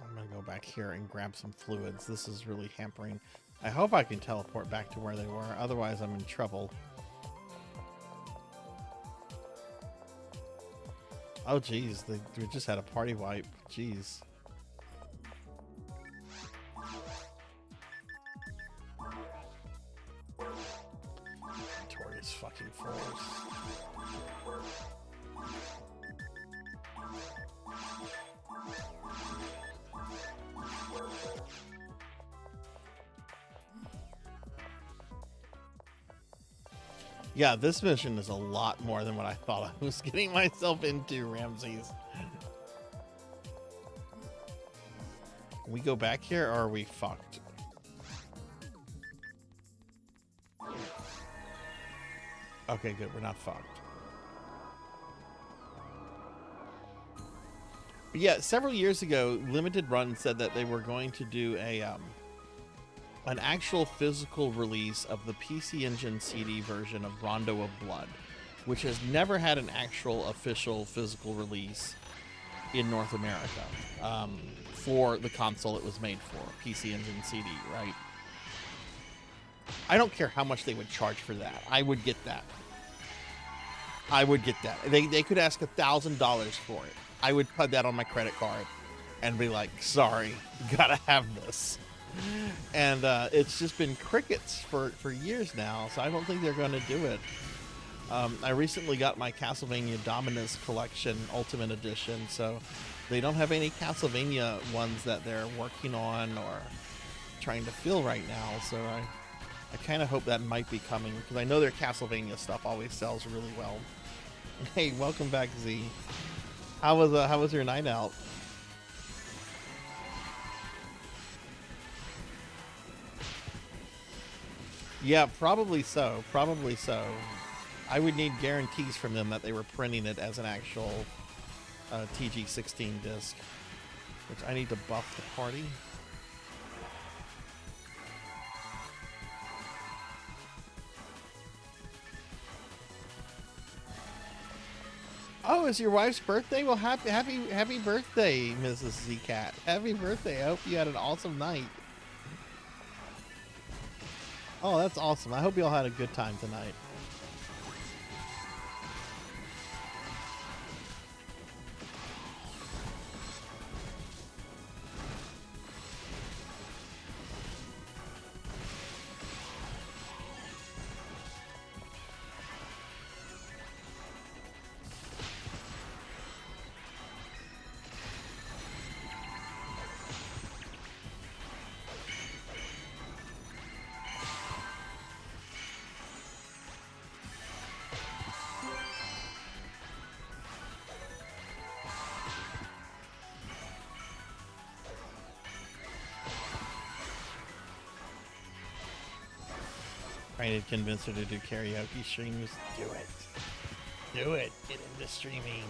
C: I'm gonna go back here and grab some fluids. This is really hampering. I hope I can teleport back to where they were, otherwise I'm in trouble. Oh geez, we just had a party wipe. Jeez. Inventory is fucking full. Yeah, this mission is a lot more than what I thought I was getting myself into, Ramses. We go back here, or are we fucked? Okay, good. We're not fucked. But yeah, several years ago, Limited Run said that they were going to do an actual physical release of the PC Engine CD version of Rondo of Blood, which has never had an actual official physical release in North America for the console it was made for, PC Engine CD, right? I don't care how much they would charge for that. I would get that. I would get that. They could ask $1,000 for it. I would put that on my credit card and be like, sorry, gotta have this. And it's just been crickets for years now, so I don't think they're going to do it. I recently got my Castlevania Dominus Collection Ultimate Edition, so they don't have any Castlevania ones that they're working on or trying to fill right now, so I kind of hope that might be coming, because I know their Castlevania stuff always sells really well. Hey, welcome back, Z. How was your night out? Yeah, probably so. Probably so. I would need guarantees from them that they were printing it as an actual TG16 disc, which I need to buff the party. Oh, it's your wife's birthday? Well, happy birthday, Mrs. Z-Cat. Happy birthday. I hope you had an awesome night. Oh, that's awesome. I hope you all had a good time tonight. Trying to convince her to do karaoke streams. Do it. Do it. Get into streaming.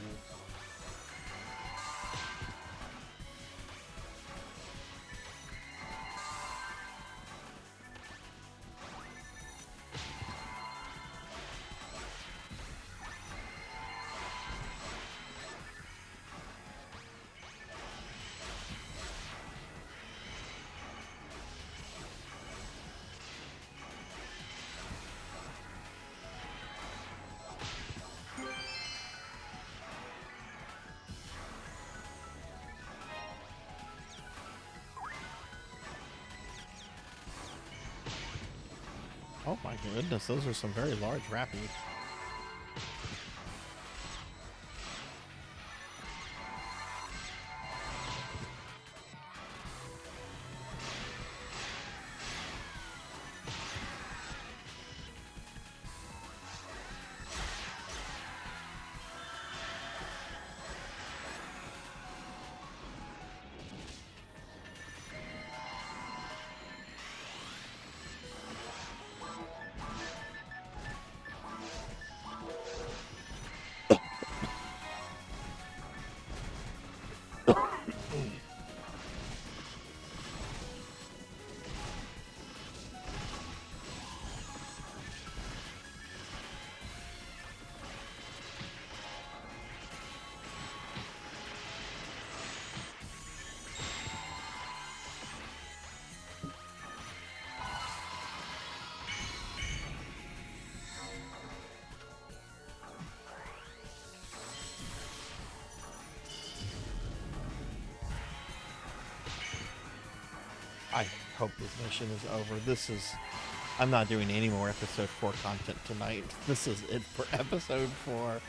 C: Oh my goodness, those are some very large rappies. I hope this mission is over. I'm not doing any more episode 4 content tonight. This is it for episode 4.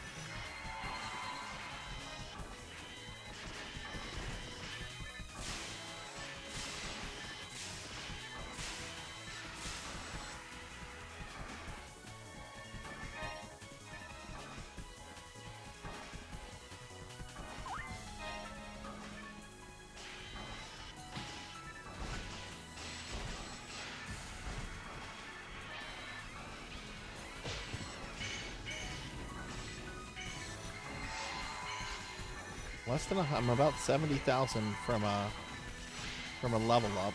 C: Less than I'm about 70,000 from a level up.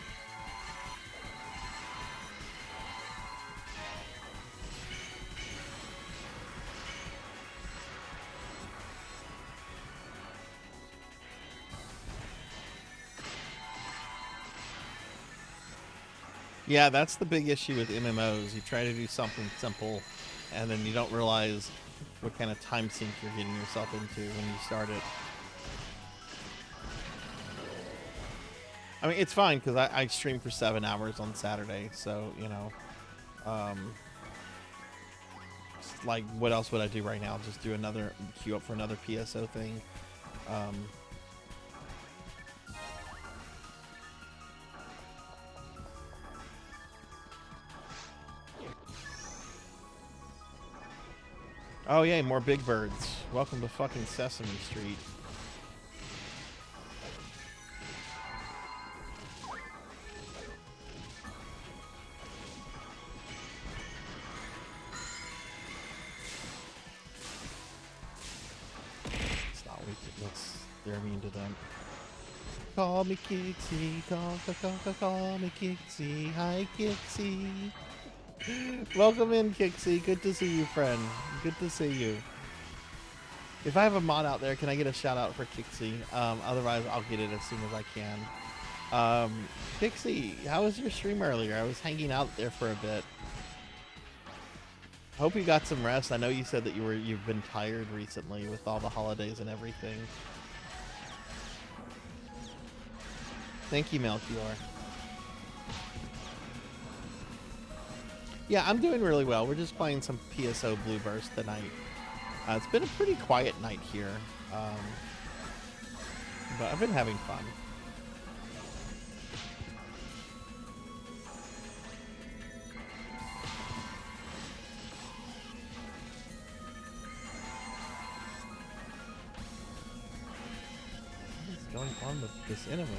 C: Yeah, that's the big issue with MMOs. You try to do something simple, and then you don't realize what kind of time sink you're getting yourself into when you start it. I mean, it's fine because I stream for 7 hours on Saturday, so, you know, like, what else would I do right now? Just do another, queue up for another PSO thing. Oh, yay, more big birds. Welcome to fucking Sesame Street. It's not weak. They're immune to them. Call me Kixie. Call me Kixie. Hi, Kixie. Welcome in, Kixie. Good to see you, friend. Good to see you. If I have a mod out there, can I get a shout out for Kixie? Otherwise, I'll get it as soon as I can. Kixie, how was your stream earlier? I was hanging out there for a bit. I hope you got some rest. I know you said that you've been tired recently with all the holidays and everything. Thank you, Melchior. Yeah, I'm doing really well. We're just playing some PSO Blue Burst tonight. It's been a pretty quiet night here, but I've been having fun. What is going on with this enemy?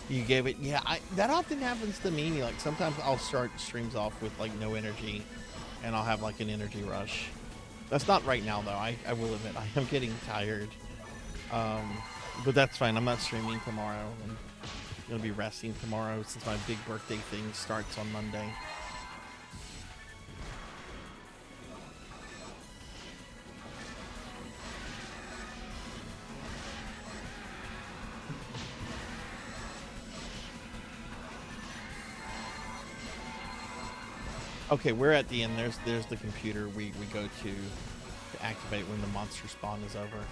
C: You gave it, yeah. That often happens to me. Like sometimes I'll start streams off with like no energy, and I'll have like an energy rush. That's not right now though. I will admit I am getting tired, but that's fine. I'm not streaming tomorrow. I'm gonna be resting tomorrow since my big birthday thing starts on Monday. Okay, we're at the end. There's the computer we go to activate when the monster spawn is over.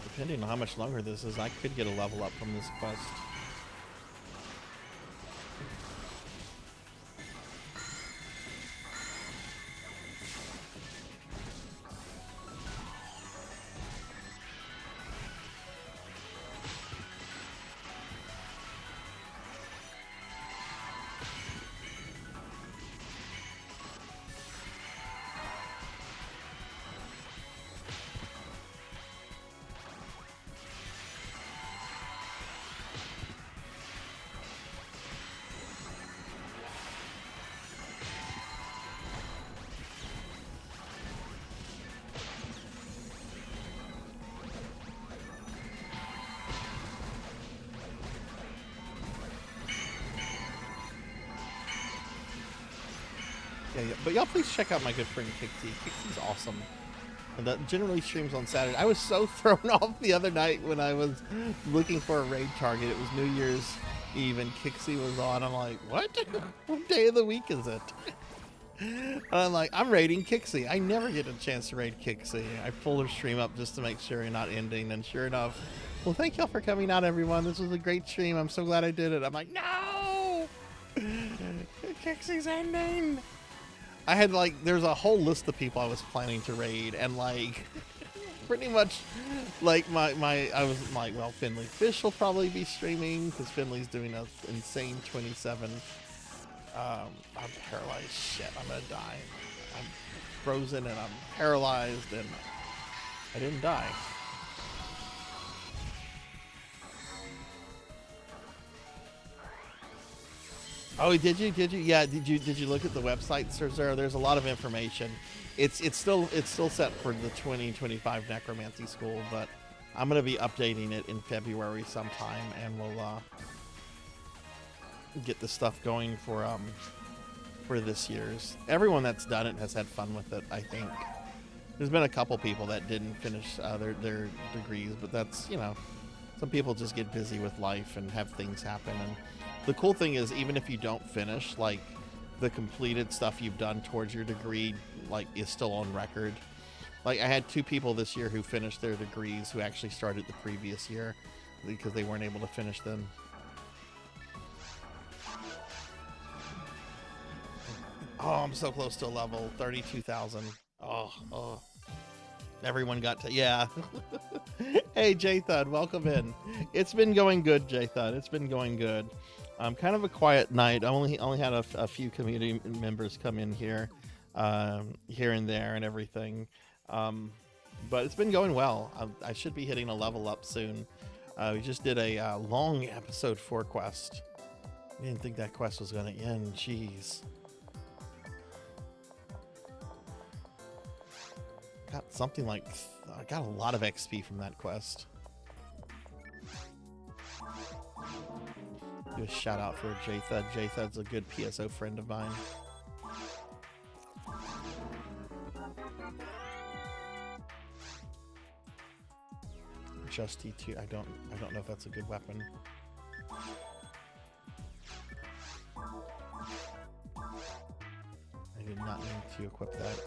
C: Depending on how much longer this is, I could get a level up from this quest. Yeah, but y'all please check out my good friend Kixie. Kixie's awesome. And that generally streams on Saturday. I was so thrown off the other night when I was looking for a raid target. It was New Year's Eve and Kixie was on. I'm like, what? What day of the week is it? And I'm like, I'm raiding Kixie. I never get a chance to raid Kixie. I pulled her stream up just to make sure you're not ending. And sure enough, well, thank y'all for coming out, everyone. This was a great stream. I'm so glad I did it. I'm like, no! Kixie's ending. I had like, there's a whole list of people I was planning to raid, and like, pretty much, like I was like, well, Finley Fish will probably be streaming because Finley's doing an insane 27. I'm paralyzed. Shit, I'm gonna die. I'm frozen and I'm paralyzed and I didn't die. Oh, did you? Yeah, did you look at the website, Sarzac? There's a lot of information. It's still set for the 2025 Necromancy School, but I'm gonna be updating it in February sometime, and we'll get the stuff going for this year's. Everyone that's done it has had fun with it, I think. There's been a couple people that didn't finish their degrees, but that's, you know, some people just get busy with life and have things happen. And the cool thing is, even if you don't finish, like, the completed stuff you've done towards your degree, like, is still on record. Like, I had 2 people this year who finished their degrees who actually started the previous year because they weren't able to finish them. Oh, I'm so close to a level 32,000. Oh. Everyone got to, yeah. Hey, J-Thud, welcome in. It's been going good, J-Thud. It's been going good. Kind of a quiet night. I only had a few community members come in here, here and there and everything. But it's been going well. I should be hitting a level up soon. We just did a long episode 4 quest. I didn't think that quest was going to end. Jeez. Got something like, I got a lot of XP from that quest. Do a shout out for J-Thud. J-Thud's a good PSO friend of mine. Just T2. I don't know if that's a good weapon. I did not mean to equip that.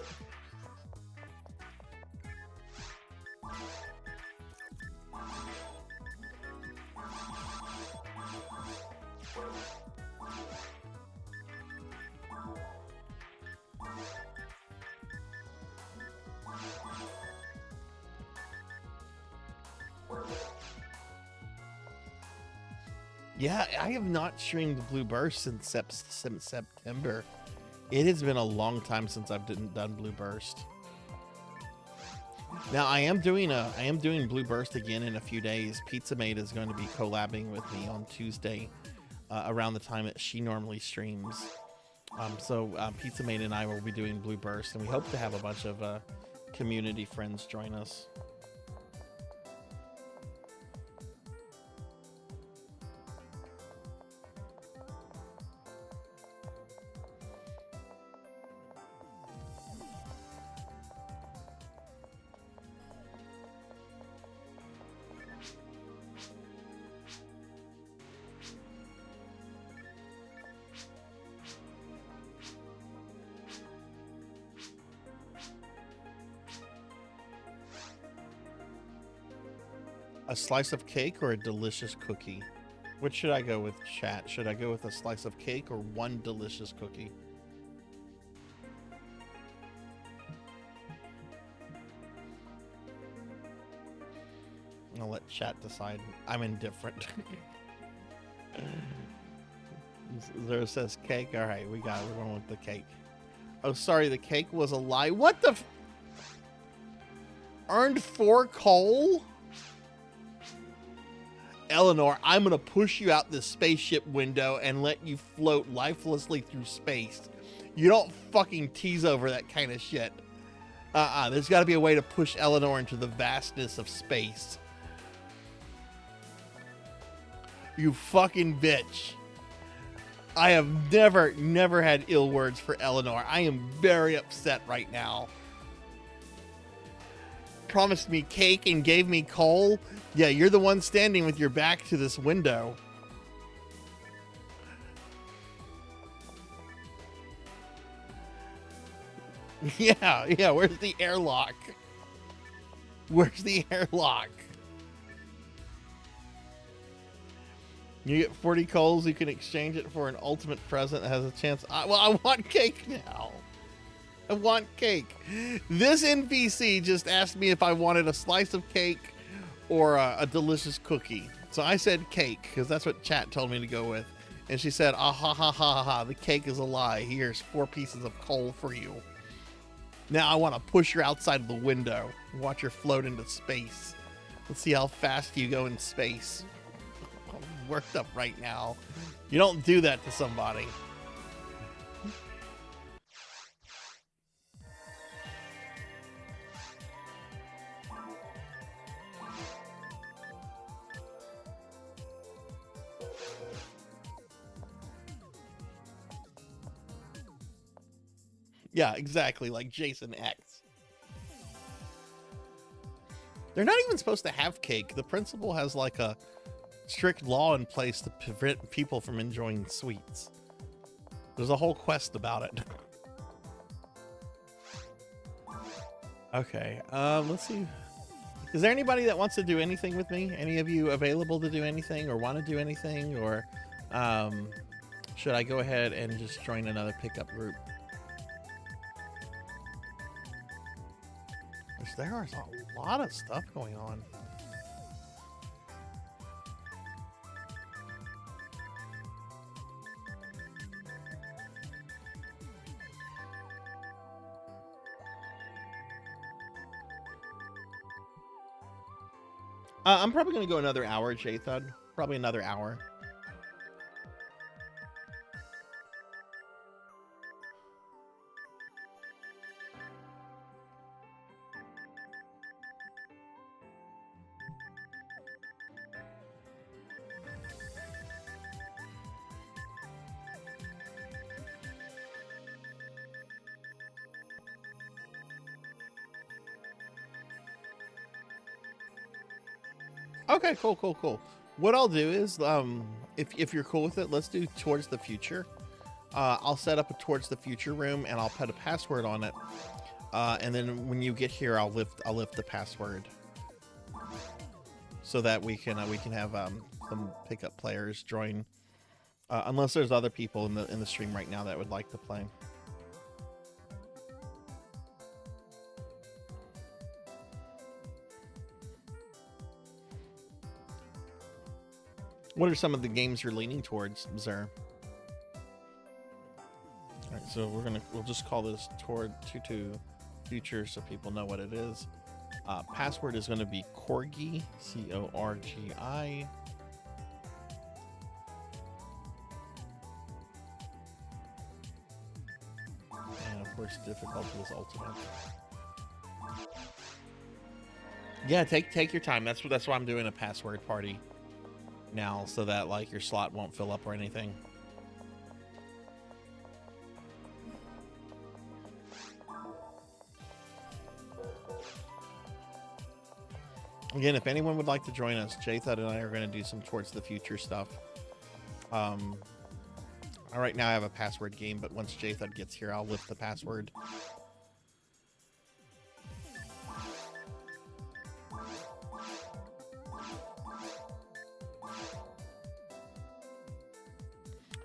C: Yeah, I have not streamed Blue Burst since September. It has been a long time since I've done Blue Burst. Now I am doing Blue Burst again in a few days. Pizza Mate is going to be collabing with me on Tuesday, around the time that she normally streams. So Pizza Mate and I will be doing Blue Burst, and we hope to have a bunch of community friends join us. A slice of cake or a delicious cookie? Which should I go with, chat? Should I go with a slice of cake or one delicious cookie? I'll let chat decide. I'm indifferent. Zero says cake. All right, we got it. We're going with the cake. Oh, sorry, the cake was a lie. What the? Earned 4 coal? Eleanor, I'm gonna push you out this spaceship window and let you float lifelessly through space. You don't fucking tease over that kind of shit. There's got to be a way to push Eleanor into the vastness of space. You fucking bitch. I have never had ill words for Eleanor. I am very upset right now. Promised me cake and gave me coal. Yeah, you're the one standing with your back to this window. Yeah, where's the airlock? Where's the airlock? You get 40 coals, you can exchange it for an ultimate present that has a chance. I want cake now. I want cake. This NPC just asked me if I wanted a slice of cake or a delicious cookie. So I said cake, because that's what chat told me to go with. And she said, ah ha ha ha ha, the cake is a lie. Here's 4 pieces of coal for you. Now I want to push her outside of the window and watch her float into space. Let's see how fast you go in space. I'm worked up right now. You don't do that to somebody. Yeah, exactly, like Jason X. They're not even supposed to have cake. The principal has like a strict law in place to prevent people from enjoying sweets. There's a whole quest about it. Okay, let's see. Is there anybody that wants to do anything with me? Any of you available to do anything or want to do anything? Or should I go ahead and just join another pickup group? There's a lot of stuff going on. I'm probably going to go another hour, J-Thud. Probably another hour. Okay, cool. What I'll do is, if you're cool with it, let's do Towards the Future. I'll set up a Towards the Future room and I'll put a password on it. And then when you get here, I'll lift the password so that we can have some pickup players join. Unless there's other people in the stream right now that would like to play. What are some of the games you're leaning towards, Zer? All right, so we'll just call this Toward to Future so people know what it is. Password is going to be Corgi, C-O-R-G-I. And of course, difficulty is ultimate. Yeah, take your time. That's why I'm doing a password party now, so that like your slot won't fill up or anything. Again, if anyone would like to join us, J-Thud and I are going to do some Towards the Future stuff. Right now I have a password game, but once J-Thud gets here, I'll lift the password.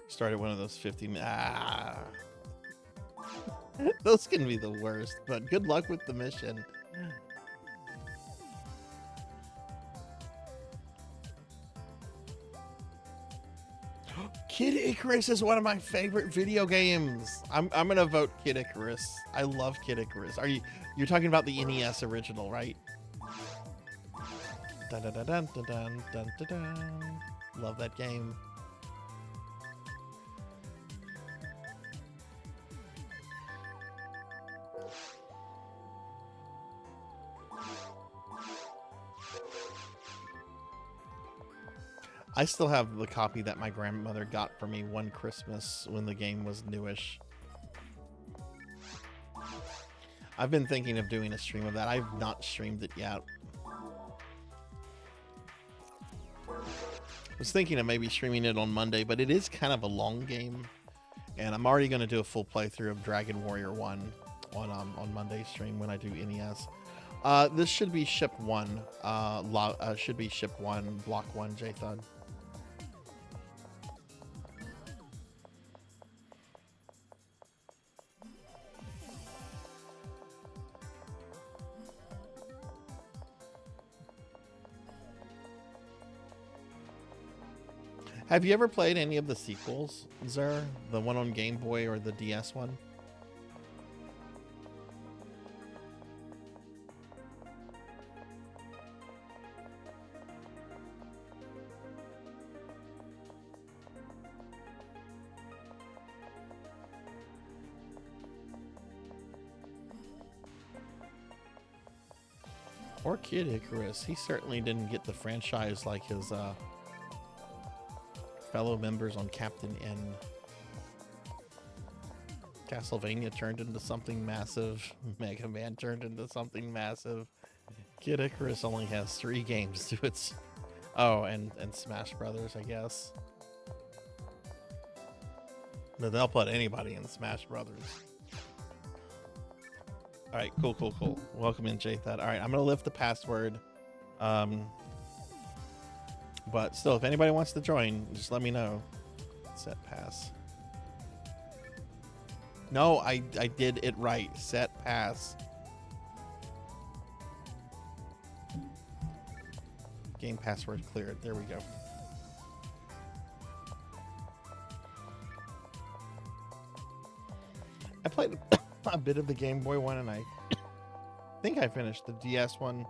C: Started one of those 50 those can be the worst, but good luck with the mission. Kid Icarus is one of my favorite video games. I'm gonna vote Kid Icarus. I love Kid Icarus. You're talking about the NES original, right? Dun, dun, dun, dun, dun, dun, dun, dun, dun. Love that game. I still have the copy that my grandmother got for me one Christmas when the game was newish. I've been thinking of doing a stream of that. I've not streamed it yet. I was thinking of maybe streaming it on Monday, but it is kind of a long game. And I'm already going to do a full playthrough of Dragon Warrior 1 on Monday's stream when I do NES. This should be ship 1. Should be ship 1, block 1, J-Thud. Have you ever played any of the sequels, Zer? The one on Game Boy or the DS one? Or Kid Icarus. He certainly didn't get the franchise like his fellow members on Captain N. Castlevania turned into something massive. Mega Man turned into something massive. Kid Icarus only has 3 games to its... Oh, and Smash Brothers, I guess. But they'll put anybody in Smash Brothers. All right, cool. Welcome in, Jathan. All right, I'm gonna lift the password. But still, if anybody wants to join, just let me know. Set pass. No, I did it right. Set pass. Game password cleared. There we go. I played a bit of the Game Boy one, and I think I finished the DS one.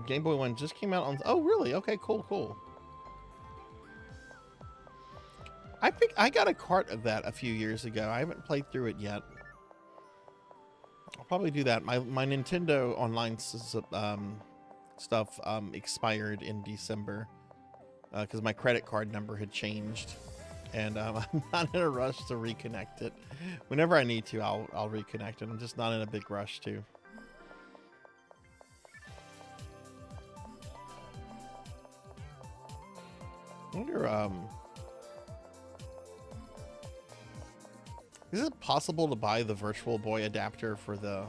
C: Game Boy one just came out on... Oh, really? Okay, cool. I think I got a cart of that a few years ago. I haven't played through it yet. I'll probably do that. My Nintendo Online stuff expired in December because my credit card number had changed. And I'm not in a rush to reconnect it. Whenever I need to, I'll reconnect it. I'm just not in a big rush to. I wonder, is it possible to buy the Virtual Boy adapter for the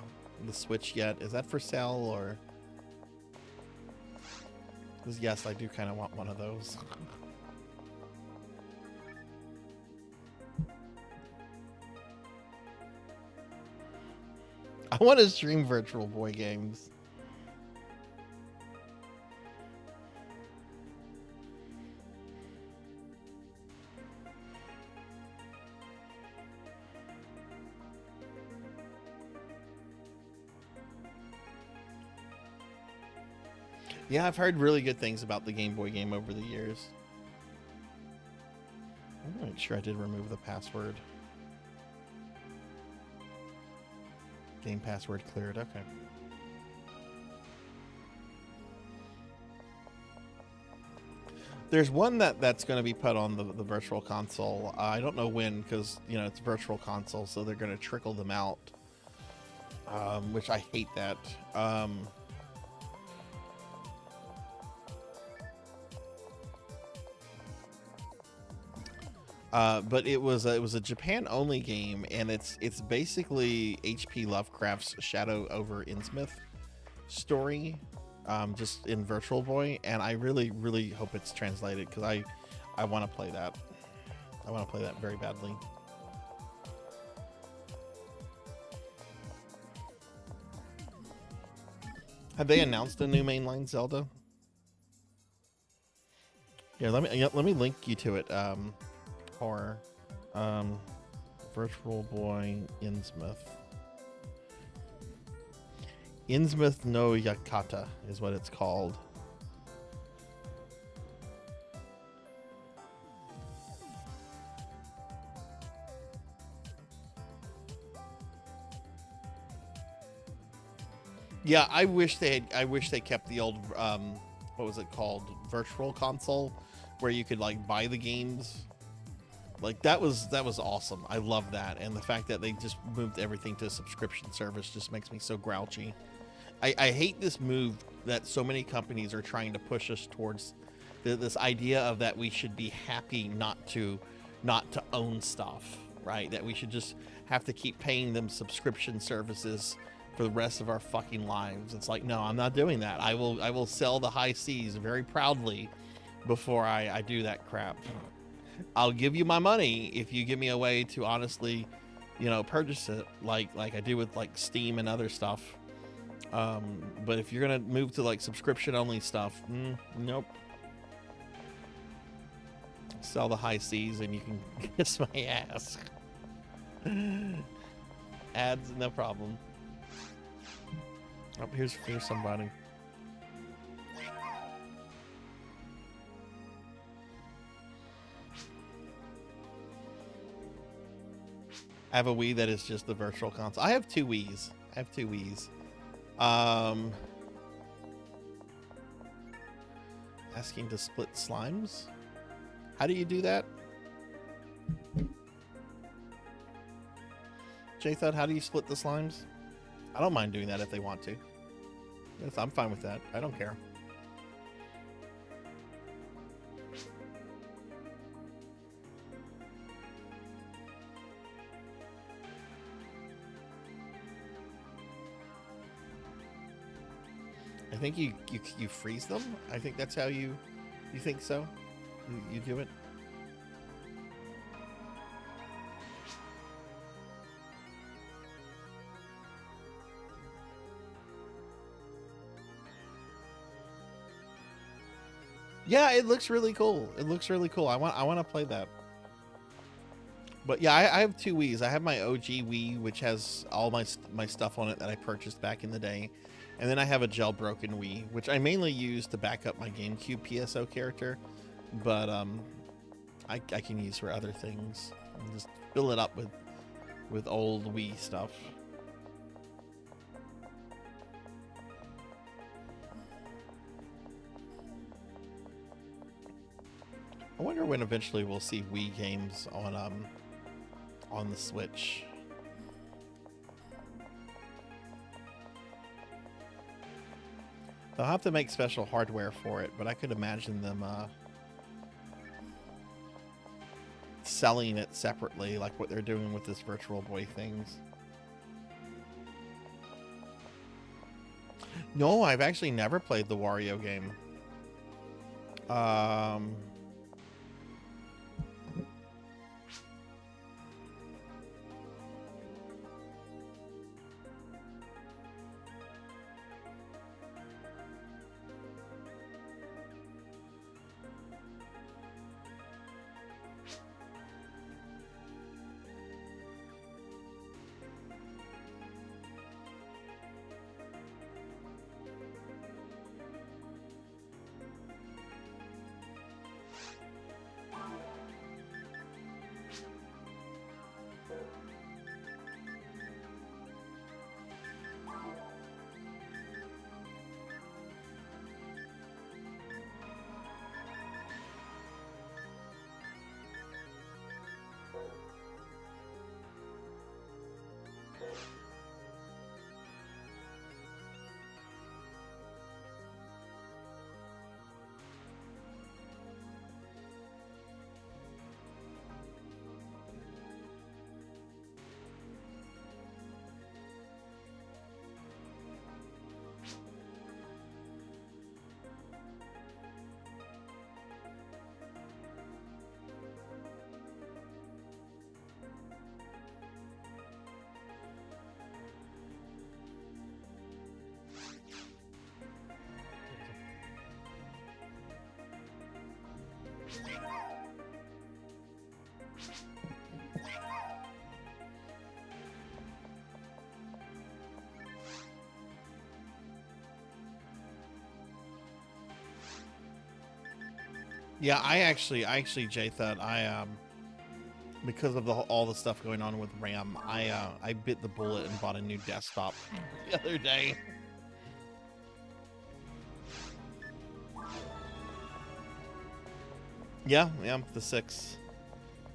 C: Switch yet? Is that for sale or? Because yes, I do kind of want one of those. I want to stream Virtual Boy games. Yeah, I've heard really good things about the Game Boy game over the years. I'm not sure I did remove the password. Game password cleared. Okay. There's one that's going to be put on the Virtual Console. I don't know when, because you know it's Virtual Console, so they're going to trickle them out, which I hate that. But it was a Japan only game, and it's basically H.P. Lovecraft's Shadow over Innsmouth story, just in Virtual Boy, and I really hope it's translated because I want to play that. I want to play that very badly. Have they announced a new mainline Zelda? Yeah, let me link you to it. Horror, Virtual Boy Innsmouth. Innsmouth no Yakata is what it's called. Yeah, I wish they kept the old what was it called? Virtual Console, where you could like buy the games. Like that was awesome. I love that, and the fact that they just moved everything to a subscription service just makes me so grouchy. I hate this move that so many companies are trying to push us towards this idea of that we should be happy not to own stuff, right? That we should just have to keep paying them subscription services for the rest of our fucking lives. It's like, no, I'm not doing that. I will sell the high seas very proudly before I do that crap. I'll give you my money if you give me a way to honestly, you know, purchase it like I do with like Steam and other stuff. But if you're gonna move to like subscription only stuff, nope. Sell the high seas and you can kiss my ass. Ads, no problem. Oh, here's somebody. I have a Wii that is just the virtual console. I have two Wiis. Asking to split slimes? How do you do that? J-Thud, how do you split the slimes? I don't mind doing that if they want to. Yes, I'm fine with that. I don't care. I think you freeze them. I think that's how you think so. You do it. Yeah, it looks really cool. I want to play that. But yeah, I have two Wiis. I have my OG Wii, which has all my stuff on it that I purchased back in the day. And then I have a jailbroken Wii, which I mainly use to back up my GameCube PSO character. But I can use for other things. And just fill it up with old Wii stuff. I wonder when eventually we'll see Wii games on the Switch. They'll have to make special hardware for it, but I could imagine them selling it separately, like what they're doing with this Virtual Boy things. No, I've actually never played the Wario game. Yeah, I actually, J-Thud, because of all the stuff going on with RAM, I bit the bullet and bought a new desktop the other day. Yeah, the 6th.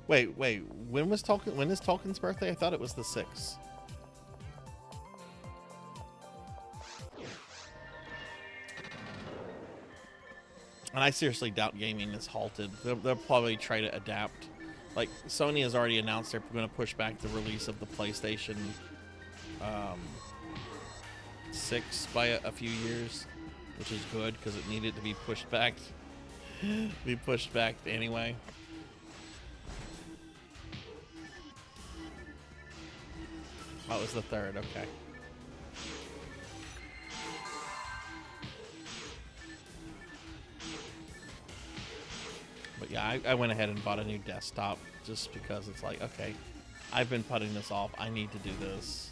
C: Wait, when is Tolkien's birthday? I thought it was the 6th. And I seriously doubt gaming is halted. They'll probably try to adapt. Like, Sony has already announced they're going to push back the release of the PlayStation 6 by a few years, which is good because it needed to be pushed back. Anyway. Oh, it was the 3rd, okay. But yeah, Yeah, I went ahead and bought a new desktop just because it's like, okay, I've been putting this off. I need to do this.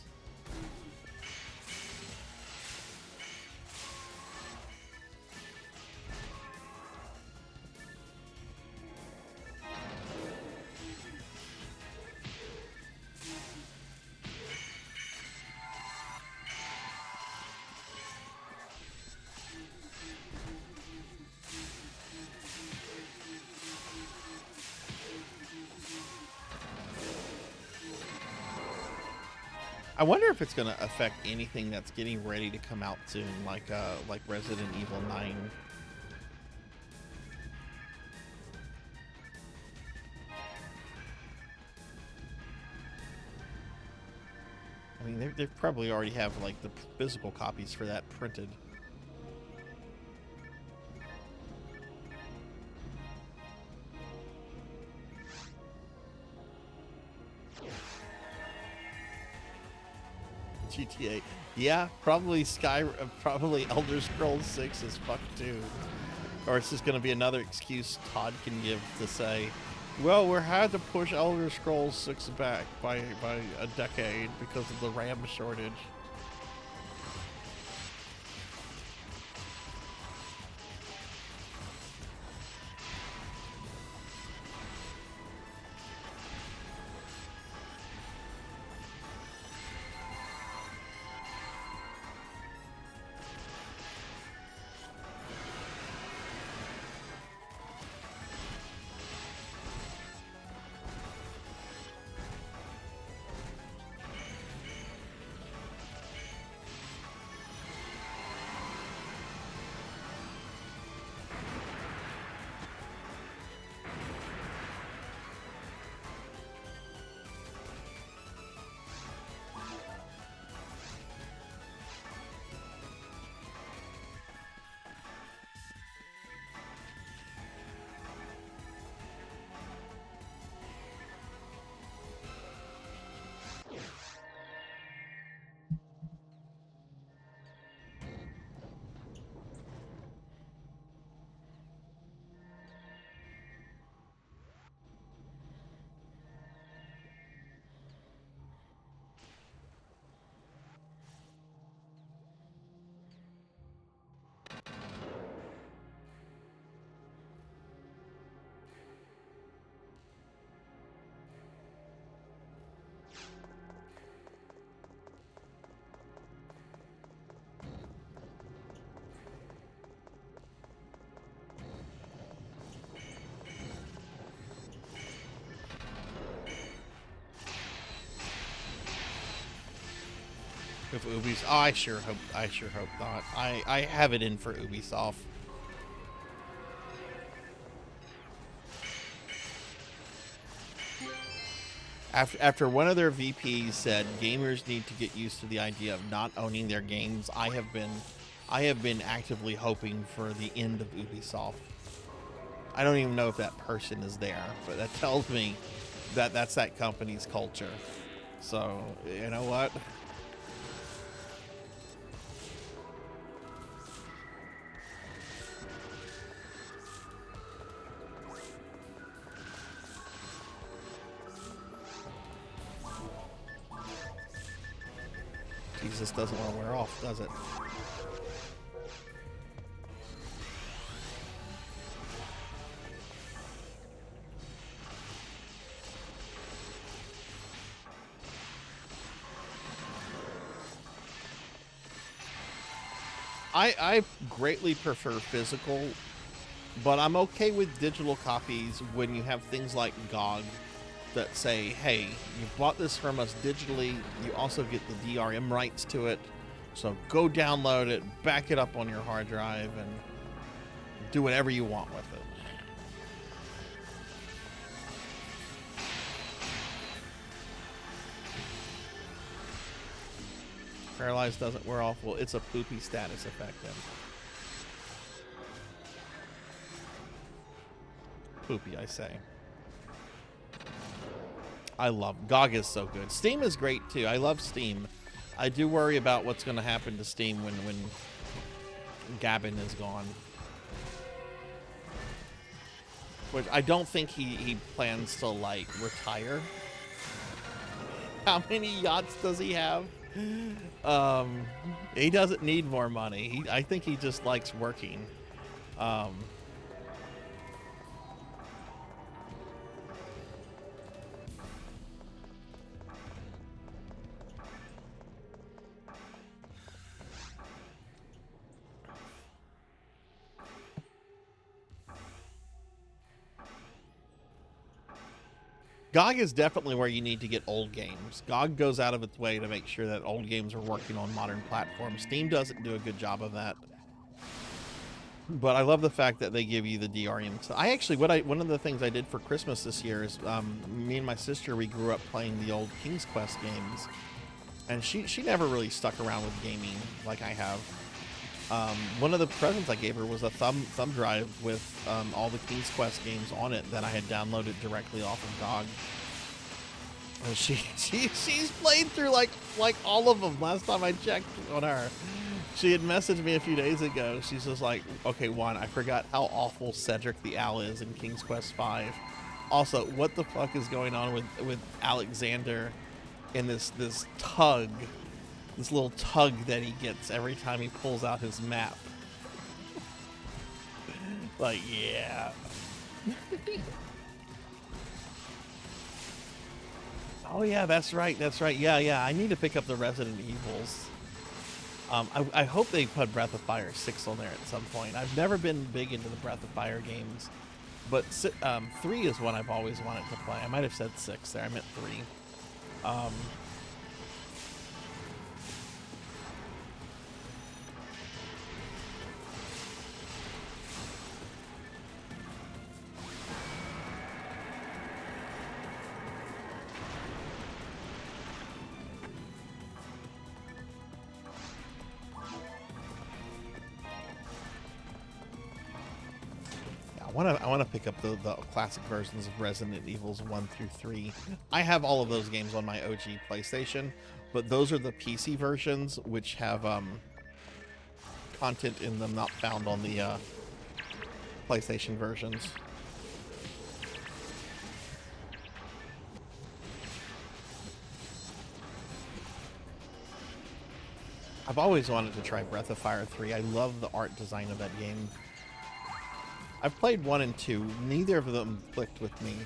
C: I wonder if it's going to affect anything that's getting ready to come out soon, like Resident Evil 9. I mean, they probably already have like the physical copies for that printed. GTA, yeah, probably probably Elder Scrolls 6 is fucked too, or it's just gonna be another excuse Todd can give to say, well, we had to push Elder Scrolls 6 back by a decade because of the RAM shortage. If Ubisoft, oh, I sure hope not. I have it in for Ubisoft. After one of their VPs said gamers need to get used to the idea of not owning their games, I have been actively hoping for the end of Ubisoft. I don't even know if that person is there, but that tells me that that's that company's culture. So, you know what? Jesus doesn't want to wear off, does it? I greatly prefer physical, but I'm okay with digital copies when you have things like GOG that say, hey, you bought this from us digitally, you also get the DRM rights to it, so go download it, back it up on your hard drive, and do whatever you want with it. Paralyzed doesn't wear off. Well, it's a poopy status effect then. Poopy, I say. I love GOG is so good. Steam is great too. I love Steam. I do worry about what's going to happen to Steam when Gavin is gone. which I don't think he plans to, like, retire. How many yachts does he have? He doesn't need more money. I think he just likes working. GOG is definitely where you need to get old games. GOG goes out of its way to make sure that old games are working on modern platforms. Steam doesn't do a good job of that. But I love the fact that they give you the DRM. So I actually, one of the things I did for Christmas this year is me and my sister, we grew up playing the old King's Quest games. And she never really stuck around with gaming like I have. One of the presents I gave her was a thumb drive with all the King's Quest games on it that I had downloaded directly off of GOG. And she's played through like all of them. Last time I checked on her, she had messaged me a few days ago. She's just like, okay, one, I forgot how awful Cedric the Owl is in King's Quest V. Also, what the fuck is going on with Alexander in this tug? This little tug that he gets every time he pulls out his map. Like, yeah. Oh yeah, that's right. Yeah. I need to pick up the Resident Evils. I hope they put Breath of Fire 6 on there at some point. I've never been big into the Breath of Fire games, but 3 is one I've always wanted to play. I might have said 6 there. I meant 3. I want to pick up the classic versions of Resident Evils 1 through 3. I have all of those games on my OG PlayStation, but those are the PC versions, which have content in them not found on the PlayStation versions. I've always wanted to try Breath of Fire 3. I love the art design of that game. I've played 1 and 2. Neither of them clicked with me.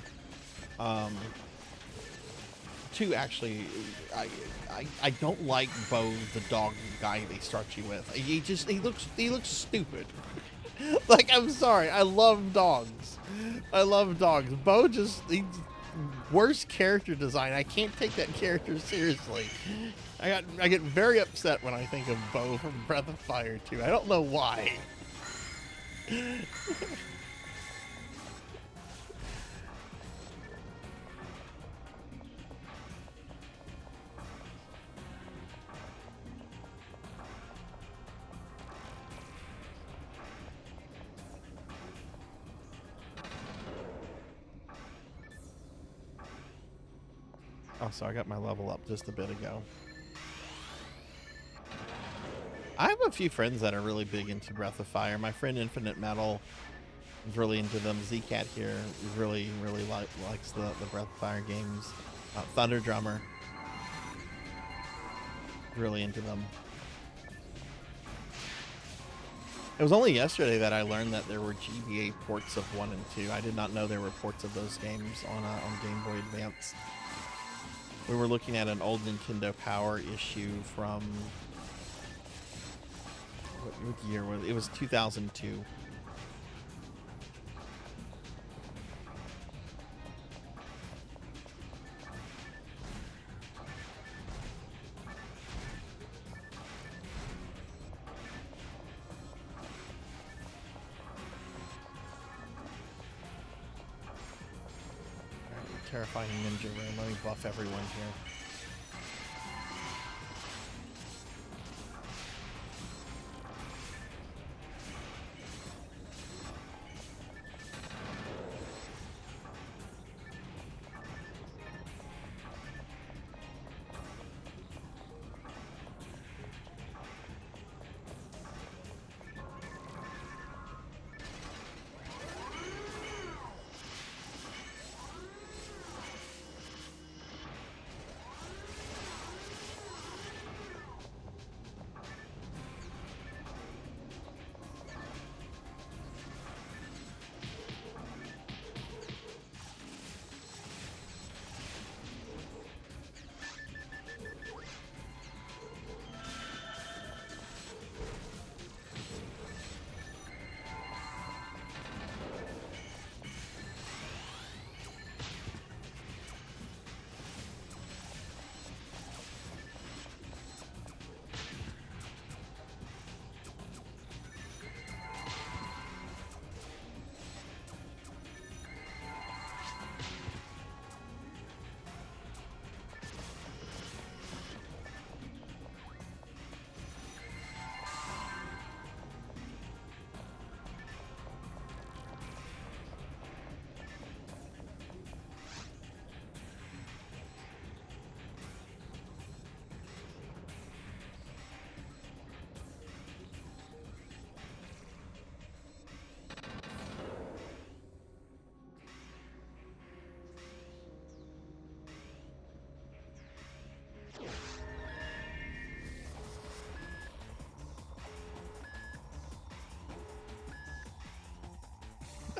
C: 2 actually, I don't like Bo, the dog guy they start you with. He looks stupid. Like, I'm sorry, I love dogs. Bo he's worst character design. I can't take that character seriously. I get very upset when I think of Bo from Breath of Fire 2. I don't know why. Oh, so I got my level up just a bit ago. I have a few friends that are really big into Breath of Fire. My friend Infinite Metal is really into them. Zcat here really likes the Breath of Fire games. Thunder Drummer, really into them. It was only yesterday that I learned that there were GBA ports of 1 and 2. I did not know there were ports of those games on Game Boy Advance. We were looking at an old Nintendo Power issue from... What year was it? It was 2002. Terrifying ninja room. Let me buff everyone here.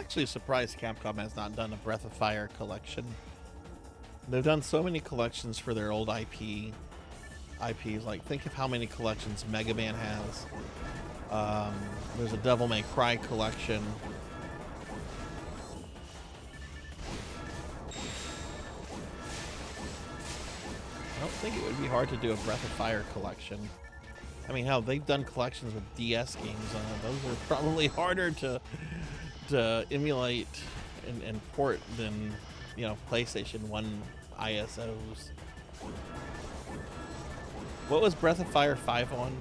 C: actually surprised Capcom has not done a Breath of Fire collection. They've done so many collections for their old IPs. Like, think of how many collections Mega Man has. There's a Devil May Cry collection. I don't think it would be hard to do a Breath of Fire collection. I mean, hell, they've done collections with DS games. Those are probably harder to emulate and port than, you know, PlayStation 1 ISOs. What was Breath of Fire 5 on?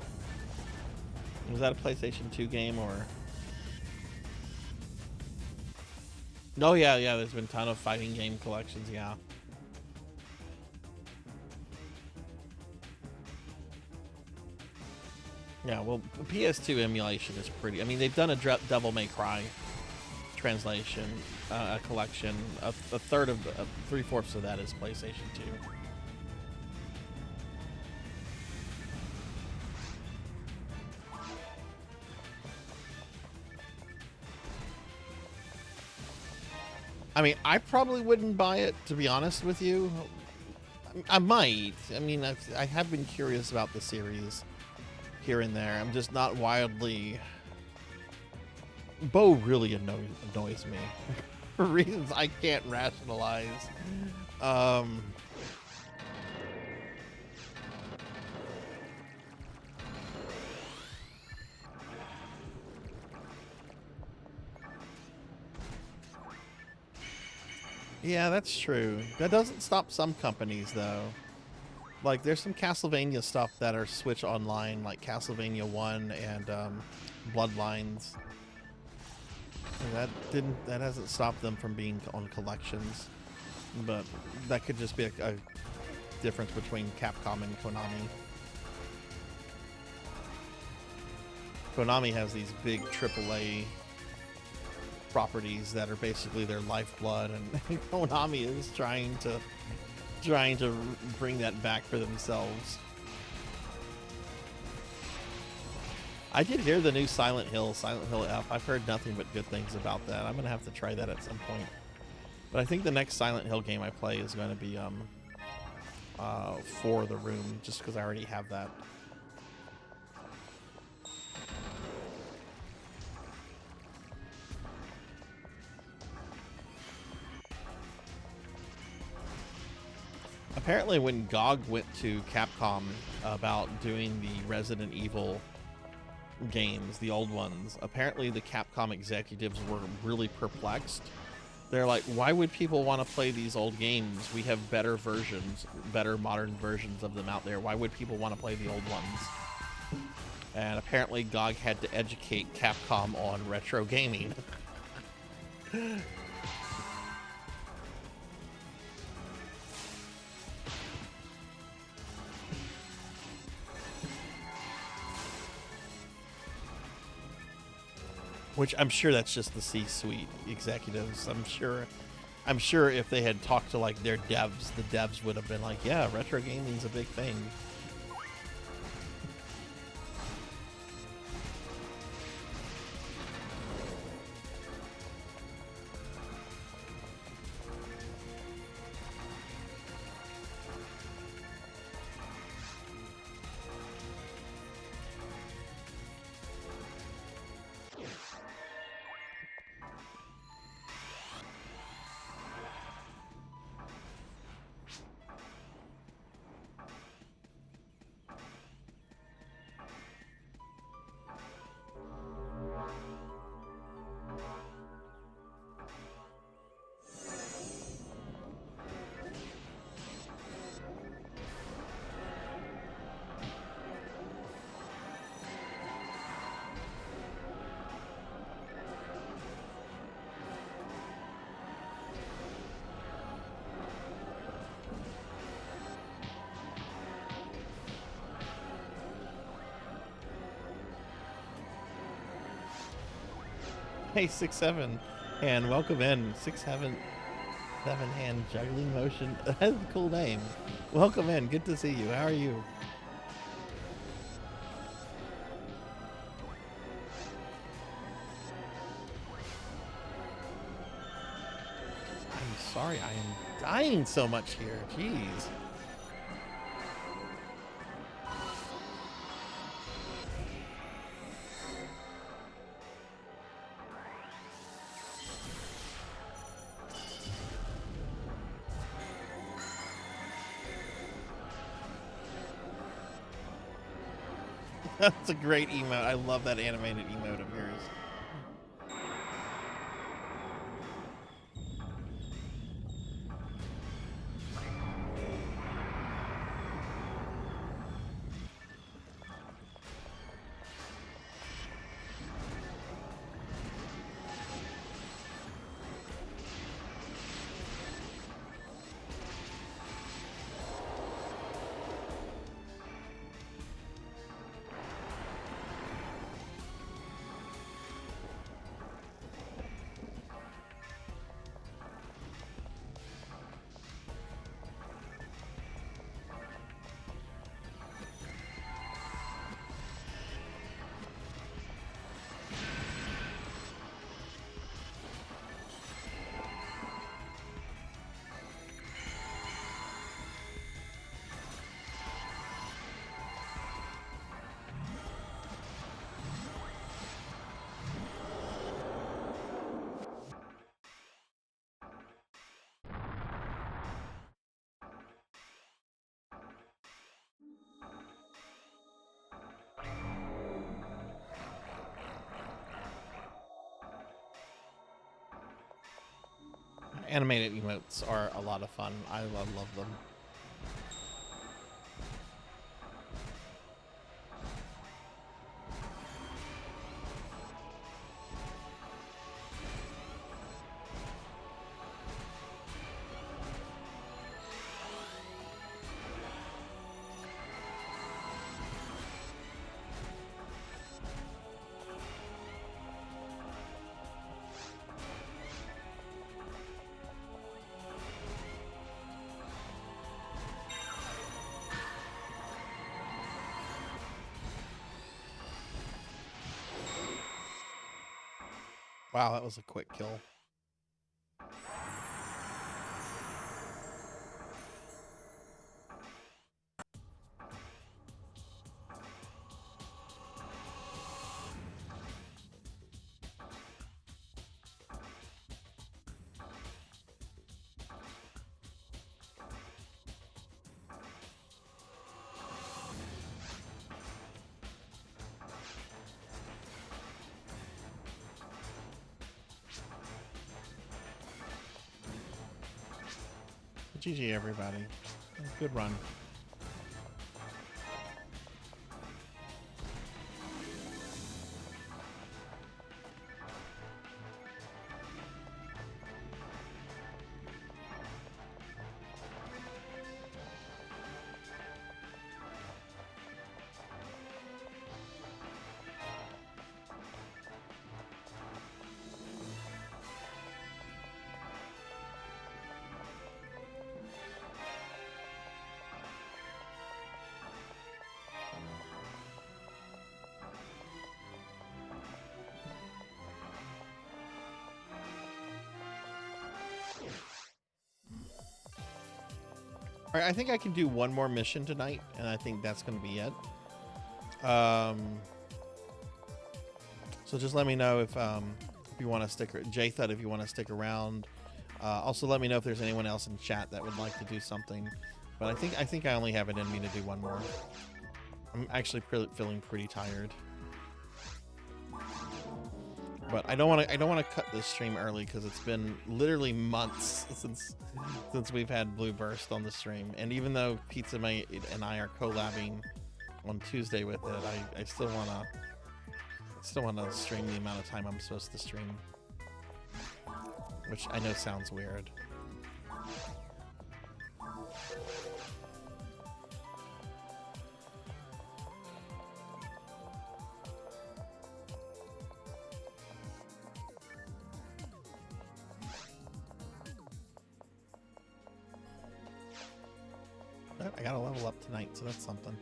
C: Was that a PlayStation 2 game or? Oh yeah, there's been a ton of fighting game collections, yeah. Yeah, well, PS2 emulation is pretty. I mean, they've done a Devil May Cry translation, a collection. A third of, 3/4 of that is PlayStation 2. I mean, I probably wouldn't buy it, to be honest with you. I might. I mean, I have been curious about the series here and there. I'm just not wildly... Bo really annoys me for reasons I can't rationalize. Yeah, that's true. That doesn't stop some companies, though. Like, there's some Castlevania stuff that are Switch Online, like Castlevania 1 and Bloodlines. And that hasn't stopped them from being on collections. But that could just be a difference between Capcom and Konami. Konami has these big AAA properties that are basically their lifeblood, and Konami is trying to bring that back for themselves. I did hear the new Silent Hill F. I've heard nothing but good things about that. I'm gonna have to try that at some point. But I think the next Silent Hill game I play is going to be For the Room, just because I already have that. Apparently when GOG went to Capcom about doing the Resident Evil games, the old ones, apparently the Capcom executives were really perplexed. They're like, why would people want to play these old games? We have better versions, better modern versions of them out there. Why would people want to play the old ones? And apparently GOG had to educate Capcom on retro gaming. Which I'm sure that's just the C-suite executives. I'm sure if they had talked to like their devs, the devs would have been like, yeah, retro gaming's a big thing. Hey, 6-7, and welcome in. 6-7 hand juggling motion. That's a cool name. Welcome in. Good to see you. How are you? sorry, I am dying so much here. Jeez. That's a great emote. I love that animated emote of yours. Animated emotes are a lot of fun. I love them. Wow, that was a quick kill. GG, everybody. Good run. All right, I think I can do one more mission tonight, and I think that's going to be it. So just let me know if you want to stick. Jathan, if you want to stick around. Also, let me know if there's anyone else in chat that would like to do something. But I think I only have it in me to do one more. I'm actually feeling pretty tired. But I don't want to cut this stream early because it's been literally months since we've had Blue Burst on the stream. And even though Pizza Mate and I are collabing on Tuesday with it, I still wanna stream the amount of time I'm supposed to stream, which I know sounds weird. I gotta level up tonight, so that's something.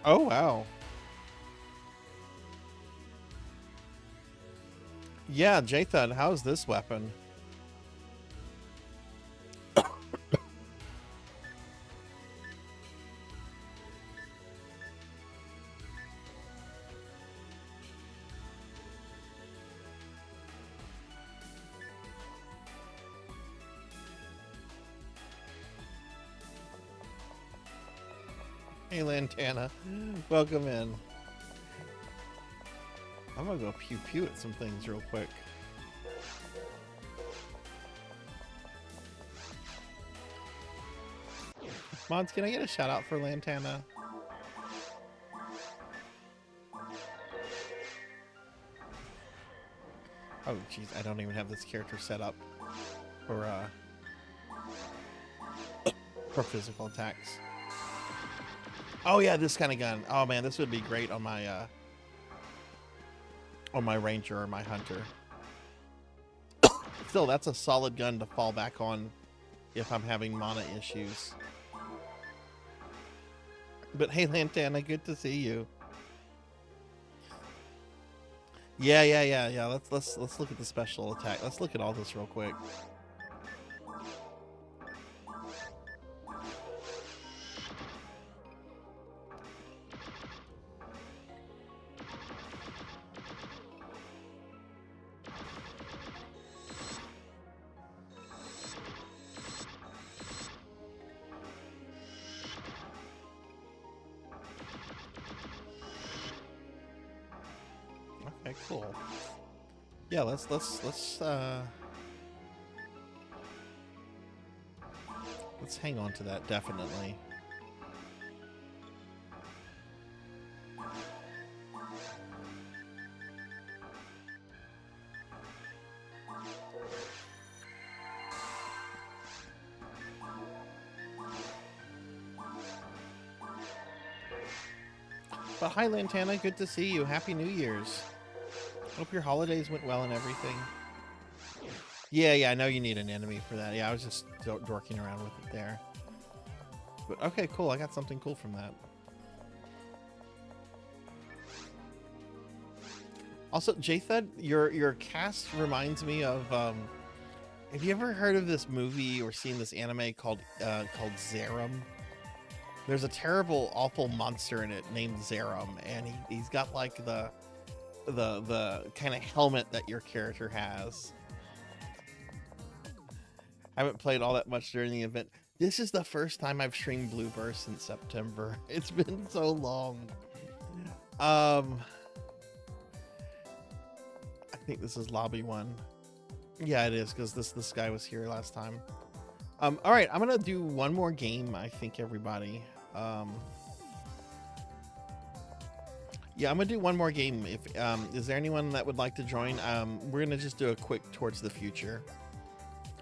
C: Oh, wow. Yeah, Jathan, how's this weapon? Hey, Lantana. Welcome in. I'm gonna go pew pew at some things real quick. Mods, can I get a shout out for Lantana? Oh, jeez, I don't even have this character set up for physical attacks. Oh yeah, this kind of gun. Oh man, this would be great on my ranger or my hunter. Still, that's a solid gun to fall back on if I'm having mana issues. But hey, Lantana, good to see you. Yeah. Let's look at the special attack. Let's look at all this real quick. Okay, cool. Yeah, let's hang on to that definitely. But hi, Lantana, good to see you. Happy New Year's. Hope your holidays went well and everything. Yeah, I know you need an enemy for that. Yeah, I was just dorking around with it there. But okay, cool. I got something cool from that. Also, Jathed, your cast reminds me of have you ever heard of this movie or seen this anime called Zerum? There's a terrible, awful monster in it named Zerum, and he's got like the kind of helmet that your character has. I haven't played all that much during the event. This is the first time I've streamed Blue Burst since September. It's been so long. I think this is lobby 1. Yeah, it is, because this guy was here last time. All right, I'm gonna do one more game, I think, everybody. Yeah, I'm gonna do one more game. If is there anyone that would like to join? We're gonna just do a quick Towards the Future.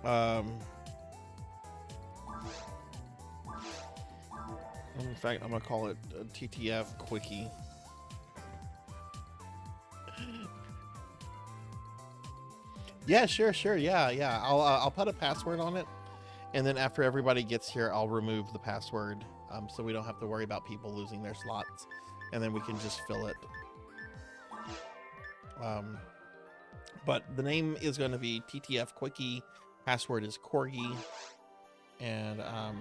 C: In fact, I'm gonna call it a TTF Quickie. Yeah, sure. Yeah. I'll put a password on it, and then after everybody gets here, I'll remove the password, so we don't have to worry about people losing their slots, and then we can just fill it. But the name is going to be TTF Quickie. Password is Corgi, and I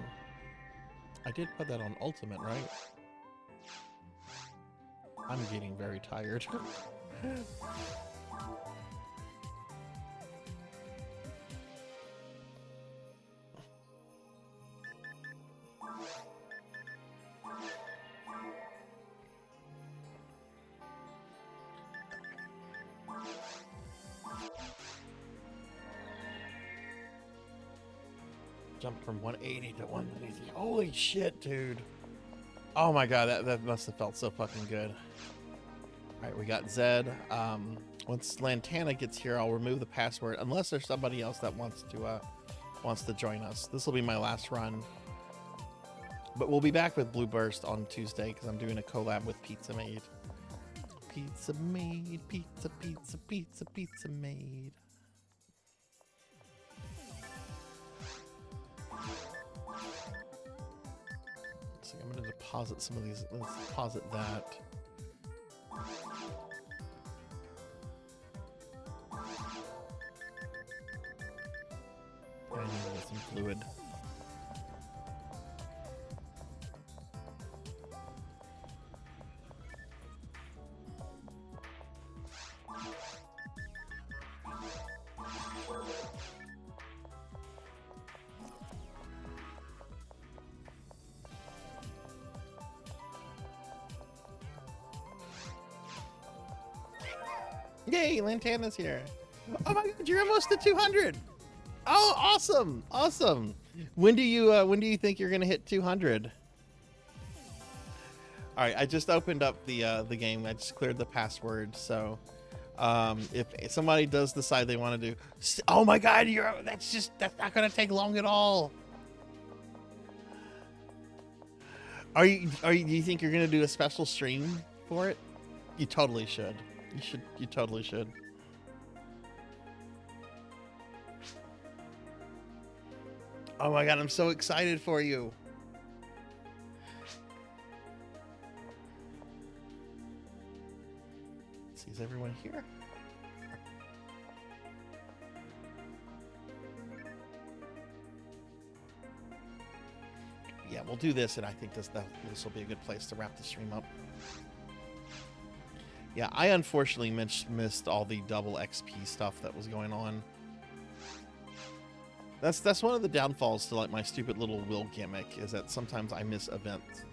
C: did put that on Ultimate, right? I'm getting very tired. Jumped from 180 to 190. Holy shit, dude. Oh my god, that must have felt so fucking good. Alright, we got Zed. Once Lantana gets here, I'll remove the password, unless there's somebody else that wants to join us. This will be my last run. But we'll be back with Blue Burst on Tuesday, because I'm doing a collab with Pizza Made. Pizza Made, pizza made. So I'm going to posit some of these. Let's posit that. I need to get some fluid. Yay, Lantana's here. Oh my god, you're almost at 200. Oh, awesome. Awesome. When do you think you're going to hit 200? All right, I just opened up the game. I just cleared the password, so if somebody does decide they want to do, oh my god, that's not going to take long at all. Do you think you're going to do a special stream for it? You totally should. You totally should. Oh my god, I'm so excited for you. Let's see, is everyone here? Yeah, we'll do this, and I think this will be a good place to wrap the stream up. Yeah, I unfortunately missed all the double XP stuff that was going on. That's one of the downfalls to like my stupid little will gimmick, is that sometimes I miss events.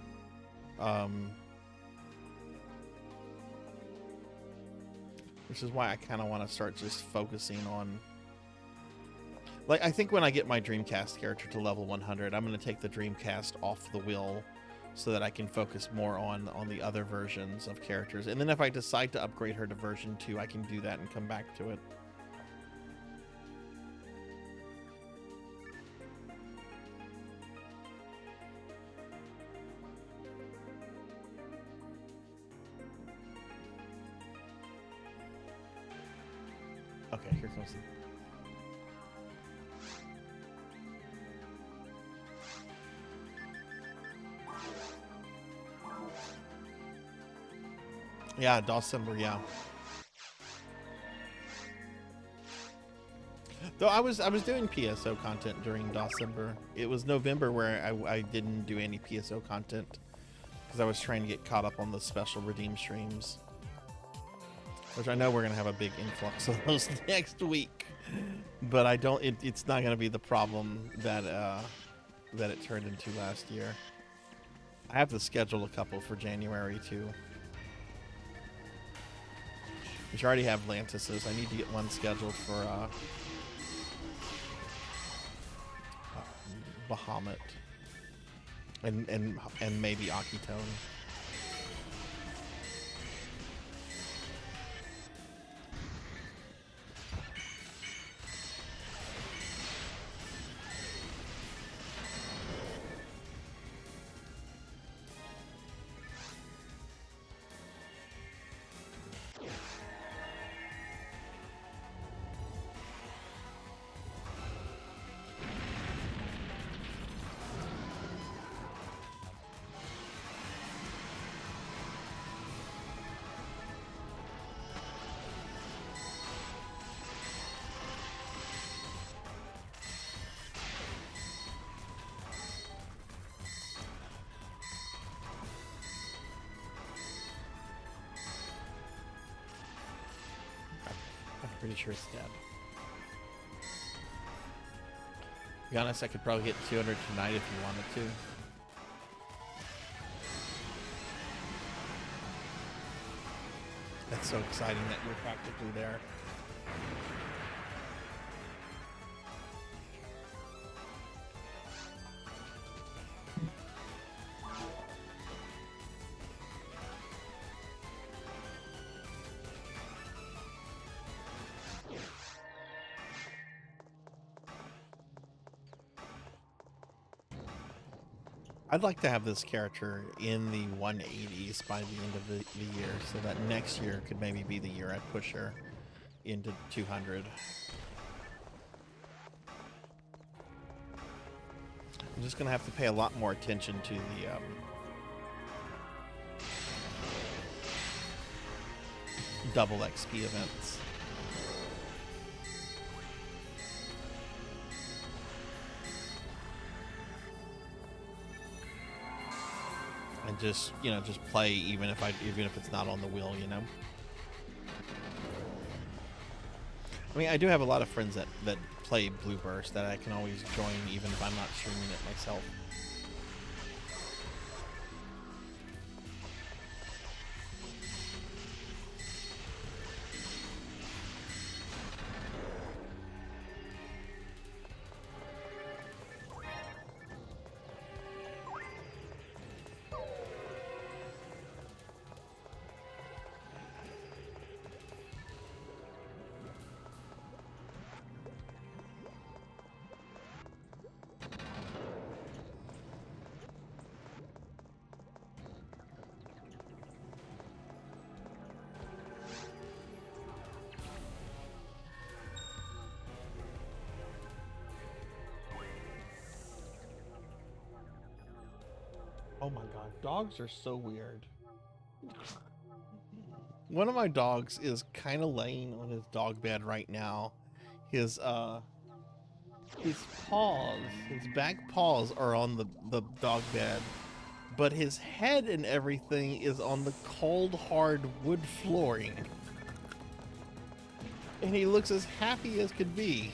C: Which is why I kind of want to start just focusing on, like, I think when I get my Dreamcast character to level 100, I'm going to take the Dreamcast off the wheel so that I can focus more on the other versions of characters. And then if I decide to upgrade her to version 2, I can do that and come back to it. Okay, here comes the... Yeah, December, yeah. Though I was doing PSO content during December. It was November where I didn't do any PSO content because I was trying to get caught up on the special redeem streams, which I know we're gonna have a big influx of those next week. But I don't. It's not gonna be the problem that it turned into last year. I have to schedule a couple for January too. Which I already have Lantis's. I need to get one scheduled for Bahamut and maybe Akitone. Pretty sure it's dead. To be honest, I could probably hit 200 tonight if you wanted to. That's so exciting that you're practically there. I'd like to have this character in the 180s by the end of the year, so that next year could maybe be the year I push her into 200. I'm just going to have to pay a lot more attention to double XP events. And just, you know, just play even if it's not on the wheel, you know. I mean, I do have a lot of friends that play Blue Burst that I can always join even if I'm not streaming it myself. Oh my god, dogs are so weird. One of my dogs is kind of laying on his dog bed right now. His paws, his back paws are on the dog bed, but his head and everything is on the cold, hard wood flooring. And he looks as happy as could be.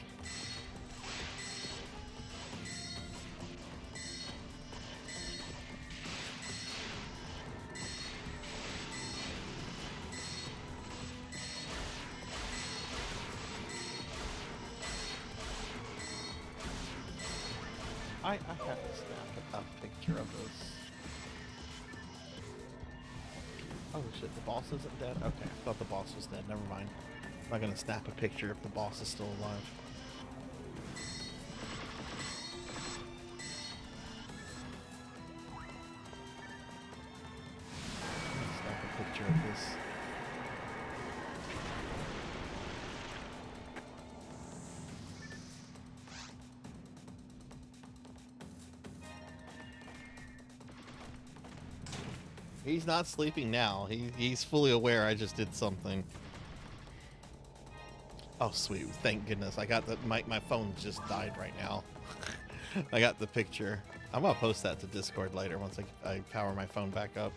C: I have to snap a picture of this. Oh shit, the boss isn't dead? Okay, I thought the boss was dead. Never mind. I'm not gonna snap a picture if the boss is still alive. Snap a picture of this. He's not sleeping now. He's fully aware I just did something. Oh, sweet. Thank goodness. I got my phone just died right now. I got the picture. I'm going to post that to Discord later once I power my phone back up.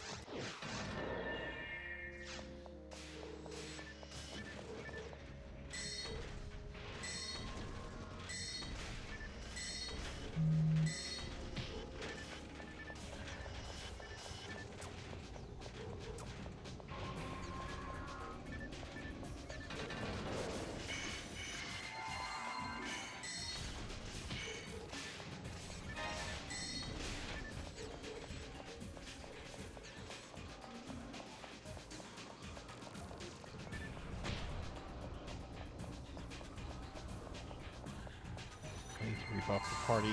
C: Rebuff the party.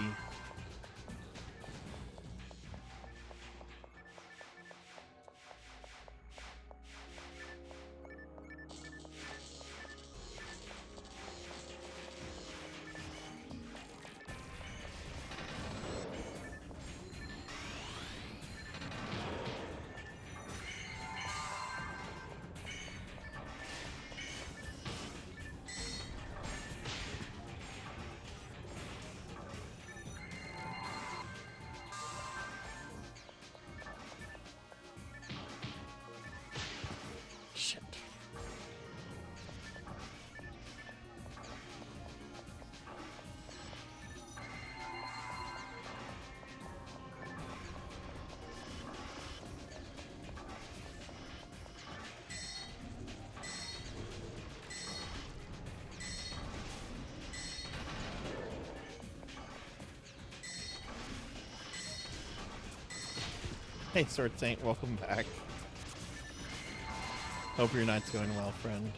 C: Shit. Hey, Sword Saint, welcome back. Hope your night's going well, friend.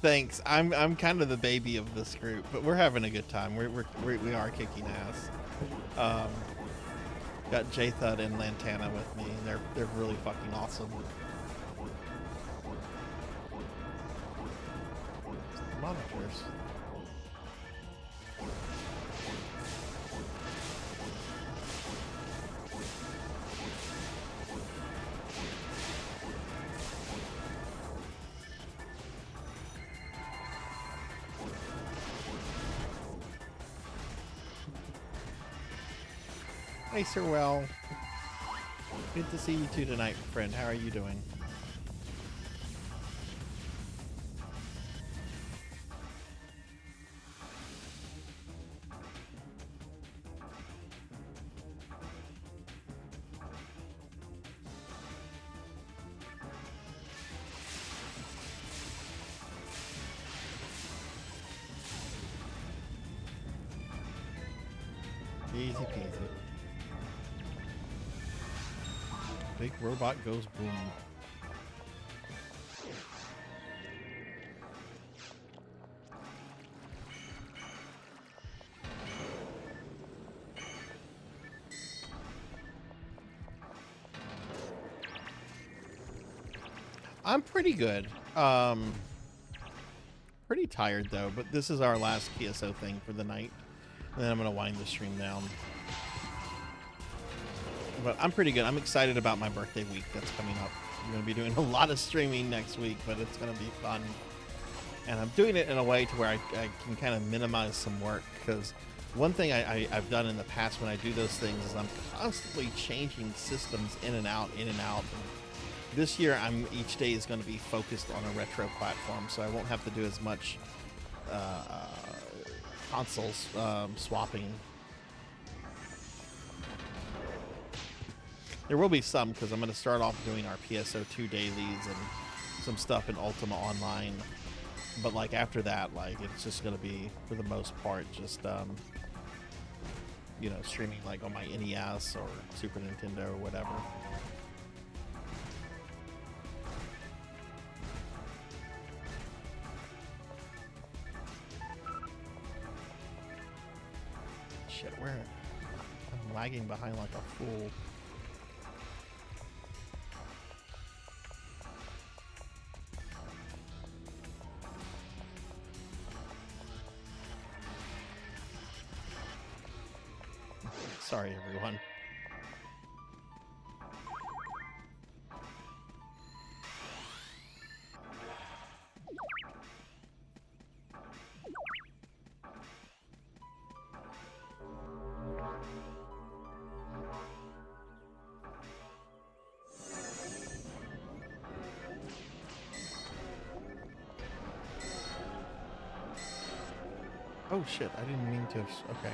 C: Thanks. I'm kind of the baby of this group, but we're having a good time. We are kicking ass. Got J-Thud and Lantana with me, and they're really fucking awesome. Monitors. Hey, Sir Well. Good to see you too tonight, friend. How are you doing? Easy peasy. Big robot goes boom. I'm pretty good. Pretty tired though, but this is our last PSO thing for the night. And then I'm gonna wind the stream down. But I'm pretty good. I'm excited about my birthday week that's coming up. I'm going to be doing a lot of streaming next week, but it's going to be fun. And I'm doing it in a way to where I can kind of minimize some work, because one thing I've done in the past when I do those things is I'm constantly changing systems in and out, in and out. And this year, each day is going to be focused on a retro platform, so I won't have to do as much consoles swapping. There will be some, because I'm going to start off doing our PSO2 dailies and some stuff in Ultima Online. But, like, after that, like, it's just going to be, for the most part, just, you know, streaming, like, on my NES or Super Nintendo or whatever. Shit, where? I'm lagging behind like a fool. Sorry, everyone. Oh shit, I didn't mean to. Okay.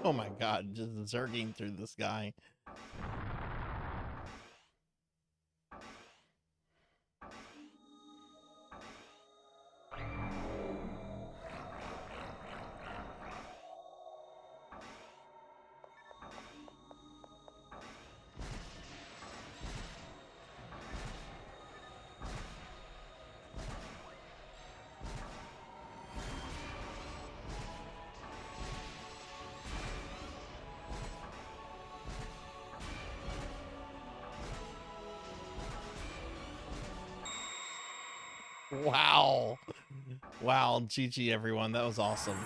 C: Oh my god, just zerging through this guy. Wow. Wow. GG, everyone. That was awesome.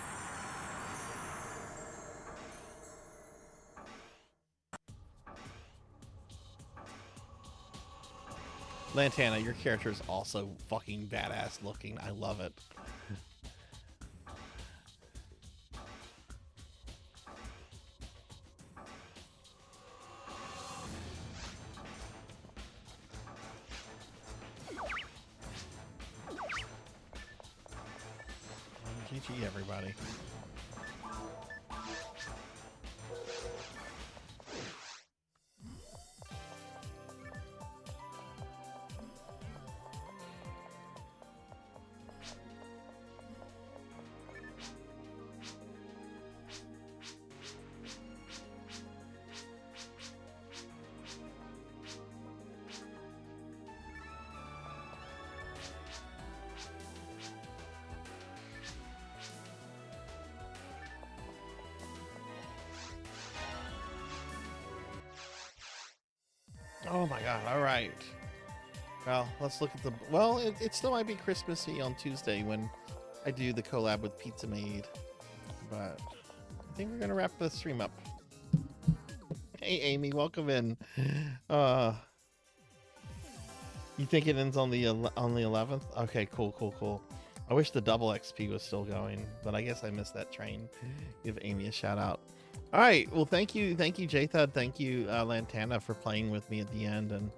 C: Lantana, your character is also fucking badass looking. I love it. GG, everybody. Oh my god, alright. Well, let's look at the... Well, it still might be Christmassy on Tuesday when I do the collab with Pizza Made. But I think we're going to wrap the stream up. Hey, Amy, welcome in. You think it ends on the 11th? Okay, cool. I wish the double XP was still going, but I guess I missed that train. Give Amy a shout out. All right, well, thank you, Jathad, thank you, Lantana, for playing with me at the end, and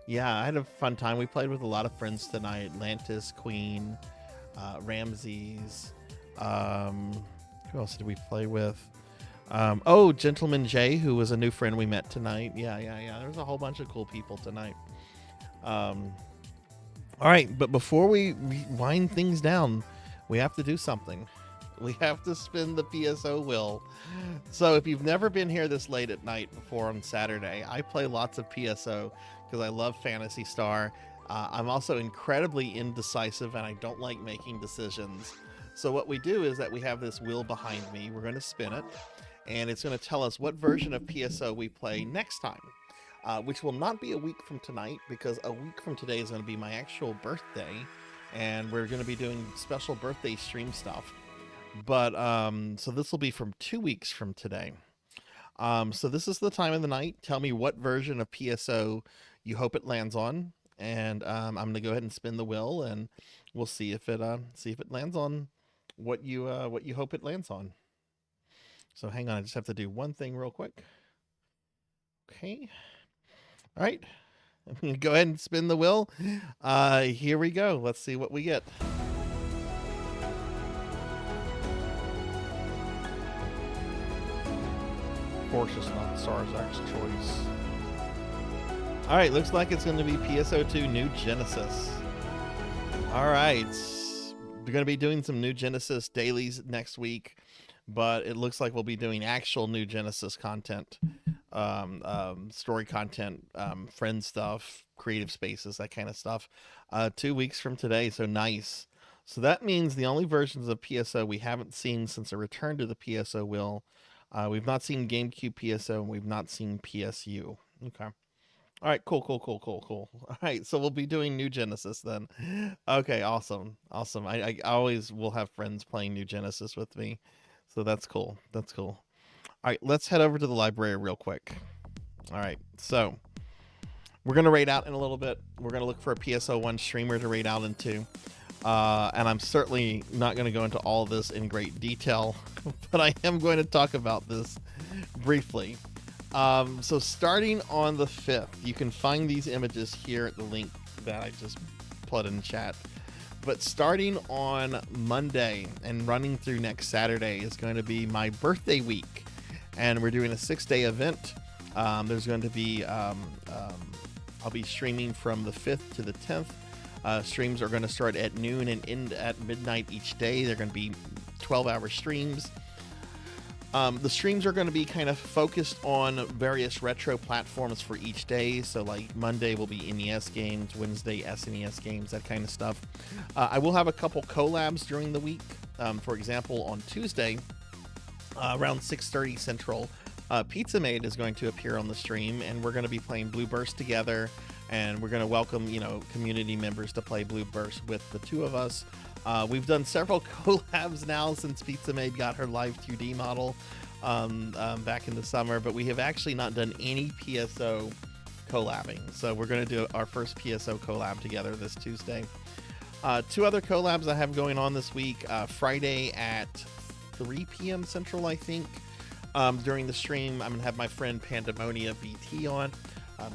C: yeah, I had a fun time. We played with a lot of friends tonight: Atlantis, Queen, Ramses. Who else did we play with? Oh, Gentleman Jay, who was a new friend we met tonight. Yeah. There was a whole bunch of cool people tonight. All right, but before we wind things down, we have to do something. We have to spin the PSO wheel. So if you've never been here this late at night before on Saturday, I play lots of PSO because I love Phantasy Star. I'm also incredibly indecisive and I don't like making decisions. So what we do is that we have this wheel behind me. We're going to spin it and it's going to tell us what version of PSO we play next time, which will not be a week from tonight because a week from today is going to be my actual birthday and we're going to be doing special birthday stream stuff. But so this will be from 2 weeks from today. So this is the time of the night. Tell me what version of PSO you hope it lands on, and I'm gonna go ahead and spin the wheel, and we'll see if it lands on what you hope it lands on. So hang on, I just have to do one thing real quick. Okay. All right. I'm gonna go ahead and spin the wheel. Here we go. Let's see what we get. Of course it's not Sarzac's choice. Alright, looks like it's going to be PSO2 New Genesis. Alright, we're going to be doing some New Genesis dailies next week, but it looks like we'll be doing actual New Genesis content, story content, friend stuff, creative spaces, that kind of stuff, 2 weeks from today, so nice. So that means the only versions of PSO we haven't seen since a return to the PSO wheel. We've not seen GameCube PSO, and we've not seen PSU. Okay. All right, cool. All right, so we'll be doing New Genesis then. Okay, awesome. I always will have friends playing New Genesis with me, so that's cool. All right, let's head over to the library real quick. All right, so we're going to raid out in a little bit. We're going to look for a PSO1 streamer to raid out into. And I'm certainly not going to go into all of this in great detail, but I am going to talk about this briefly. So starting on the 5th, you can find these images here at the link that I just put in chat. But starting on Monday and running through next Saturday is going to be my birthday week. And we're doing a 6-day event. There's going to be, I'll be streaming from the 5th to the 10th. Streams are going to start at noon and end at midnight each day. They're going to be 12-hour streams. The streams are going to be kind of focused on various retro platforms for each day. So like Monday will be NES games, Wednesday SNES games, that kind of stuff. I will have a couple collabs during the week. For example, on Tuesday, around 6:30 Central, Pizza Made is going to appear on the stream, and we're going to be playing Blue Burst together. and we're going to welcome, community members to play Blue Burst with the two of us. We've done several collabs now since Pizza Maid got her live 2D model back in the summer, but we have actually not done any PSO collabing. So we're going to do our first PSO collab together this Tuesday. Two other collabs I have going on this week. Friday at 3 p.m. Central, I think. During the stream, I'm going to have my friend Pandemonia VT on.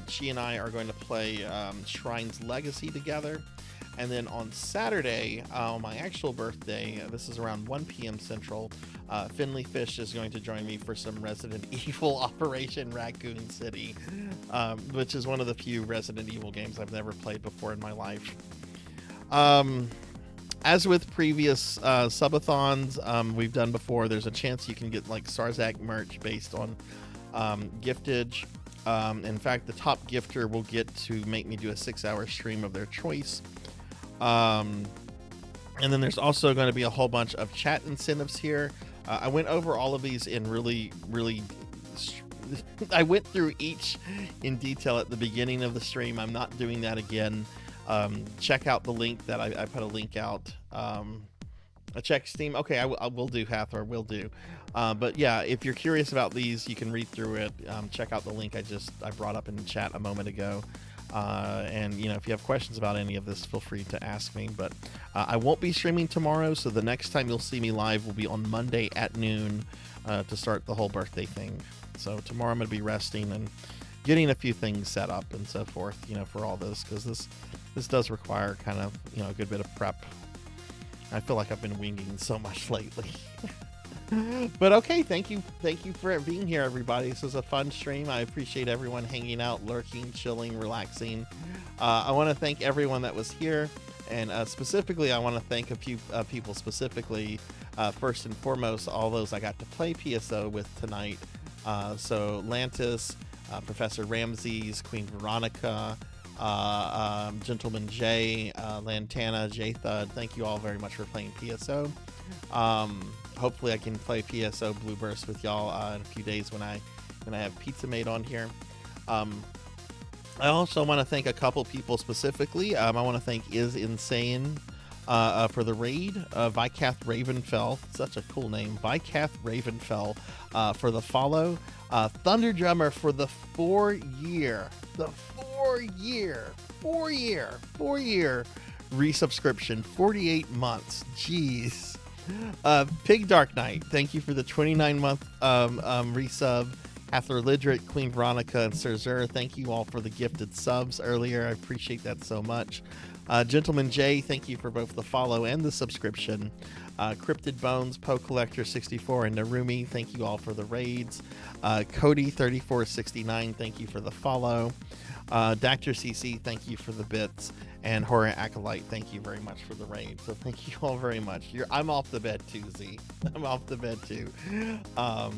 C: She and I are going to play Shrine's Legacy together. And then on Saturday, on my actual birthday, this is around 1 p.m. Central, Finley Fish is going to join me for some Resident Evil Operation Raccoon City, which is one of the few Resident Evil games I've never played before in my life. As with previous subathons we've done before, there's a chance you can get like Sarzac merch based on giftage. In fact, the top gifter will get to make me do a 6-hour stream of their choice. And then there's also going to be a whole bunch of chat incentives here. I went over all of these in really I went through each in detail at the beginning of the stream. I'm not doing that again. Check out the link that I put a link out. Check Steam. Okay, I will do, Hathor, will do. But yeah, if you're curious about these, you can read through it. Check out the link I brought up in the chat a moment ago. And if you have questions about any of this, feel free to ask me. But I won't be streaming tomorrow, so the next time you'll see me live will be on Monday at noon to start the whole birthday thing. So tomorrow I'm going to be resting and getting a few things set up and so forth, for all this, because this does require kind of a good bit of prep. I feel like I've been winging so much lately. But okay, thank you for being here, everybody. This was a fun stream. I appreciate everyone hanging out, lurking, chilling, relaxing. I want to thank everyone that was here, and specifically I want to thank a few people specifically. First and foremost, all those I got to play PSO with tonight. So Lantis, Professor Ramses, Queen Veronica, Gentleman Jay, Lantana, J-Thud, thank you all very much for playing PSO. Hopefully I can play PSO Blue Burst with y'all in a few days when I have Pizza Made on here. I also want to thank a couple people specifically. I want to thank Is Insane for the raid, Vycath Ravenfell, such a cool name, Vycath Ravenfell for the follow, Thunder Drummer for the 4-year resubscription, 48 months, jeez. Pig Dark Knight, thank you for the 29-month resub. Hathor Lidrit, Queen Veronica, and Sarzac, thank you all for the gifted subs earlier. I appreciate that so much. Gentleman J, thank you for both the follow and the subscription. Cryptid Bones, Poe Collector 64, and Narumi, thank you all for the raids. Cody 3469, thank you for the follow. Dr. CC, thank you for the bits. And Horror Acolyte, thank you very much for the raid. So thank you all very much. I'm off the bed too, Z. I'm off the bed too.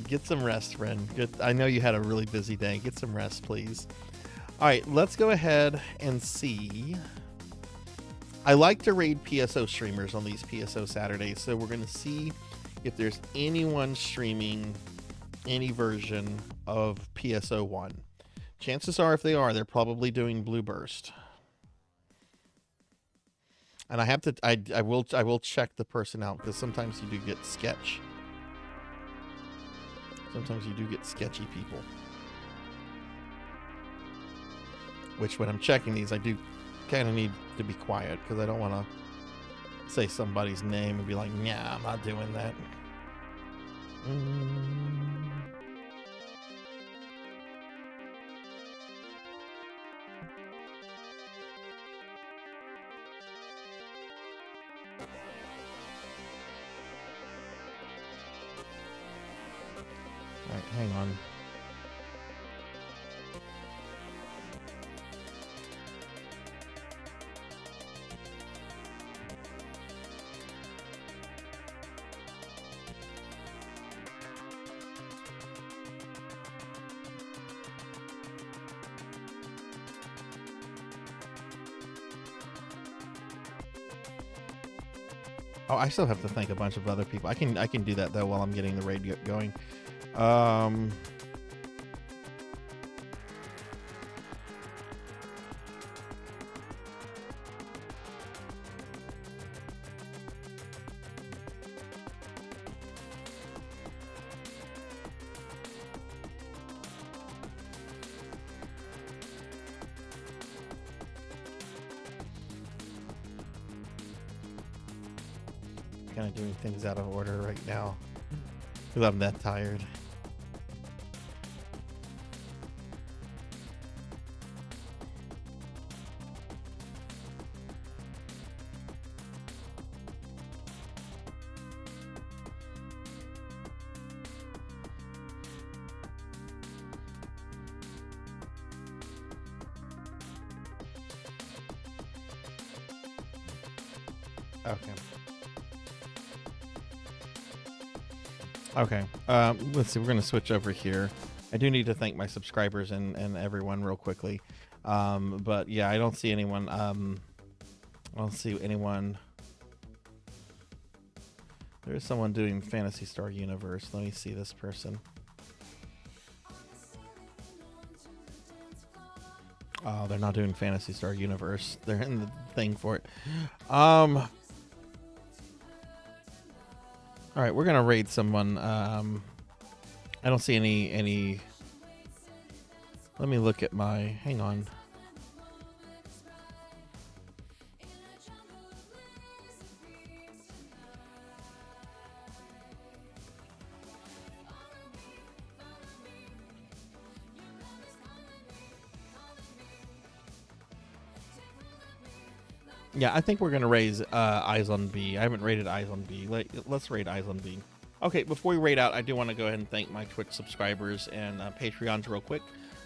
C: Get some rest, friend. I know you had a really busy day. Get some rest, please. All right, let's go ahead and see. I like to raid PSO streamers on these PSO Saturdays, so we're going to see if there's anyone streaming any version of PSO 1. Chances are, if they are, they're probably doing Blue Burst. And I have to, I will check the person out, because sometimes you do get sketch. Sometimes you do get sketchy people. Which, when I'm checking these, I do kind of need to be quiet, because I don't want to say somebody's name and be like, nah, I'm not doing that. All right, hang on. Oh, I still have to thank a bunch of other people. I can do that though while I'm getting the raid going. kind of doing things out of order right now because I'm that tired. Okay. Okay. Let's see. We're going to switch over here. I do need to thank my subscribers and everyone real quickly. But yeah, I don't see anyone. I don't see anyone. There's someone doing Phantasy Star Universe. Let me see this person. Oh, they're not doing Phantasy Star Universe. They're in the thing for it. All right, we're gonna raid someone. I don't see any. Let me look at my. Hang on. Yeah, I think we're going to raise Eyes on B. I haven't rated Eyes on B. Let's raid Eyes on B. Okay, before we raid out, I do want to go ahead and thank my Twitch subscribers and Patreons real quick,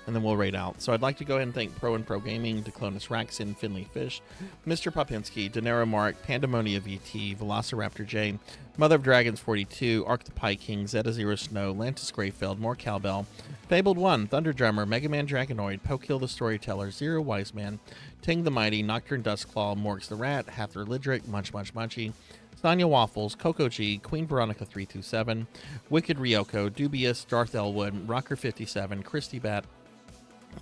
C: and then we'll raid out. So I'd like to go ahead and thank Pro and Pro Gaming, Declonus Raxin, Finley Fish, Mr. Popinski, Denero Mark, Pandemonia VT, Velociraptor J, Mother of Dragons 42, Arc the Pie King, Zeta Zero Snow, Lantis Greyfield, More Cowbell, Fabled One, Thunder Drummer, Mega Man Dragonoid, Pokill the Storyteller, Zero Wise Man, Ting the Mighty, Nocturne Dustclaw, Morgs the Rat, Hathor Lidrick, Munch Munchy, Sonya Waffles, Coco G, Queen Veronica 327, Wicked Ryoko, Dubious, Darth Elwood, Rocker 57, Christy Bat,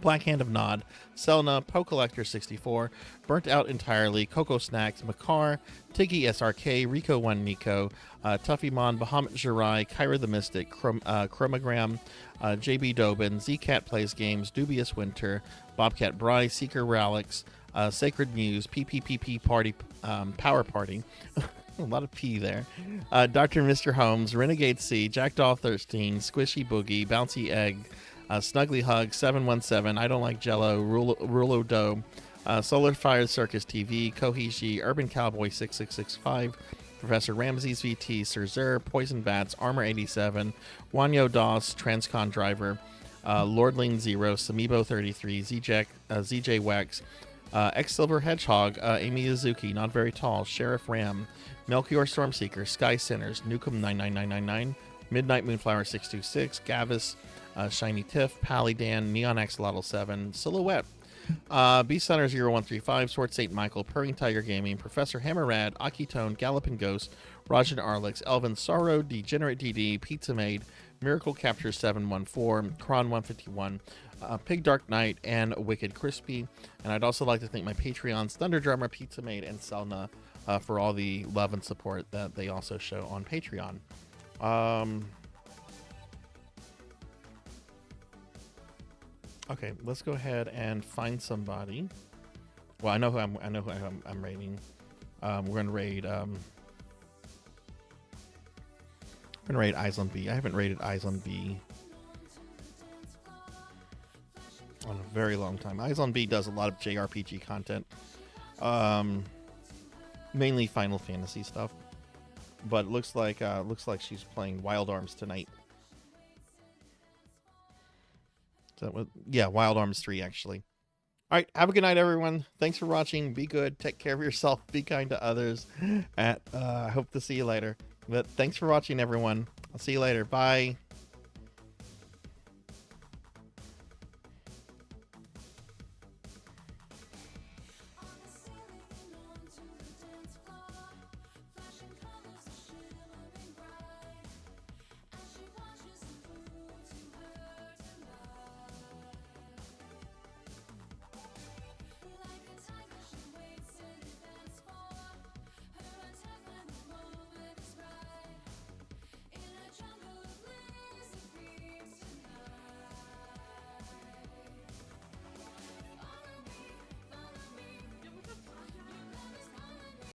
C: Black Hand of Nod, Selna, Poe Collector 64, Burnt Out Entirely, Coco Snacks, Makar, Tiggy SRK, Rico 1 Nico, Tuffymon, Bahamut Jirai, Kyra the Mystic, Chromogram, JB Dobin, Zcat Plays Games, Dubious Winter, Bobcat Bry, Seeker Ralix, Sacred Muse, PPPP Party, Power Party. A lot of P there. Dr. Mr. Holmes, Renegade C, Jackdaw 13, Squishy Boogie, Bouncy Egg, Snuggly Hug, 717, I Don't Like Jello, Rulo Doe, Solar Fire Circus TV, Kohishi, Urban Cowboy 6665, Professor Ramses VT, Sir Zer, Poison Bats, Armor 87, Wanyo Doss, Transcon Driver, Lordling Zero, Samibo 33, ZJ Wax, X Silver Hedgehog, Amy Izuki, Not Very Tall, Sheriff Ram, Melchior Stormseeker, Sky Sinners, Nukem 99999, Midnight Moonflower 626, Gavis, Shiny Tiff, Pally-Dan, Neon Axolotl 7, Silhouette, Beast Hunter 0135, Sword St. Michael, Purring Tiger Gaming, Professor Hammerrad, Akitone, Galloping Ghost, Rajan Arlix, Elvin Sorrow, Degenerate DD, Pizza Maid, Miracle Capture 714, Kron 151, Pig Dark Knight, and Wicked Crispy. And I'd also like to thank my Patreons, Thunder Drummer, Pizza Maid, and Selna for all the love and support that they also show on Patreon. Okay, let's go ahead and find somebody. Well, I know who I'm raiding. We're gonna raid. We're gonna raid Eyes on B. I haven't raided Eyes on B on a very long time. Eyes on B does a lot of JRPG content, mainly Final Fantasy stuff. But it looks like she's playing Wild Arms tonight. Yeah, Wild Arms 3, actually. All right, have a good night, everyone. Thanks for watching. Be good. Take care of yourself. Be kind to others. I hope to see you later. But thanks for watching, everyone. I'll see you later. Bye.